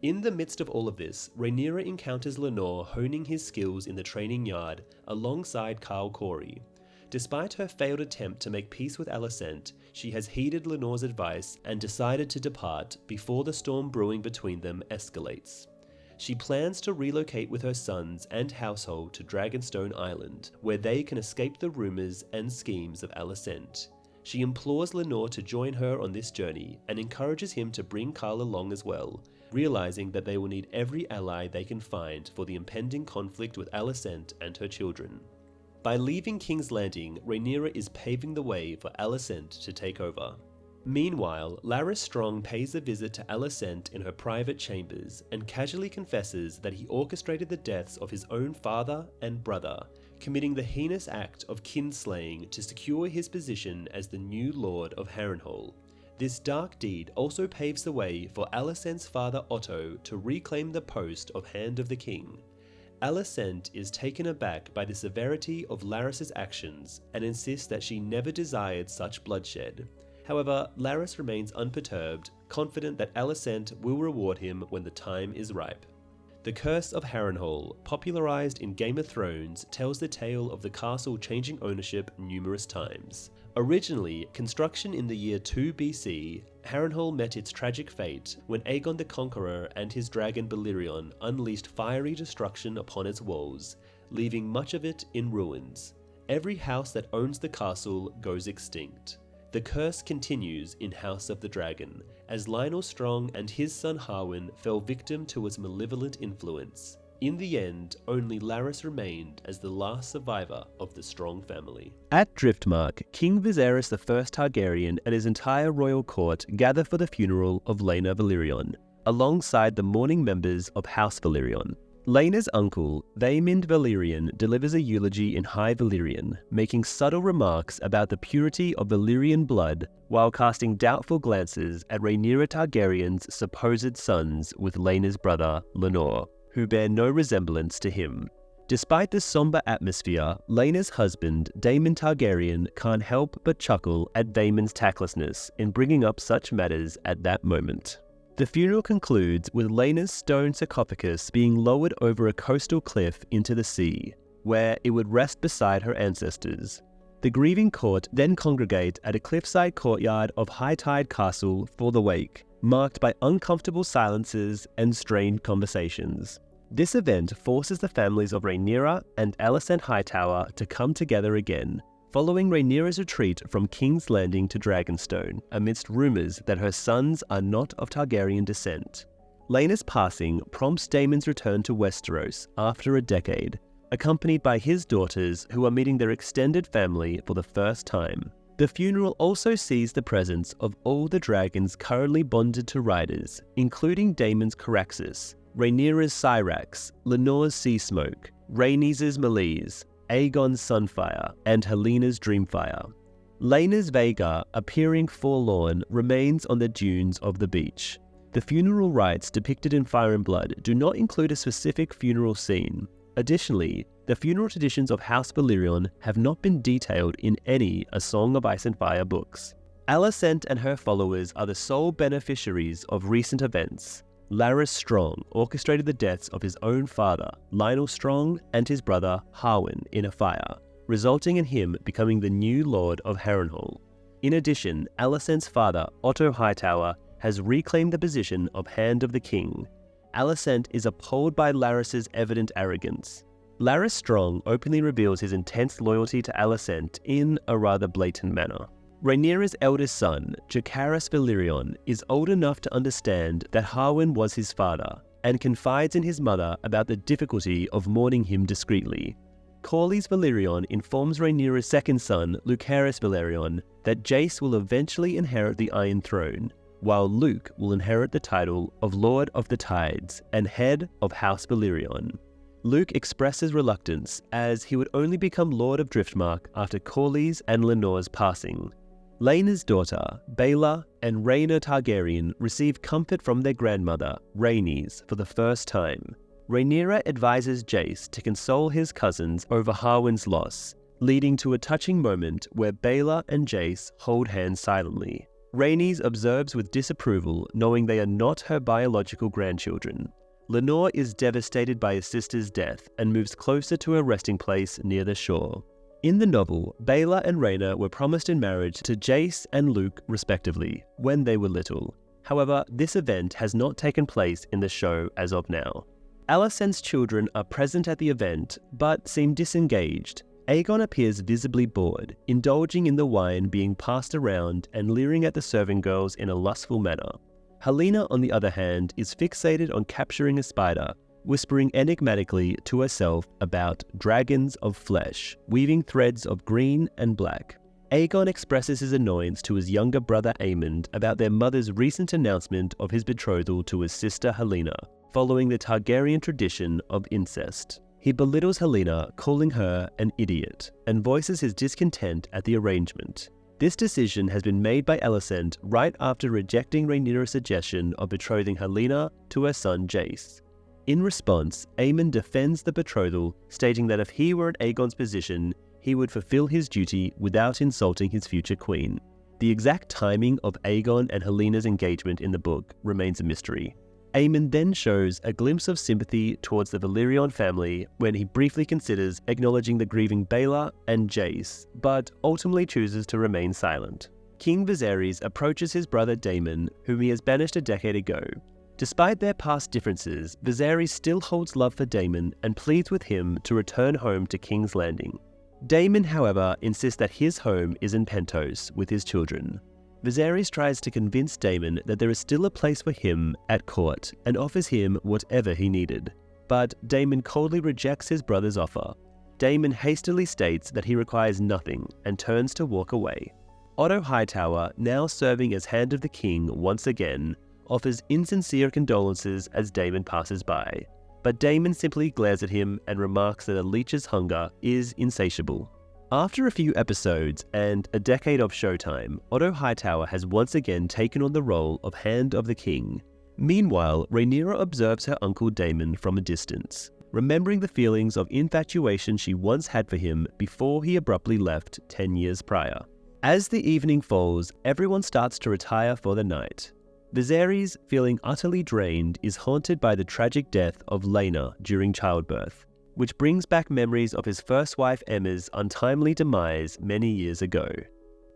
In the midst of all of this, Rhaenyra encounters Lenore honing his skills in the training yard alongside Khal Khori. Despite her failed attempt to make peace with Alicent, she has heeded Lenore's advice and decided to depart before the storm brewing between them escalates. She plans to relocate with her sons and household to Dragonstone Island, where they can escape the rumors and schemes of Alicent. She implores Lenore to join her on this journey and encourages him to bring Khal along as well, realizing that they will need every ally they can find for the impending conflict with Alicent and her children. By leaving King's Landing, Rhaenyra is paving the way for Alicent to take over. Meanwhile, Larys Strong pays a visit to Alicent in her private chambers and casually confesses that he orchestrated the deaths of his own father and brother, committing the heinous act of kinslaying to secure his position as the new Lord of Harrenhal. This dark deed also paves the way for Alicent's father Otto to reclaim the post of Hand of the King. Alicent is taken aback by the severity of Larys's actions and insists that she never desired such bloodshed. However, Larys remains unperturbed, confident that Alicent will reward him when the time is ripe. The Curse of Harrenhal, popularized in Game of Thrones, tells the tale of the castle changing ownership numerous times. Originally, construction in the year 2 BC, Harrenhal met its tragic fate when Aegon the Conqueror and his dragon Balerion unleashed fiery destruction upon its walls, leaving much of it in ruins. Every house that owns the castle goes extinct. The curse continues in House of the Dragon, as Lyonel Strong and his son Harwin fell victim to its malevolent influence. In the end, only Larys remained as the last survivor of the Strong family. At Driftmark, King Viserys I Targaryen and his entire royal court gather for the funeral of Laena Velaryon, alongside the mourning members of House Velaryon. Laena's uncle, Vaemond Valerion, delivers a eulogy in High Valyrian, making subtle remarks about the purity of Valyrian blood while casting doubtful glances at Rhaenyra Targaryen's supposed sons with Laena's brother, Lenore, who bear no resemblance to him. Despite the somber atmosphere, Laena's husband, Daemon Targaryen, can't help but chuckle at Vaemond's tactlessness in bringing up such matters at that moment. The funeral concludes with Laena's stone sarcophagus being lowered over a coastal cliff into the sea, where it would rest beside her ancestors. The grieving court then congregate at a cliffside courtyard of High Tide Castle for the wake, marked by uncomfortable silences and strained conversations. This event forces the families of Rhaenyra and Alicent Hightower to come together again, following Rhaenyra's retreat from King's Landing to Dragonstone, amidst rumors that her sons are not of Targaryen descent. Laena's passing prompts Daemon's return to Westeros after a decade, accompanied by his daughters who are meeting their extended family for the first time. The funeral also sees the presence of all the dragons currently bonded to riders, including Daemon's Caraxes, Rhaenyra's Syrax, Lenore's Seasmoke, Rhaenys' Meleys, Aegon's Sunfire, and Helena's Dreamfire. Laena's Vhagar, appearing forlorn, remains on the dunes of the beach. The funeral rites depicted in Fire and Blood do not include a specific funeral scene. Additionally, the funeral traditions of House Valyrion have not been detailed in any A Song of Ice and Fire books. Alicent and her followers are the sole beneficiaries of recent events. Larys Strong orchestrated the deaths of his own father, Lyonel Strong, and his brother, Harwin, in a fire, resulting in him becoming the new Lord of Harrenhal. In addition, Alicent's father, Otto Hightower, has reclaimed the position of Hand of the King. Alicent is appalled by Larys's evident arrogance. Larys Strong openly reveals his intense loyalty to Alicent in a rather blatant manner. Rhaenyra's eldest son, Jacaerys Velaryon, is old enough to understand that Harwin was his father, and confides in his mother about the difficulty of mourning him discreetly. Corlys Velaryon informs Rhaenyra's second son, Lucerys Velaryon, that Jace will eventually inherit the Iron Throne, while Luke will inherit the title of Lord of the Tides and head of House Valyrion. Luke expresses reluctance as he would only become Lord of Driftmark after Corlys and Lenore's passing. Laena's daughter, Baela, and Rhaena Targaryen receive comfort from their grandmother, Rhaenys, for the first time. Rhaenyra advises Jace to console his cousins over Harwin's loss, leading to a touching moment where Baela and Jace hold hands silently. Rhaenys observes with disapproval, knowing they are not her biological grandchildren. Lenore is devastated by his sister's death and moves closer to a resting place near the shore. In the novel, Baela and Rhaena were promised in marriage to Jace and Luke respectively when they were little. However, this event has not taken place in the show as of now. Alicent's children are present at the event, but seem disengaged. Aegon appears visibly bored, indulging in the wine being passed around and leering at the serving girls in a lustful manner. Helaena, on the other hand, is fixated on capturing a spider, whispering enigmatically to herself about dragons of flesh, weaving threads of green and black. Aegon expresses his annoyance to his younger brother Aemond about their mother's recent announcement of his betrothal to his sister Helaena, following the Targaryen tradition of incest. He belittles Helaena, calling her an idiot, and voices his discontent at the arrangement. This decision has been made by Alicent right after rejecting Rhaenyra's suggestion of betrothing Helaena to her son Jace. In response, Aemond defends the betrothal, stating that if he were in Aegon's position, he would fulfill his duty without insulting his future queen. The exact timing of Aegon and Helena's engagement in the book remains a mystery. Aemond then shows a glimpse of sympathy towards the Valyrian family when he briefly considers acknowledging the grieving Baela and Jace, but ultimately chooses to remain silent. King Viserys approaches his brother Daemon, whom he has banished a decade ago. Despite their past differences, Viserys still holds love for Daemon and pleads with him to return home to King's Landing. Daemon, however, insists that his home is in Pentos with his children. Viserys tries to convince Daemon that there is still a place for him at court and offers him whatever he needed. But Daemon coldly rejects his brother's offer. Daemon hastily states that he requires nothing and turns to walk away. Otto Hightower, now serving as Hand of the King once again, offers insincere condolences as Daemon passes by. But Daemon simply glares at him and remarks that a leech's hunger is insatiable. After a few episodes and a decade of showtime, Otto Hightower has once again taken on the role of Hand of the King. Meanwhile, Rhaenyra observes her uncle Daemon from a distance, remembering the feelings of infatuation she once had for him before he abruptly left 10 years prior. As the evening falls, everyone starts to retire for the night. Viserys, feeling utterly drained, is haunted by the tragic death of Laena during childbirth, which brings back memories of his first wife Emma's untimely demise many years ago.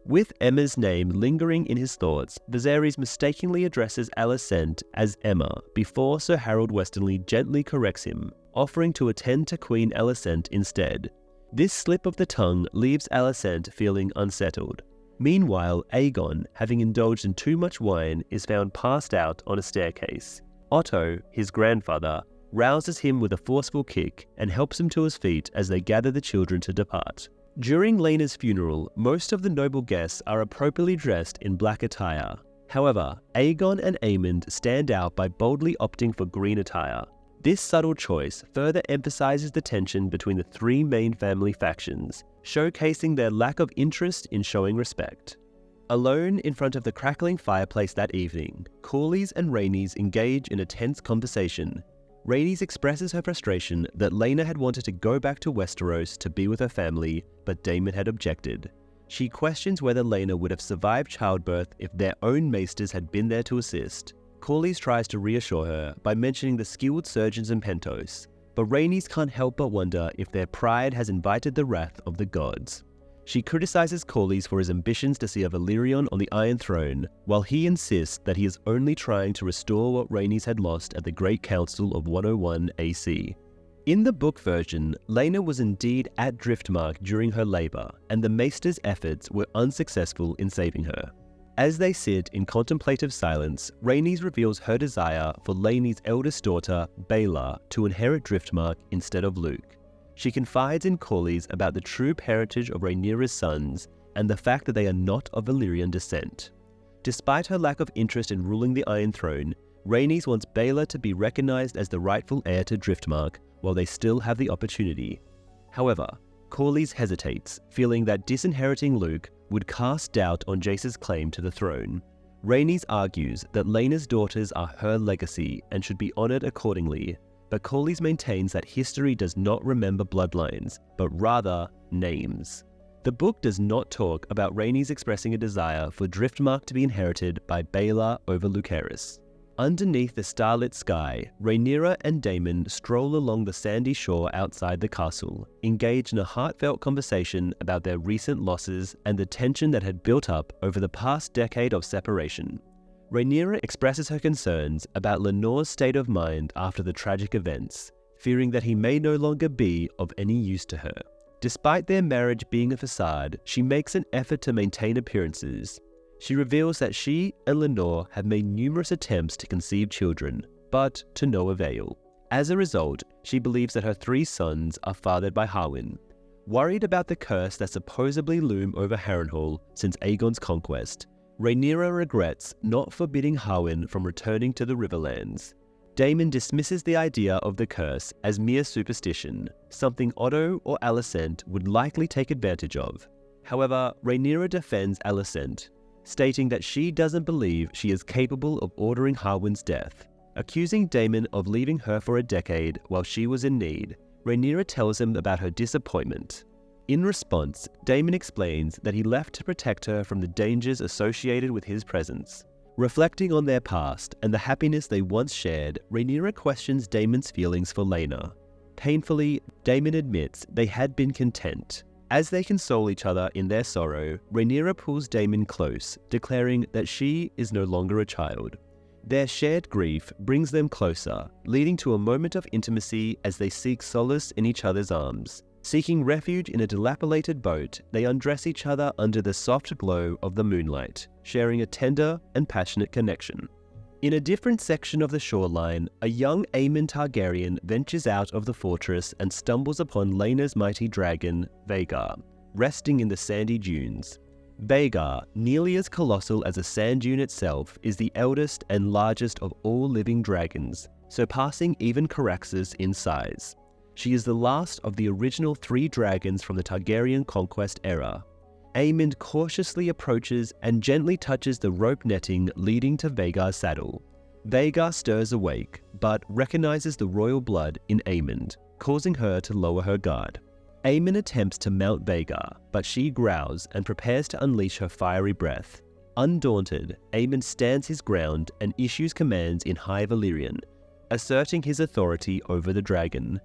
With Emma's name lingering in his thoughts, Viserys mistakenly addresses Alicent as Emma before Sir Harold Westerly gently corrects him, offering to attend to Queen Alicent instead. This slip of the tongue leaves Alicent feeling unsettled. Meanwhile, Aegon, having indulged in too much wine, is found passed out on a staircase. Otto, his grandfather, rouses him with a forceful kick and helps him to his feet as they gather the children to depart. During Laena's funeral, most of the noble guests are appropriately dressed in black attire. However, Aegon and Aemond stand out by boldly opting for green attire. This subtle choice further emphasizes the tension between the three main family factions, showcasing their lack of interest in showing respect. Alone in front of the crackling fireplace that evening, Corlys and Rhaenys engage in a tense conversation. Rhaenys expresses her frustration that Laena had wanted to go back to Westeros to be with her family, but Daemon had objected. She questions whether Laena would have survived childbirth if their own maesters had been there to assist. Corlys tries to reassure her by mentioning the skilled surgeons in Pentos, but Rhaenys can't help but wonder if their pride has invited the wrath of the gods. She criticizes Corlys for his ambitions to see a Valyrian on the Iron Throne, while he insists that he is only trying to restore what Rhaenys had lost at the Great Council of 101 AC. In the book version, Laena was indeed at Driftmark during her labor, and the Maester's efforts were unsuccessful in saving her. As they sit in contemplative silence, Rhaenys reveals her desire for Laenys eldest daughter, Baela, to inherit Driftmark instead of Luke. She confides in Corlys about the true parentage of Rhaenyra's sons and the fact that they are not of Valyrian descent. Despite her lack of interest in ruling the Iron Throne, Rhaenys wants Baela to be recognized as the rightful heir to Driftmark, while they still have the opportunity. However, Corlys hesitates, feeling that disinheriting Luke would cast doubt on Jace's claim to the throne. Rhaenys argues that Laena's daughters are her legacy and should be honored accordingly, but Corlys maintains that history does not remember bloodlines, but rather names. The book does not talk about Rhaenys expressing a desire for Driftmark to be inherited by Baelor over Lucerys. Underneath the starlit sky, Rhaenyra and Daemon stroll along the sandy shore outside the castle, engaged in a heartfelt conversation about their recent losses and the tension that had built up over the past decade of separation. Rhaenyra expresses her concerns about Lenor's state of mind after the tragic events, fearing that he may no longer be of any use to her. Despite their marriage being a facade, she makes an effort to maintain appearances. She reveals that she and Lenore have made numerous attempts to conceive children, but to no avail. As a result, she believes that her 3 sons are fathered by Harwin. Worried about the curse that supposedly loomed over Harrenhal since Aegon's conquest, Rhaenyra regrets not forbidding Harwin from returning to the Riverlands. Daemon dismisses the idea of the curse as mere superstition, something Otto or Alicent would likely take advantage of. However, Rhaenyra defends Alicent, stating that she doesn't believe she is capable of ordering Harwin's death. Accusing Daemon of leaving her for a decade while she was in need, Rhaenyra tells him about her disappointment. In response, Daemon explains that he left to protect her from the dangers associated with his presence. Reflecting on their past and the happiness they once shared, Rhaenyra questions Daemon's feelings for Laena. Painfully, Daemon admits they had been content. As they console each other in their sorrow, Rhaenyra pulls Daemon close, declaring that she is no longer a child. Their shared grief brings them closer, leading to a moment of intimacy as they seek solace in each other's arms. Seeking refuge in a dilapidated boat, they undress each other under the soft glow of the moonlight, sharing a tender and passionate connection. In a different section of the shoreline, a young Aemon Targaryen ventures out of the fortress and stumbles upon Laena's mighty dragon, Vhagar, resting in the sandy dunes. Vhagar, nearly as colossal as a sand dune itself, is the eldest and largest of all living dragons, surpassing even Caraxes in size. She is the last of the original 3 dragons from the Targaryen conquest era. Aemond cautiously approaches and gently touches the rope netting leading to Vhagar's saddle. Vhagar stirs awake, but recognizes the royal blood in Aemond, causing her to lower her guard. Aemond attempts to mount Vhagar, but she growls and prepares to unleash her fiery breath. Undaunted, Aemond stands his ground and issues commands in High Valyrian, asserting his authority over the dragon.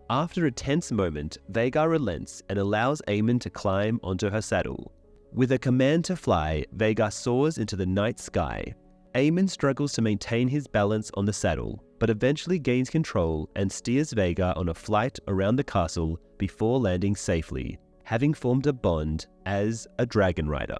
After a tense moment, Vhagar relents and allows Aemond to climb onto her saddle. With a command to fly, Vhagar soars into the night sky. Aemond struggles to maintain his balance on the saddle, but eventually gains control and steers Vhagar on a flight around the castle before landing safely, having formed a bond as a dragon rider.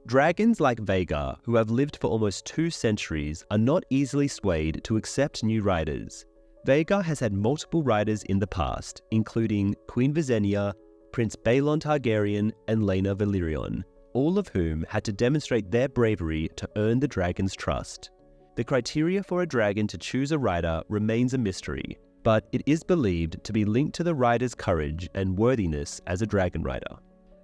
Dragons like Vhagar, who have lived for almost 2 centuries, are not easily swayed to accept new riders. Vhagar has had multiple riders in the past, including Queen Visenya, Prince Baelon Targaryen, and Laena Valyrion, all of whom had to demonstrate their bravery to earn the dragon's trust. The criteria for a dragon to choose a rider remains a mystery, but it is believed to be linked to the rider's courage and worthiness as a dragon rider.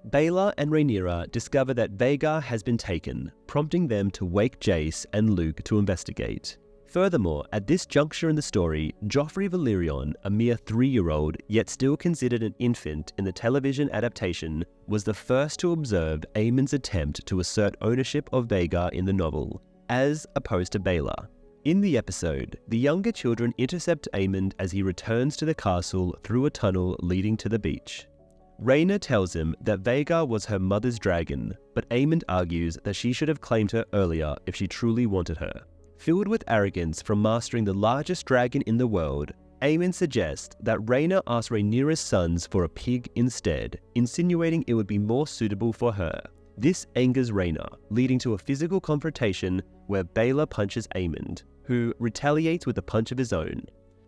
Baelor and Rhaenyra discover that Vhagar has been taken, prompting them to wake Jace and Luke to investigate. Furthermore, at this juncture in the story, Joffrey Valyrion, a mere 3-year-old, yet still considered an infant in the television adaptation, was the first to observe Aemond's attempt to assert ownership of Vhagar in the novel, as opposed to Baelor. In the episode, the younger children intercept Aemond as he returns to the castle through a tunnel leading to the beach. Rhaena tells him that Vhagar was her mother's dragon, but Aemond argues that she should have claimed her earlier if she truly wanted her. Filled with arrogance from mastering the largest dragon in the world, Aemond suggests that Rhaena ask Rhaenyra's sons for a pig instead, insinuating it would be more suitable for her. This angers Rhaena, leading to a physical confrontation where Baelor punches Aemond, who retaliates with a punch of his own.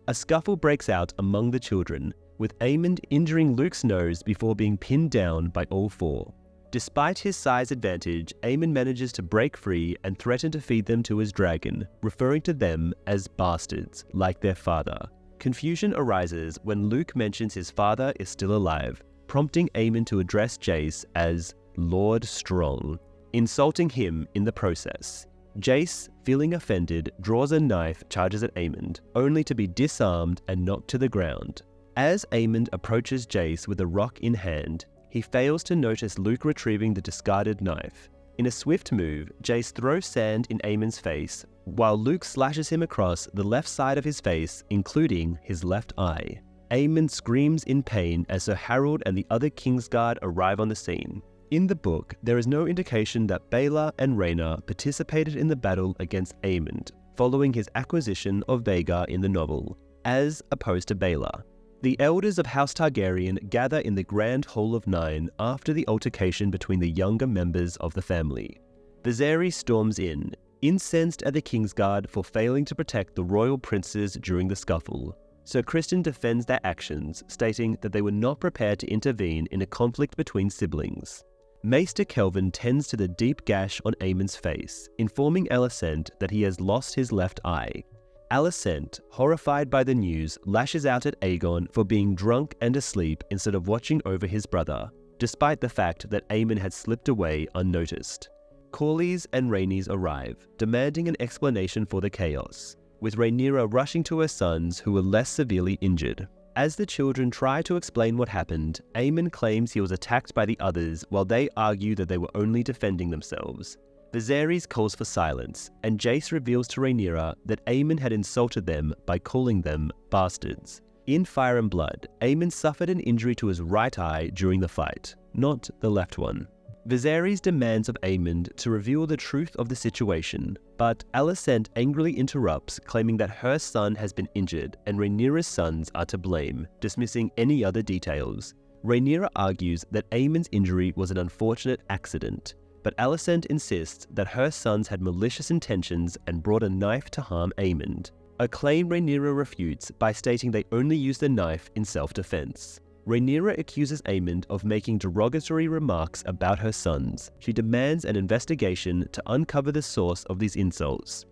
A scuffle breaks out among the children, with Aemond injuring Luke's nose before being pinned down by all 4. Despite his size advantage, Aemond manages to break free and threaten to feed them to his dragon, referring to them as bastards, like their father. Confusion arises when Luke mentions his father is still alive, prompting Aemon to address Jace as Lord Strong, insulting him in the process. Jace, feeling offended, draws a knife, charges at Aemon, only to be disarmed and knocked to the ground. As Aemon approaches Jace with a rock in hand, he fails to notice Luke retrieving the discarded knife. In a swift move, Jace throws sand in Aemon's face, while Luke slashes him across the left side of his face, including his left eye. Aemon screams in pain as Sir Harold and the other Kingsguard arrive on the scene. In the book, there is no indication that Baela and Rhaena participated in the battle against Aemon, following his acquisition of Vhagar in the novel, as opposed to Baela. The elders of House Targaryen gather in the Grand Hall of Nine after the altercation between the younger members of the family. Viserys storms in, incensed at the Kingsguard for failing to protect the royal princes during the scuffle. Sir Criston defends their actions, stating that they were not prepared to intervene in a conflict between siblings. Maester Kelvin tends to the deep gash on Aemon's face, informing Alicent that he has lost his left eye. Alicent, horrified by the news, lashes out at Aegon for being drunk and asleep instead of watching over his brother, despite the fact that Aemon had slipped away unnoticed. Corlys and Rhaenys arrive, demanding an explanation for the chaos, with Rhaenyra rushing to her sons who were less severely injured. As the children try to explain what happened, Aemon claims he was attacked by the others while they argue that they were only defending themselves. Viserys calls for silence, and Jace reveals to Rhaenyra that Aemon had insulted them by calling them bastards. In Fire and Blood, Aemon suffered an injury to his right eye during the fight, not the left one. Viserys demands of Aemon to reveal the truth of the situation, but Alicent angrily interrupts, claiming that her son has been injured and Rhaenyra's sons are to blame, dismissing any other details. Rhaenyra argues that Aemon's injury was an unfortunate accident, but Alicent insists that her sons had malicious intentions and brought a knife to harm Aemon, a claim Rhaenyra refutes by stating they only used the knife in self-defense. Rhaenyra accuses Aemon of making derogatory remarks about her sons. She demands an investigation to uncover the source of these insults.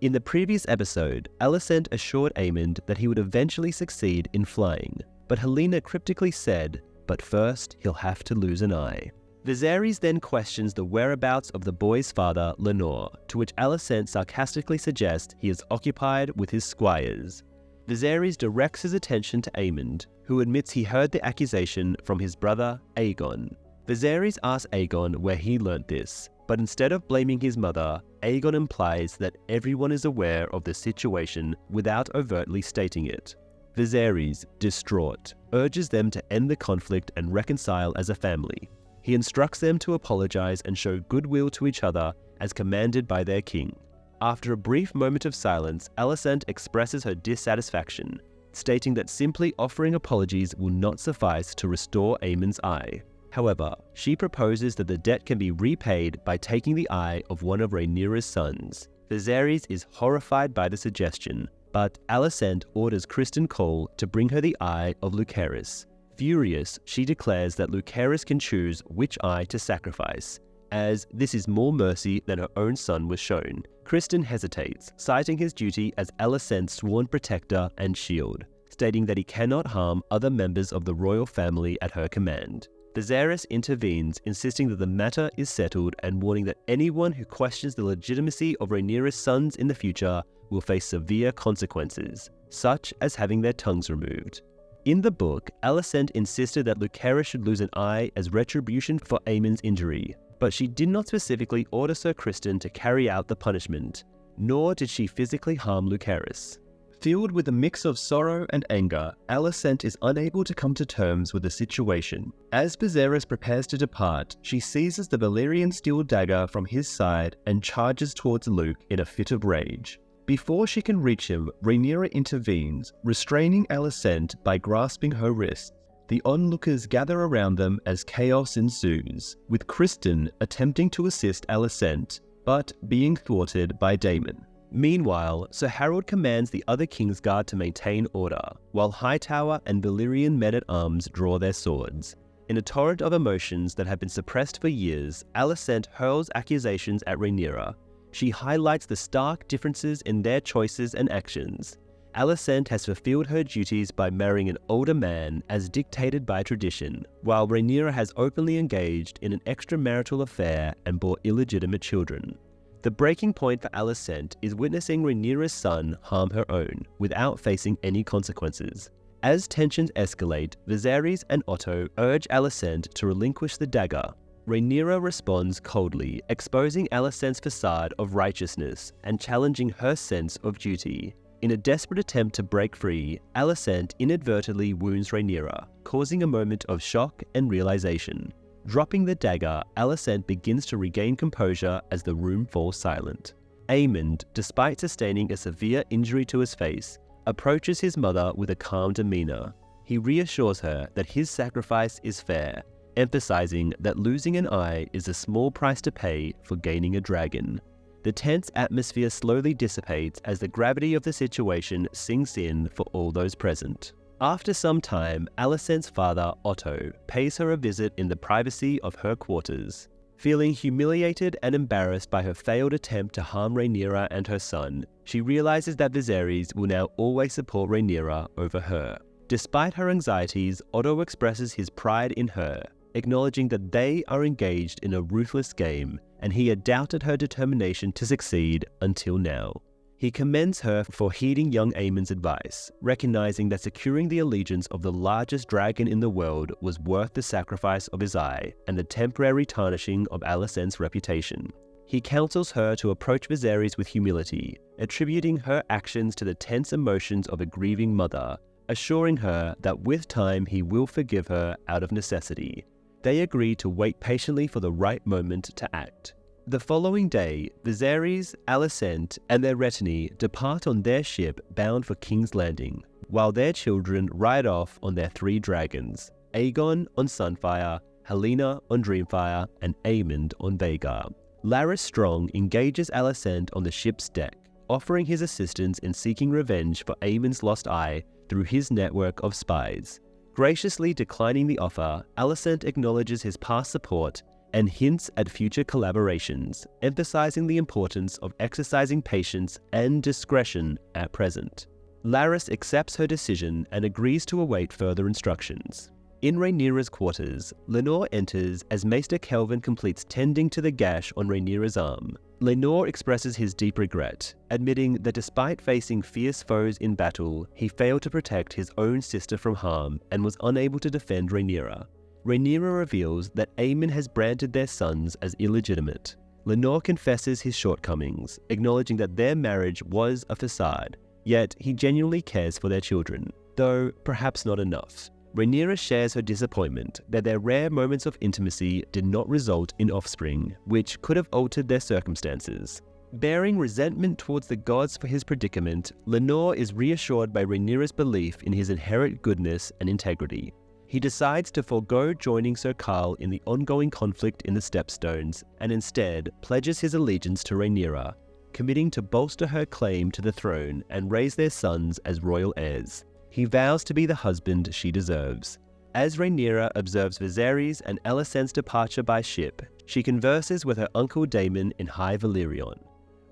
In the previous episode, Alicent assured Aemon that he would eventually succeed in flying, but Helena cryptically said, "But first, he'll have to lose an eye." Viserys then questions the whereabouts of the boy's father, Lenore, to which Alicent sarcastically suggests he is occupied with his squires. Viserys directs his attention to Aemon, who admits he heard the accusation from his brother, Aegon. Viserys asks Aegon where he learnt this, but instead of blaming his mother, Aegon implies that everyone is aware of the situation without overtly stating it. Viserys, distraught, urges them to end the conflict and reconcile as a family. He instructs them to apologize and show goodwill to each other as commanded by their king. After a brief moment of silence, Alicent expresses her dissatisfaction, stating that simply offering apologies will not suffice to restore Aemon's eye. However, she proposes that the debt can be repaid by taking the eye of one of Rhaenyra's sons. Viserys is horrified by the suggestion, but Alicent orders Criston Cole to bring her the eye of Lucerys. Furious, she declares that Lucerys can choose which eye to sacrifice, as this is more mercy than her own son was shown. Criston hesitates, citing his duty as Alicent's sworn protector and shield, stating that he cannot harm other members of the royal family at her command. Viserys intervenes, insisting that the matter is settled and warning that anyone who questions the legitimacy of Rhaenyra's sons in the future will face severe consequences, such as having their tongues removed. In the book, Alicent insisted that Lucerys should lose an eye as retribution for Aemon's injury, but she did not specifically order Sir Criston to carry out the punishment, nor did she physically harm Lucerys. Filled with a mix of sorrow and anger, Alicent is unable to come to terms with the situation. As Viserys prepares to depart, she seizes the Valyrian steel dagger from his side and charges towards Luke in a fit of rage. Before she can reach him, Rhaenyra intervenes, restraining Alicent by grasping her wrists. The onlookers gather around them as chaos ensues, with Criston attempting to assist Alicent, but being thwarted by Daemon. Meanwhile, Sir Harold commands the other Kingsguard to maintain order, while Hightower and Valyrian men-at-arms draw their swords. In a torrent of emotions that have been suppressed for years, Alicent hurls accusations at Rhaenyra. She highlights the stark differences in their choices and actions. Alicent has fulfilled her duties by marrying an older man as dictated by tradition, while Rhaenyra has openly engaged in an extramarital affair and bore illegitimate children. The breaking point for Alicent is witnessing Rhaenyra's son harm her own, without facing any consequences. As tensions escalate, Viserys and Otto urge Alicent to relinquish the dagger. Rhaenyra responds coldly, exposing Alicent's facade of righteousness and challenging her sense of duty. In a desperate attempt to break free, Alicent inadvertently wounds Rhaenyra, causing a moment of shock and realization. Dropping the dagger, Alicent begins to regain composure as the room falls silent. Aemond, despite sustaining a severe injury to his face, approaches his mother with a calm demeanor. He reassures her that his sacrifice is fair, emphasizing that losing an eye is a small price to pay for gaining a dragon. The tense atmosphere slowly dissipates as the gravity of the situation sinks in for all those present. After some time, Alicent's father, Otto, pays her a visit in the privacy of her quarters. Feeling humiliated and embarrassed by her failed attempt to harm Rhaenyra and her son, she realizes that Viserys will now always support Rhaenyra over her. Despite her anxieties, Otto expresses his pride in her, acknowledging that they are engaged in a ruthless game, and he had doubted her determination to succeed until now. He commends her for heeding young Aemond's advice, recognizing that securing the allegiance of the largest dragon in the world was worth the sacrifice of his eye and the temporary tarnishing of Alicent's reputation. He counsels her to approach Viserys with humility, attributing her actions to the tense emotions of a grieving mother, assuring her that with time he will forgive her out of necessity. They agree to wait patiently for the right moment to act. The following day, Viserys, Alicent, and their retinue depart on their ship bound for King's Landing, while their children ride off on their 3 dragons, Aegon on Sunfire, Helaena on Dreamfire, and Aemond on Vhagar. Larys Strong engages Alicent on the ship's deck, offering his assistance in seeking revenge for Aemond's lost eye through his network of spies. Graciously declining the offer, Alicent acknowledges his past support and hints at future collaborations, emphasizing the importance of exercising patience and discretion at present. Larys accepts her decision and agrees to await further instructions. In Rhaenyra's quarters, Lenore enters as Maester Kelvin completes tending to the gash on Rhaenyra's arm. Lenore expresses his deep regret, admitting that despite facing fierce foes in battle, he failed to protect his own sister from harm and was unable to defend Rhaenyra. Rhaenyra reveals that Aemond has branded their sons as illegitimate. Lenore confesses his shortcomings, acknowledging that their marriage was a facade, yet he genuinely cares for their children, though perhaps not enough. Rhaenyra shares her disappointment that their rare moments of intimacy did not result in offspring, which could have altered their circumstances. Bearing resentment towards the gods for his predicament, Lenore is reassured by Rhaenyra's belief in his inherent goodness and integrity. He decides to forego joining Sir Karl in the ongoing conflict in the Stepstones, and instead pledges his allegiance to Rhaenyra, committing to bolster her claim to the throne and raise their sons as royal heirs. He vows to be the husband she deserves. As Rhaenyra observes Viserys and Alicent's departure by ship, she converses with her uncle Daemon in High Valyrian,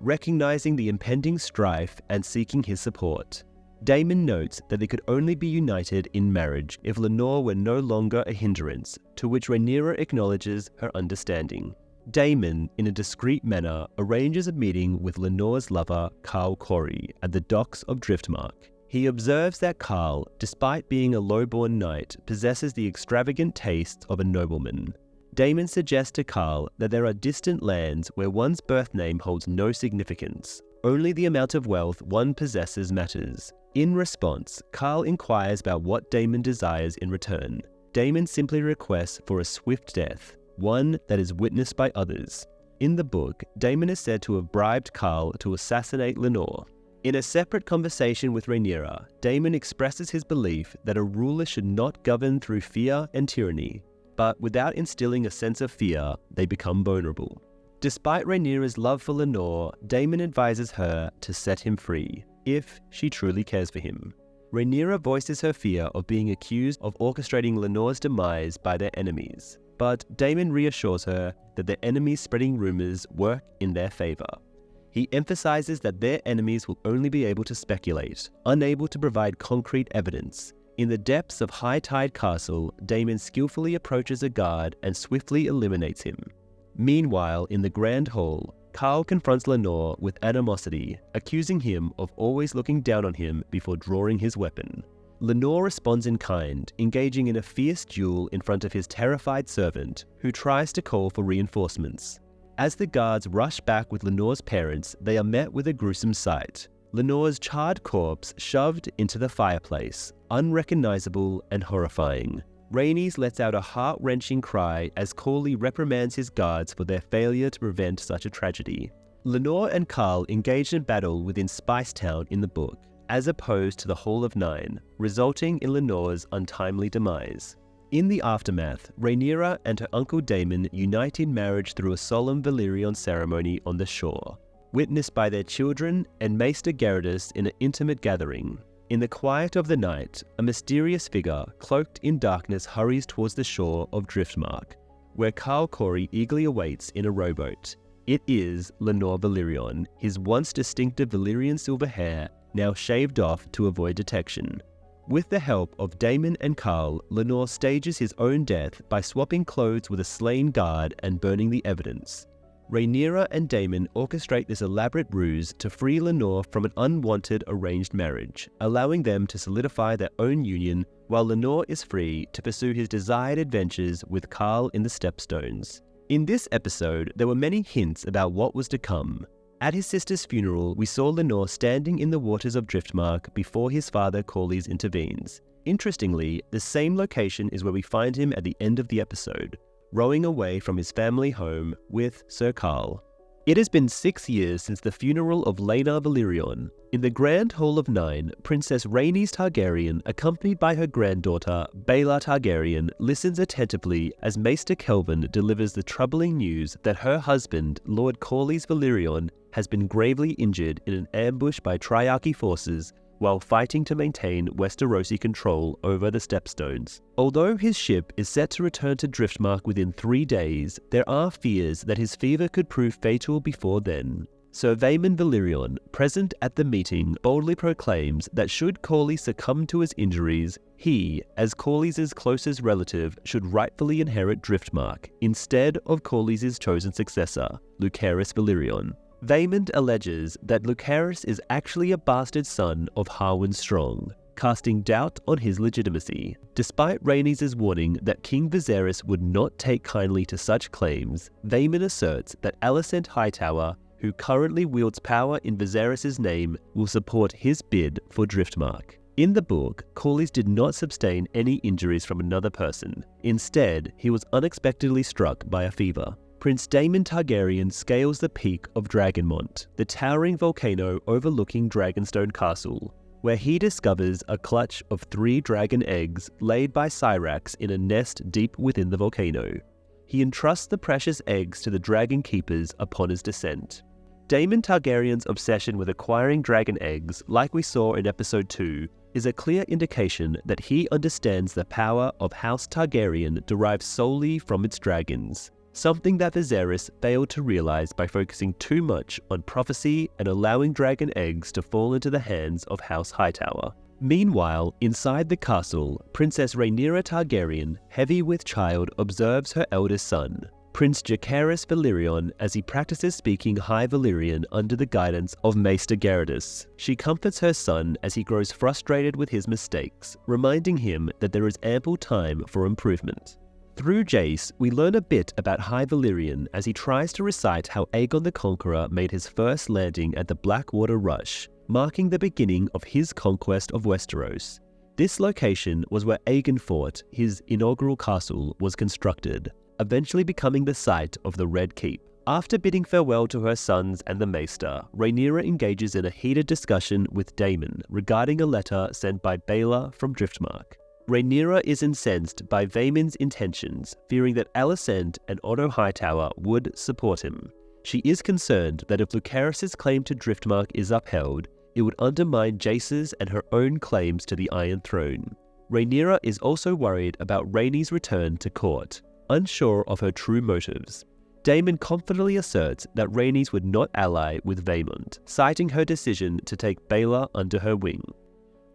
recognizing the impending strife and seeking his support. Daemon notes that they could only be united in marriage if Lenore were no longer a hindrance, to which Rhaenyra acknowledges her understanding. Daemon, in a discreet manner, arranges a meeting with Lenore's lover, Karl Corey, at the docks of Driftmark. He observes that Karl, despite being a low-born knight, possesses the extravagant tastes of a nobleman. Daemon suggests to Karl that there are distant lands where one's birth name holds no significance. Only the amount of wealth one possesses matters. In response, Karl inquires about what Daemon desires in return. Daemon simply requests for a swift death, one that is witnessed by others. In the book, Daemon is said to have bribed Karl to assassinate Lenore. In a separate conversation with Rhaenyra, Daemon expresses his belief that a ruler should not govern through fear and tyranny, but without instilling a sense of fear, they become vulnerable. Despite Rhaenyra's love for Lenore, Daemon advises her to set him free, if she truly cares for him. Rhaenyra voices her fear of being accused of orchestrating Lenore's demise by their enemies, but Daemon reassures her that their enemies spreading rumors work in their favor. He emphasizes that their enemies will only be able to speculate, unable to provide concrete evidence. In the depths of High Tide Castle, Daemon skillfully approaches a guard and swiftly eliminates him. Meanwhile, in the Grand Hall, Karl confronts Lenore with animosity, accusing him of always looking down on him before drawing his weapon. Lenore responds in kind, engaging in a fierce duel in front of his terrified servant, who tries to call for reinforcements. As the guards rush back with Lenore's parents, they are met with a gruesome sight. Lenore's charred corpse shoved into the fireplace, unrecognizable and horrifying. Rhaenys lets out a heart-wrenching cry as Corlys reprimands his guards for their failure to prevent such a tragedy. Lenore and Karl engaged in battle within Spicetown in the book, as opposed to the Hall of Nine, resulting in Lenore's untimely demise. In the aftermath, Rhaenyra and her uncle Daemon unite in marriage through a solemn Valyrian ceremony on the shore, witnessed by their children and Maester Garrodus in an intimate gathering. In the quiet of the night, a mysterious figure, cloaked in darkness, hurries towards the shore of Driftmark, where Karl Corey eagerly awaits in a rowboat. It is Lenore Valyrion, his once distinctive Valyrian silver hair now shaved off to avoid detection. With the help of Daemon and Karl, Lenore stages his own death by swapping clothes with a slain guard and burning the evidence. Rhaenyra and Daemon orchestrate this elaborate ruse to free Lenore from an unwanted arranged marriage, allowing them to solidify their own union while Lenore is free to pursue his desired adventures with Karl in the Stepstones. In this episode, there were many hints about what was to come. At his sister's funeral, we saw Lenore standing in the waters of Driftmark before his father Corlys intervenes. Interestingly, the same location is where we find him at the end of the episode, rowing away from his family home with Sir Karl. It has been 6 years since the funeral of Laena Valyrion. In the Grand Hall of Nine, Princess Rhaenys Targaryen, accompanied by her granddaughter Baela Targaryen, listens attentively as Maester Kelvin delivers the troubling news that her husband, Lord Corlys Valyrion, has been gravely injured in an ambush by Triarchy forces while fighting to maintain Westerosi control over the Stepstones. Although his ship is set to return to Driftmark within 3 days, there are fears that his fever could prove fatal before then. Sir Vaemond Valyrion, present at the meeting, boldly proclaims that should Corlys succumb to his injuries, he, as Corlys' closest relative, should rightfully inherit Driftmark, instead of Corlys' chosen successor, Lucerys Valyrion. Vaemond alleges that Lucerys is actually a bastard son of Harwin Strong, casting doubt on his legitimacy. Despite Rhaenys' warning that King Viserys would not take kindly to such claims, Vaemond asserts that Alicent Hightower, who currently wields power in Viserys' name, will support his bid for Driftmark. In the book, Corlys did not sustain any injuries from another person. Instead, he was unexpectedly struck by a fever. Prince Daemon Targaryen scales the peak of Dragonmont, the towering volcano overlooking Dragonstone Castle, where he discovers a clutch of 3 dragon eggs laid by Syrax in a nest deep within the volcano. He entrusts the precious eggs to the dragon keepers upon his descent. Daemon Targaryen's obsession with acquiring dragon eggs, like we saw in episode 2, is a clear indication that he understands the power of House Targaryen derived solely from its dragons. Something that Viserys failed to realize by focusing too much on prophecy and allowing dragon eggs to fall into the hands of House Hightower. Meanwhile, inside the castle, Princess Rhaenyra Targaryen, heavy with child, observes her eldest son, Prince Jacaerys Valyrion, as he practices speaking High Valyrian under the guidance of Maester Garrodus. She comforts her son as he grows frustrated with his mistakes, reminding him that there is ample time for improvement. Through Jace, we learn a bit about High Valyrian as he tries to recite how Aegon the Conqueror made his first landing at the Blackwater Rush, marking the beginning of his conquest of Westeros. This location was where Aegon Fort, his inaugural castle, was constructed, eventually becoming the site of the Red Keep. After bidding farewell to her sons and the Maester, Rhaenyra engages in a heated discussion with Daemon regarding a letter sent by Baela from Driftmark. Rhaenyra is incensed by Vaemond's intentions, fearing that Alicent and Otto Hightower would support him. She is concerned that if Lucerys' claim to Driftmark is upheld, it would undermine Jace's and her own claims to the Iron Throne. Rhaenyra is also worried about Rhaenys' return to court, unsure of her true motives. Daemon confidently asserts that Rhaenys would not ally with Vaemond, citing her decision to take Baelor under her wing.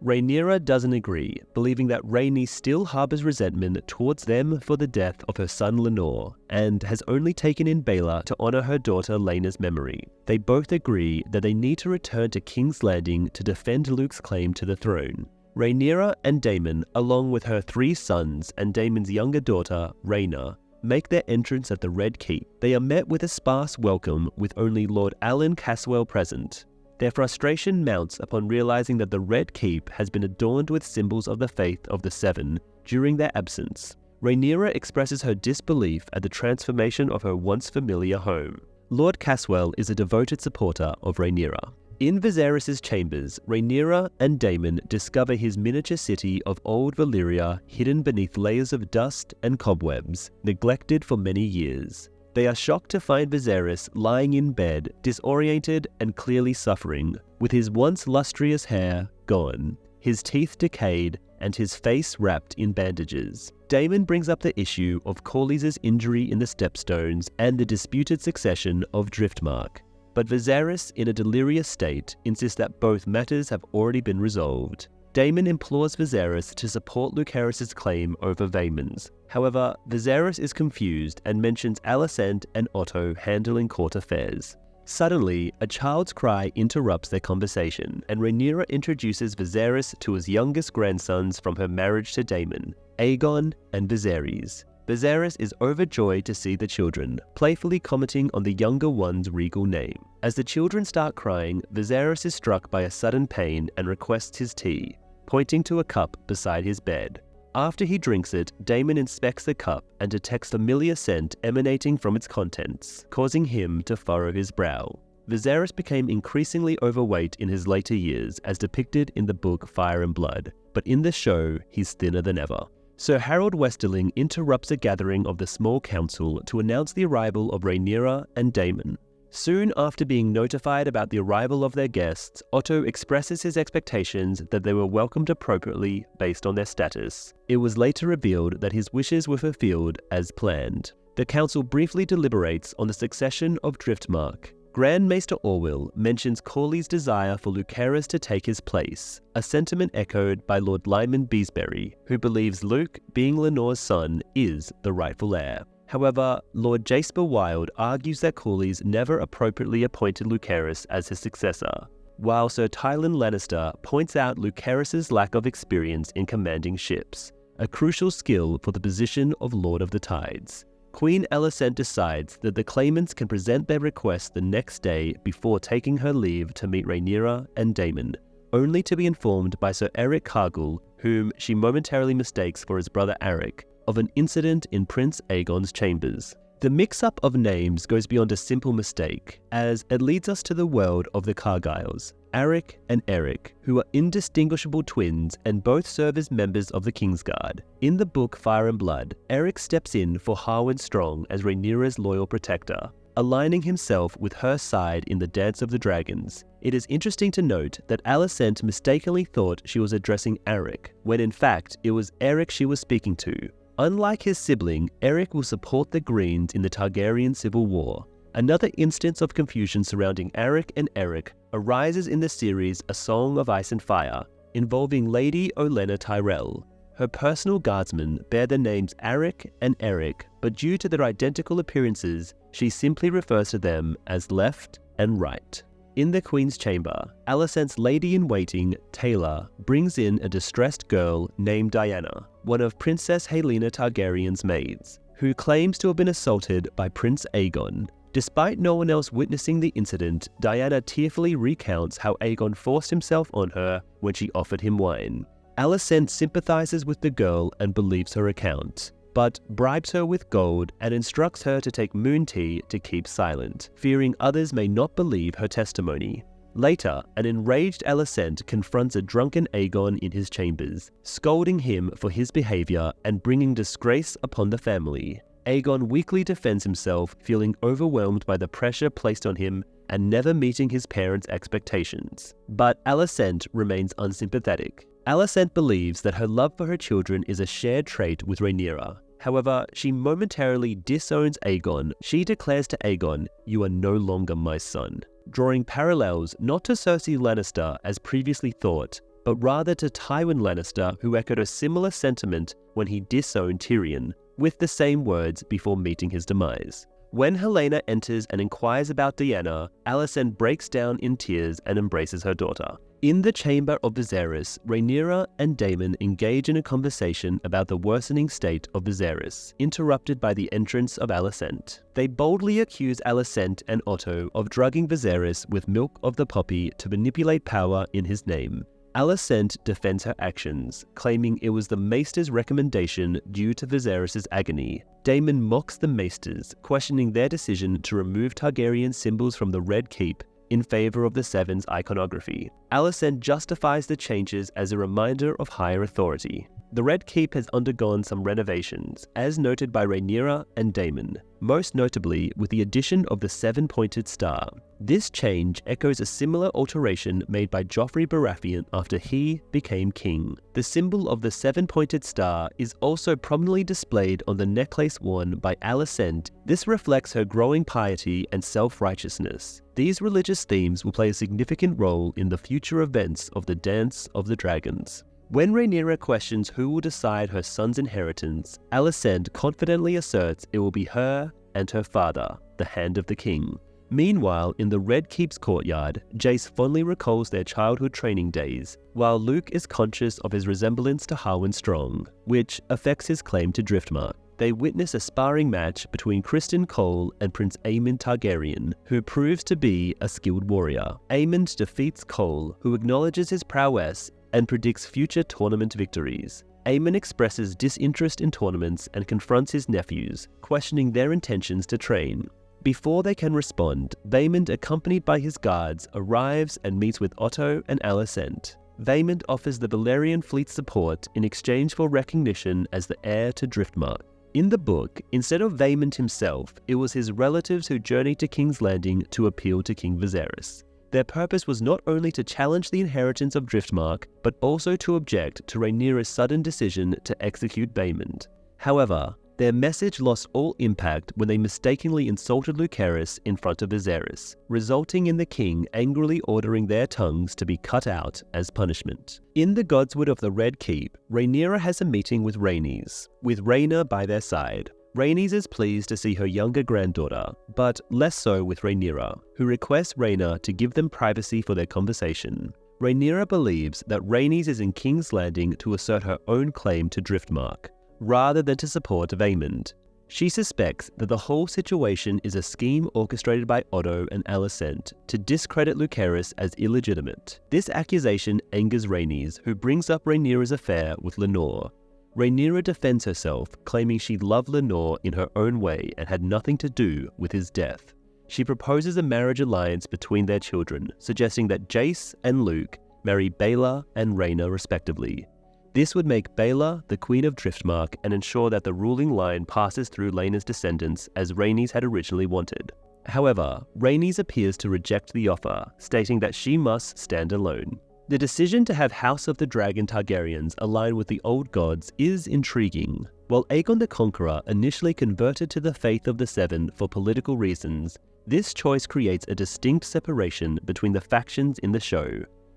Rhaenyra doesn't agree, believing that Rhaenys still harbors resentment towards them for the death of her son Lenore, and has only taken in Baelor to honor her daughter Laena's memory. They both agree that they need to return to King's Landing to defend Luke's claim to the throne. Rhaenyra and Daemon, along with her 3 sons and Daemon's younger daughter, Rhaena, make their entrance at the Red Keep. They are met with a sparse welcome with only Lord Alan Caswell present. Their frustration mounts upon realizing that the Red Keep has been adorned with symbols of the faith of the Seven during their absence. Rhaenyra expresses her disbelief at the transformation of her once familiar home. Lord Caswell is a devoted supporter of Rhaenyra. In Viserys' chambers, Rhaenyra and Daemon discover his miniature city of old Valyria hidden beneath layers of dust and cobwebs, neglected for many years. They are shocked to find Viserys lying in bed, disoriented and clearly suffering, with his once lustrous hair gone, his teeth decayed, and his face wrapped in bandages. Daemon brings up the issue of Corlys' injury in the Stepstones and the disputed succession of Driftmark. But Viserys, in a delirious state, insists that both matters have already been resolved. Daemon implores Viserys to support Lucerys' claim over Vaemond's. However, Viserys is confused and mentions Alicent and Otto handling court affairs. Suddenly, a child's cry interrupts their conversation, and Rhaenyra introduces Viserys to his youngest grandsons from her marriage to Daemon, Aegon and Viserys. Viserys is overjoyed to see the children, playfully commenting on the younger one's regal name. As the children start crying, Viserys is struck by a sudden pain and requests his tea, pointing to a cup beside his bed. After he drinks it, Daemon inspects the cup and detects familiar scent emanating from its contents, causing him to furrow his brow. Viserys became increasingly overweight in his later years, as depicted in the book Fire and Blood, but in the show, he's thinner than ever. Sir Harold Westerling interrupts a gathering of the small council to announce the arrival of Rhaenyra and Daemon. Soon after being notified about the arrival of their guests, Otto expresses his expectations that they were welcomed appropriately based on their status. It was later revealed that his wishes were fulfilled as planned. The council briefly deliberates on the succession of Driftmark. Grand Maester Orwell mentions Corlys' desire for Lucerys to take his place, a sentiment echoed by Lord Lyman Beesbury, who believes Luke, being Lenore's son, is the rightful heir. However, Lord Jasper Wilde argues that Corlys never appropriately appointed Lucerys as his successor, while Sir Tywin Lannister points out Lucerys' lack of experience in commanding ships, a crucial skill for the position of Lord of the Tides. Queen Alicent decides that the claimants can present their request the next day before taking her leave to meet Rhaenyra and Daemon, only to be informed by Sir Eric Cargill, whom she momentarily mistakes for his brother Eric, of an incident in Prince Aegon's chambers. The mix-up of names goes beyond a simple mistake, as it leads us to the world of the Cargyles, Eric and Eric, who are indistinguishable twins and both serve as members of the Kingsguard. In the book Fire and Blood, Eric steps in for Harwin Strong as Rhaenyra's loyal protector, aligning himself with her side in the Dance of the Dragons. It is interesting to note that Alicent mistakenly thought she was addressing Eric, when in fact it was Eric she was speaking to. Unlike his sibling, Eric will support the Greens in the Targaryen Civil War. Another instance of confusion surrounding Eric and Eric arises in the series A Song of Ice and Fire, involving Lady Olenna Tyrell. Her personal guardsmen bear the names Eric and Eric, but due to their identical appearances, she simply refers to them as left and right. In the Queen's chamber, Alicent's lady-in-waiting, Taylor, brings in a distressed girl named Diana, one of Princess Helena Targaryen's maids, who claims to have been assaulted by Prince Aegon. Despite no one else witnessing the incident, Diana tearfully recounts how Aegon forced himself on her when she offered him wine. Alicent sympathizes with the girl and believes her account, but bribes her with gold and instructs her to take moon tea to keep silent, fearing others may not believe her testimony. Later, an enraged Alicent confronts a drunken Aegon in his chambers, scolding him for his behavior and bringing disgrace upon the family. Aegon weakly defends himself, feeling overwhelmed by the pressure placed on him and never meeting his parents' expectations. But Alicent remains unsympathetic. Alicent believes that her love for her children is a shared trait with Rhaenyra, However, she momentarily disowns Aegon. She declares to Aegon, "You are no longer my son," drawing parallels not to Cersei Lannister as previously thought, but rather to Tywin Lannister, who echoed a similar sentiment when he disowned Tyrion, with the same words before meeting his demise. When Helaena enters and inquires about Diana, Alicent breaks down in tears and embraces her daughter. In the chamber of Viserys, Rhaenyra and Daemon engage in a conversation about the worsening state of Viserys, interrupted by the entrance of Alicent. They boldly accuse Alicent and Otto of drugging Viserys with milk of the poppy to manipulate power in his name. Alicent defends her actions, claiming it was the Maester's recommendation due to Viserys' agony. Daemon mocks the Maesters, questioning their decision to remove Targaryen symbols from the Red Keep in favor of the Seven's iconography. Alicent justifies the changes as a reminder of higher authority. The Red Keep has undergone some renovations, as noted by Rhaenyra and Daemon, most notably with the addition of the seven-pointed star. This change echoes a similar alteration made by Joffrey Baratheon after he became king. The symbol of the seven-pointed star is also prominently displayed on the necklace worn by Alicent. This reflects her growing piety and self-righteousness. These religious themes will play a significant role in the future events of the Dance of the Dragons. When Rhaenyra questions who will decide her son's inheritance, Alicent confidently asserts it will be her and her father, the Hand of the King. Meanwhile, in the Red Keep's courtyard, Jace fondly recalls their childhood training days, while Luke is conscious of his resemblance to Harwin Strong, which affects his claim to Driftmark. They witness a sparring match between Criston Cole and Prince Aemond Targaryen, who proves to be a skilled warrior. Aemond defeats Cole, who acknowledges his prowess and predicts future tournament victories. Aemon expresses disinterest in tournaments and confronts his nephews, questioning their intentions to train. Before they can respond, Vaemond, accompanied by his guards, arrives and meets with Otto and Alicent. Vaemond offers the Valyrian fleet support in exchange for recognition as the heir to Driftmark. In the book, instead of Vaemond himself, it was his relatives who journeyed to King's Landing to appeal to King Viserys. Their purpose was not only to challenge the inheritance of Driftmark, but also to object to Rhaenyra's sudden decision to execute Vaemond. However, their message lost all impact when they mistakenly insulted Lucerys in front of Viserys, resulting in the king angrily ordering their tongues to be cut out as punishment. In the Godswood of the Red Keep, Rhaenyra has a meeting with Rhaenys, with Rhaena by their side. Rhaenys is pleased to see her younger granddaughter, but less so with Rhaenyra, who requests Rhaena to give them privacy for their conversation. Rhaenyra believes that Rhaenys is in King's Landing to assert her own claim to Driftmark, rather than to support Vaemond. She suspects that the whole situation is a scheme orchestrated by Otto and Alicent to discredit Lucerys as illegitimate. This accusation angers Rhaenys, who brings up Rhaenyra's affair with Lenore. Rhaenyra defends herself, claiming she loved Lenore in her own way and had nothing to do with his death. She proposes a marriage alliance between their children, suggesting that Jace and Luke marry Baela and Rhaena respectively. This would make Baela the Queen of Driftmark and ensure that the ruling line passes through Laena's descendants as Rhaenys had originally wanted. However, Rhaenys appears to reject the offer, stating that she must stand alone. The decision to have House of the Dragon Targaryens align with the Old Gods is intriguing. While Aegon the Conqueror initially converted to the faith of the Seven for political reasons, this choice creates a distinct separation between the factions in the show.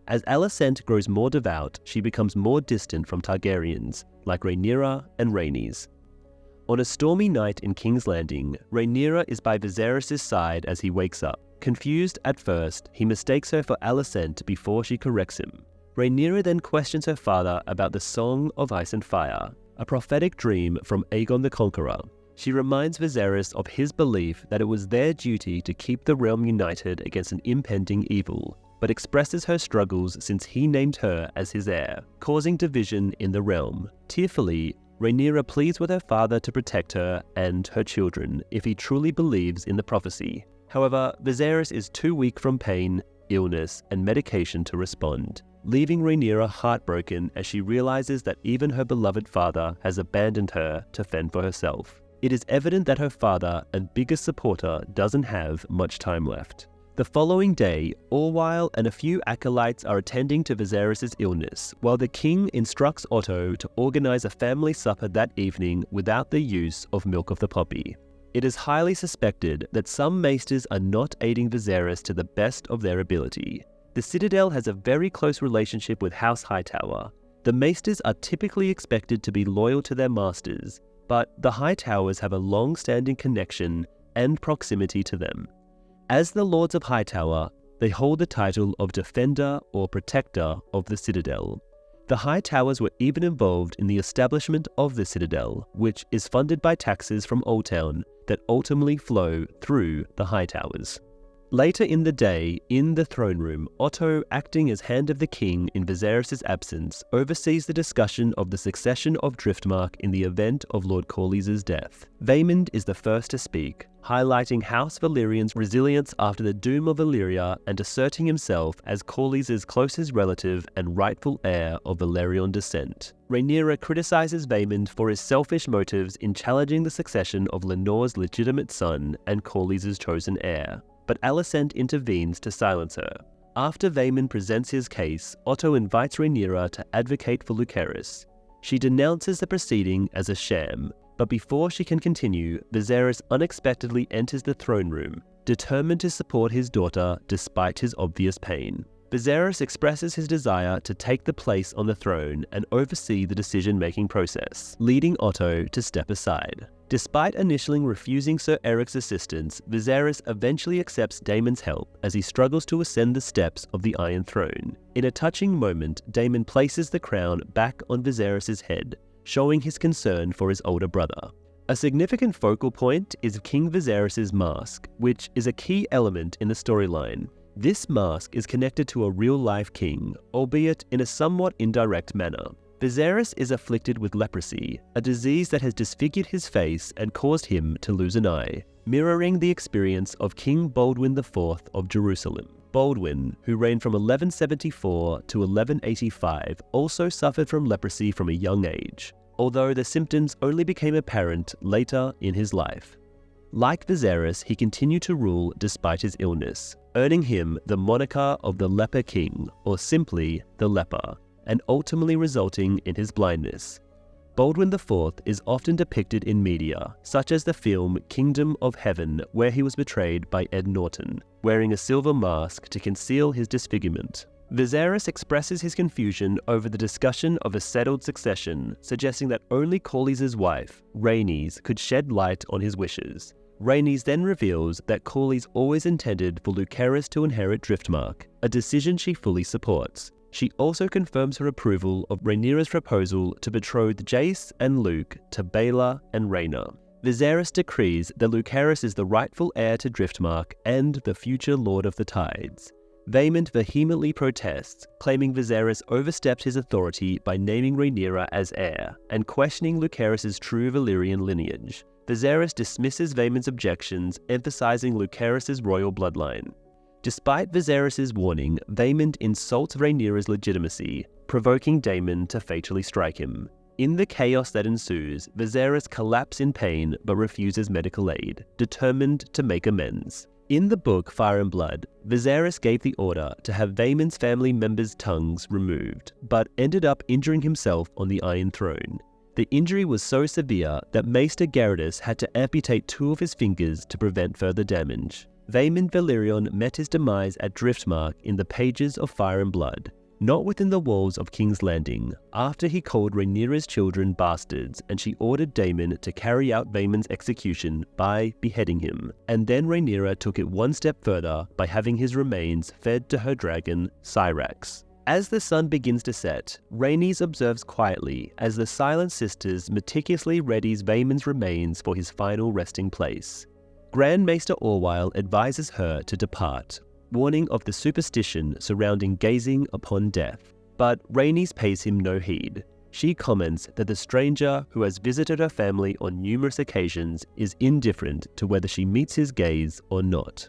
As Alicent grows more devout, she becomes more distant from Targaryens, like Rhaenyra and Rhaenys. On a stormy night in King's Landing, Rhaenyra is by Viserys' side as he wakes up. Confused at first, he mistakes her for Alicent before she corrects him. Rhaenyra then questions her father about the Song of Ice and Fire, a prophetic dream from Aegon the Conqueror. She reminds Viserys of his belief that it was their duty to keep the realm united against an impending evil, but expresses her struggles since he named her as his heir, causing division in the realm. Tearfully, Rhaenyra pleads with her father to protect her and her children if he truly believes in the prophecy. However, Viserys is too weak from pain, illness, and medication to respond, leaving Rhaenyra heartbroken as she realizes that even her beloved father has abandoned her to fend for herself. It is evident that her father and biggest supporter doesn't have much time left. The following day, Orwyle and a few acolytes are attending to Viserys' illness, while the king instructs Otto to organize a family supper that evening without the use of milk of the poppy. It is highly suspected that some maesters are not aiding Viserys to the best of their ability. The Citadel has a very close relationship with House Hightower. The maesters are typically expected to be loyal to their masters, but the Hightowers have a long-standing connection and proximity to them. As the Lords of Hightower, they hold the title of Defender or Protector of the Citadel. The Hightowers were even involved in the establishment of the Citadel, which is funded by taxes from Oldtown that ultimately flow through the Hightowers. Later in the day, in the throne room, Otto, acting as Hand of the King in Viserys' absence, oversees the discussion of the succession of Driftmark in the event of Lord Corlys' death. Vaemond is the first to speak, highlighting House Valyrian's resilience after the doom of Valyria and asserting himself as Corlys' closest relative and rightful heir of Valyrian descent. Rhaenyra criticizes Vaemond for his selfish motives in challenging the succession of Lenor's legitimate son and Corlys' chosen heir, but Alicent intervenes to silence her. After Vaemond presents his case, Otto invites Rhaenyra to advocate for Lucerys. She denounces the proceeding as a sham, but before she can continue, Viserys unexpectedly enters the throne room, determined to support his daughter despite his obvious pain. Viserys expresses his desire to take the place on the throne and oversee the decision-making process, leading Otto to step aside. Despite initially refusing Sir Eric's assistance, Viserys eventually accepts Daemon's help as he struggles to ascend the steps of the Iron Throne. In a touching moment, Daemon places the crown back on Viserys' head, showing his concern for his older brother. A significant focal point is King Viserys' mask, which is a key element in the storyline. This mask is connected to a real-life king, albeit in a somewhat indirect manner. Viserys is afflicted with leprosy, a disease that has disfigured his face and caused him to lose an eye, mirroring the experience of King Baldwin IV of Jerusalem. Baldwin, who reigned from 1174 to 1185, also suffered from leprosy from a young age, although the symptoms only became apparent later in his life. Like Viserys, he continued to rule despite his illness, earning him the moniker of the Leper King, or simply the Leper, and ultimately resulting in his blindness. Baldwin IV is often depicted in media, such as the film Kingdom of Heaven, where he was betrayed by Ed Norton, wearing a silver mask to conceal his disfigurement. Viserys expresses his confusion over the discussion of a settled succession, suggesting that only Corlys' wife, Rhaenys, could shed light on his wishes. Rhaenys then reveals that Corlys always intended for Lucerys to inherit Driftmark, a decision she fully supports. She also confirms her approval of Rhaenyra's proposal to betroth Jace and Luke to Baela and Rhaena. Viserys decrees that Lucerys is the rightful heir to Driftmark and the future Lord of the Tides. Vaemond vehemently protests, claiming Viserys overstepped his authority by naming Rhaenyra as heir and questioning Lucerys' true Valyrian lineage. Viserys dismisses Vaemond's objections, emphasizing Lucerys' royal bloodline. Despite Viserys' warning, Vaemond insults Rhaenyra's legitimacy, provoking Daemon to fatally strike him. In the chaos that ensues, Viserys collapses in pain but refuses medical aid, determined to make amends. In the book Fire and Blood, Viserys gave the order to have Vaemond's family members' tongues removed, but ended up injuring himself on the Iron Throne. The injury was so severe that Maester Garrodus had to amputate 2 of his fingers to prevent further damage. Vaemond Valerion met his demise at Driftmark in the pages of Fire and Blood, not within the walls of King's Landing, after he called Rhaenyra's children bastards and she ordered Daemon to carry out Vaemond's execution by beheading him, and then Rhaenyra took it one step further by having his remains fed to her dragon, Syrax. As the sun begins to set, Rhaenys observes quietly as the Silent Sisters meticulously readies Vaemond's remains for his final resting place. Grand Maester Orwyle advises her to depart, warning of the superstition surrounding gazing upon death. But Rhaenys pays him no heed. She comments that the stranger who has visited her family on numerous occasions is indifferent to whether she meets his gaze or not.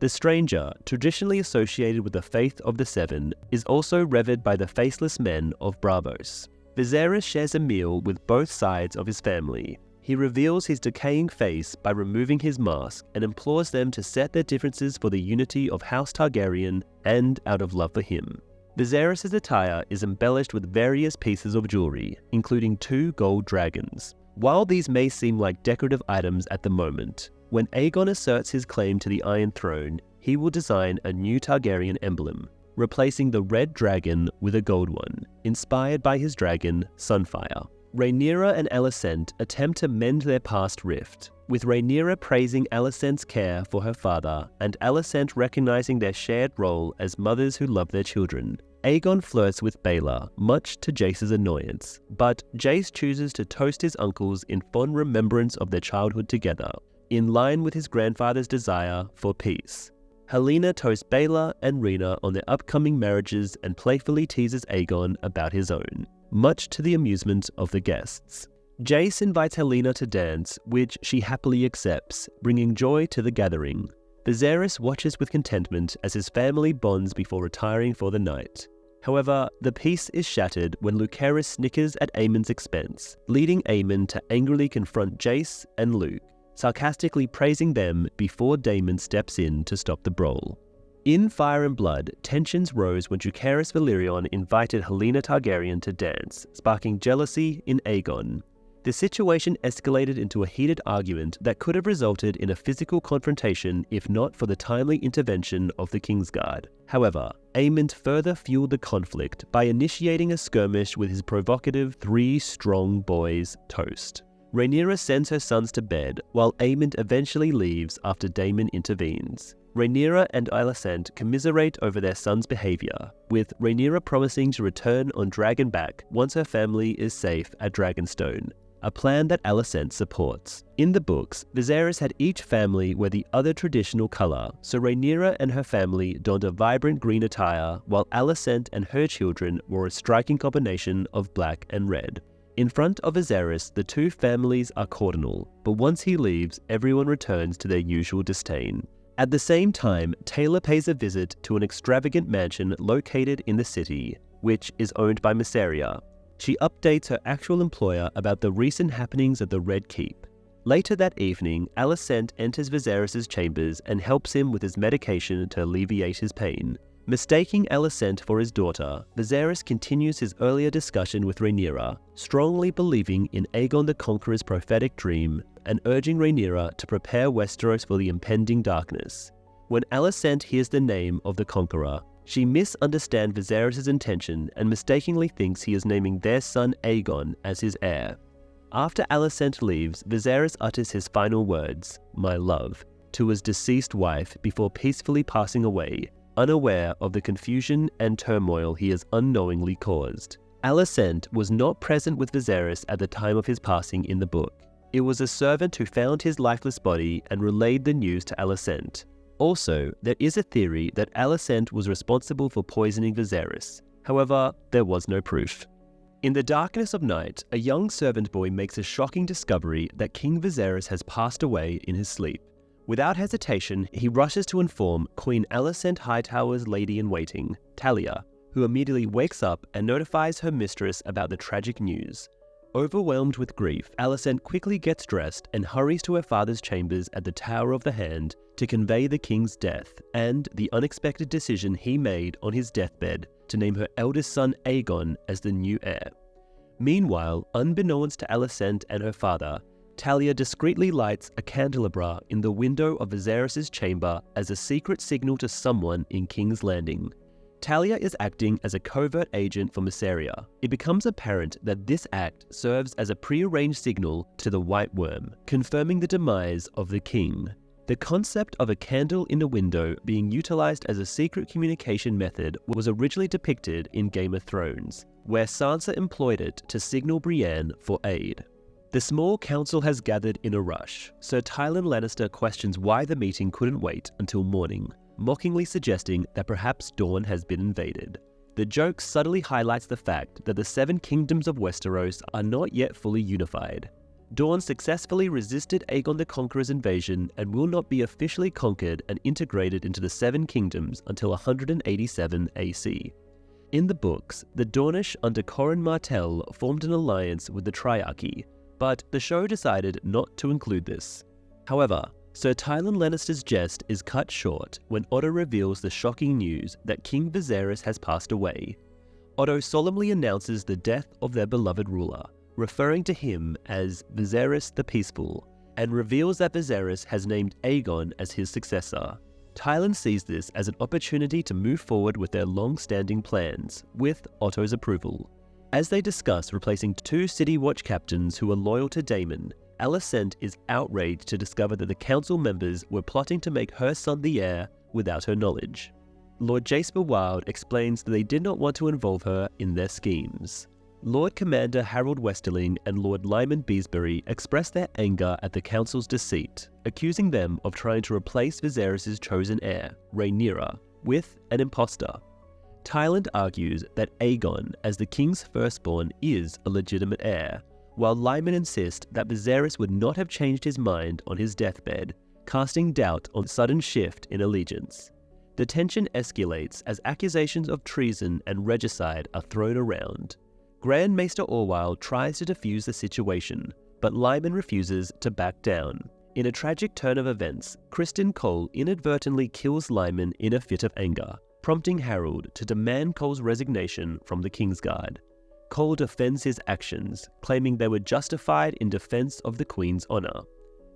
The stranger, traditionally associated with the faith of the Seven, is also revered by the faceless men of Braavos. Viserys shares a meal with both sides of his family, He reveals his decaying face by removing his mask and implores them to set their differences for the unity of House Targaryen and out of love for him. Viserys' attire is embellished with various pieces of jewelry, including 2 gold dragons. While these may seem like decorative items at the moment, when Aegon asserts his claim to the Iron Throne, he will design a new Targaryen emblem, replacing the red dragon with a gold one, inspired by his dragon, Sunfire. Rhaenyra and Alicent attempt to mend their past rift, with Rhaenyra praising Alicent's care for her father and Alicent recognizing their shared role as mothers who love their children. Aegon flirts with Baelor, much to Jace's annoyance, but Jace chooses to toast his uncles in fond remembrance of their childhood together, in line with his grandfather's desire for peace. Helaena toasts Baelor and Rhaena on their upcoming marriages and playfully teases Aegon about his own, much to the amusement of the guests. Jace invites Helaena to dance, which she happily accepts, bringing joy to the gathering. Viserys watches with contentment as his family bonds before retiring for the night. However, the peace is shattered when Lucerys snickers at Aemon's expense, leading Aemon to angrily confront Jace and Luke, sarcastically praising them before Daemon steps in to stop the brawl. In Fire and Blood, tensions rose when Jacaerys Valerion invited Helaena Targaryen to dance, sparking jealousy in Aegon. The situation escalated into a heated argument that could have resulted in a physical confrontation if not for the timely intervention of the Kingsguard. However, Aemon further fueled the conflict by initiating a skirmish with his provocative 3 strong boys toast. Rhaenyra sends her sons to bed, while Aemon eventually leaves after Daemon intervenes. Rhaenyra and Alicent commiserate over their son's behavior, with Rhaenyra promising to return on Dragonback once her family is safe at Dragonstone, a plan that Alicent supports. In the books, Viserys had each family wear the other traditional color, so Rhaenyra and her family donned a vibrant green attire, while Alicent and her children wore a striking combination of black and red. In front of Viserys, the 2 families are cordonal, but once he leaves, everyone returns to their usual disdain. At the same time, Taylor pays a visit to an extravagant mansion located in the city, which is owned by Mysaria. She updates her actual employer about the recent happenings at the Red Keep. Later that evening, Alicent enters Viserys' chambers and helps him with his medication to alleviate his pain. Mistaking Alicent for his daughter, Viserys continues his earlier discussion with Rhaenyra, strongly believing in Aegon the Conqueror's prophetic dream and urging Rhaenyra to prepare Westeros for the impending darkness. When Alicent hears the name of the Conqueror, she misunderstands Viserys' intention and mistakenly thinks he is naming their son Aegon as his heir. After Alicent leaves, Viserys utters his final words, "My love," to his deceased wife before peacefully passing away, unaware of the confusion and turmoil he has unknowingly caused. Alicent was not present with Viserys at the time of his passing in the book. It was a servant who found his lifeless body and relayed the news to Alicent. Also, there is a theory that Alicent was responsible for poisoning Viserys. However, there was no proof. In the darkness of night, a young servant boy makes a shocking discovery that King Viserys has passed away in his sleep. Without hesitation, he rushes to inform Queen Alicent Hightower's lady-in-waiting, Talia, who immediately wakes up and notifies her mistress about the tragic news. Overwhelmed with grief, Alicent quickly gets dressed and hurries to her father's chambers at the Tower of the Hand to convey the king's death and the unexpected decision he made on his deathbed to name her eldest son Aegon as the new heir. Meanwhile, unbeknownst to Alicent and her father, Talia discreetly lights a candelabra in the window of Viserys' chamber as a secret signal to someone in King's Landing. Talia is acting as a covert agent for Mysaria. It becomes apparent that this act serves as a prearranged signal to the White Worm, confirming the demise of the king. The concept of a candle in a window being utilized as a secret communication method was originally depicted in Game of Thrones, where Sansa employed it to signal Brienne for aid. The small council has gathered in a rush. Sir Tywin Lannister questions why the meeting couldn't wait until morning, mockingly suggesting that perhaps Dawn has been invaded. The joke subtly highlights the fact that the 7 kingdoms of Westeros are not yet fully unified. Dawn successfully resisted Aegon the Conqueror's invasion and will not be officially conquered and integrated into the 7 kingdoms until 187 AC. In the books, the Dornish under Corin Martell formed an alliance with the Triarchy, but the show decided not to include this. However, Sir Tywin Lannister's jest is cut short when Otto reveals the shocking news that King Viserys has passed away. Otto solemnly announces the death of their beloved ruler, referring to him as Viserys the Peaceful, and reveals that Viserys has named Aegon as his successor. Tywin sees this as an opportunity to move forward with their long-standing plans, with Otto's approval. As they discuss replacing 2 City Watch captains who are loyal to Daemon, Alicent is outraged to discover that the council members were plotting to make her son the heir without her knowledge. Lord Jasper Wilde explains that they did not want to involve her in their schemes. Lord Commander Harold Westerling and Lord Lyman Beesbury express their anger at the council's deceit, accusing them of trying to replace Viserys' chosen heir, Rhaenyra, with an impostor. Tywin argues that Aegon, as the king's firstborn, is a legitimate heir, while Lyman insists that Viserys would not have changed his mind on his deathbed, casting doubt on the sudden shift in allegiance. The tension escalates as accusations of treason and regicide are thrown around. Grand Maester Orwyle tries to defuse the situation, but Lyman refuses to back down. In a tragic turn of events, Criston Cole inadvertently kills Lyman in a fit of anger, prompting Harold to demand Cole's resignation from the Kingsguard. Cole defends his actions, claiming they were justified in defense of the Queen's honor.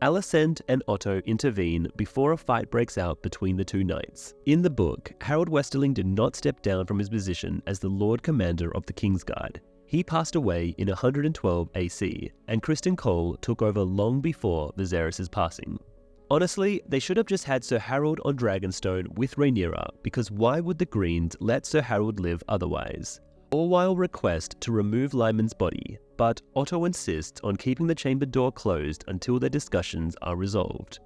Alicent and Otto intervene before a fight breaks out between the 2 knights. In the book, Harold Westerling did not step down from his position as the Lord Commander of the Kingsguard. He passed away in 112 AC, and Criston Cole took over long before Viserys' passing. Honestly, they should have just had Sir Harold on Dragonstone with Rhaenyra, because why would the Greens let Sir Harold live otherwise? Orwyle requests to remove Lyman's body, but Otto insists on keeping the chamber door closed until their discussions are resolved.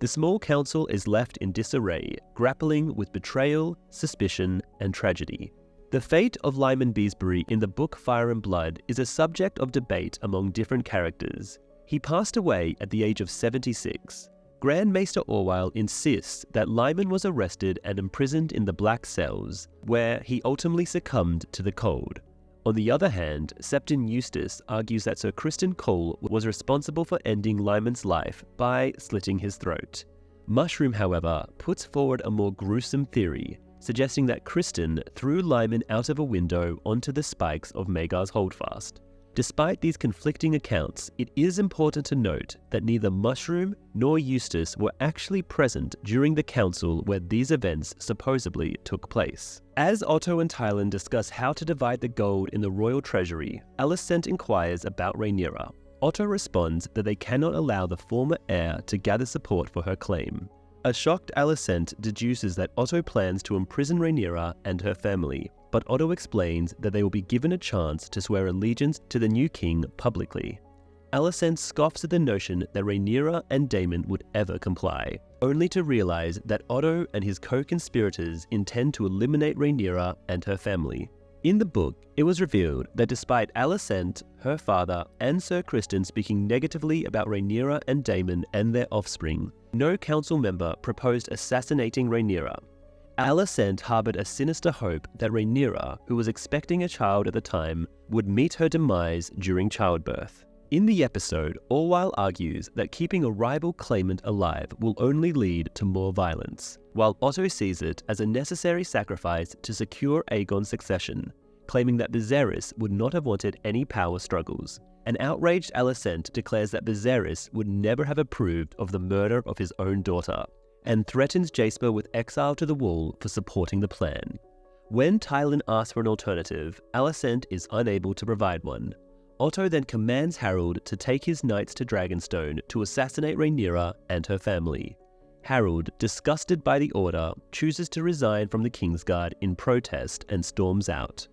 The small council is left in disarray, grappling with betrayal, suspicion, and tragedy. The fate of Lyman Beesbury in the book Fire and Blood is a subject of debate among different characters. He passed away at the age of 76. Grand Maester Orwyle insists that Lyman was arrested and imprisoned in the Black Cells, where he ultimately succumbed to the cold. On the other hand, Septon Eustace argues that Sir Criston Cole was responsible for ending Lyman's life by slitting his throat. Mushroom, however, puts forward a more gruesome theory, suggesting that Criston threw Lyman out of a window onto the spikes of Maegar's Holdfast. Despite these conflicting accounts, it is important to note that neither Mushroom nor Eustace were actually present during the council where these events supposedly took place. As Otto and Tywin discuss how to divide the gold in the royal treasury, Alicent inquires about Rhaenyra. Otto responds that they cannot allow the former heir to gather support for her claim. A shocked Alicent deduces that Otto plans to imprison Rhaenyra and her family, but Otto explains that they will be given a chance to swear allegiance to the new king publicly. Alicent scoffs at the notion that Rhaenyra and Daemon would ever comply, only to realize that Otto and his co-conspirators intend to eliminate Rhaenyra and her family. In the book, it was revealed that despite Alicent, her father, and Sir Criston speaking negatively about Rhaenyra and Daemon and their offspring, no council member proposed assassinating Rhaenyra. Alicent harbored a sinister hope that Rhaenyra, who was expecting a child at the time, would meet her demise during childbirth. In the episode, Orwyle argues that keeping a rival claimant alive will only lead to more violence, while Otto sees it as a necessary sacrifice to secure Aegon's succession, claiming that Viserys would not have wanted any power struggles. An outraged Alicent declares that Viserys would never have approved of the murder of his own daughter, and threatens Jasper with exile to the Wall for supporting the plan. When Tywin asks for an alternative, Alicent is unable to provide one. Otto then commands Harold to take his knights to Dragonstone to assassinate Rhaenyra and her family. Harold, disgusted by the order, chooses to resign from the Kingsguard in protest and storms out.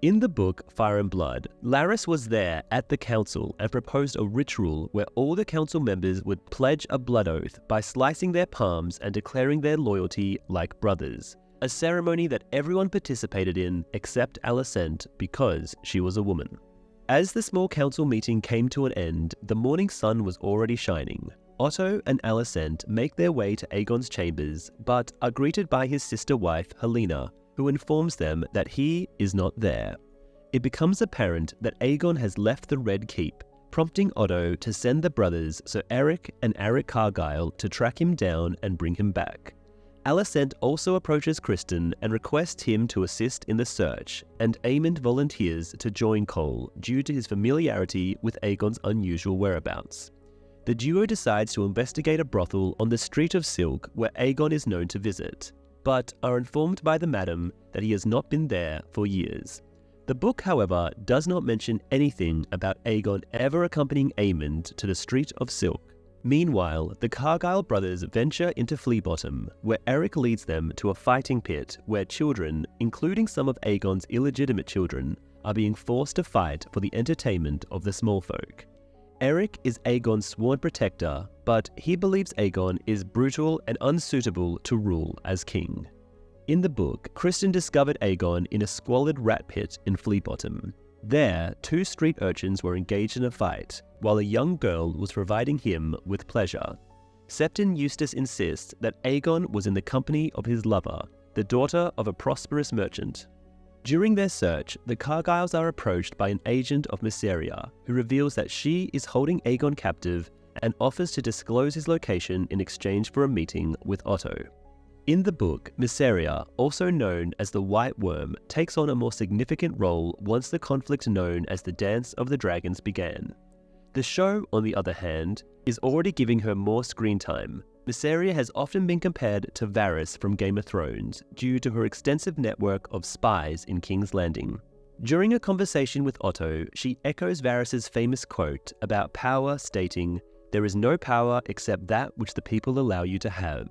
In the book Fire and Blood, Larys was there at the council and proposed a ritual where all the council members would pledge a blood oath by slicing their palms and declaring their loyalty like brothers, a ceremony that everyone participated in except Alicent because she was a woman. As the small council meeting came to an end, the morning sun was already shining. Otto and Alicent make their way to Aegon's chambers, but are greeted by his sister wife, Helena, who informs them that he is not there. It becomes apparent that Aegon has left the Red Keep, prompting Otto to send the brothers Sir Eric and Eric Cargyle to track him down and bring him back. Alicent also approaches Criston and requests him to assist in the search, and Aemond volunteers to join Cole due to his familiarity with Aegon's unusual whereabouts. The duo decides to investigate a brothel on the Street of Silk where Aegon is known to visit, but are informed by the madam that he has not been there for years. The book, however, does not mention anything about Aegon ever accompanying Aemond to the Street of Silk. Meanwhile, the Cargyle brothers venture into Fleabottom, where Eric leads them to a fighting pit where children, including some of Aegon's illegitimate children, are being forced to fight for the entertainment of the small folk. Eric is Aegon's sworn protector, but he believes Aegon is brutal and unsuitable to rule as king. In the book, Criston discovered Aegon in a squalid rat pit in Fleabottom. There, 2 street urchins were engaged in a fight, while a young girl was providing him with pleasure. Septon Eustace insists that Aegon was in the company of his lover, the daughter of a prosperous merchant. During their search, the Cargyles are approached by an agent of Mysaria, who reveals that she is holding Aegon captive and offers to disclose his location in exchange for a meeting with Otto. In the book, Mysaria, also known as the White Worm, takes on a more significant role once the conflict known as the Dance of the Dragons began. The show, on the other hand, is already giving her more screen time. Mysaria has often been compared to Varys from Game of Thrones due to her extensive network of spies in King's Landing. During a conversation with Otto, she echoes Varys' famous quote about power, stating, "There is no power except that which the people allow you to have."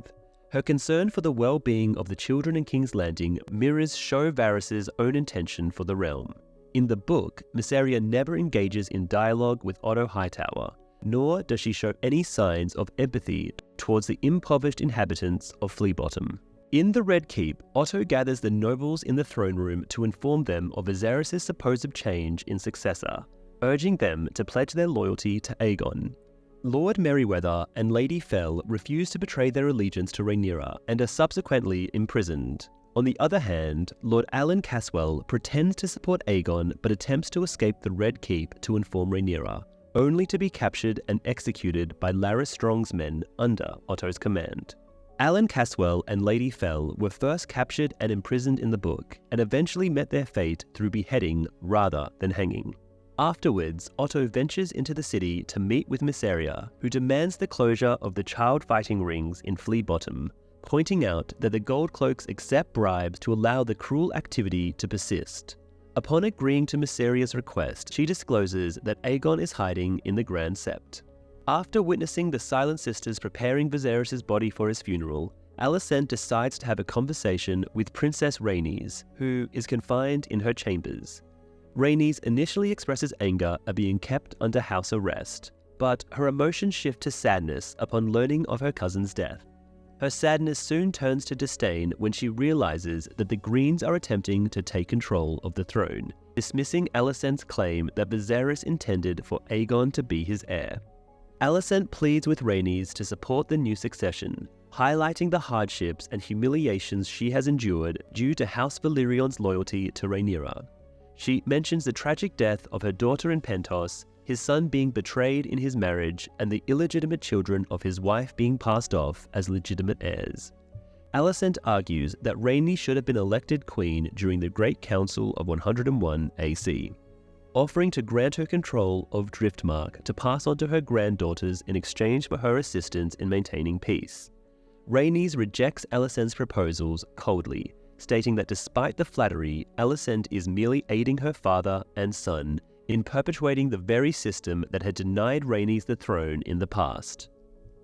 Her concern for the well-being of the children in King's Landing mirrors Show Varys' own intention for the realm. In the book, Mysaria never engages in dialogue with Otto Hightower, nor does she show any signs of empathy towards the impoverished inhabitants of Fleabottom. In the Red Keep, Otto gathers the nobles in the throne room to inform them of Viserys' supposed change in successor, urging them to pledge their loyalty to Aegon. Lord Merryweather and Lady Fell refuse to betray their allegiance to Rhaenyra and are subsequently imprisoned. On the other hand, Lord Alan Caswell pretends to support Aegon but attempts to escape the Red Keep to inform Rhaenyra, only to be captured and executed by Larys Strong's men under Otto's command. Alan Caswell and Lady Fell were first captured and imprisoned in the book, and eventually met their fate through beheading rather than hanging. Afterwards, Otto ventures into the city to meet with Mysaria, who demands the closure of the child fighting rings in Fleabottom, pointing out that the Goldcloaks accept bribes to allow the cruel activity to persist. Upon agreeing to Mysaria's request, she discloses that Aegon is hiding in the Grand Sept. After witnessing the Silent Sisters preparing Viserys' body for his funeral, Alicent decides to have a conversation with Princess Rhaenys, who is confined in her chambers. Rhaenys initially expresses anger at being kept under house arrest, but her emotions shift to sadness upon learning of her cousin's death. Her sadness soon turns to disdain when she realizes that the Greens are attempting to take control of the throne, dismissing Alicent's claim that Viserys intended for Aegon to be his heir. Alicent pleads with Rhaenys to support the new succession, highlighting the hardships and humiliations she has endured due to House Valyrion's loyalty to Rhaenyra. She mentions the tragic death of her daughter in Pentos, his son being betrayed in his marriage, and the illegitimate children of his wife being passed off as legitimate heirs. Alicent argues that Rhaenys should have been elected queen during the Great Council of 101 AC, offering to grant her control of Driftmark to pass on to her granddaughters in exchange for her assistance in maintaining peace. Rhaenys rejects Alicent's proposals coldly, stating that despite the flattery, Alicent is merely aiding her father and son in perpetuating the very system that had denied Rhaenys the throne in the past.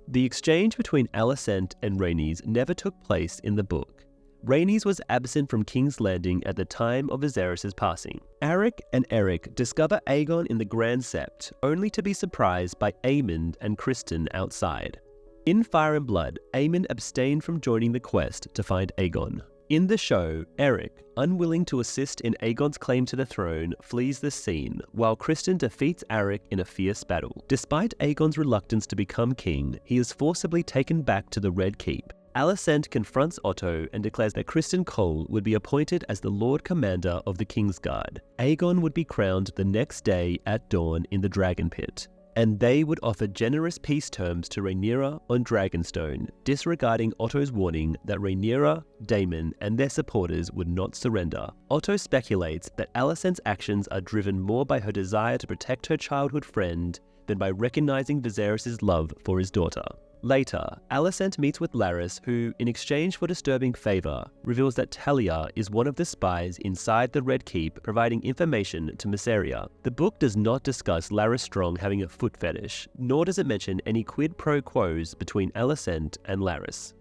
The exchange between Alicent and Rhaenys never took place in the book. Rhaenys was absent from King's Landing at the time of Viserys' passing. Aric and Eric discover Aegon in the Grand Sept, only to be surprised by Aemond and Criston outside. In Fire and Blood, Aemond abstained from joining the quest to find Aegon. In the show, Eric, unwilling to assist in Aegon's claim to the throne, flees the scene, while Criston defeats Aric in a fierce battle. Despite Aegon's reluctance to become king, he is forcibly taken back to the Red Keep. Alicent confronts Otto and declares that Criston Cole would be appointed as the Lord Commander of the Kingsguard. Aegon would be crowned the next day at dawn in the Dragon Pit, and they would offer generous peace terms to Rhaenyra on Dragonstone, disregarding Otto's warning that Rhaenyra, Daemon, and their supporters would not surrender. Otto speculates that Alicent's actions are driven more by her desire to protect her childhood friend than by recognizing Viserys' love for his daughter. Later, Alicent meets with Larys, who, in exchange for disturbing favor, reveals that Talia is one of the spies inside the Red Keep providing information to Mysaria. The book does not discuss Larys Strong having a foot fetish, nor does it mention any quid pro quos between Alicent and Larys.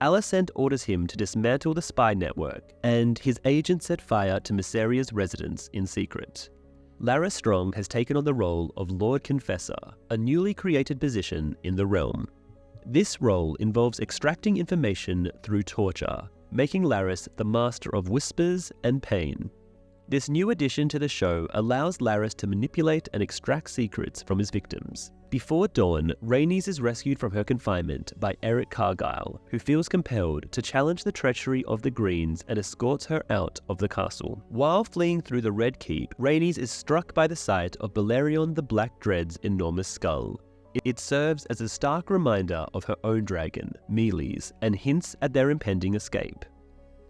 Alicent orders him to dismantle the spy network, and his agents set fire to Mysaria's residence in secret. Larys Strong has taken on the role of Lord Confessor, a newly created position in the realm. This role involves extracting information through torture, making Larys the master of whispers and pain. This new addition to the show allows Larys to manipulate and extract secrets from his victims. Before dawn, Rhaenys is rescued from her confinement by Eric Cargyle, who feels compelled to challenge the treachery of the Greens and escorts her out of the castle. While fleeing through the Red Keep, Rhaenys is struck by the sight of Balerion the Black Dread's enormous skull. It serves as a stark reminder of her own dragon, Meleys, and hints at their impending escape.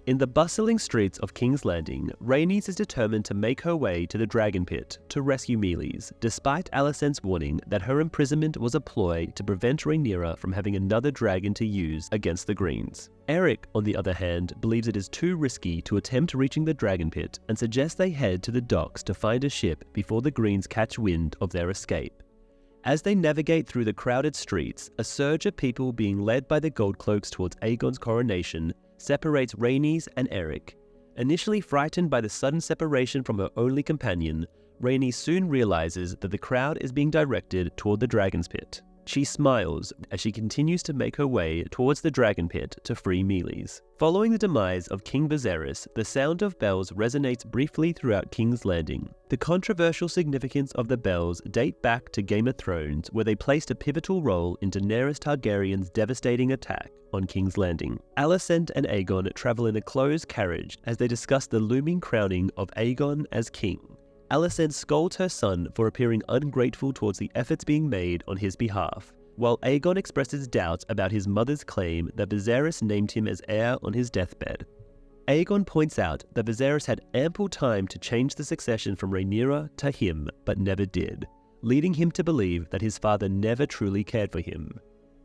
In the bustling streets of King's Landing, Rhaenys is determined to make her way to the Dragon Pit to rescue Meleys, despite Alicent's warning that her imprisonment was a ploy to prevent Rhaenyra from having another dragon to use against the Greens. Eric, on the other hand, believes it is too risky to attempt reaching the Dragon Pit and suggests they head to the docks to find a ship before the Greens catch wind of their escape. As they navigate through the crowded streets, a surge of people being led by the Goldcloaks towards Aegon's coronation separates Rhaenys and Eric. Initially frightened by the sudden separation from her only companion, Rhaenys soon realizes that the crowd is being directed toward the Dragon's Pit. She smiles as she continues to make her way towards the Dragon Pit to free Meleys. Following the demise of King Viserys, the sound of bells resonates briefly throughout King's Landing. The controversial significance of the bells date back to Game of Thrones, where they placed a pivotal role in Daenerys Targaryen's devastating attack on King's Landing. Alicent and Aegon travel in a closed carriage as they discuss the looming crowning of Aegon as king. Alicent scolds her son for appearing ungrateful towards the efforts being made on his behalf, while Aegon expresses doubts about his mother's claim that Viserys named him as heir on his deathbed. Aegon points out that Viserys had ample time to change the succession from Rhaenyra to him, but never did, leading him to believe that his father never truly cared for him.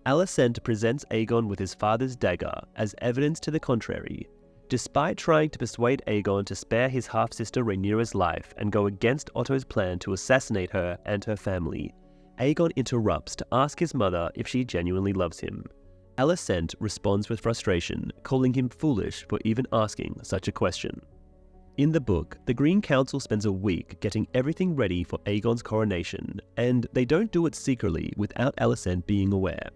Alicent presents Aegon with his father's dagger as evidence to the contrary. Despite trying to persuade Aegon to spare his half-sister Rhaenyra's life and go against Otto's plan to assassinate her and her family, Aegon interrupts to ask his mother if she genuinely loves him. Alicent responds with frustration, calling him foolish for even asking such a question. In the book, the Green Council spends a week getting everything ready for Aegon's coronation, and they don't do it secretly without Alicent being aware.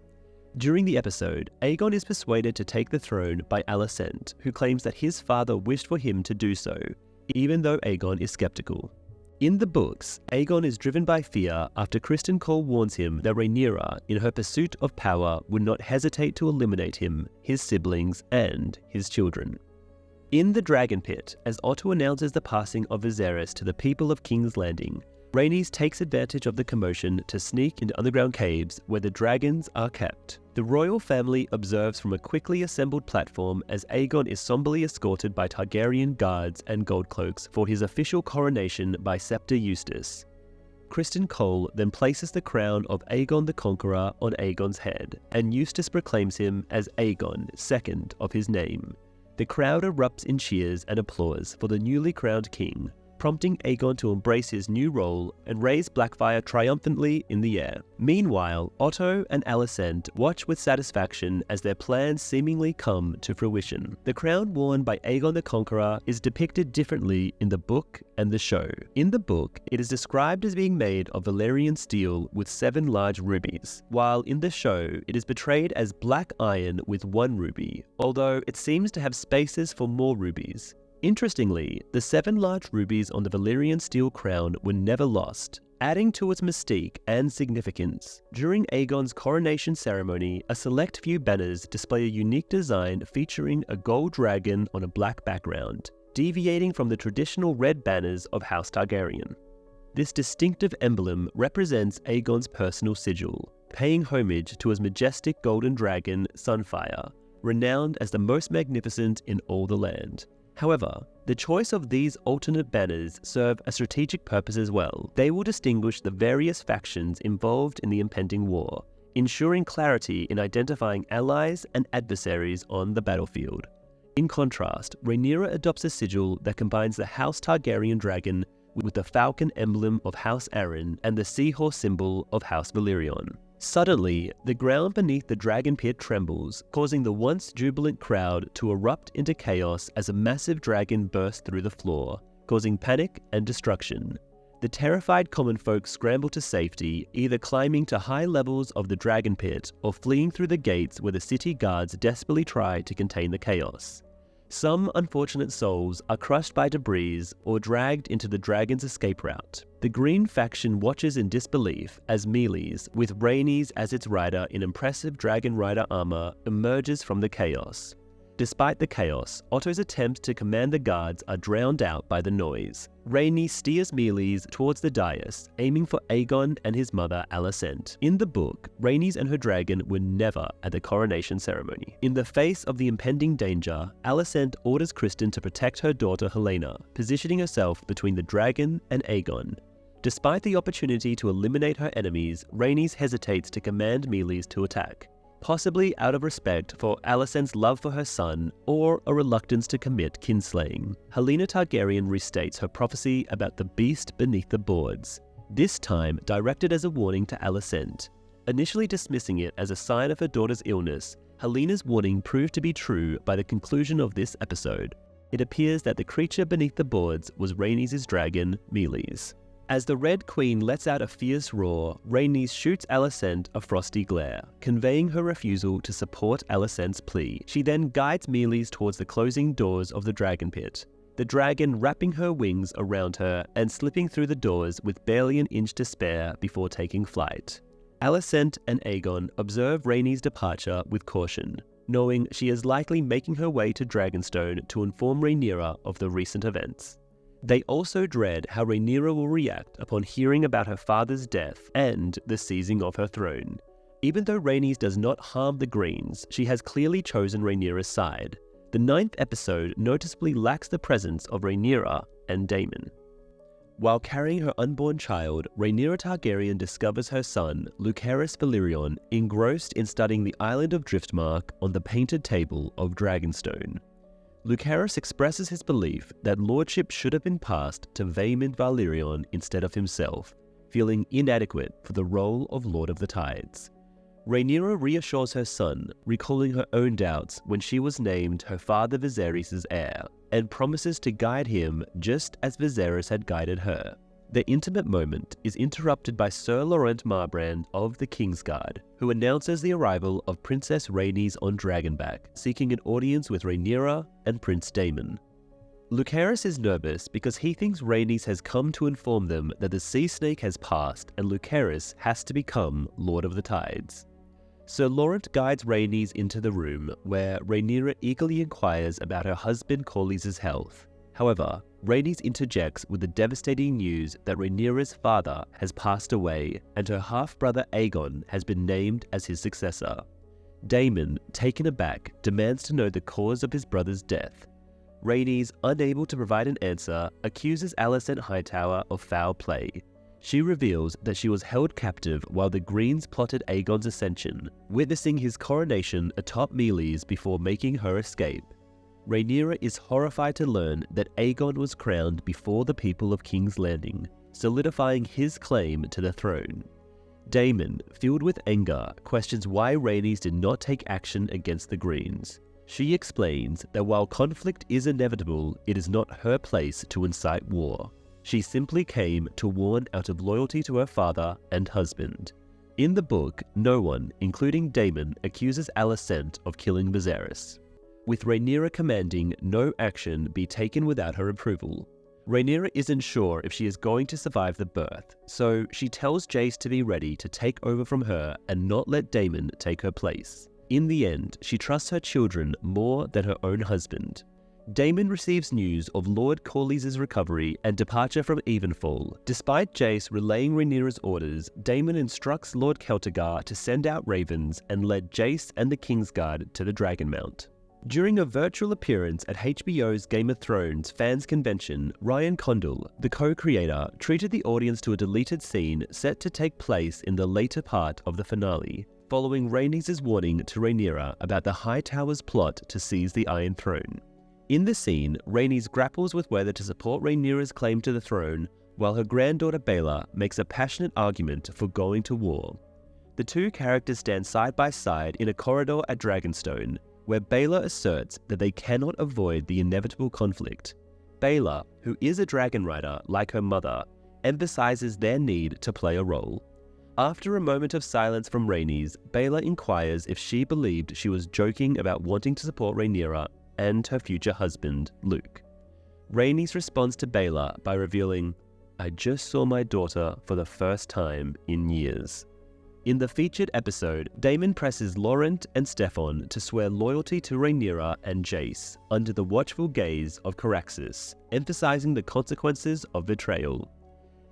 During the episode, Aegon is persuaded to take the throne by Alicent, who claims that his father wished for him to do so, even though Aegon is skeptical. In the books, Aegon is driven by fear after Criston Cole warns him that Rhaenyra, in her pursuit of power, would not hesitate to eliminate him, his siblings, and his children. In the Dragon Pit, as Otto announces the passing of Viserys to the people of King's Landing, Rhaenys takes advantage of the commotion to sneak into underground caves where the dragons are kept. The royal family observes from a quickly assembled platform as Aegon is somberly escorted by Targaryen guards and Goldcloaks for his official coronation by Scepter Eustace. Criston Cole then places the crown of Aegon the Conqueror on Aegon's head, and Eustace proclaims him as Aegon, second of his name. The crowd erupts in cheers and applause for the newly crowned king, prompting Aegon to embrace his new role and raise Blackfyre triumphantly in the air. Meanwhile, Otto and Alicent watch with satisfaction as their plans seemingly come to fruition. The crown worn by Aegon the Conqueror is depicted differently in the book and the show. In the book, it is described as being made of Valyrian steel with 7 large rubies, while in the show, it is portrayed as black iron with 1 ruby, although it seems to have spaces for more rubies. Interestingly, the 7 large rubies on the Valyrian steel crown were never lost, adding to its mystique and significance. During Aegon's coronation ceremony, a select few banners display a unique design featuring a gold dragon on a black background, deviating from the traditional red banners of House Targaryen. This distinctive emblem represents Aegon's personal sigil, paying homage to his majestic golden dragon, Sunfire, renowned as the most magnificent in all the land. However, the choice of these alternate banners serve a strategic purpose as well. They will distinguish the various factions involved in the impending war, ensuring clarity in identifying allies and adversaries on the battlefield. In contrast, Rhaenyra adopts a sigil that combines the House Targaryen dragon with the falcon emblem of House Arryn and the seahorse symbol of House Valyrian. Suddenly, the ground beneath the dragon pit trembles, causing the once jubilant crowd to erupt into chaos as a massive dragon bursts through the floor, causing panic and destruction. The terrified common folk scramble to safety, either climbing to high levels of the dragon pit or fleeing through the gates where the city guards desperately try to contain the chaos. Some unfortunate souls are crushed by debris or dragged into the dragon's escape route. The Green faction watches in disbelief as Meleys, with Rhaenys as its rider in impressive dragon rider armor, emerges from the chaos. Despite the chaos, Otto's attempts to command the guards are drowned out by the noise. Rhaenys steers Meleys towards the dais, aiming for Aegon and his mother Alicent. In the book, Rhaenys and her dragon were never at the coronation ceremony. In the face of the impending danger, Alicent orders Criston to protect her daughter Helaena, positioning herself between the dragon and Aegon. Despite the opportunity to eliminate her enemies, Rhaenys hesitates to command Meleys to attack, possibly out of respect for Alicent's love for her son or a reluctance to commit kinslaying. Helaena Targaryen restates her prophecy about the beast beneath the boards, this time directed as a warning to Alicent. Initially dismissing it as a sign of her daughter's illness, Helena's warning proved to be true by the conclusion of this episode. It appears that the creature beneath the boards was Rhaenys' dragon, Meleys. As the Red Queen lets out a fierce roar, Rhaenys shoots Alicent a frosty glare, conveying her refusal to support Alicent's plea. She then guides Meleys towards the closing doors of the dragon pit, the dragon wrapping her wings around her and slipping through the doors with barely an inch to spare before taking flight. Alicent and Aegon observe Rhaenys' departure with caution, knowing she is likely making her way to Dragonstone to inform Rhaenyra of the recent events. They also dread how Rhaenyra will react upon hearing about her father's death and the seizing of her throne. Even though Rhaenys does not harm the Greens, she has clearly chosen Rhaenyra's side. The 9th episode noticeably lacks the presence of Rhaenyra and Daemon. While carrying her unborn child, Rhaenyra Targaryen discovers her son, Lucerys Valyrian, engrossed in studying the island of Driftmark on the painted table of Dragonstone. Lucerys expresses his belief that lordship should have been passed to Vaemond Valyrian instead of himself, feeling inadequate for the role of Lord of the Tides. Rhaenyra reassures her son, recalling her own doubts when she was named her father Viserys' heir, and promises to guide him just as Viserys had guided her. Their intimate moment is interrupted by Sir Laurent Marbrand of the Kingsguard, who announces the arrival of Princess Rhaenys on Dragonback, seeking an audience with Rhaenyra and Prince Daemon. Lucerys is nervous because he thinks Rhaenys has come to inform them that the Sea Snake has passed and Lucerys has to become Lord of the Tides. Sir Laurent guides Rhaenys into the room, where Rhaenyra eagerly inquires about her husband Corlys' health. However, Rhaenys interjects with the devastating news that Rhaenyra's father has passed away and her half-brother Aegon has been named as his successor. Daemon, taken aback, demands to know the cause of his brother's death. Rhaenys, unable to provide an answer, accuses Alicent Hightower of foul play. She reveals that she was held captive while the Greens plotted Aegon's ascension, witnessing his coronation atop Meleys before making her escape. Rhaenyra is horrified to learn that Aegon was crowned before the people of King's Landing, solidifying his claim to the throne. Daemon, filled with anger, questions why Rhaenys did not take action against the Greens. She explains that while conflict is inevitable, it is not her place to incite war. She simply came to warn out of loyalty to her father and husband. In the book, no one, including Daemon, accuses Alicent of killing Viserys, with Rhaenyra commanding no action be taken without her approval. Rhaenyra isn't sure if she is going to survive the birth, so she tells Jace to be ready to take over from her and not let Daemon take her place. In the end, she trusts her children more than her own husband. Daemon receives news of Lord Corlys' recovery and departure from Evenfall. Despite Jace relaying Rhaenyra's orders, Daemon instructs Lord Celtigar to send out ravens and led Jace and the Kingsguard to the Dragonmount. During a virtual appearance at HBO's Game of Thrones fans convention, Ryan Condal, the co-creator, treated the audience to a deleted scene set to take place in the later part of the finale, following Rhaenys' warning to Rhaenyra about the High Tower's plot to seize the Iron Throne. In the scene, Rhaenys grapples with whether to support Rhaenyra's claim to the throne, while her granddaughter Baela makes a passionate argument for going to war. The two characters stand side by side in a corridor at Dragonstone, where Baela asserts that they cannot avoid the inevitable conflict. Baela, who is a dragon rider like her mother, emphasizes their need to play a role. After a moment of silence from Rhaenys, Baela inquires if she believed she was joking about wanting to support Rhaenyra and her future husband, Luke. Rhaenys responds to Baela by revealing, "I just saw my daughter for the first time in years." In the featured episode, Daemon presses Laurent and Stefan to swear loyalty to Rhaenyra and Jace under the watchful gaze of Caraxes, emphasizing the consequences of betrayal.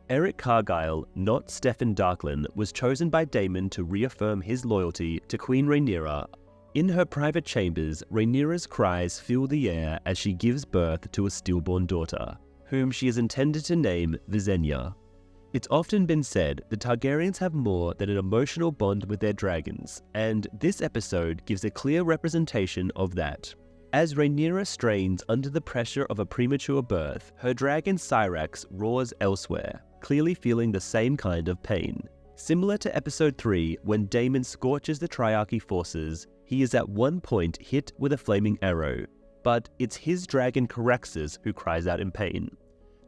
Eric Cargyle, not Steffon Darklyn, was chosen by Daemon to reaffirm his loyalty to Queen Rhaenyra. In her private chambers, Rhaenyra's cries fill the air as she gives birth to a stillborn daughter, whom she is intended to name Visenya. It's often been said the Targaryens have more than an emotional bond with their dragons, and this episode gives a clear representation of that. As Rhaenyra strains under the pressure of a premature birth, her dragon Syrax roars elsewhere, clearly feeling the same kind of pain. Similar to Episode 3, when Daemon scorches the Triarchy forces, he is at one point hit with a flaming arrow, but it's his dragon Caraxes who cries out in pain.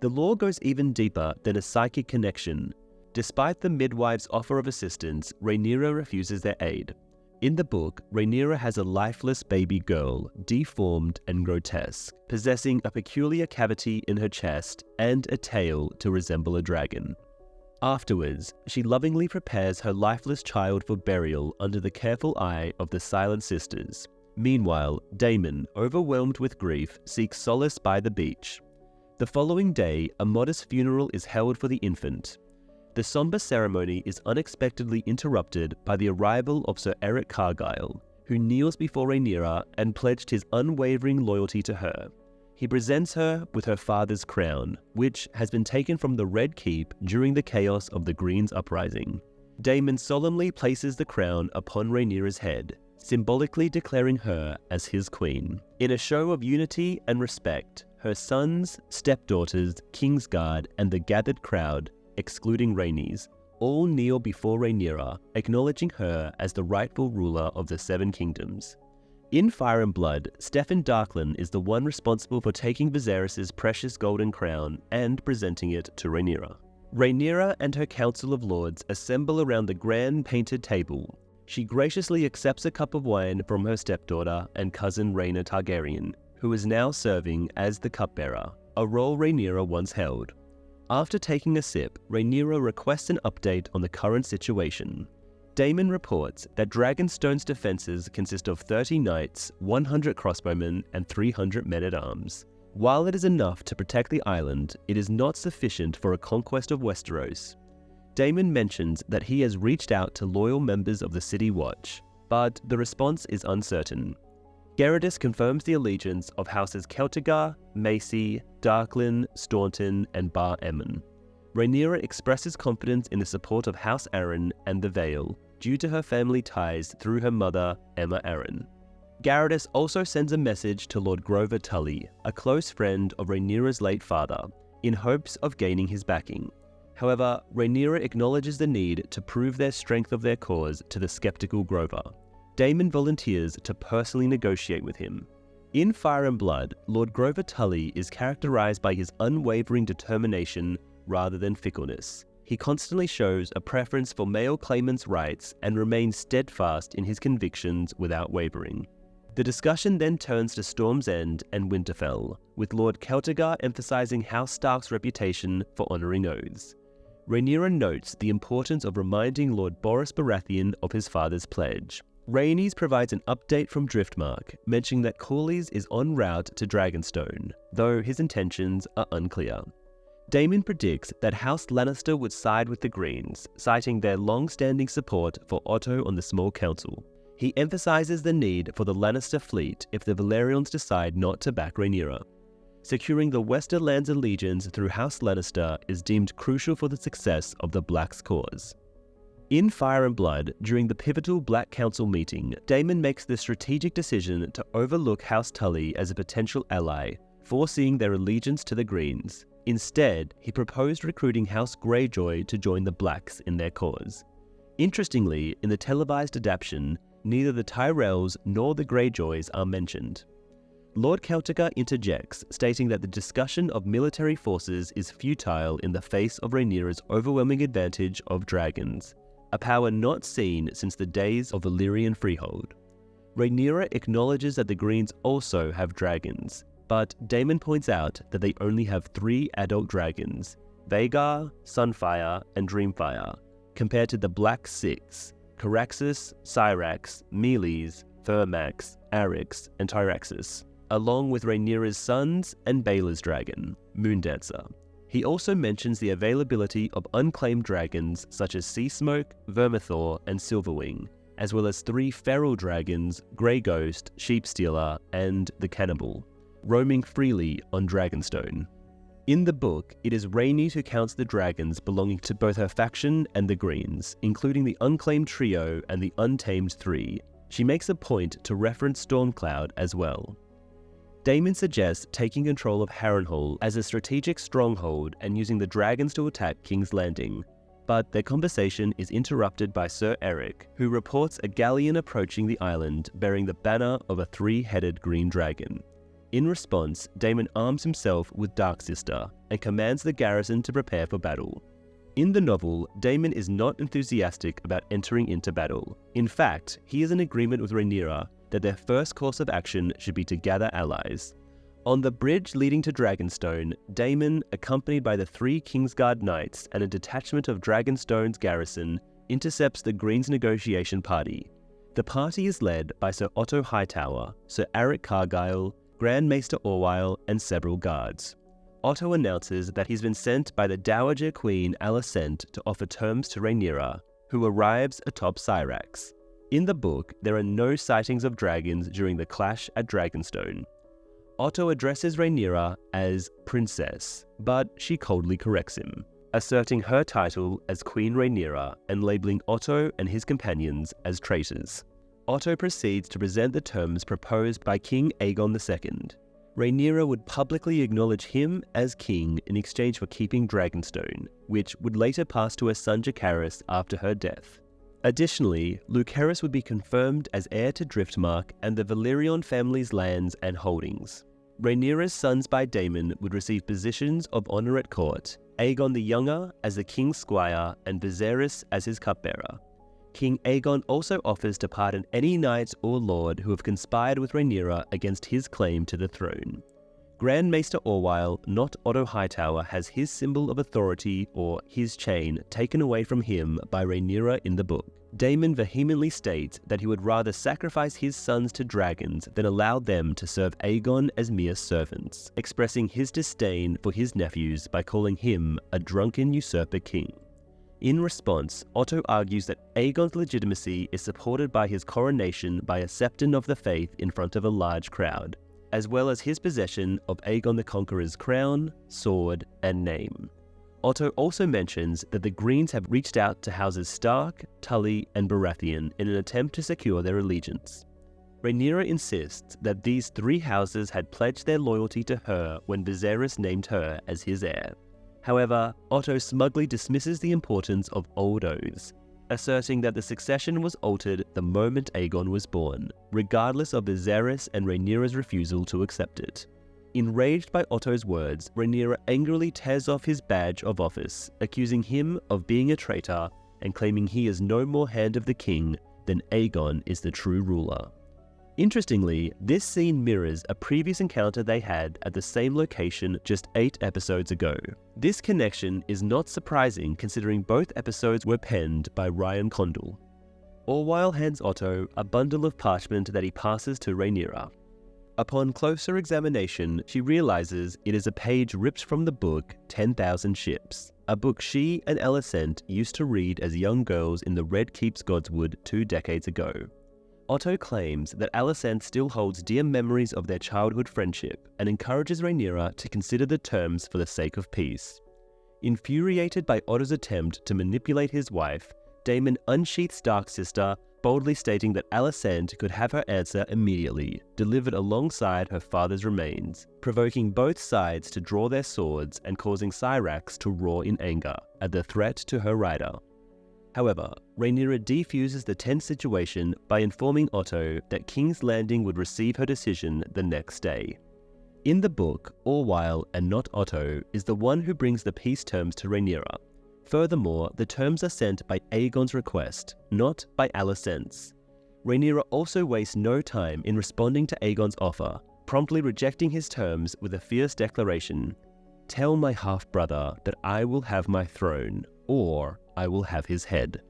The lore goes even deeper than a psychic connection. Despite the midwife's offer of assistance, Rhaenyra refuses their aid. In the book, Rhaenyra has a lifeless baby girl, deformed and grotesque, possessing a peculiar cavity in her chest and a tail to resemble a dragon. Afterwards, she lovingly prepares her lifeless child for burial under the careful eye of the Silent Sisters. Meanwhile, Daemon, overwhelmed with grief, seeks solace by the beach. The following day, a modest funeral is held for the infant. The somber ceremony is unexpectedly interrupted by the arrival of Sir Eric Cargyle, who kneels before Rhaenyra and pledged his unwavering loyalty to her. He presents her with her father's crown, which has been taken from the Red Keep during the chaos of the Green's uprising. Daemon solemnly places the crown upon Rhaenyra's head, symbolically declaring her as his queen. In a show of unity and respect, her sons, stepdaughters, Kingsguard, and the gathered crowd, excluding Rhaenys, all kneel before Rhaenyra, acknowledging her as the rightful ruler of the Seven Kingdoms. In Fire and Blood, Steffon Darklyn is the one responsible for taking Viserys' precious golden crown and presenting it to Rhaenyra. Rhaenyra and her council of lords assemble around the grand painted table. She graciously accepts a cup of wine from her stepdaughter and cousin Rhaena Targaryen, who is now serving as the cupbearer, a role Rhaenyra once held. After taking a sip, Rhaenyra requests an update on the current situation. Daemon reports that Dragonstone's defenses consist of 30 knights, 100 crossbowmen, and 300 men-at-arms. While it is enough to protect the island, it is not sufficient for a conquest of Westeros. Daemon mentions that he has reached out to loyal members of the City Watch, but the response is uncertain. Gerardus confirms the allegiance of houses Celtigar, Macy, Darklyn, Staunton, and Bar Emmon. Rhaenyra expresses confidence in the support of House Arryn and the Vale, due to her family ties through her mother, Aemma Arryn. Gerardus also sends a message to Lord Grover Tully, a close friend of Rhaenyra's late father, in hopes of gaining his backing. However, Rhaenyra acknowledges the need to prove their strength of their cause to the skeptical Grover. Daemon volunteers to personally negotiate with him. In Fire and Blood, Lord Grover Tully is characterized by his unwavering determination rather than fickleness. He constantly shows a preference for male claimants' rights and remains steadfast in his convictions without wavering. The discussion then turns to Storm's End and Winterfell, with Lord Celtigar emphasizing House Stark's reputation for honoring oaths. Rhaenyra notes the importance of reminding Lord Boros Baratheon of his father's pledge. Rhaenys provides an update from Driftmark, mentioning that Corlys is en route to Dragonstone, though his intentions are unclear. Daemon predicts that House Lannister would side with the Greens, citing their long-standing support for Otto on the Small Council. He emphasizes the need for the Lannister fleet if the Velaryons decide not to back Rhaenyra. Securing the Westerland's allegiance through House Lannister is deemed crucial for the success of the Black's cause. In Fire and Blood, during the pivotal Black Council meeting, Daemon makes the strategic decision to overlook House Tully as a potential ally, foreseeing their allegiance to the Greens. Instead, he proposed recruiting House Greyjoy to join the Blacks in their cause. Interestingly, in the televised adaptation, neither the Tyrells nor the Greyjoys are mentioned. Lord Celtigar interjects, stating that the discussion of military forces is futile in the face of Rhaenyra's overwhelming advantage of dragons, a power not seen since the days of Valyrian freehold. Rhaenyra acknowledges that the Greens also have dragons, but Daemon points out that they only have 3 adult dragons, Vhagar, Sunfire, and Dreamfire, compared to the Black 6, Caraxes, Syrax, Meles, Thermax, Arryx, and Tyraxes, along with Rhaenyra's sons and Baela's dragon, Moondancer. He also mentions the availability of unclaimed dragons such as Seasmoke, Vermithor, and Silverwing, as well as 3 feral dragons, Grey Ghost, Sheepstealer, and the Cannibal, roaming freely on Dragonstone. In the book, it is Rhaenys who counts the dragons belonging to both her faction and the Greens, including the unclaimed trio and the untamed 3. She makes a point to reference Stormcloud as well. Daemon suggests taking control of Harrenhal as a strategic stronghold and using the dragons to attack King's Landing, but their conversation is interrupted by Ser Eric, who reports a galleon approaching the island bearing the banner of a 3-headed green dragon. In response, Daemon arms himself with Darksister and commands the garrison to prepare for battle. In the novel, Daemon is not enthusiastic about entering into battle. In fact, he is in agreement with Rhaenyra that their first course of action should be to gather allies. On the bridge leading to Dragonstone, Daemon, accompanied by the 3 Kingsguard knights and a detachment of Dragonstone's garrison, intercepts the Greens' negotiation party. The party is led by Sir Otto Hightower, Sir Aric Cargyle, Grand Maester Orwyle, and several guards. Otto announces that he's been sent by the Dowager Queen Alicent to offer terms to Rhaenyra, who arrives atop Syrax. In the book, there are no sightings of dragons during the clash at Dragonstone. Otto addresses Rhaenyra as Princess, but she coldly corrects him, asserting her title as Queen Rhaenyra and labeling Otto and his companions as traitors. Otto proceeds to present the terms proposed by King Aegon II. Rhaenyra would publicly acknowledge him as king in exchange for keeping Dragonstone, which would later pass to her son Jacaerys after her death. Additionally, Lucerys would be confirmed as heir to Driftmark and the Valyrian family's lands and holdings. Rhaenyra's sons by Daemon would receive positions of honour at court, Aegon the Younger as the king's squire and Viserys as his cupbearer. King Aegon also offers to pardon any knight or lord who have conspired with Rhaenyra against his claim to the throne. Grand Maester Orwyle, not Otto Hightower, has his symbol of authority, or his chain, taken away from him by Rhaenyra in the book. Daemon vehemently states that he would rather sacrifice his sons to dragons than allow them to serve Aegon as mere servants, expressing his disdain for his nephews by calling him a drunken usurper king. In response, Otto argues that Aegon's legitimacy is supported by his coronation by a Septon of the Faith in front of a large crowd, as well as his possession of Aegon the Conqueror's crown, sword, and name. Otto also mentions that the Greens have reached out to houses Stark, Tully, and Baratheon in an attempt to secure their allegiance. Rhaenyra insists that these 3 houses had pledged their loyalty to her when Viserys named her as his heir. However, Otto smugly dismisses the importance of old oaths, asserting that the succession was altered the moment Aegon was born, regardless of Viserys and Rhaenyra's refusal to accept it. Enraged by Otto's words, Rhaenyra angrily tears off his badge of office, accusing him of being a traitor and claiming he is no more hand of the king than Aegon is the true ruler. Interestingly, this scene mirrors a previous encounter they had at the same location just 8 episodes ago. This connection is not surprising considering both episodes were penned by Ryan Condal. Orwell hands Otto a bundle of parchment that he passes to Rhaenyra. Upon closer examination, she realizes it is a page ripped from the book 10,000 Ships, a book she and Alicent used to read as young girls in the Red Keep's Godswood 2 decades ago. Otto claims that Alicent still holds dear memories of their childhood friendship and encourages Rhaenyra to consider the terms for the sake of peace. Infuriated by Otto's attempt to manipulate his wife, Daemon unsheaths Darksister, boldly stating that Alicent could have her answer immediately, delivered alongside her father's remains, provoking both sides to draw their swords and causing Syrax to roar in anger at the threat to her rider. However, Rhaenyra defuses the tense situation by informing Otto that King's Landing would receive her decision the next day. In the book, Orwell, and not Otto, is the one who brings the peace terms to Rhaenyra. Furthermore, the terms are sent by Aegon's request, not by Alicent's. Rhaenyra also wastes no time in responding to Aegon's offer, promptly rejecting his terms with a fierce declaration: "Tell my half-brother that I will have my throne, or I will have his head."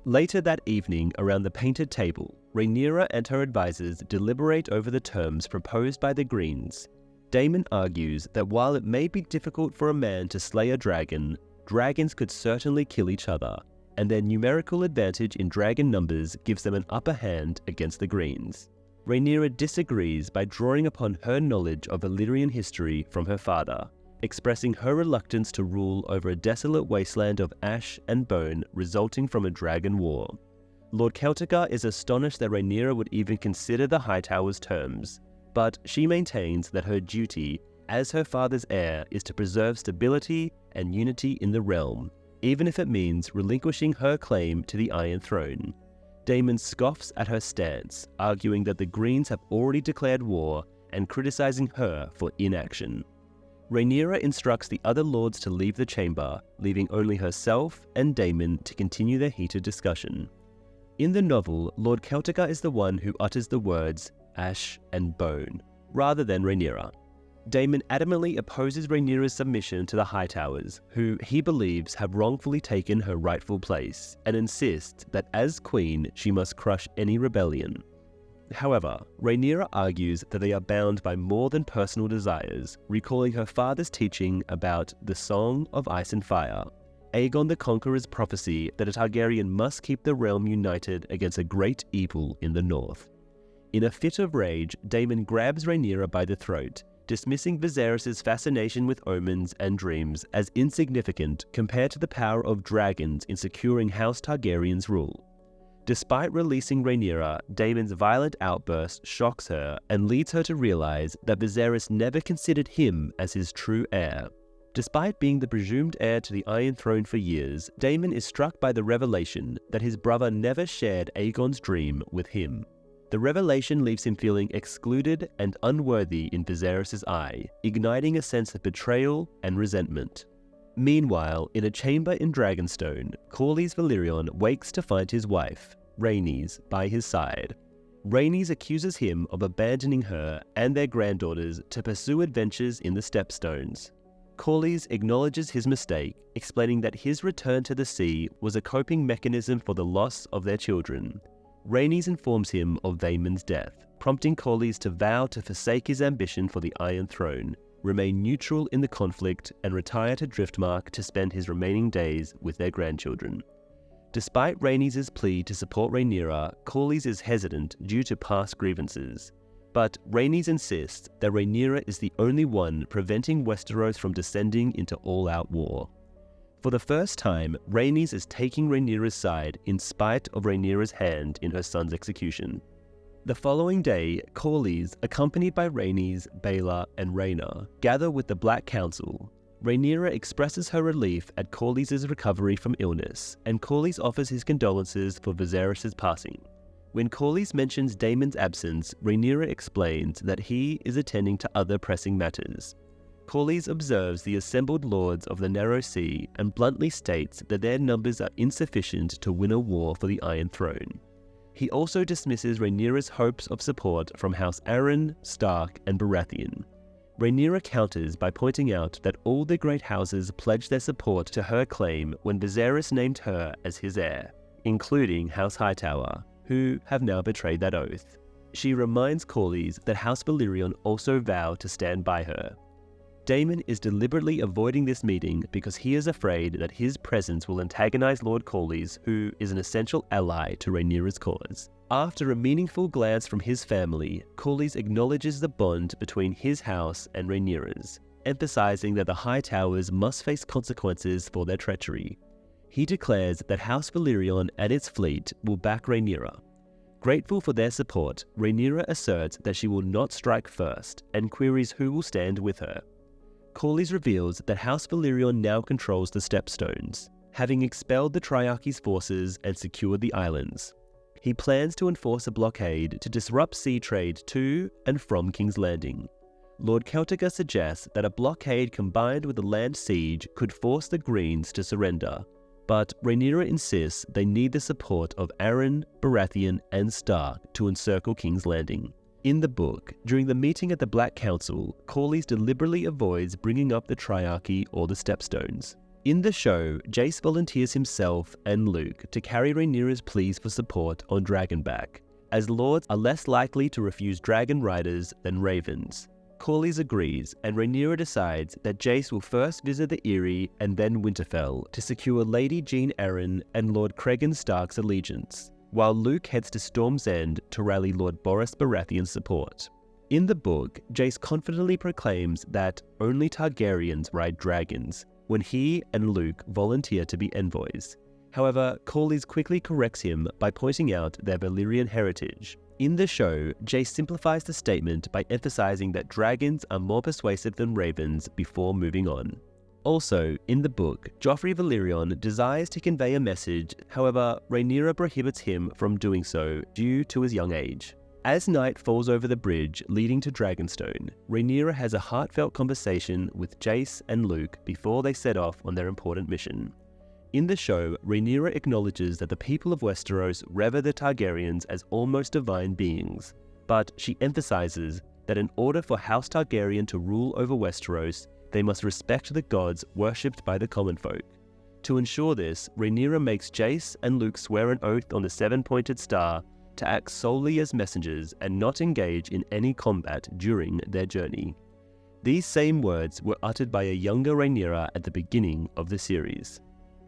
Later that evening, around the painted table, Rhaenyra and her advisors deliberate over the terms proposed by the Greens. Daemon argues that while it may be difficult for a man to slay a dragon, dragons could certainly kill each other, and their numerical advantage in dragon numbers gives them an upper hand against the Greens. Rhaenyra disagrees by drawing upon her knowledge of Illyrian history from her father, expressing her reluctance to rule over a desolate wasteland of ash and bone resulting from a dragon war. Lord Celtigar is astonished that Rhaenyra would even consider the Hightower's terms, but she maintains that her duty as her father's heir is to preserve stability and unity in the realm, even if it means relinquishing her claim to the Iron Throne. Daemon scoffs at her stance, arguing that the Greens have already declared war and criticizing her for inaction. Rhaenyra instructs the other lords to leave the chamber, leaving only herself and Daemon to continue their heated discussion. In the novel, Lord Celtigar is the one who utters the words ash and bone, rather than Rhaenyra. Daemon adamantly opposes Rhaenyra's submission to the Hightowers, who he believes have wrongfully taken her rightful place, and insists that as queen she must crush any rebellion. However, Rhaenyra argues that they are bound by more than personal desires, recalling her father's teaching about the Song of Ice and Fire, Aegon the Conqueror's prophecy that a Targaryen must keep the realm united against a great evil in the north. In a fit of rage, Daemon grabs Rhaenyra by the throat, dismissing Viserys' fascination with omens and dreams as insignificant compared to the power of dragons in securing House Targaryen's rule. Despite releasing Rhaenyra, Daemon's violent outburst shocks her and leads her to realize that Viserys never considered him as his true heir. Despite being the presumed heir to the Iron Throne for years, Daemon is struck by the revelation that his brother never shared Aegon's dream with him. The revelation leaves him feeling excluded and unworthy in Viserys' eye, igniting a sense of betrayal and resentment. Meanwhile, in a chamber in Dragonstone, Corlys Velaryon wakes to find his wife, Rhaenys, by his side. Rhaenys accuses him of abandoning her and their granddaughters to pursue adventures in the Stepstones. Corlys acknowledges his mistake, explaining that his return to the sea was a coping mechanism for the loss of their children. Rhaenys informs him of Vaemon's death, prompting Corlys to vow to forsake his ambition for the Iron Throne, remain neutral in the conflict, and retire to Driftmark to spend his remaining days with their grandchildren. Despite Rhaenys' plea to support Rhaenyra, Corlys is hesitant due to past grievances. But Rhaenys insists that Rhaenyra is the only one preventing Westeros from descending into all-out war. For the first time, Rhaenys is taking Rhaenyra's side in spite of Rhaenyra's hand in her son's execution. The following day, Corlys, accompanied by Rhaenys, Baela, and Rhaena, gather with the Black Council. Rhaenyra expresses her relief at Corlys' recovery from illness, and Corlys offers his condolences for Viserys' passing. When Corlys mentions Daemon's absence, Rhaenyra explains that he is attending to other pressing matters. Corlys observes the assembled lords of the Narrow Sea and bluntly states that their numbers are insufficient to win a war for the Iron Throne. He also dismisses Rhaenyra's hopes of support from House Arryn, Stark, and Baratheon. Rhaenyra counters by pointing out that all the great houses pledged their support to her claim when Viserys named her as his heir, including House Hightower, who have now betrayed that oath. She reminds Corlys that House Valyrian also vowed to stand by her. Daemon is deliberately avoiding this meeting because he is afraid that his presence will antagonize Lord Corlys, who is an essential ally to Rhaenyra's cause. After a meaningful glance from his family, Corlys acknowledges the bond between his house and Rhaenyra's, emphasizing that the Hightowers must face consequences for their treachery. He declares that House Valyrian and its fleet will back Rhaenyra. Grateful for their support, Rhaenyra asserts that she will not strike first and queries who will stand with her. Corlys reveals that House Valyrian now controls the Stepstones, having expelled the Triarchy's forces and secured the islands. He plans to enforce a blockade to disrupt sea trade to and from King's Landing. Lord Celtica suggests that a blockade combined with a land siege could force the Greens to surrender, but Rhaenyra insists they need the support of Arryn, Baratheon, and Stark to encircle King's Landing. In the book, during the meeting at the Black Council, Corlys deliberately avoids bringing up the Triarchy or the Stepstones. In the show, Jace volunteers himself and Luke to carry Rhaenyra's pleas for support on Dragonback, as lords are less likely to refuse dragon riders than ravens. Corlys agrees, and Rhaenyra decides that Jace will first visit the Eyrie and then Winterfell to secure Lady Jean Arryn and Lord Cregan Stark's allegiance, while Luke heads to Storm's End to rally Lord Boris Baratheon's support. In the book, Jace confidently proclaims that only Targaryens ride dragons, when he and Luke volunteer to be envoys. However, Corlys quickly corrects him by pointing out their Valyrian heritage. In the show, Jace simplifies the statement by emphasizing that dragons are more persuasive than ravens before moving on. Also, in the book, Joffrey Valyrian desires to convey a message, however, Rhaenyra prohibits him from doing so due to his young age. As night falls over the bridge leading to Dragonstone, Rhaenyra has a heartfelt conversation with Jace and Luke before they set off on their important mission. In the show, Rhaenyra acknowledges that the people of Westeros revere the Targaryens as almost divine beings, but she emphasizes that in order for House Targaryen to rule over Westeros, they must respect the gods worshipped by the common folk. To ensure this, Rhaenyra makes Jace and Luke swear an oath on the seven-pointed star to act solely as messengers and not engage in any combat during their journey. These same words were uttered by a younger Rhaenyra at the beginning of the series.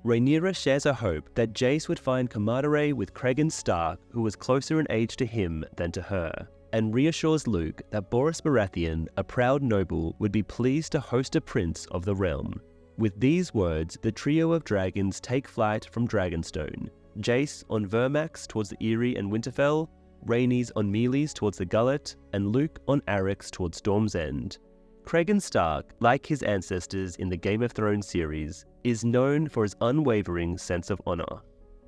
Rhaenyra shares a hope that Jace would find camaraderie with Cregan Stark, who was closer in age to him than to her, and reassures Luke that Boris Baratheon, a proud noble, would be pleased to host a prince of the realm. With these words, the trio of dragons take flight from Dragonstone, Jace on Vermax towards the Eyrie and Winterfell, Rhaenys on Meleys towards the Gullet, and Luke on Arrax towards Storm's End. Cregan Stark, like his ancestors in the Game of Thrones series, is known for his unwavering sense of honor.